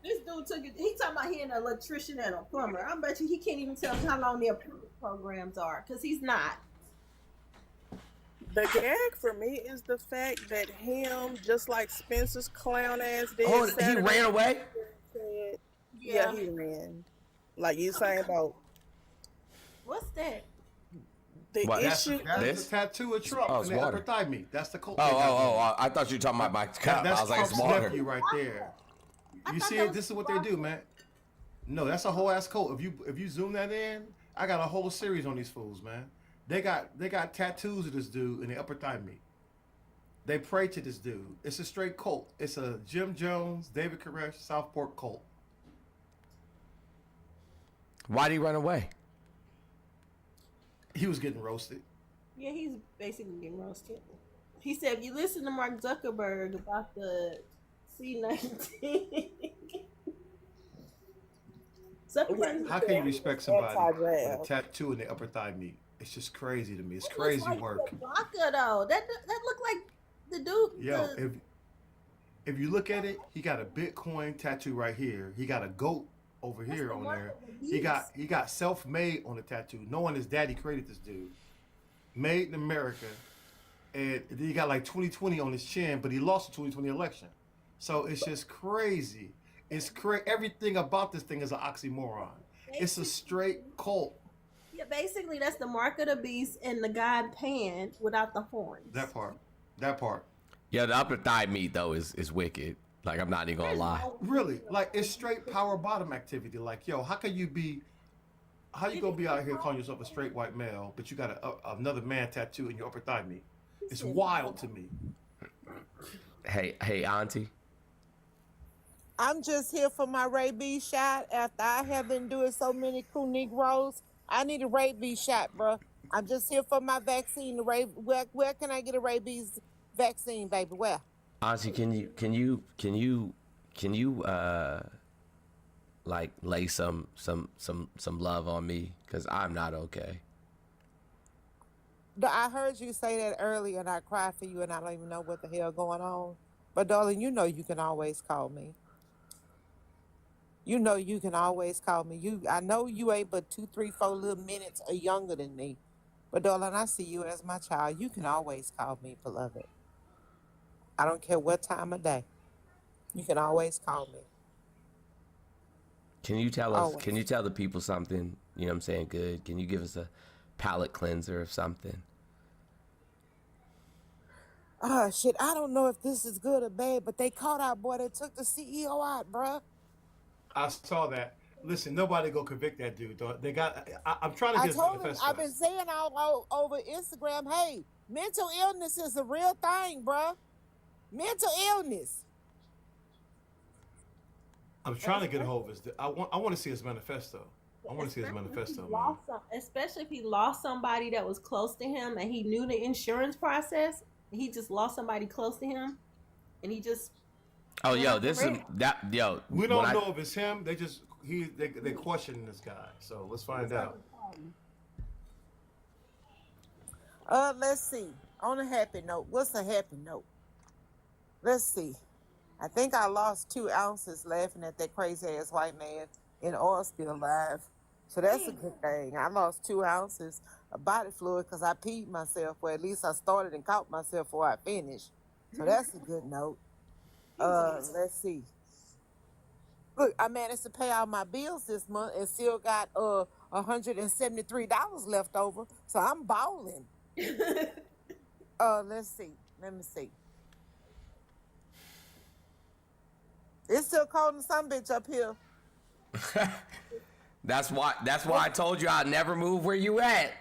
This dude took it. He talking about he an electrician and a plumber. I bet you he can't even tell us how long their programs are because he's not. The gag for me is the fact that him, just like Spencer's clown ass did. Oh, he ran away? Yeah, he ran. Like you saying about what's that? The What? issue. That's a tattoo of Trump Oh, it's in the water. upper thigh meat. That's the cult. I thought you were talking about my cup. That's I was like, it's Trump's water. nephew right there. You see it? This is what they do, man. No, that's a whole ass cult. If you zoom that in, I got a whole series on these fools, man. They got tattoos of this dude in the upper thigh meat. They pray to this dude. It's a straight cult. It's a Jim Jones, David Koresh, Southport cult. Why'd he run away? He was getting roasted. Yeah, he's basically getting roasted. He said, if you listen to Mark Zuckerberg about the C-19, How can you respect somebody with a tattoo in the upper thigh meat? It's just crazy to me. It's crazy work. Baka, though. That looked like the dude. Yo, if you look at it, he got a Bitcoin tattoo right here. He got a goat over here on there. He got self-made on the tattoo. Knowing his daddy created this dude. Made in America. And he got like 2020 on his chin, but he lost the 2020 election. So it's just crazy. It's everything about this thing is an oxymoron. It's a straight cult. Yeah, basically that's the mark of the beast and the god Pan without the horns. That part. Yeah, the upper thigh meat though is wicked. Like, I'm not even gonna lie. Really, like it's straight power bottom activity. Like, yo, how you gonna be out here calling yourself a straight white male, but you got another man tattoo in your upper thigh meat? It's wild to me. Hey, auntie. I'm just here for my rabies shot. After I have been doing so many cool Negroes, I need a rabies shot, bro. I'm just here for my vaccine. Where can I get a rabies vaccine, baby? Where? Auntie, can you like lay some love on me, because I'm not okay. I heard you say that earlier, and I cried for you, and I don't even know what the hell going on. But darling, you know you can always call me. You know you can always call me. I know you ain't but 2, 3, 4 little minutes younger than me. But darling, I see you as my child. You can always call me, beloved. I don't care what time of day. You can always call me. Can you tell us? Always. Can you tell the people something? You know what I'm saying? Good. Can you give us a palate cleanser or something? Oh shit! I don't know if this is good or bad, but they caught our boy that took the CEO out, bruh. I saw that. Listen, nobody go convict that dude, dog. They got. I'm trying to I get told him, manifesto. I've been saying all over Instagram, hey, mental illness is a real thing, bruh. Mental illness. I'm trying to get a hold of this. I want to see his manifesto. I want to see his manifesto, man. Especially if he lost somebody that was close to him and he knew the insurance process. He just lost somebody close to him, and he just Oh, went yo, off the this is rails. yo. We don't know if it's him. They questioning this guy. So let's find out. Let's see. On a happy note, what's a happy note? Let's see. I think I lost 2 ounces laughing at that crazy ass white man in oil spill live. So that's a good thing. I lost 2 ounces of body fluid because I peed myself. Well, at least I started and caught myself before I finished. So that's a good note. Let's see. Look, I managed to pay all my bills this month and still got $173 left over. So I'm balling. Let's see. Let me see. It's still cold in some bitch up here. That's why I told you I'd never move where you at.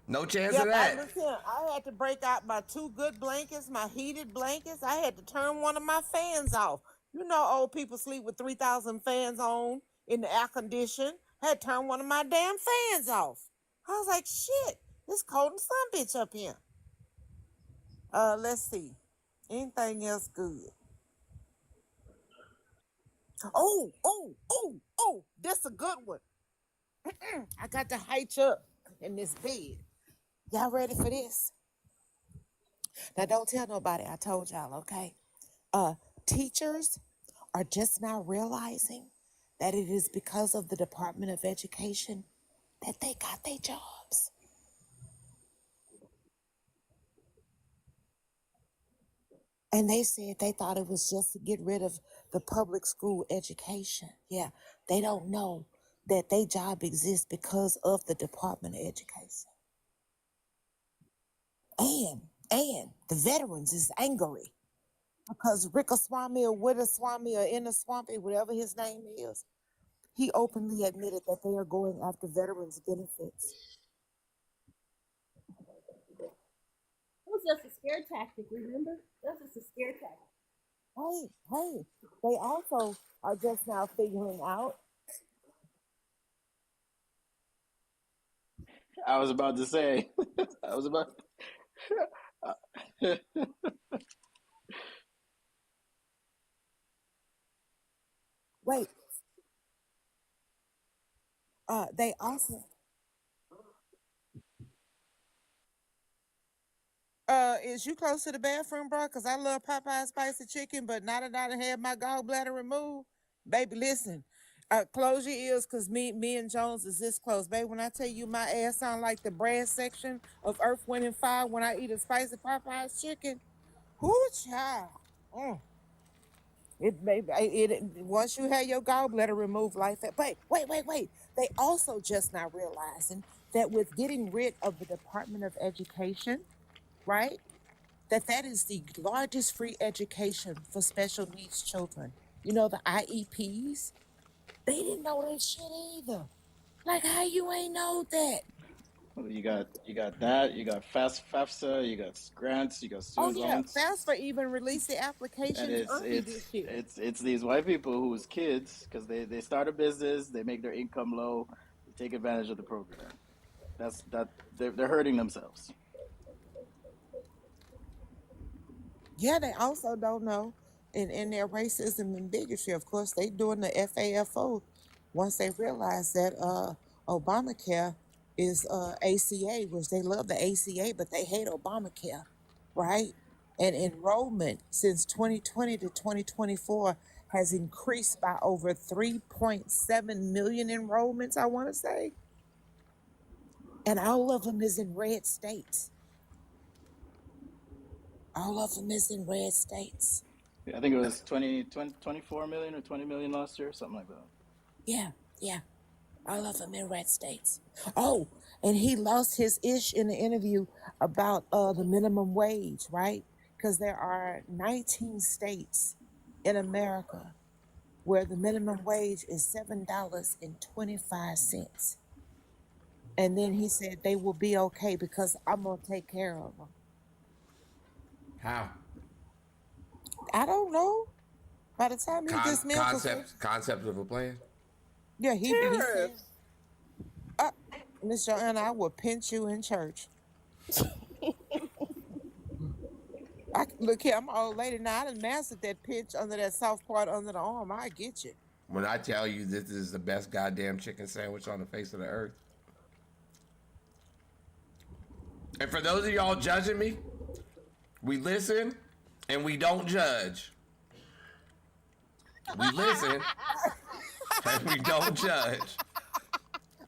No chance of that. I had to break out my 2 good blankets, my heated blankets. I had to turn one of my fans off. You know, old people sleep with 3,000 fans on in the air condition. I had to turn one of my damn fans off. I was like, shit, it's cold in some bitch up here. Let's see. Anything else good? Oh, this a good one. I got to hitch up in this bed. Y'all ready for this? Now, don't tell nobody I told y'all, okay? Teachers are just now realizing that it is because of the Department of Education that they got their jobs. And they said they thought it was just to get rid of the public school education. Yeah, they don't know that their job exists because of the Department of Education. And the veterans is angry because Rickerswamy or Witterswamy or Innerswampy, whatever his name is, he openly admitted that they are going after veterans' benefits. It was just a scare tactic, remember? That's just a scare tactic. Hey, they also are just now figuring out. I was about to say. Wait. They also. Is you close to the bathroom, bro? Because I love Popeye spicy chicken, but now that I done had my gallbladder removed, baby, listen. Close your ears, because me and Jones is this close. Baby, when I tell you my ass sound like the brass section of Earth, Wind, and Fire when I eat a spicy Popeye's chicken, whoo, child. Once you have your gallbladder removed like that. But wait. They also just now realizing that with getting rid of the Department of Education, right? That is the largest free education for special needs children. You know, the IEPs, they didn't know that shit either. Like, how you ain't know that? You got that. You got FAFSA. You got grants. You got student loans. FAFSA even released the applications early this year. It's these white people whose kids, because they start a business, they make their income low, they take advantage of the program. They're hurting themselves. Yeah, they also don't know in their racism and bigotry. Of course, they doing the FAFO once they realize that Obamacare is ACA, which they love the ACA, but they hate Obamacare, right? And enrollment since 2020 to 2024 has increased by over 3.7 million enrollments, I want to say. And all of them is in red states. All of them is in red states. I think it was 24 million or 20 million last year, something like that. Yeah. All of them in red states. Oh, and he lost his ish in the interview about the minimum wage, right? Because there are 19 states in America where the minimum wage is $7.25. And then he said they will be okay because I'm going to take care of them. How? I don't know. By the time he dismantles concept of a plan. Yeah, he said, Miss Joanna, I will pinch you in church. Look here, I'm an old lady now. I done mastered that pinch under that soft part under the arm. I get you. When I tell you this is the best goddamn chicken sandwich on the face of the earth. And for those of y'all judging me, we listen and we don't judge. We listen and we don't judge.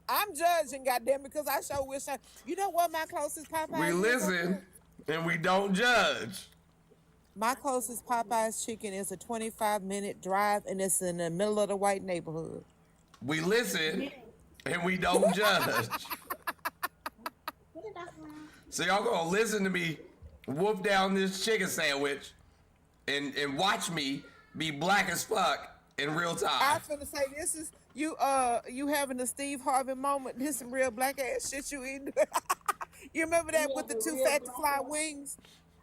I'm judging, goddamn, because I sure wish I. You know what my closest Popeyes? We listen and we don't judge. My closest Popeyes chicken is a 25-minute drive, and it's in the middle of the white neighborhood. We listen and we don't judge. So y'all gonna listen to me wolf down this chicken sandwich and watch me be black as fuck in real time. I was gonna say, this is you having a Steve Harvey moment. This some real black ass shit you eating. You remember that with the too fat to fly wings?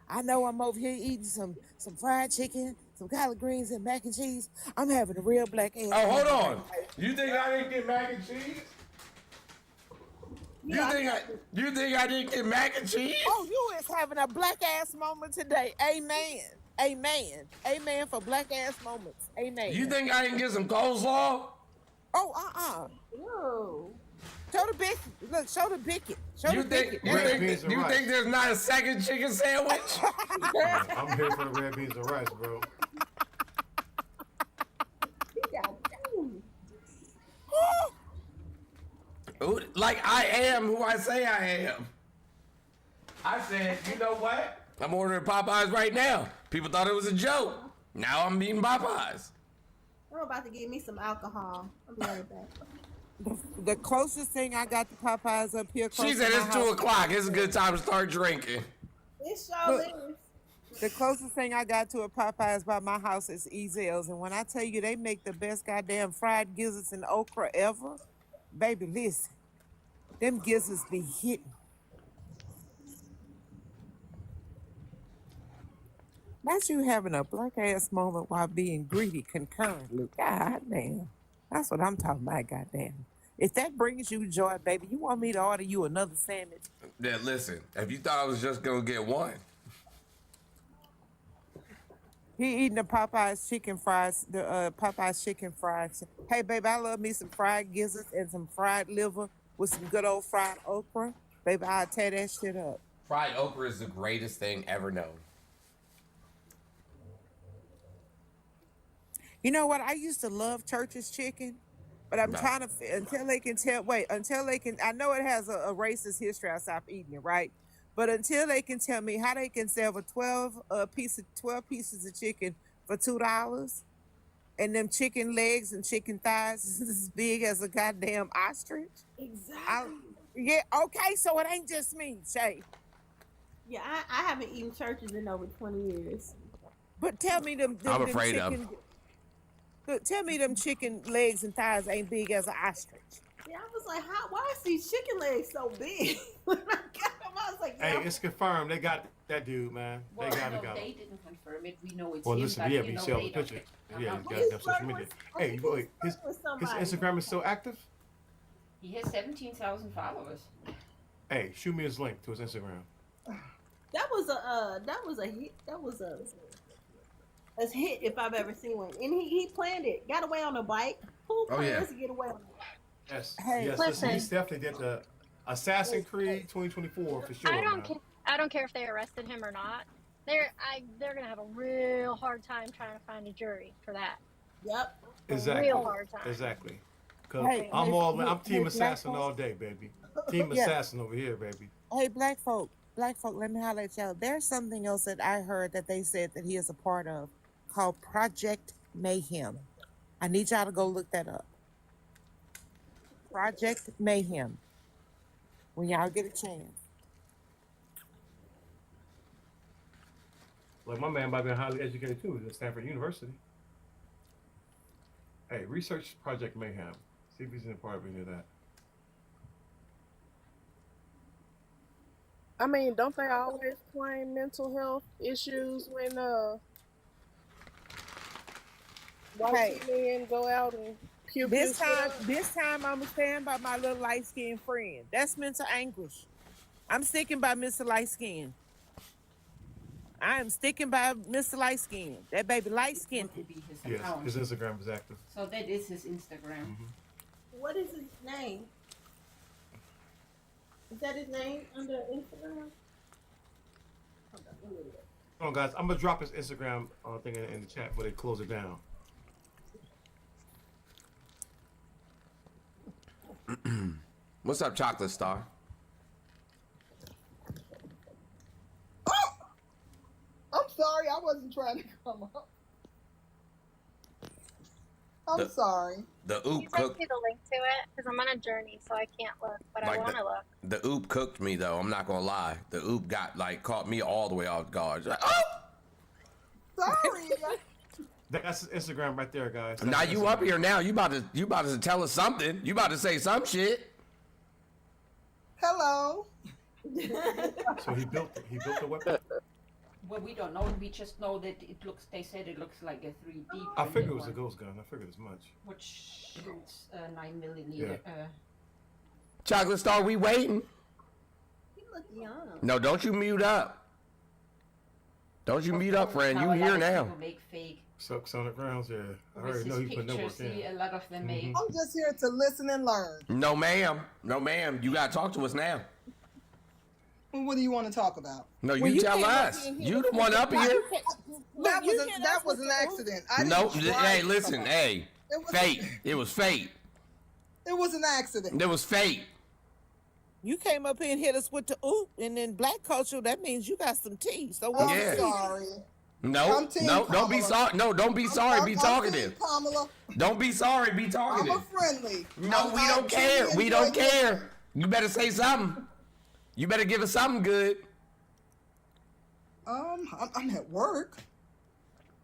I know I'm over here eating some fried chicken, some collard greens, and mac and cheese. I'm having a real black ass. Oh, hold on. You think I didn't get mac and cheese? You think I didn't get mac and cheese? Oh, you is having a black ass moment today. Amen. Amen. Amen for black ass moments. Amen. You think I didn't get some coleslaw? Oh, Whoa. Show the bicket. Look, show the bicket. Show You the think bicket. you think there's not a second chicken sandwich? I'm here for the red beans and rice, bro. Like I am who I say I am. I said, you know what? I'm ordering Popeyes right now. People thought it was a joke. Now I'm eating Popeyes. I'm about to get me some alcohol. I'll be right back. The closest thing I got to Popeyes up here. She said it's 2 o'clock. It's a good time to start drinking. It sure is. The closest thing I got to a Popeyes by my house is Ezel's, and when I tell you they make the best goddamn fried gizzards and okra ever, baby, listen, them gizzards be hitting. That's you having a black ass moment while being greedy concurrently. God damn. That's what I'm talking about, goddamn. If that brings you joy, baby, you want me to order you another sandwich? Yeah, listen, if you thought I was just gonna get one. He eating the Popeyes chicken fries, the Popeyes chicken fries. Hey, baby, I love me some fried gizzards and some fried liver with some good old fried okra. Baby, I'll tear that shit up. Fried okra is the greatest thing ever known. You know what? I used to love Church's chicken, but I'm trying to, until they can, I know it has a racist history, I stopped eating it, right? But until they can tell me how they can sell 12 pieces of chicken for $2, and them chicken legs and chicken thighs is as big as a goddamn ostrich. Exactly. Yeah, okay, so it ain't just me, Shay. Yeah, I haven't eaten churches in over 20 years. But tell me them I'm afraid chicken, of. Look, tell me them chicken legs and thighs ain't big as an ostrich. Yeah, I was like, why is these chicken legs so big? When I got them, I was like, Hey, it's confirmed. They got that dude, man. Well, they gotta no, go. they didn't confirm it. We know it's Well, him, listen, but yeah, you but you know see all they the don't. pictures. Yeah, Uh-huh. he's got them social media. Hey, wait, his Instagram is still active? He has 17,000 followers. Hey, shoot me his link to his Instagram. That was a hit. That was a hit if I've ever seen one. And he planned it. Got away on a bike. Who plans to get away on a bike? Yes. Hey, yes, listen. He definitely did the Assassin's Creed 2024 for sure. I don't care if they arrested him or not. They're gonna have a real hard time trying to find a jury for that. Yep. Exactly. Real hard time. Exactly. Cause Hey, I'm team Black assassin folks. all day, baby. Team Yeah. assassin over here, baby. Hey, black folk, let me highlight y'all. There's something else that I heard that they said that he is a part of called Project Mayhem. I need y'all to go look that up. Project Mayhem. When y'all get a chance. Like my man might be highly educated too at Stanford University. Hey, research Project Mayhem. See if he's in part of any of that. I mean, don't they always claim mental health issues when white men go out and pew This time I'm gonna stand by my little light-skinned friend. That's mental anguish. I'm sticking by Mr. Light Skin. I am sticking by Mr. Light Skin. That baby light skinned. Yes, his Instagram is active. So that is his Instagram. What is his name? Is that his name under Instagram? Hold on, guys. I'm gonna drop his Instagram thing in the chat before they close it down. What's up, Chocolate Star? I'm sorry, I wasn't trying to come up. I'm sorry. The Can oop you send cooked. me the link to it? Because I'm on a journey, so I can't look, but I Like want to look. The oop cooked me though. I'm not gonna lie. The oop caught me all the way off guard. Like, oh! Sorry. That's his Instagram right there, guys. Now That's you his up Instagram. here now. You about to tell us something. You about to say some shit. Hello. So he built the weapon. Well, we don't know. We just know that it looks. They said it looks like a 3D. I figured it was a ghost gun. I figured as much. Which shoots 9mm. Chocolate Star, we waiting. He look young. No, don't you mute up. Don't you mute up, friend. You here now. Make fake. Sonic rounds, yeah. I With already know his he put no work pictures, in. a lot of them make. I'm just here to listen and learn. No, ma'am. No, ma'am. You gotta talk to us now. What do you want to talk about? No, you tell us. You the one up here. That was an accident. I didn't No, try hey, to listen, come up. hey. It was- Fate. It was fate. It was an accident. It was fate. You came up here and hit us with the oop, and in black culture, that means you got some tea. So what? I'm Yeah. sorry. No, I'm Team no, don't be Kamala. sorry. No, don't be sorry. Be I'm talkative. Team Kamala. Don't be sorry. Be I'm talkative. a friendly. No, we don't care. We don't care. You better say something. You better give us something good. I'm at work.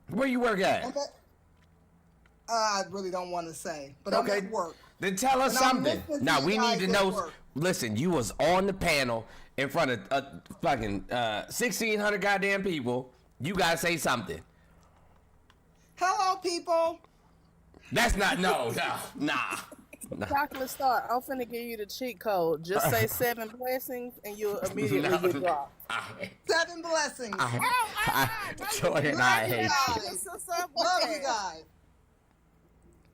Where you work at? Okay. I really don't want to say, but Okay. I'm at work. Then tell us And I'm something. listening to Now you we need guys to at know. work. Listen, you was on the panel in front of fucking 1,600 goddamn people. You gotta say something. Hello, people. That's not nah. Chocolate Star, I'm finna give you the cheat code. Just say 7 blessings and you'll immediately get dropped. 7 blessings. Jordan, I hate you. Love you guys.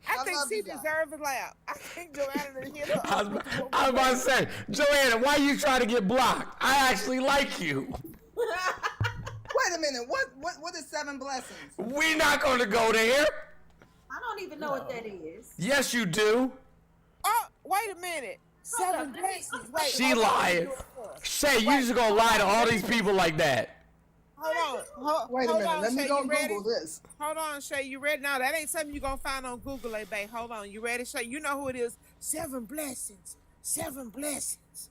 I think love she you guys. deserves a laugh. I think Joanna done hit her. I was about to say, Joanna, why you trying to get blocked? I actually like you. Wait a minute. What is 7 blessings? We not gonna go there. I don't even know what that is. Yes, you do. Oh, wait a minute. 7 blessings. Wait, She hold on. lying. Shay, you just gonna lie to all these people like that. Hold on. Wait a hold minute. on, Let me Shay, go you ready? Google this. Hold on, Shay. You ready? Now, that ain't something you're going to find on Google, babe. Hold on. You ready, Shay? You know who it is. 7 blessings. 7 blessings.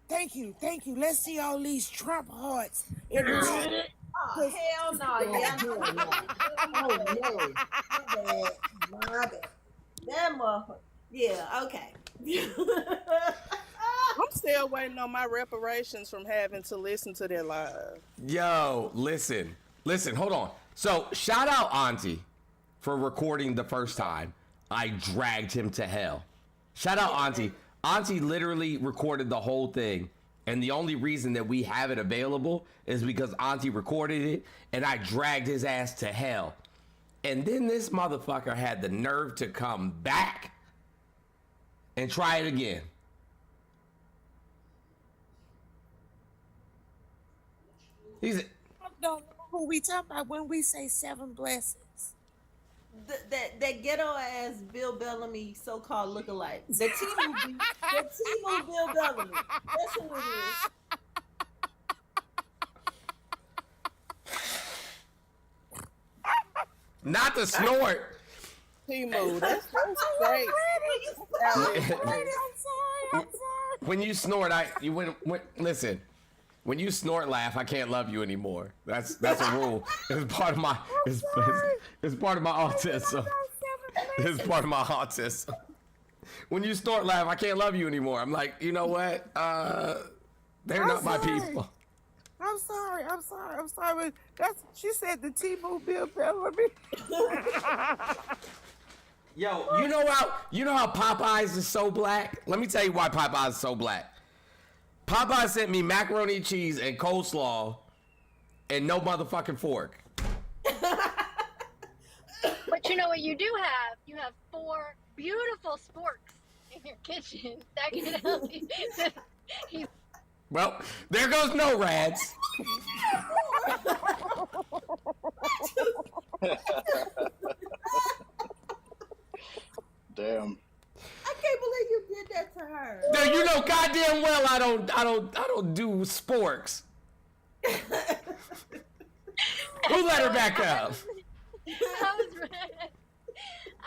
Thank you. Thank you. Let's see all these Trump hearts. Oh, hell no. Yeah. Oh, no. My bad. That motherfucker. Yeah, okay. I'm still waiting on my reparations from having to listen to their live. Yo, listen, hold on. So shout out Auntie for recording the first time. I dragged him to hell. Shout out Auntie. Auntie literally recorded the whole thing. And the only reason that we have it available is because Auntie recorded it and I dragged his ass to hell. And then this motherfucker had the nerve to come back and try it again. He's I don't know who we talking about when we say 7 blessings. That ghetto ass Bill Bellamy so-called lookalike. The T-Move Bill Bellamy. That's who it is. not the snort. T-Move, that's so straight. I'm sorry. When you snort, listen. When you snort, laugh. I can't love you anymore. That's a rule. It's part of my. It's part of my autism. It's part of my autism. When you snort, laugh. I can't love you anymore. I'm like, you know what? They're not my people. I'm sorry. But she said the T-Move Bill Bellamy. Yo, you know how Popeyes is so black? Let me tell you why Popeyes is so black. Popeyes sent me macaroni and cheese and coleslaw and no motherfucking fork. But you know what you do have? You have 4 beautiful sporks in your kitchen that can help you. Well, there goes no rads. Damn. I can't believe you did that to her. Now, you know goddamn well I don't do sporks. Who let her back up?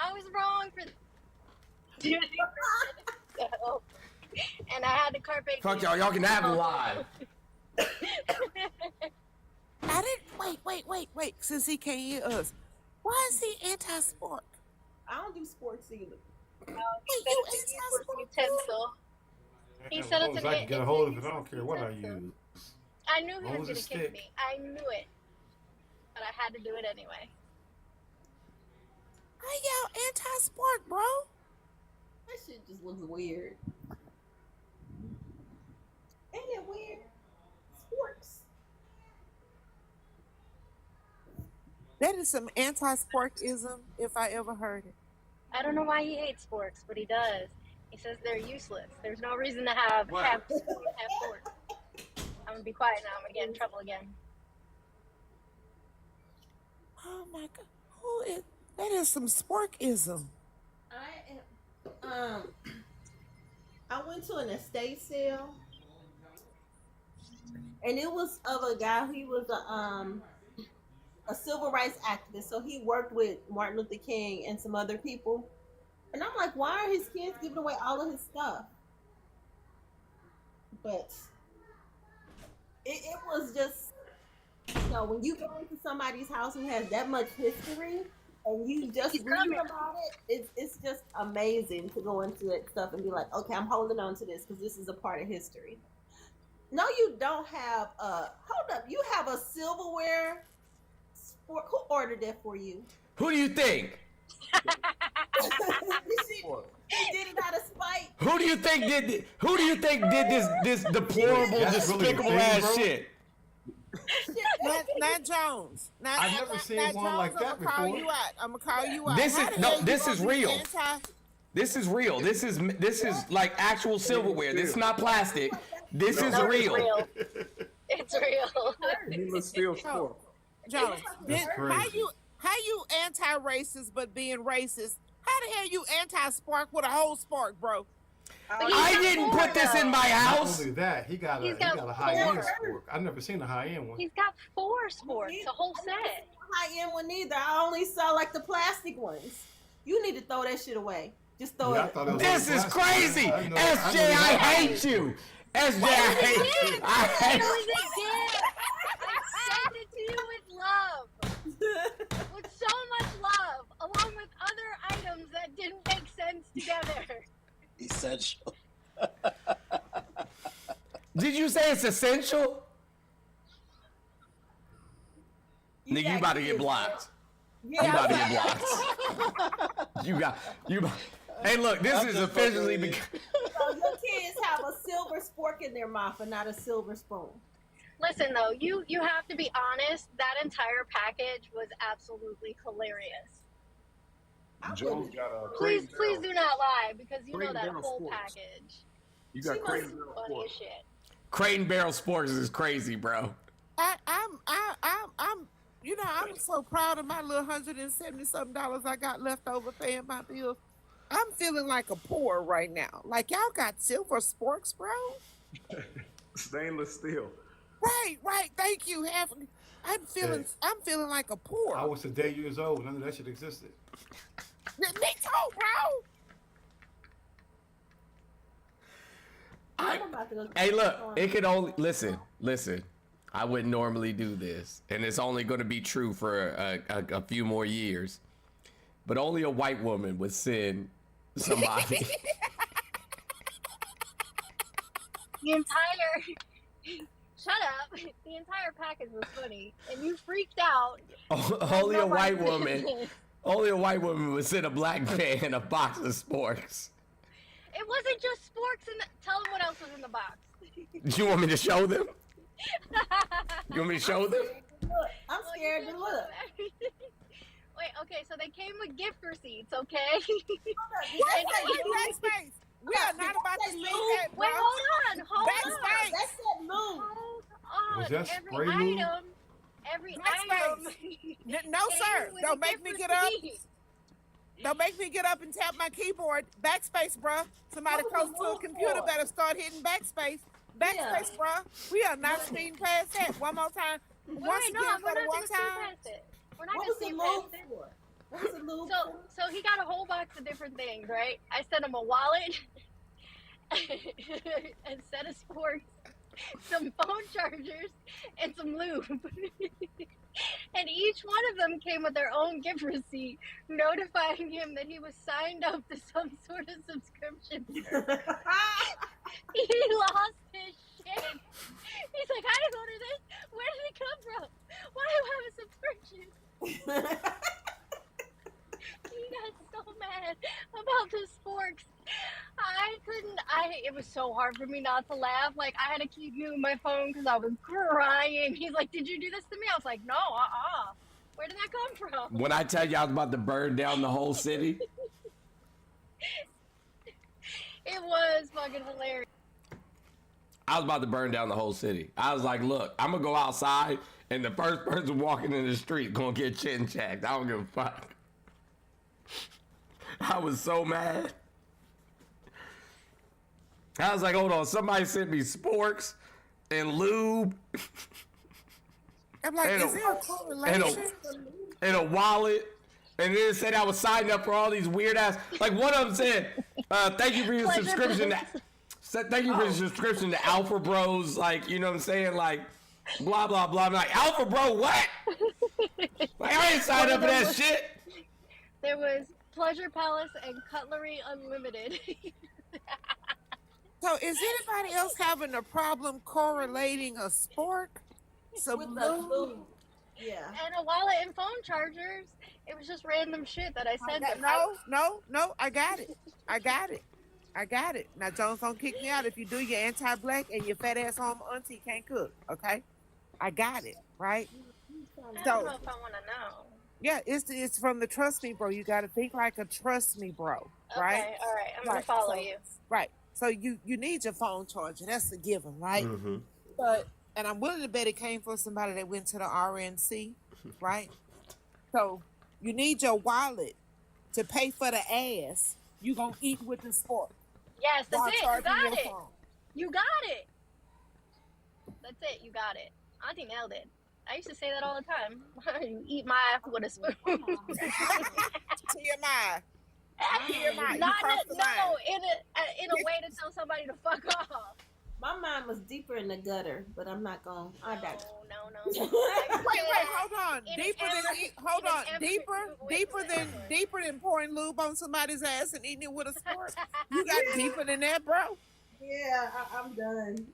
I was wrong for doing it. And I had to carpe. Fuck y'all can have it live. I didn't wait. Since he can't hear us, why is he anti-sport? I don't do sports either. Utensil. He said it's I can get a hold of it. I don't care what I use. I knew he was Long as gonna it's kick thick. me. I knew it, but I had to do it anyway. How y'all anti-sport, bro? That shit just looks weird. Ain't it weird? Sports. That is some anti-sportism, if I ever heard it. I don't know why he hates sporks, but he does. He says they're useless. There's no reason to have sporks. I'm gonna be quiet now. I'm gonna get in trouble again. Oh my God, that is some sporkism. I went to an estate sale, and it was of a guy. He was a civil rights activist, so he worked with Martin Luther King and some other people. And I'm like, why are his kids giving away all of his stuff? But it was just, when you go into somebody's house who has that much history and you just read about it, it's just amazing to go into that stuff and be like, okay, I'm holding on to this because this is a part of history. No, you don't have hold up, you have a silverware sport. Who ordered that for you? Who do you think? He did it out of spite. Who do you think did this deplorable, despicable ass shit? Not Jones. I've never seen one like that before. I'm gonna call you out. This is real. This is real. This is like actual silverware. This is not plastic. This is real. It's real. Needless steel sport. Jones, how you anti-racist but being racist? How the hell you anti-spark with a whole spark, bro? I didn't put this in my house. Not only that, he got a high-end sport. I've never seen a high-end one. He's got 4 sports, a whole set. High-end one either. I only saw like the plastic ones. You need to throw that shit away. Just throw it. This is crazy. SJ, I hate you. SJ, I hate you. I hate you. I sent it to you with love. With so much love, along with other items that didn't make sense together. Essential. Did you say it's essential? Nigga, you about to get blocked. Yeah. You about to get blocked. Hey, look, this is officially because So your kids have a silver spork in their mouth and not a silver spoon. Listen, though, you have to be honest. That entire package was absolutely hilarious. Jones got a Please do not lie, because you know that Barrel whole Sports. package. You got She Crate must be Barrel funny as Sports. shit. Crate and Barrel Sports is crazy, bro. I'm so proud of my little $170-something I got left over paying my bills. I'm feeling like a poor right now. Like y'all got silver sporks, bro. Stainless steel. Right. Thank you. I'm feeling like a poor. I was today years old. None of that shit existed. Me too, bro. Hey, look, it could only listen. I wouldn't normally do this, and it's only going to be true for a few more years. But only a white woman would send somebody. The entire shut up. The entire package was funny, and you freaked out. Only a white woman. Only a white woman would send a black man a box of sporks. It wasn't just sporks. Tell them what else was in the box. Do you want me to show them? You want me to show them? scared to look. Wait, okay, so they came with gift receipts, okay? Backspace. We are not about to speak that, bro. Wait, hold on. Backspace. That said move. Hold Was on. that Every spray lube? item. Every Backspace. item. No, sir. with Don't a make gift me get up. receipt. Don't make me get up and tap my keyboard. Backspace, bruh. Somebody close to a computer better start hitting backspace. Backspace, bruh. We are not speeding past that. One more time. Once Wait, no, again, we're for the not one gonna see time. past it. We're not What gonna was the see lube past it. for? What was the lube So, for? so he got a whole box of different things, right? I sent him a wallet, a set of sports, some phone chargers, and some lube. And each one of them came with their own gift receipt, notifying him that he was signed up to some sort of subscription service. He lost his shit. He's like, I didn't order this. Where did it come from? Why do I have a subscription? He got so mad about the sporks. It was so hard for me not to laugh. Like, I had to keep muting my phone because I was crying. He's like, did you do this to me? I was like, no, Where did that come from? When I tell you I was about to burn down the whole city. It was fucking hilarious. I was about to burn down the whole city. I was like, look, I'm going to go outside, and the first person walking in the street going to get chin-checked. I don't give a fuck. I was so mad. I was like, hold on, somebody sent me sporks and lube. I'm like, is there a correlation? And a wallet. And then it said I was signed up for all these weird ass. Like one of them said, thank you for your subscription. Thank you for your subscription to Alpha Bros. Like, you know what I'm saying? Like, blah, blah, blah. I'm like, Alpha Bro, what? Like, I ain't signed up for that shit. There was Pleasure Palace and Cutlery Unlimited. So is anybody else having a problem correlating a spork? Some lube? Yeah. And a wallet and phone chargers. It was just random shit that I sent him. No, I got it. Now, Jones, don't kick me out if you do. Your anti-black and your fat ass home auntie can't cook, okay? I got it, right? I don't know if I want to know. Yeah, it's from the trust me, bro. You got to think like a trust me, bro, right? Okay, all right. I'm going to follow you. Right. So you need your phone charger. That's a given, right? Mm-hmm. And I'm willing to bet it came from somebody that went to the RNC, right? So you need your wallet to pay for the ass you gonna eat with the sport. Yes, that's it. You charging got your it. phone. You got it. That's it. You got it. Auntie nailed it. I used to say that all the time. You eat my ass with a spoon. TMI. Not in a way to tell somebody to fuck off. My mind was deeper in the gutter, but I'm not going. I digress. No. Wait, hold on. Deeper than pouring lube on somebody's ass and eating it with a sport. You got deeper than that, bro. Yeah, I'm done.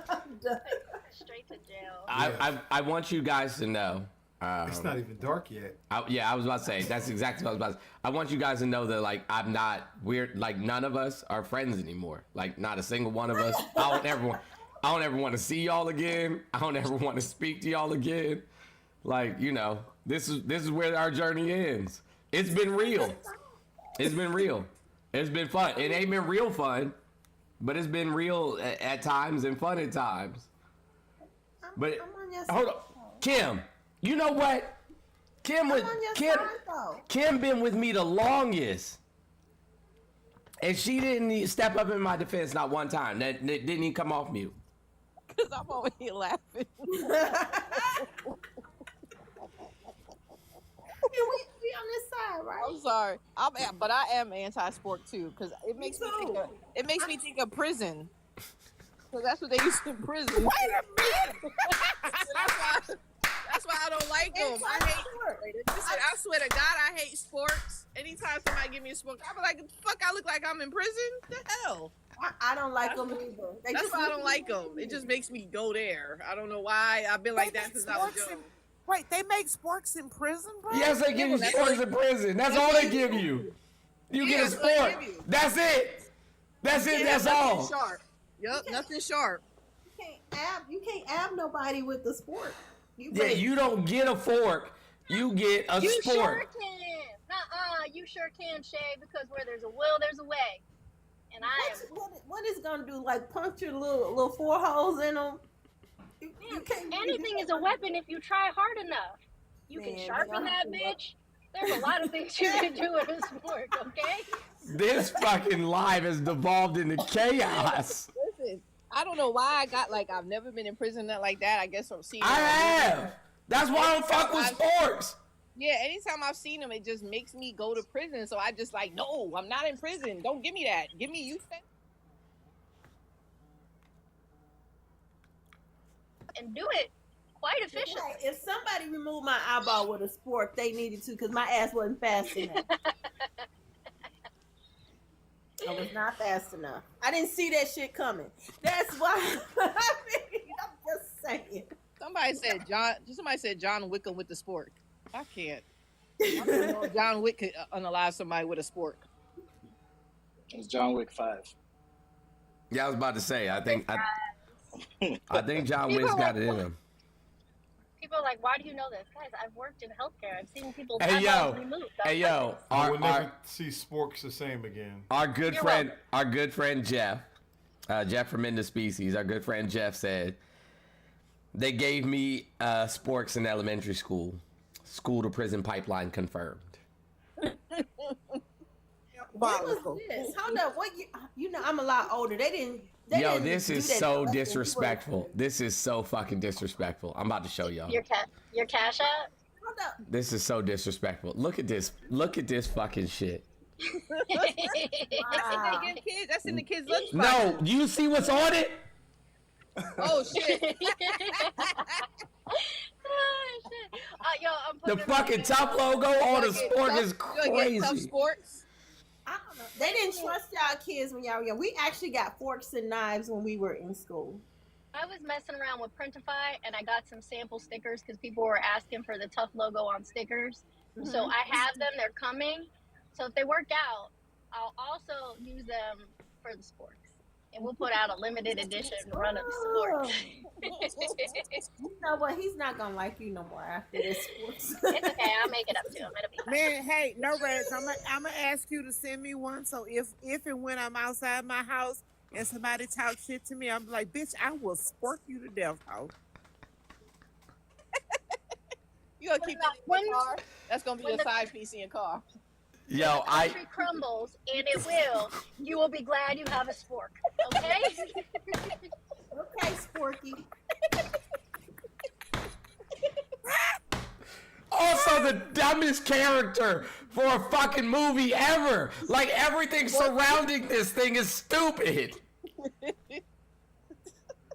I'm done. Straight to jail. I want you guys to know. It's not even dark yet. I was about to say, that's exactly what I was about to say. I want you guys to know that, like, I'm not weird. Like, none of us are friends anymore. Like, not a single one of us. I don't ever want to see y'all again. I don't ever want to speak to y'all again. Like, you know, this is where our journey ends. It's been real. It's been real. It's been fun. It ain't been real fun, but it's been real at times and fun at times. But hold on, Kim. You know what? Kim been with me the longest, and she didn't step up in my defense not one time. That didn't even come off mute. Because I'm over here laughing. We on this side, right? I'm sorry, but I am anti-sport too because it makes me think of prison. So that's what they used in prison. Wait a minute. That's why I don't like them. I swear to God, I hate sports. Anytime somebody give me a sport, I be like, fuck, I look like I'm in prison? The hell? I don't like them either. That's why I don't like them. It just makes me go there. I don't know why. I've been like that since I was young. Wait, they make sporks in prison, bro? Yes, they give you sporks in prison. That's all they give you. You get a sport. That's it. That's all. Sharp. Yup, nothing sharp. You can't ab nobody with the sport. Yeah, you don't get a fork. You get a You spork. sure can. You sure can, Shay, because where there's a will, there's a way. And what is gonna do? Like puncture little 4 holes in them? You can't. Anything is a weapon if you try hard enough. You can sharpen that bitch. There's a lot of things you can do with a spork, okay? This fucking live has devolved into chaos. Listen, I don't know why I got like I've never been in prison like that. I guess from seeing. I have. That's why I don't fuck with sporks. Yeah, anytime I've seen them, it just makes me go to prison. So I just like, no, I'm not in prison. Don't give me that. Give me you. And do it quite efficiently. Like, if somebody removed my eyeball with a spork, they needed to because my ass wasn't fast enough. I was not fast enough. I didn't see that shit coming. That's why. I'm just saying. Somebody said John Wickham with the spork. I can't. I don't know if John Wick could unalive somebody with a spork. It's John Wick 5. Yeah, I was about to say. I think John Wick's got it in him. People are like, why do you know this? Guys, I've worked in healthcare. I've seen people removed. I will never see sporks the same again. Our good friend Jeff, Jeff from Into Species, our good friend Jeff said, they gave me sporks in elementary school. School to prison pipeline confirmed. What was this? Hold up. What you know? I'm a lot older. They didn't. Yo, this is so disrespectful. This is so fucking disrespectful. I'm about to show y'all. Your cash app? Hold up. This is so disrespectful. Look at this. Look at this fucking shit. That's in the kids' lunch box. No, you see what's on it? Oh shit. Yo, the fucking top logo on the spork is crazy. Sports. I don't know. They didn't trust y'all kids when y'all were young. We actually got forks and knives when we were in school. I was messing around with Printify and I got some sample stickers because people were asking for the TUFF logo on stickers. Mm-hmm. So I have them. They're coming. So if they work out, I'll also use them for the sporks. And we'll put out a limited edition run of sporks. You know what? He's not gonna like you no more after this sports. It's okay. I'll make it up to him. It'll be fine. Man, hey, no reds. I'm gonna ask you to send me one. So if and when I'm outside my house and somebody talk shit to me, I'm like, bitch, I will spork you to death, ho. You gonna keep that in your car? That's gonna be a side piece in your car. Yo, When the country crumbles, and it will, you will be glad you have a spork. Okay? Okay, Sporky. Also, the dumbest character for a fucking movie ever. Like, everything surrounding this thing is stupid.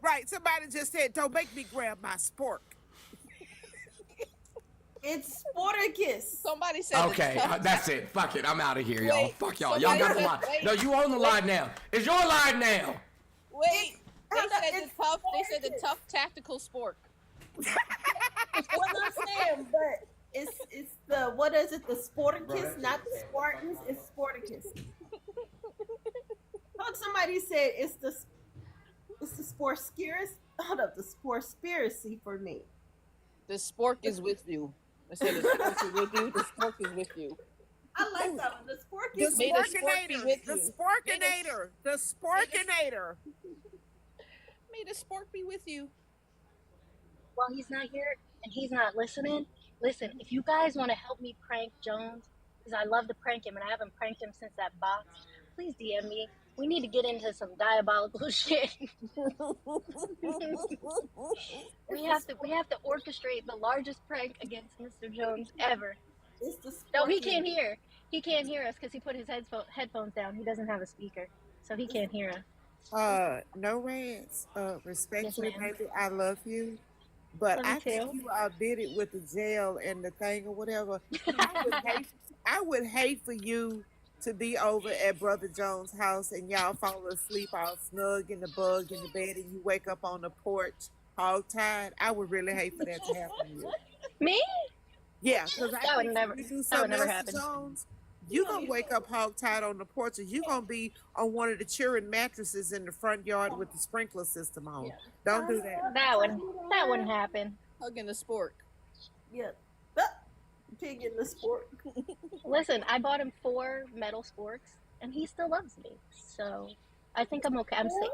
Right, somebody just said, don't make me grab my spork. It's Sporticus. Somebody said. Okay, that's it. Fuck it. I'm out of here, y'all. Fuck y'all. Y'all got the said, line. No, you own the line now. It's your line now. Wait, they said the tough tactical spork. What I'm saying, but it's the what is it? The Sporticus, not the Spartans. It's Sporticus. Somebody said it's the Sportspiracy. Hold up, the Sportspiracy for me. The spork is with you. I said the spork is with you. The spork is with you. I like that one. The spork The is with sporkinator. you. The sporkinator. The sporkinator. May the spork be with you. While he's not here and he's not listening, listen, if you guys want to help me prank Jones, because I love to prank him and I haven't pranked him since that box, please DM me. We need to get into some diabolical shit. we have to orchestrate the largest prank against Mr. Jones ever. No, he can't hear. He can't hear us because he put his headphones down. He doesn't have a speaker, so he can't hear us. No rants. Respectfully, Yes, baby, I love you. But Love you I think too. you outdid it with the jail and the thing or whatever. I would hate for you to be over at Brother Jones' house and y'all fall asleep all snug in the bug in the bed and you wake up on the porch hog-tied. I would really hate for that to happen to you. Me? Yeah, because That would never happen. Jones, you're going to wake up hog-tied on the porch and you're going to be on one of the cheering mattresses in the front yard with the sprinkler system on. Don't do that. That wouldn't happen. Hugging the spork. Yeah. Pig in the sport. Listen, I bought him 4 metal sporks, and he still loves me. So I think I'm okay. I'm safe.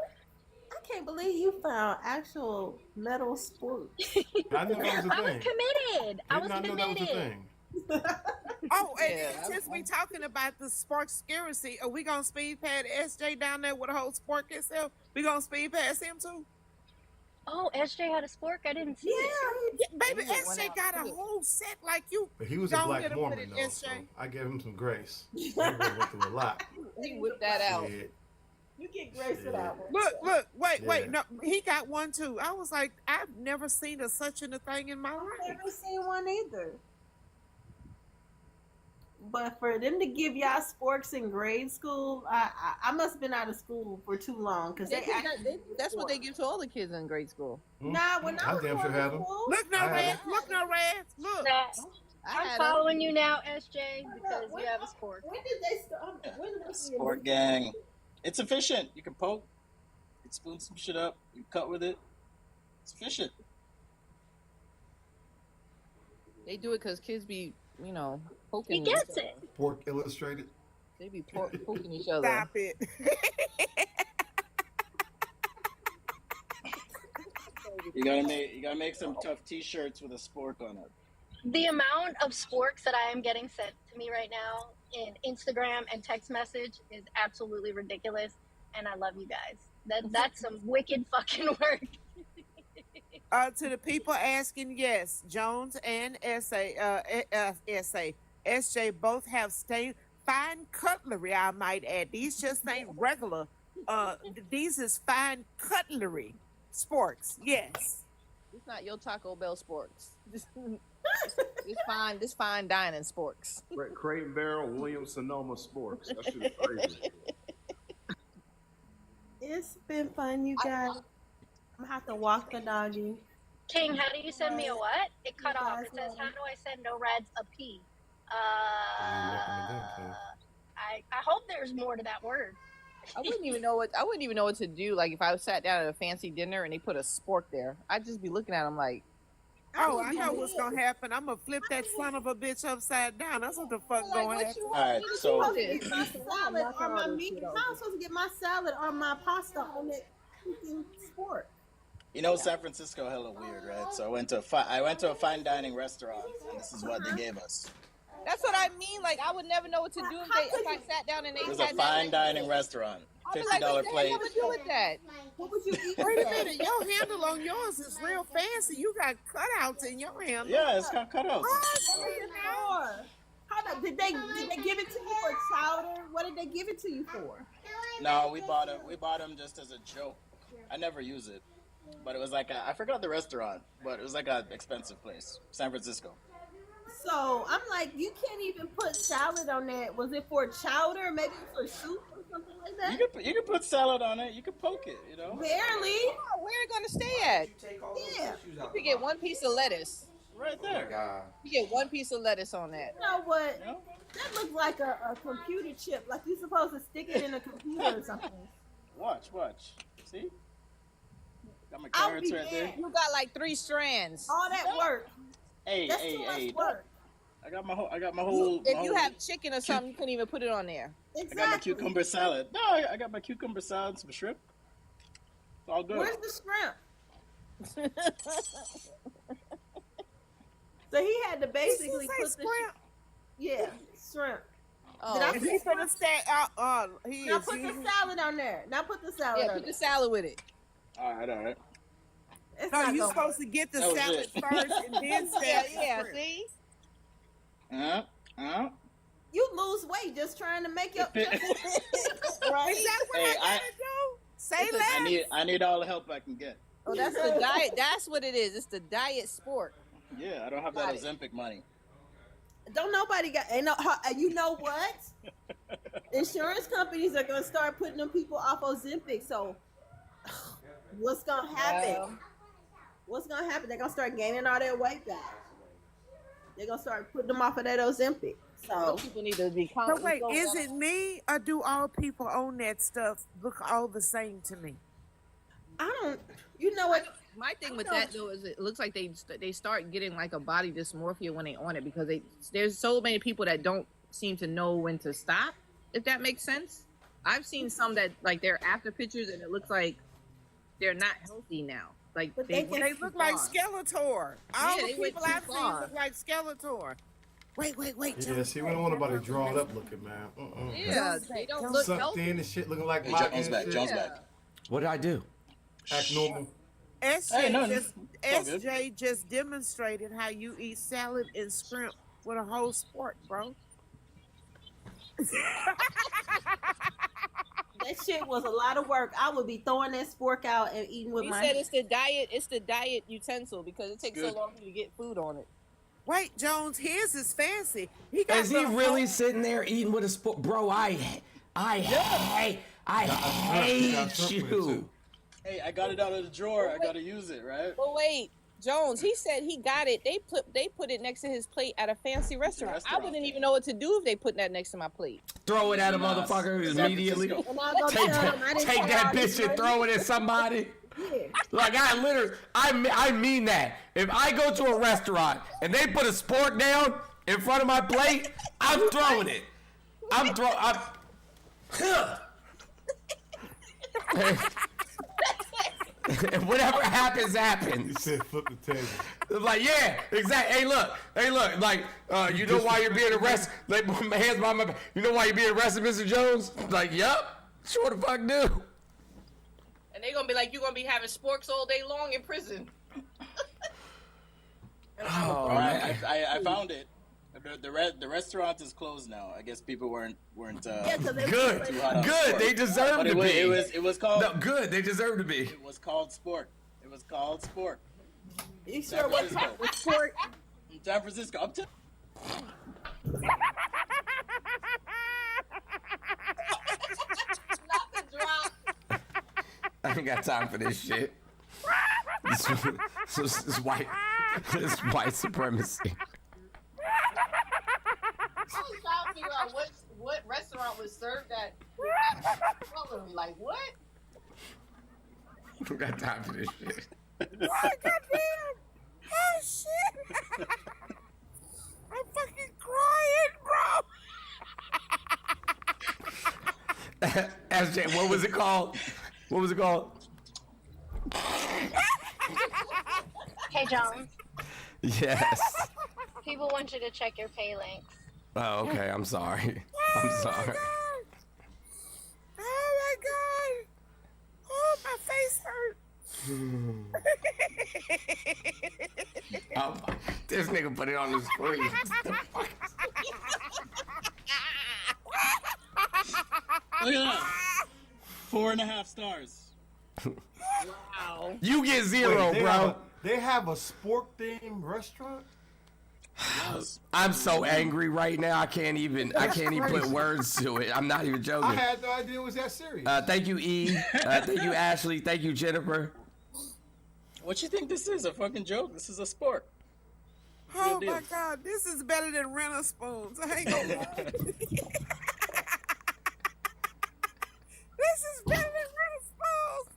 I can't believe you found actual metal sports. I didn't know that was a I was thing. committed. I Did was not know that was a committed. thing. Oh, and since we talking about the spark scarcity, are we gonna speed past SJ down there with a whole spark itself? We gonna speed past him too? Oh, SJ had a spork? I didn't see it. Yeah, baby, SJ got a whole set like you. But he was a Don't black hit him with Mormon, it, though, SJ. so I gave him some grace. He went through a lot. He whipped that out. Shit. You get grace for that one. Look, wait, Yeah. no, he got one too. I was like, I've never seen such a thing in my life. I've never seen one either. But for them to give y'all sporks in grade school, I must have been out of school for too long because That's what they give to all the kids in grade school. Nah, when I was damn sure going had to them. school, Look, no red, look, no red, look. I'm following you now, SJ, because you have a spork. when did they start? When did they Sport gang. It's efficient. You can poke. You can spoon some shit up. You can cut with it. It's efficient. They do it because kids be, poking. He gets it. Pork Illustrated. They be poking each other. Stop it. You gotta make some tough T-shirts with a spork on it. The amount of sporks that I am getting sent to me right now in Instagram and text message is absolutely ridiculous, and I love you guys. That's some wicked fucking work. To the people asking, yes, Jones and SJ both have fine cutlery, I might add. These just ain't regular. These is fine cutlery sporks, yes. It's not your Taco Bell sporks. This fine dining sporks. Crate and Barrel, Williams Sonoma Sports. That shit is crazy. It's been fun, you guys. I'm gonna have to walk the doggy. King, how do you send me a what? It cut off. It says, how do I send no rads a P? I hope there's more to that word. I wouldn't even know what to do. Like if I sat down at a fancy dinner and they put a spork there, I'd just be looking at them like, oh, I know what's gonna happen. I'm gonna flip that son of a bitch upside down. That's what the fuck gonna happen. All right, so I'm supposed to get my salad or my meat. How am I supposed to get my salad or my pasta on that freaking sport? you know San Francisco hella weird, right? So I went to a fine dining restaurant, and this is what they gave us. that's what I mean. Like I would never know what to do if I sat down and they It was sat a down fine dining restaurant. $50 plate. What would you do with that? What would you eat? Wait a minute, your handle on yours is real fancy. You got cutouts in your handle. Yeah, it's got cutouts. Did they give it to you for chowder? What did they give it to you for? No, we bought them just as a joke. I never use it, but it was like I forgot the restaurant, but it was like an expensive place, San Francisco. So I'm like, you can't even put salad on that. Was it for chowder? Maybe for soup or something like that? You can put salad on it. You can poke it. Barely. Oh, where are you gonna stay at? Yeah. You could get one piece of lettuce. Right there. You get one piece of lettuce on that. You know what? That looks like a computer chip. Like you're supposed to stick it in a computer or something. Watch. See? Got my I'll carrots be right there. dead. You got like 3 strands. All that work. That's too much work. I got my whole. If you have chicken or something, you couldn't even put it on there. Exactly. I got my cucumber salad. No, I got my cucumber salad and some shrimp. It's all good. Where's the shrimp? So he had to basically put the shrimp. Yeah, shrimp. Oh, Did I If he's gonna stay out, he now is. put the salad on there. Now put the salad Yeah, on put the there. salad with it. All right. It's No, not you're gonna supposed to get the That was salad it. first and then Yeah, salad. yeah. See? You lose weight just trying to make your Is that what Hey, I gotta do? Say I less. need all the help I can get. Oh, that's the diet. That's what it is. It's the diet sport. Yeah, I don't have that Ozempic money. Don't nobody got. Ain't no. You know what? Insurance companies are gonna start putting them people off Ozempic. So, what's gonna happen? What's gonna happen? They're gonna start gaining all their weight back. They're gonna start putting them off of that Ozempic. So people need to be. So wait, is it me or do all people on that stuff look all the same to me? I don't. You know what? My thing with that though is it looks like they start getting like a body dysmorphia when they on it because there's so many people that don't seem to know when to stop, if that makes sense. I've seen some that like they're after pictures and it looks like they're not healthy now. Like they look like Skeletor. All the people I've seen look like Skeletor. Wait. Yeah, see, we don't want nobody drawn up looking, man. Yeah, they don't look sucked healthy. in and shit, looking like Jones back. What did I do? Act normal. SJ just demonstrated how you eat salad and shrimp with a whole sport, bro. That shit was a lot of work. I would be throwing that spork out and eating with my. He said it's the diet utensil because it takes so long for you to get food on it. Wait, Jones, his is fancy. Is he really sitting there eating with a spoon? Bro, I hate you. Hey, I got it out of the drawer. I gotta use it, right? But wait, Jones, he said he got it. They put it next to his plate at a fancy restaurant. I wouldn't even know what to do if they put that next to my plate. Throw it at a motherfucker immediately. Take that bitch and throw it at somebody. Like I mean that. If I go to a restaurant and they put a spork down in front of my plate, I'm throwing it. And whatever happens. He said flip the table. It's like, yeah, exactly. Hey, look, like, you know why you're being arrested? Like, my hands behind my back. You know why you're being arrested, Mr. Jones? Like, yup, sure the fuck do. And they gonna be like, you gonna be having sporks all day long in prison. I found it. The restaurant is closed now. I guess people weren't good. They deserve to be. It was called. No, good. They deserve to be. It was called Sport. You sure was Sport? In San Francisco. I'm I ain't got time for this shit. This white supremacy. I was trying to figure out what restaurant was served that. Like what? I got time for this shit. What? Goddamn! Oh shit! I'm fucking crying, bro. SJ, what was it called? Hey, Jones. Yes. People want you to check your pay links. Oh, okay. I'm sorry. Oh my god! Oh, my face hurt. Oh, this nigga put it on the screen. Look at that. 4.5 stars. Wow. You get 0, bro. They have a spork themed restaurant? Yes. I'm so angry right now. I can't even put words to it. I'm not even joking. I had no idea it was that serious. Thank you, E. Thank you, Ashley. Thank you, Jennifer. What you think this is? A fucking joke? This is a sport. Oh my god, this is better than Renner Spoons. I ain't gonna lie. This is better than Renner Spoons.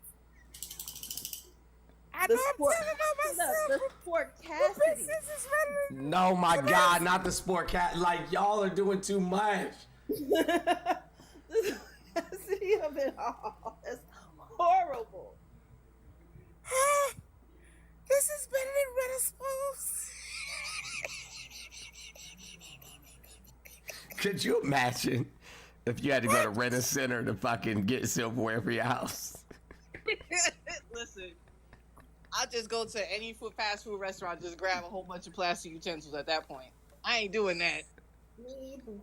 I know I'm telling on myself. The sport Cassidy. No, my God, not the sport cat. Like, y'all are doing too much. The Cassidy of it all. That's horrible. This is better than Renner Spoons. Could you imagine if you had to go to Rent a Center to fucking get silverware for your house? Listen, I'll just go to any fast food restaurant, just grab a whole bunch of plastic utensils at that point. I ain't doing that.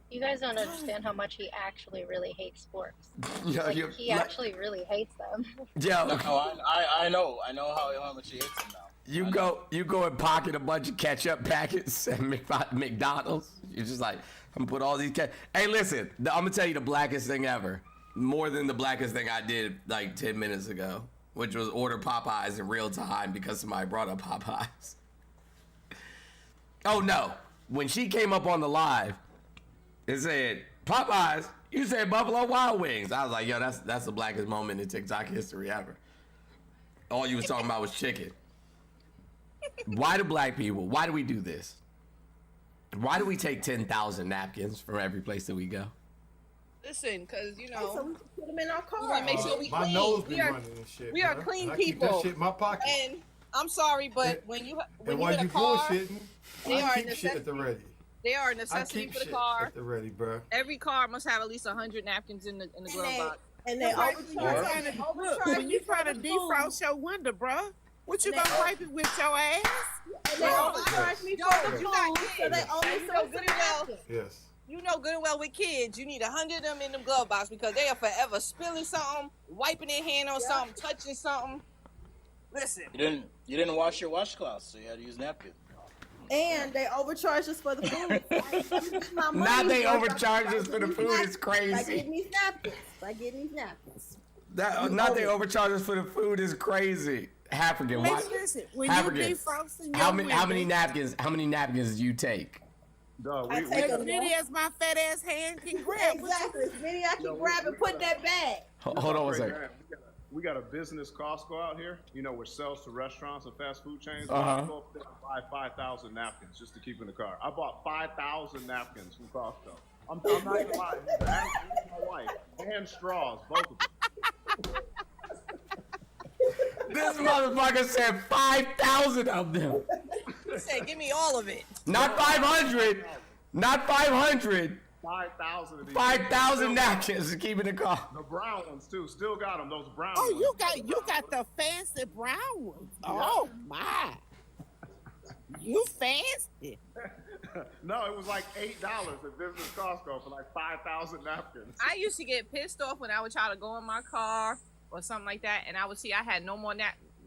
You guys don't understand how much he actually really hates sports. Yo, Like, he actually really hates them. Yo, No, I know how much he hates them now. you go and pocket a bunch of ketchup packets at McDonald's. You're just like, I'm gonna put all these Hey, listen, I'm gonna tell you the blackest thing ever. More than the blackest thing I did like 10 minutes ago, which was order Popeyes in real time because somebody brought up Popeyes. Oh no, when she came up on the live, it said, Popeyes, you said Buffalo Wild Wings. I was like, yo, that's the blackest moment in TikTok history ever. All you was talking about was chicken. Why do black people? Why do we do this? Why do we take 10,000 napkins from every place that we go? Listen, because you So know, we can put them in our car. we want to make sure we My clean. nose be We are, running and shit. we are bruh. clean And I keep people. that shit in my pocket. And I'm sorry, but And- when you And in while a you car, bullshitting, they I are a keep shit at the necessity. ready. They are a I necessity keep for the shit car. at the ready, bruh. Every car must have at least 100 napkins in the glove box. And they Right, overcharge. when you trying to defrost your window, bruh, what you gonna wipe it with your ass? And they overcharge me for the You got food, so kids. they only And you know sell good and well. Yes. You know good and well with kids, you need 100 of them in them glove box because they are forever spilling something, wiping their hand on something, touching something. Listen. You didn't wash your washcloth, so you had to use napkin. And they overcharge us for the food. Not they overcharge us for the food. It's By crazy. getting these napkins. By getting these napkins. Not they overcharge us for the food is crazy. African, why? Listen, when African, you defrosting how your many window, napkins? How many napkins do you take? I take as a many as my fat ass hand can grab. Exactly. As many I can grab and put in that bag. Hold on one second. We got a business Costco out here, you know, which sells to restaurants and fast food chains. Uh-huh. I go up there and buy 5,000 napkins just to keep in the car. I bought 5,000 napkins from Costco. I'm not gonna lie. My wife and straws, both of them. This motherfucker said 5,000 of them. He said, give me all of it. Not 500. Not 500. 5,000 of these. 5,000 napkins to keep in the car. The brown ones too. Still got them. Those brown Oh, ones. you got the fancy brown ones. Oh my. You fancy. No, it was like $8 at business Costco for like 5,000 napkins. I used to get pissed off when I would try to go in my car or something like that, and I would see I had no more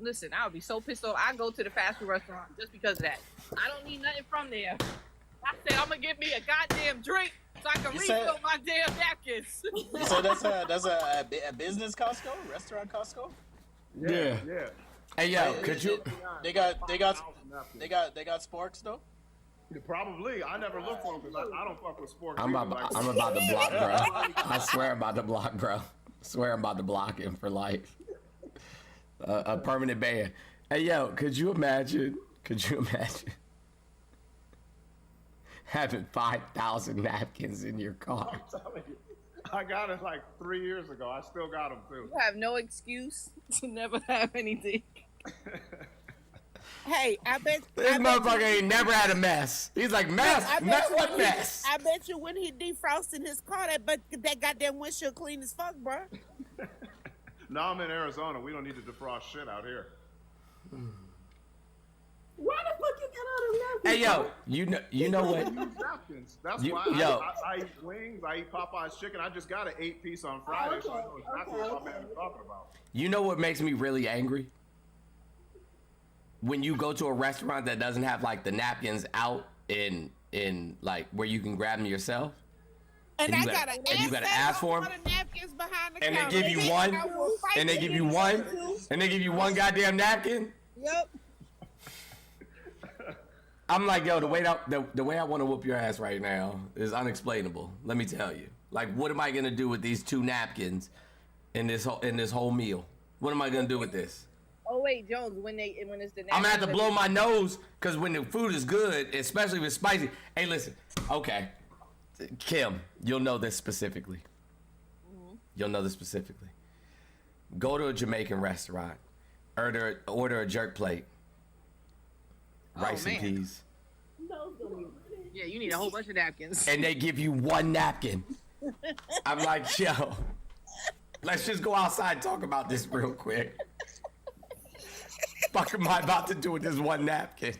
Listen, I would be so pissed off. I go to the fast food restaurant just because of that. I don't need nothing from there. I said I'm gonna get me a goddamn drink so I can refill my damn napkins. You said that's a business Costco, restaurant Costco. Yeah. Hey yo, could you? They got sporks though. Yeah, probably. I never look for them because I don't fuck with sports. I'm about to block, bro. I swear I'm about to block, bro. Swear I'm about to block him for life. A permanent ban. Hey yo, could you imagine? Having 5,000 napkins in your car? I'm telling you, I got it like 3 years ago. I still got them too. You have no excuse to never have anything. Hey, I bet This motherfucker ain't never had a mess. He's like, mess? What mess? I bet you when he defrosted his car, that goddamn windshield clean as fuck, bro. No, I'm in Arizona. We don't need to defrost shit out here. Why the fuck you got all them napkins? Hey yo, you know what? Napkins. That's You- why yo. I eat wings. I eat Popeye's chicken. I just got an 8-piece on Friday, so I know exactly what my man is talking about. You know what makes me really angry? When you go to a restaurant that doesn't have like the napkins out in like where you can grab them yourself. And you gotta ask for them. Napkins behind the And they counter. give you one. And they give you one. And they give you one goddamn napkin. Yep. I'm like, yo, the way I want to whoop your ass right now is unexplainable. Let me tell you. Like, what am I gonna do with these 2 napkins in this whole meal? What am I gonna do with this? Oh wait, Jones, when it's the I'm gonna have to blow my nose because when the food is good, especially if it's spicy. Hey, listen. Okay, Kim, you'll know this specifically. You'll know this specifically. Go to a Jamaican restaurant, order a jerk plate, rice and peas, Yeah, you need a whole bunch of napkins. and they give you 1 napkin. I'm like, yo, let's just go outside and talk about this real quick. Fuck am I about to do with this 1 napkin?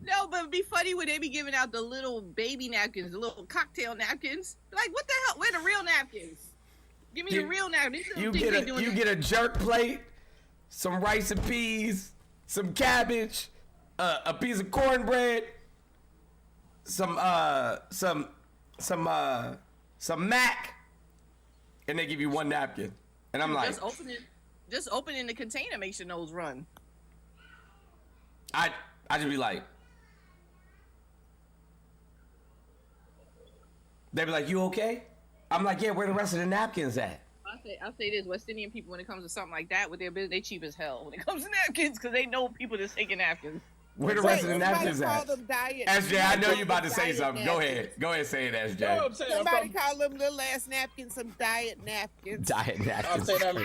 No, but it'd be funny when they be giving out the little baby napkins, the little cocktail napkins. Like, what the hell? Where the real napkins? Give me the real napkins. You get a jerk plate, some rice and peas, some cabbage, a piece of cornbread, some mac, and they give you 1 napkin. And I'm like, just opening the container makes your nose run. I just be like, they be like, you okay? I'm like, yeah, where the rest of the napkins at? I'll say this: West Indian people, when it comes to something like that with their business, they cheap as hell when it comes to napkins because they know people just taking napkins. Where the rest of the napkins at? SJ, I know you about to say something. Go ahead, say it, SJ. No, I'm saying, Somebody call them little ass napkins some diet napkins. Diet I'm napkins. saying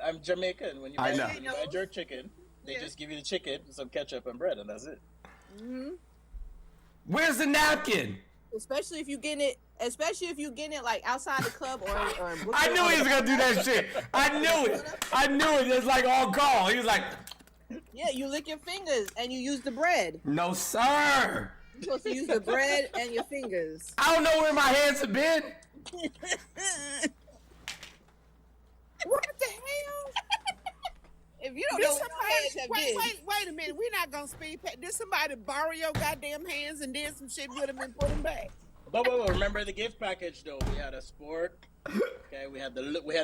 I'm Jamaican. When you I buy, know. when you buy jerk chicken, they just give you the chicken, some ketchup and bread, and that's it. Mm-hmm. Where's the napkin? Especially if you get it like outside the club or I knew he was gonna do that shit. I knew it. It's like on call. He was like, yeah, you lick your fingers and you use the bread. no, sir. You're supposed to use the bread and your fingers. I don't know where my hands have been. What the hell? If you don't know where your hands have been. Wait a minute. We're not gonna speed past. Did somebody borrow your goddamn hands and did some shit with them and put them back? But remember the gift package though. We had a sport. Okay, we had the lube, we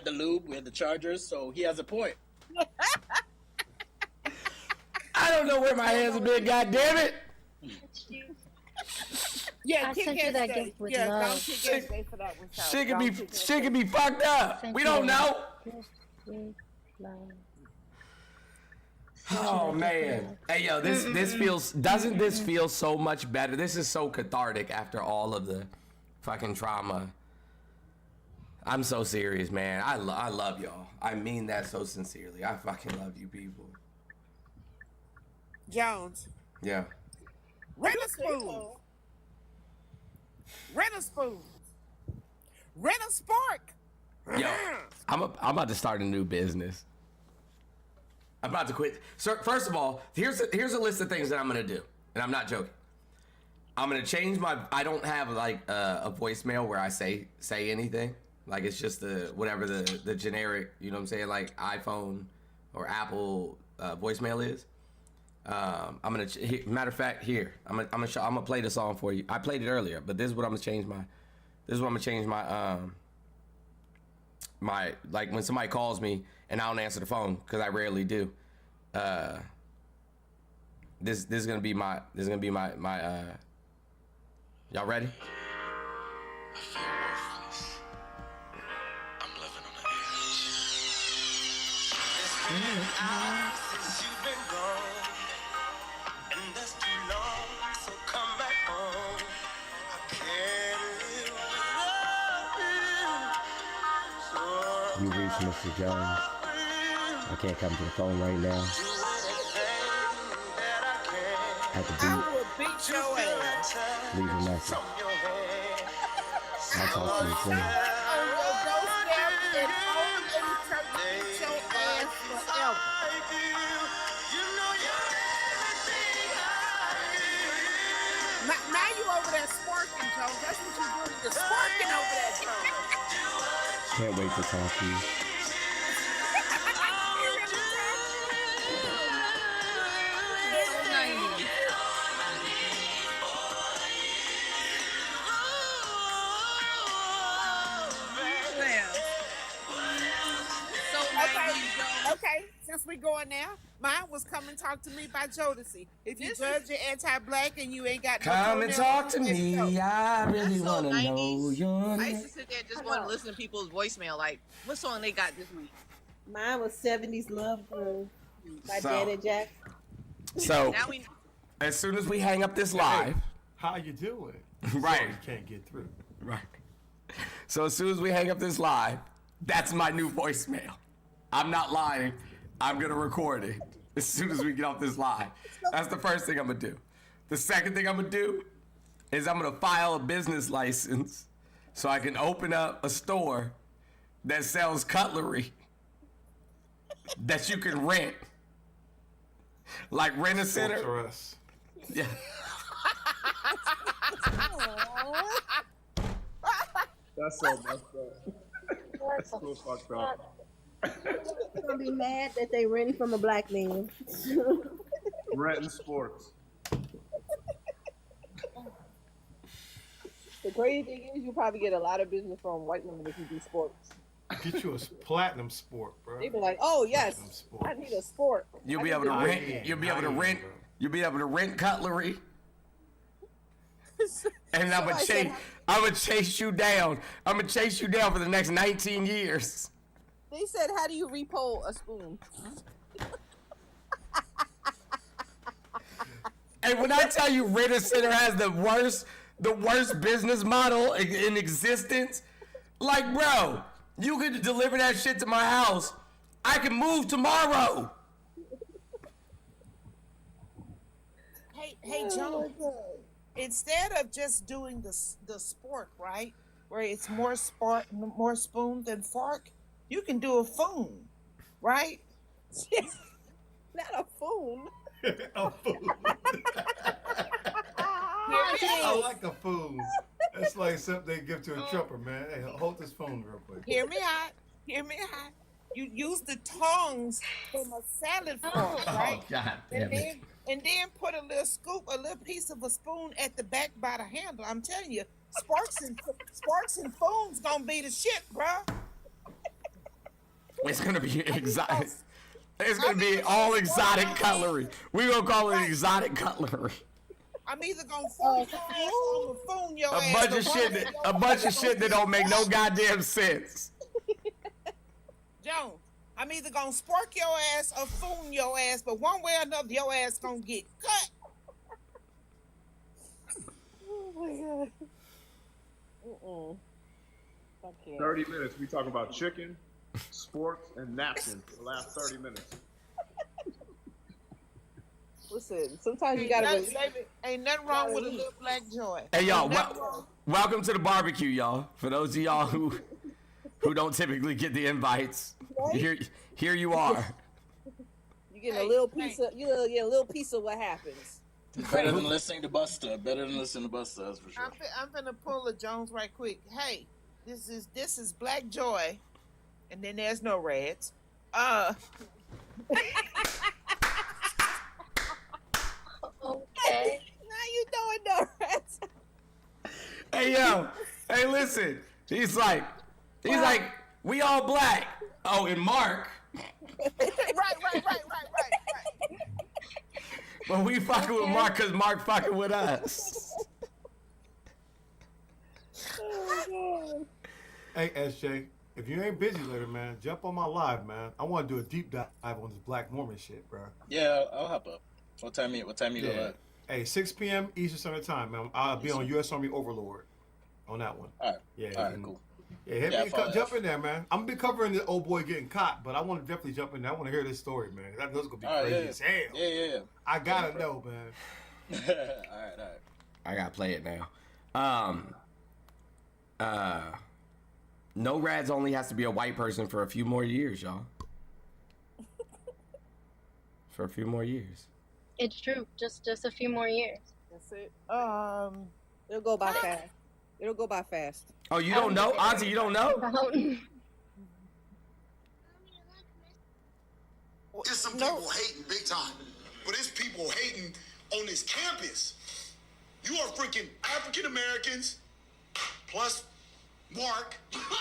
had the chargers. So he has a point. I don't know where my hands have been. God damn it. Yeah, I sent you that gift with love. Shit can be fucked up. We don't know. Oh man. Hey yo, doesn't this feel so much better? This is so cathartic after all of the fucking trauma. I'm so serious, man. I love y'all. I mean that so sincerely. I fucking love you people. Jones. Yeah. Rent a spoon. Rent a spoon. Rent a spark. Yo, I'm about to start a new business. I'm about to quit. So first of all, here's a list of things that I'm gonna do, and I'm not joking. I'm gonna change my. I don't have like a voicemail where I say anything. Like it's just whatever the generic, you know what I'm saying, like iPhone or Apple voicemail is. I'm gonna matter of fact here. I'm gonna play the song for you. I played it earlier, but this is what I'm gonna change my. This is what I'm gonna change my my like when somebody calls me and I don't answer the phone because I rarely do. This is gonna be my y'all ready? I feel worthless. I'm living on the edge. It's been hours since you've been gone, and that's too long, so come back home. I can't live without you. You reached Mr. Jones. I can't come to the phone right now. At the beat. I will beat your ass. Leave a message. I'll talk to you soon. On your doorstep and only beat your ass forever. Now you over there sparking, Jones. That's what you're doing. You're sparking over there, Jones. Can't wait to talk to you. Okay, since we're going now, mine was come and talk to me by Jodeci. If you judge you're anti-black and you ain't got no Come and talk to let's me. go. I really want to know your I name. used to sit there and just want to listen to people's voicemail, like what song they got this week. Mine was 70s Love Groove by So- Janet Jackson. So, Now we as soon as we hang up this live, How you doing? Right. Sorry, you can't get through. right. So as soon as we hang up this live, that's my new voicemail. I'm not lying. I'm gonna record it as soon as we get off this live. That's the first thing I'm gonna do. The second thing I'm gonna do is I'm gonna file a business license so I can open up a store that sells cutlery that you can rent. Like Rent a Center. Sponsor us. Yeah. That's so messed up. That's so fucked up. You're gonna be mad that they renting from a black man. Renting sports. The crazy thing is, you probably get a lot of business from white women if you do sports. Get you a platinum sport, bro. They be like, "Oh yes, I need a sport." You'll be able to rent. You'll be able to rent. You'll be able to rent cutlery. And I'm gonna chase you down. I'm gonna chase you down for the next 19 years. They said, how do you repo a spoon? Hey, when I tell you Ritter Center has the worst business model in existence, like, bro, you could deliver that shit to my house. I can move tomorrow. Hey, Joan. Instead of just doing the spork, right, where it's more spoon than fork, you can do a foon, right? Not a foon. A food. I like a food. That's like something they give to a trumper, man. Hey, hold this phone real quick. Hear me out. You use the tongs from a salad fork, right? Oh, God damn it. And then put a little piece of a spoon at the back by the handle. I'm telling you, sparks and spoons gonna be the shit, bro. It's gonna be exotic. It's gonna be all exotic cutlery. We gonna call it exotic cutlery. I'm either gonna fork your ass or phone your ass. A bunch of shit that don't make no goddamn sense. Joan, I'm either gonna spork your ass or foon your ass, but one way or another, your ass gonna get cut. Oh my god. 30 minutes, we talk about chicken, sports, and napkins for the last 30 minutes. Listen, sometimes you gotta. Ain't nothing wrong with a little black joy. Hey y'all, welcome to the barbecue, y'all. For those of y'all who don't typically get the invites, here you are. You get a little piece of a little piece of what happens. Better than listening to Busta. That's for sure. I'm gonna pull a Jones right quick. Hey, this is Black Joy, and then there's no reds. Okay. Now you doing no reds. Hey yo, hey listen. He's like, we all black. Oh, and Mark. Right. But we fucking with Mark because Mark fucking with us. Oh, Hey, SJ, if you ain't busy later, man, jump on my live, man. I want to do a deep dive on this Black Mormon shit, bro. Yeah, I'll hop up. What time you go live? Hey, 6 p.m. Eastern Standard Time, man. I'll be on U.S. Army Overlord on that one. All right. Yeah. All right, cool. Yeah, jump in there, man. I'm gonna be covering the old boy getting caught, but I want to definitely jump in there. I want to hear this story, man. I know it's gonna be crazy as hell. Yeah. I gotta know, man. All right. I gotta play it now. No Rads only has to be a white person for a few more years, y'all. For a few more years. It's true. Just a few more years. that's it. It'll go by fast. It'll go by fast. Oh, you don't know? Auntie, you don't know? There's some people hating big time, but there's people hating on this campus. You are freaking African Americans plus Mark. You know what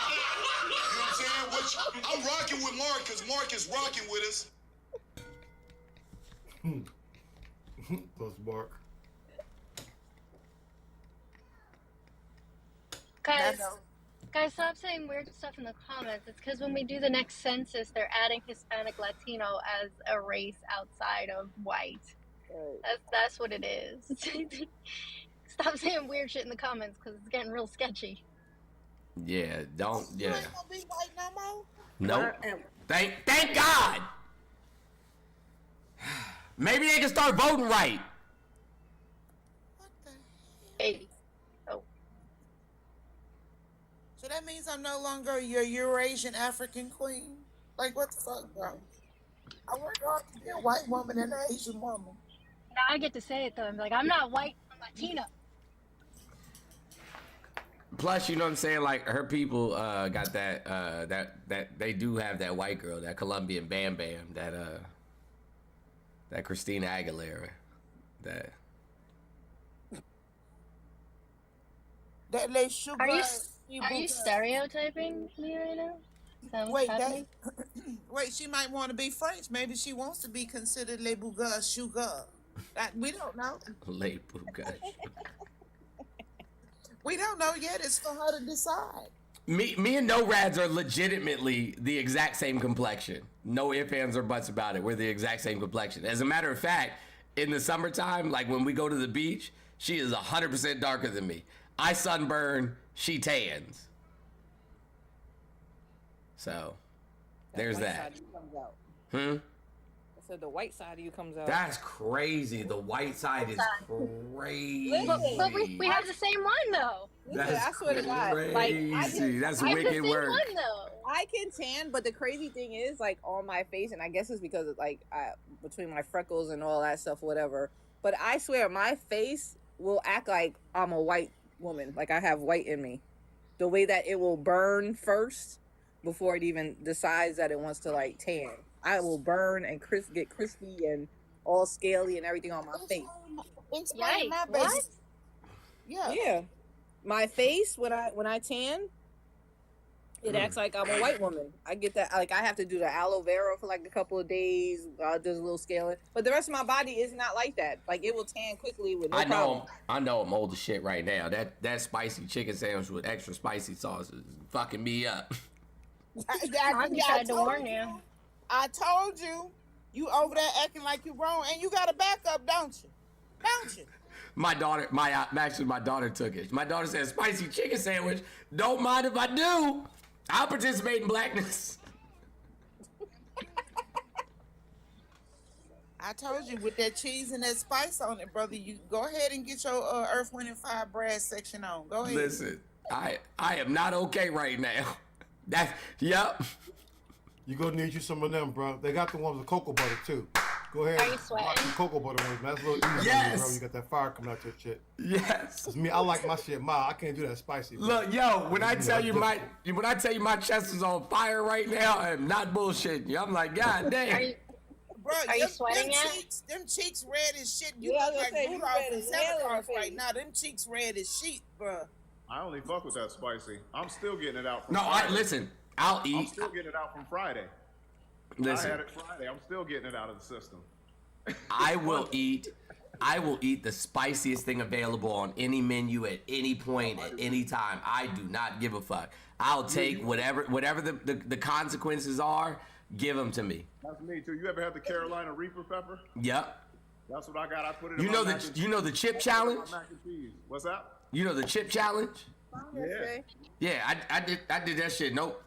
I'm saying? Which I'm rocking with Mark because Mark is rocking with us. Plus Mark. Guys, stop saying weird stuff in the comments. It's because when we do the next census, they're adding Hispanic Latino as a race outside of white. That's what it is. Stop saying weird shit in the comments because it's getting real sketchy. Yeah, don't. Yeah. You ain't gonna be white no more? Nope. Thank God. Maybe they can start voting right. Hey. So that means I'm no longer your Eurasian African queen? Like, what the fuck, bro? I work hard to be a white woman and an Asian woman. Now I get to say it, though. I'm like, I'm not white, I'm Latina. Plus, you know what I'm saying? Like, her people got that they do have that white girl, that Colombian Bam Bam, that Christina Aguilera, that Les Sugar. Are you stereotyping me right now? Wait, she might want to be French. Maybe she wants to be considered Les Bougas Sugar. We don't know. Les Bougas. We don't know yet. It's for her to decide. Me and No Rads are legitimately the exact same complexion. No ifs, ands, or buts about it. We're the exact same complexion. As a matter of fact, in the summertime, like when we go to the beach, she is 100% darker than me. I sunburn, she tans. So, there's that. So the white side of you comes out. That's crazy. The white side is crazy. But we have the same one though. That's I swear to God, like That's we have the wicked same work. one though. I can tan, but the crazy thing is, like, on my face, and I guess it's because of, like, between my freckles and all that stuff, whatever. But I swear, my face will act like I'm a white woman, like I have white in me. The way that it will burn first before it even decides that it wants to, like, tan. I will burn and get crispy and all scaly and everything on my face. Explain my What? face. Yeah. Yeah, my face when I tan, it acts like I'm a white woman. I get that. Like, I have to do the aloe vera for like a couple of days. Does a little scaling, but the rest of my body is not like that. Like, it will tan quickly with no problem. I know I'm old as shit right now. That spicy chicken sandwich with extra spicy sauce is fucking me up. I decided to warn you. I told you, you over there acting like you wrong, and you got a backup, don't you? Don't you? My daughter took it. My daughter said, spicy chicken sandwich. Don't mind if I do. I'll participate in blackness. I told you, with that cheese and that spice on it, brother, you go ahead and get your Earth, Wind, and Fire brass section on. Go ahead. Listen, I am not okay right now. Yep. You gonna need you some of them, bro. They got the ones with cocoa butter too. Go ahead. Are you sweating? Rock some cocoa butter ones, man. That's a little easier, Yes. bro. You got that fire coming out your shit. Yes. 'Cause me, I like my shit mild. I can't do that spicy. Bro. Look, yo, when I tell you my chest is on fire right now, I'm not bullshitting you. I'm like, God damn. Bro, Are you sweating yet? Them cheeks red as shit. You Yeah, I look was like gonna say, you Rudolph red from as hell Santa in the Claus right face. now. Them cheeks red as shit, bro. I only fuck with that spicy. I'm still getting it out from No, Friday. listen, I'll I'm eat. still getting it out from Friday. Listen. I had it Friday. I'm still getting it out of the system. I will eat the spiciest thing available on any menu at any point at any time. I do not give a fuck. I'll take whatever the consequences are. Give them to me. That's me too. You ever had the Carolina Reaper pepper? Yep. That's what I got. I put it in You my know mac and the you know the cheese. chip challenge. Mac and cheese. What's that? You know the chip challenge. Yeah. Yeah, I did that shit. Nope.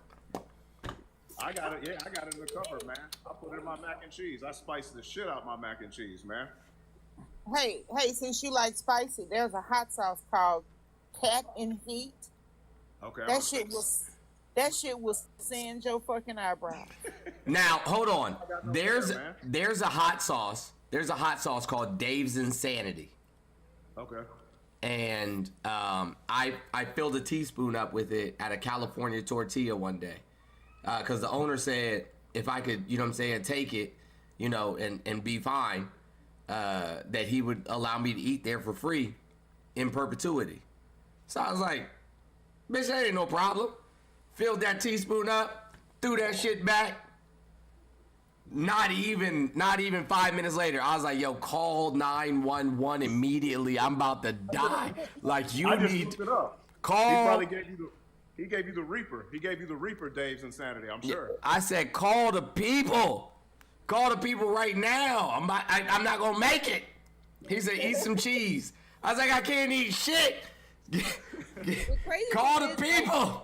I got it. Yeah, I got it in the cupboard, man. I put it in my mac and cheese. I spiced the shit out my mac and cheese, man. Hey, since you like spicy, there's a hot sauce called Cat in Heat. Okay. That shit will singe your fucking eyebrows. Now hold on. There's a hot sauce. There's a hot sauce called Dave's Insanity. Okay. And I filled a teaspoon up with it at a California tortilla one day. Because the owner said if I could, you know what I'm saying, take it, you know, and be fine, that he would allow me to eat there for free in perpetuity. So I was like, bitch, that ain't no problem. Filled that teaspoon up, threw that shit back. Not even 5 minutes later, I was like, yo, call 911 immediately. I'm about to die. Like, you I just need looked it up. call. He probably gave you the Reaper. He gave you the Reaper, Dave's Insanity. I'm sure. I said, call the people. Call the people right now. I'm not gonna make it. He said, eat some cheese. I was like, I can't eat shit. Call the people.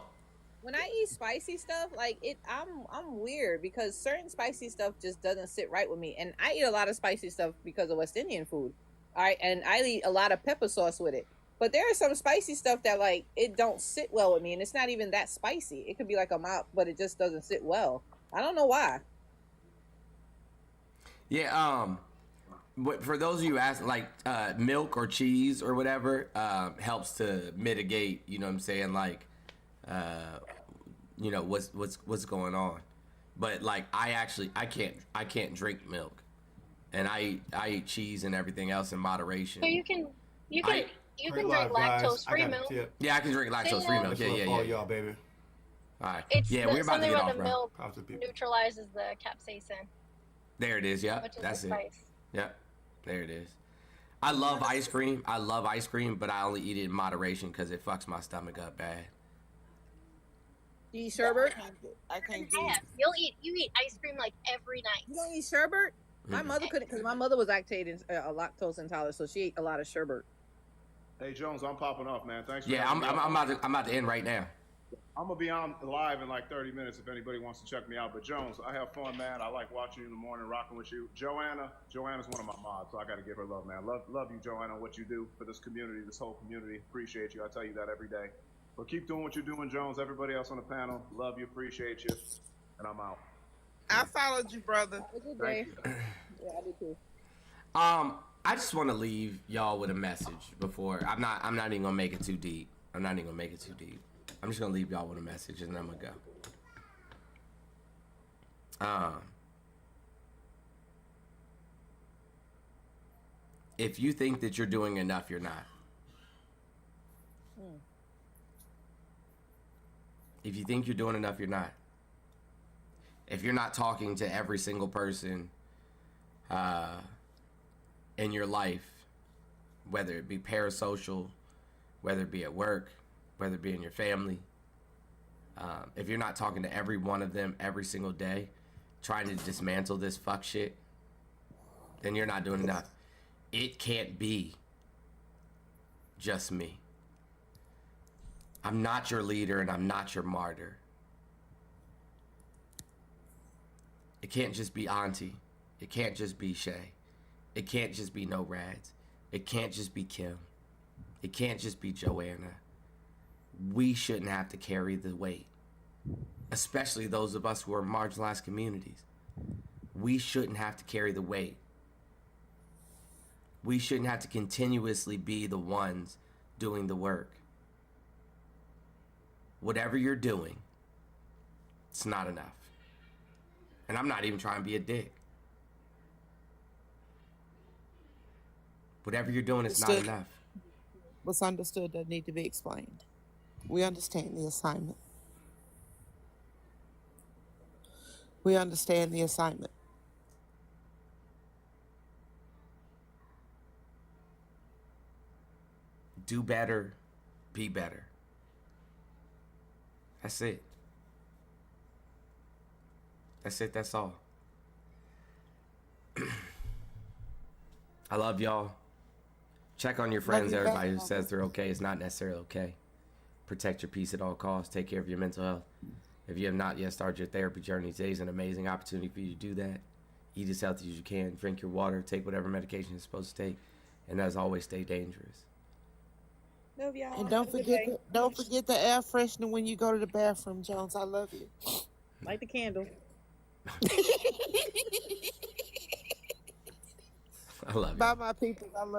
When I eat spicy stuff, like I'm weird because certain spicy stuff just doesn't sit right with me. And I eat a lot of spicy stuff because of West Indian food. All right, and I eat a lot of pepper sauce with it. But there is some spicy stuff that like it don't sit well with me, and it's not even that spicy. It could be like a mop, but it just doesn't sit well. I don't know why. Yeah, but for those of you asking, like milk or cheese or whatever helps to mitigate, you know what I'm saying, like you know what's going on. But like I can't drink milk, and I eat cheese and everything else in moderation. So you can drink lactose-free milk. Yeah, I can drink lactose-free milk. Yeah. Y'all, baby. All right. It's we're about to get off, the bro. milk neutralizes the capsaicin. There it is. Yep, which is that's the it. spice. Yep, there it is. I love ice cream. But I only eat it in moderation because it fucks my stomach up bad. Do you eat sherbet? I can't do. Yes, you eat ice cream like every night. You don't eat sherbet? My mother couldn't, because my mother was lactose intolerant, so she ate a lot of sherbet. Hey Jones, I'm popping off, man. Thanks for Yeah, having me on. I'm about to end right now. I'm gonna be on live in like 30 minutes if anybody wants to check me out. But Jones, I have fun, man. I like watching you in the morning, rocking with you. Joanna's one of my mods, so I got to give her love, man. Love you, Joanna, what you do for this community, this whole community. Appreciate you. I tell you that every day. But keep doing what you're doing, Jones. Everybody else on the panel, love you, appreciate you, and I'm out. I followed you, brother. Thank you. Yeah, I do too. I just want to leave y'all with a message before I'm not even gonna make it too deep. I'm just gonna leave y'all with a message and then I'm gonna go. If you think that you're doing enough, you're not. If you think you're doing enough, you're not. If you're not talking to every single person in your life, whether it be parasocial, whether it be at work, whether it be in your family, if you're not talking to every one of them every single day, trying to dismantle this fuck shit, then you're not doing enough. It can't be just me. I'm not your leader and I'm not your martyr. It can't just be Auntie. It can't just be Shay. It can't just be No Rads. It can't just be Kim. It can't just be Joanna. We shouldn't have to carry the weight, especially those of us who are marginalized communities. We shouldn't have to carry the weight. We shouldn't have to continuously be the ones doing the work. Whatever you're doing, it's not enough. And I'm not even trying to be a dick. Whatever you're doing is not enough. What's understood doesn't need to be explained. We understand the assignment. We understand the assignment. Do better, be better. That's it. That's it, that's all. I love y'all. Check on your friends. Everybody who says they're okay is not necessarily okay. Protect your peace at all costs. Take care of your mental health. If you have not yet started your therapy journey, today is an amazing opportunity for you to do that. Eat as healthy as you can. Drink your water. Take whatever medication you're supposed to take. And as always, stay dangerous. Love y'all. And don't forget the air freshener when you go to the bathroom, Jones. I love you. Light the candle. I love you. Bye, my people. I love you.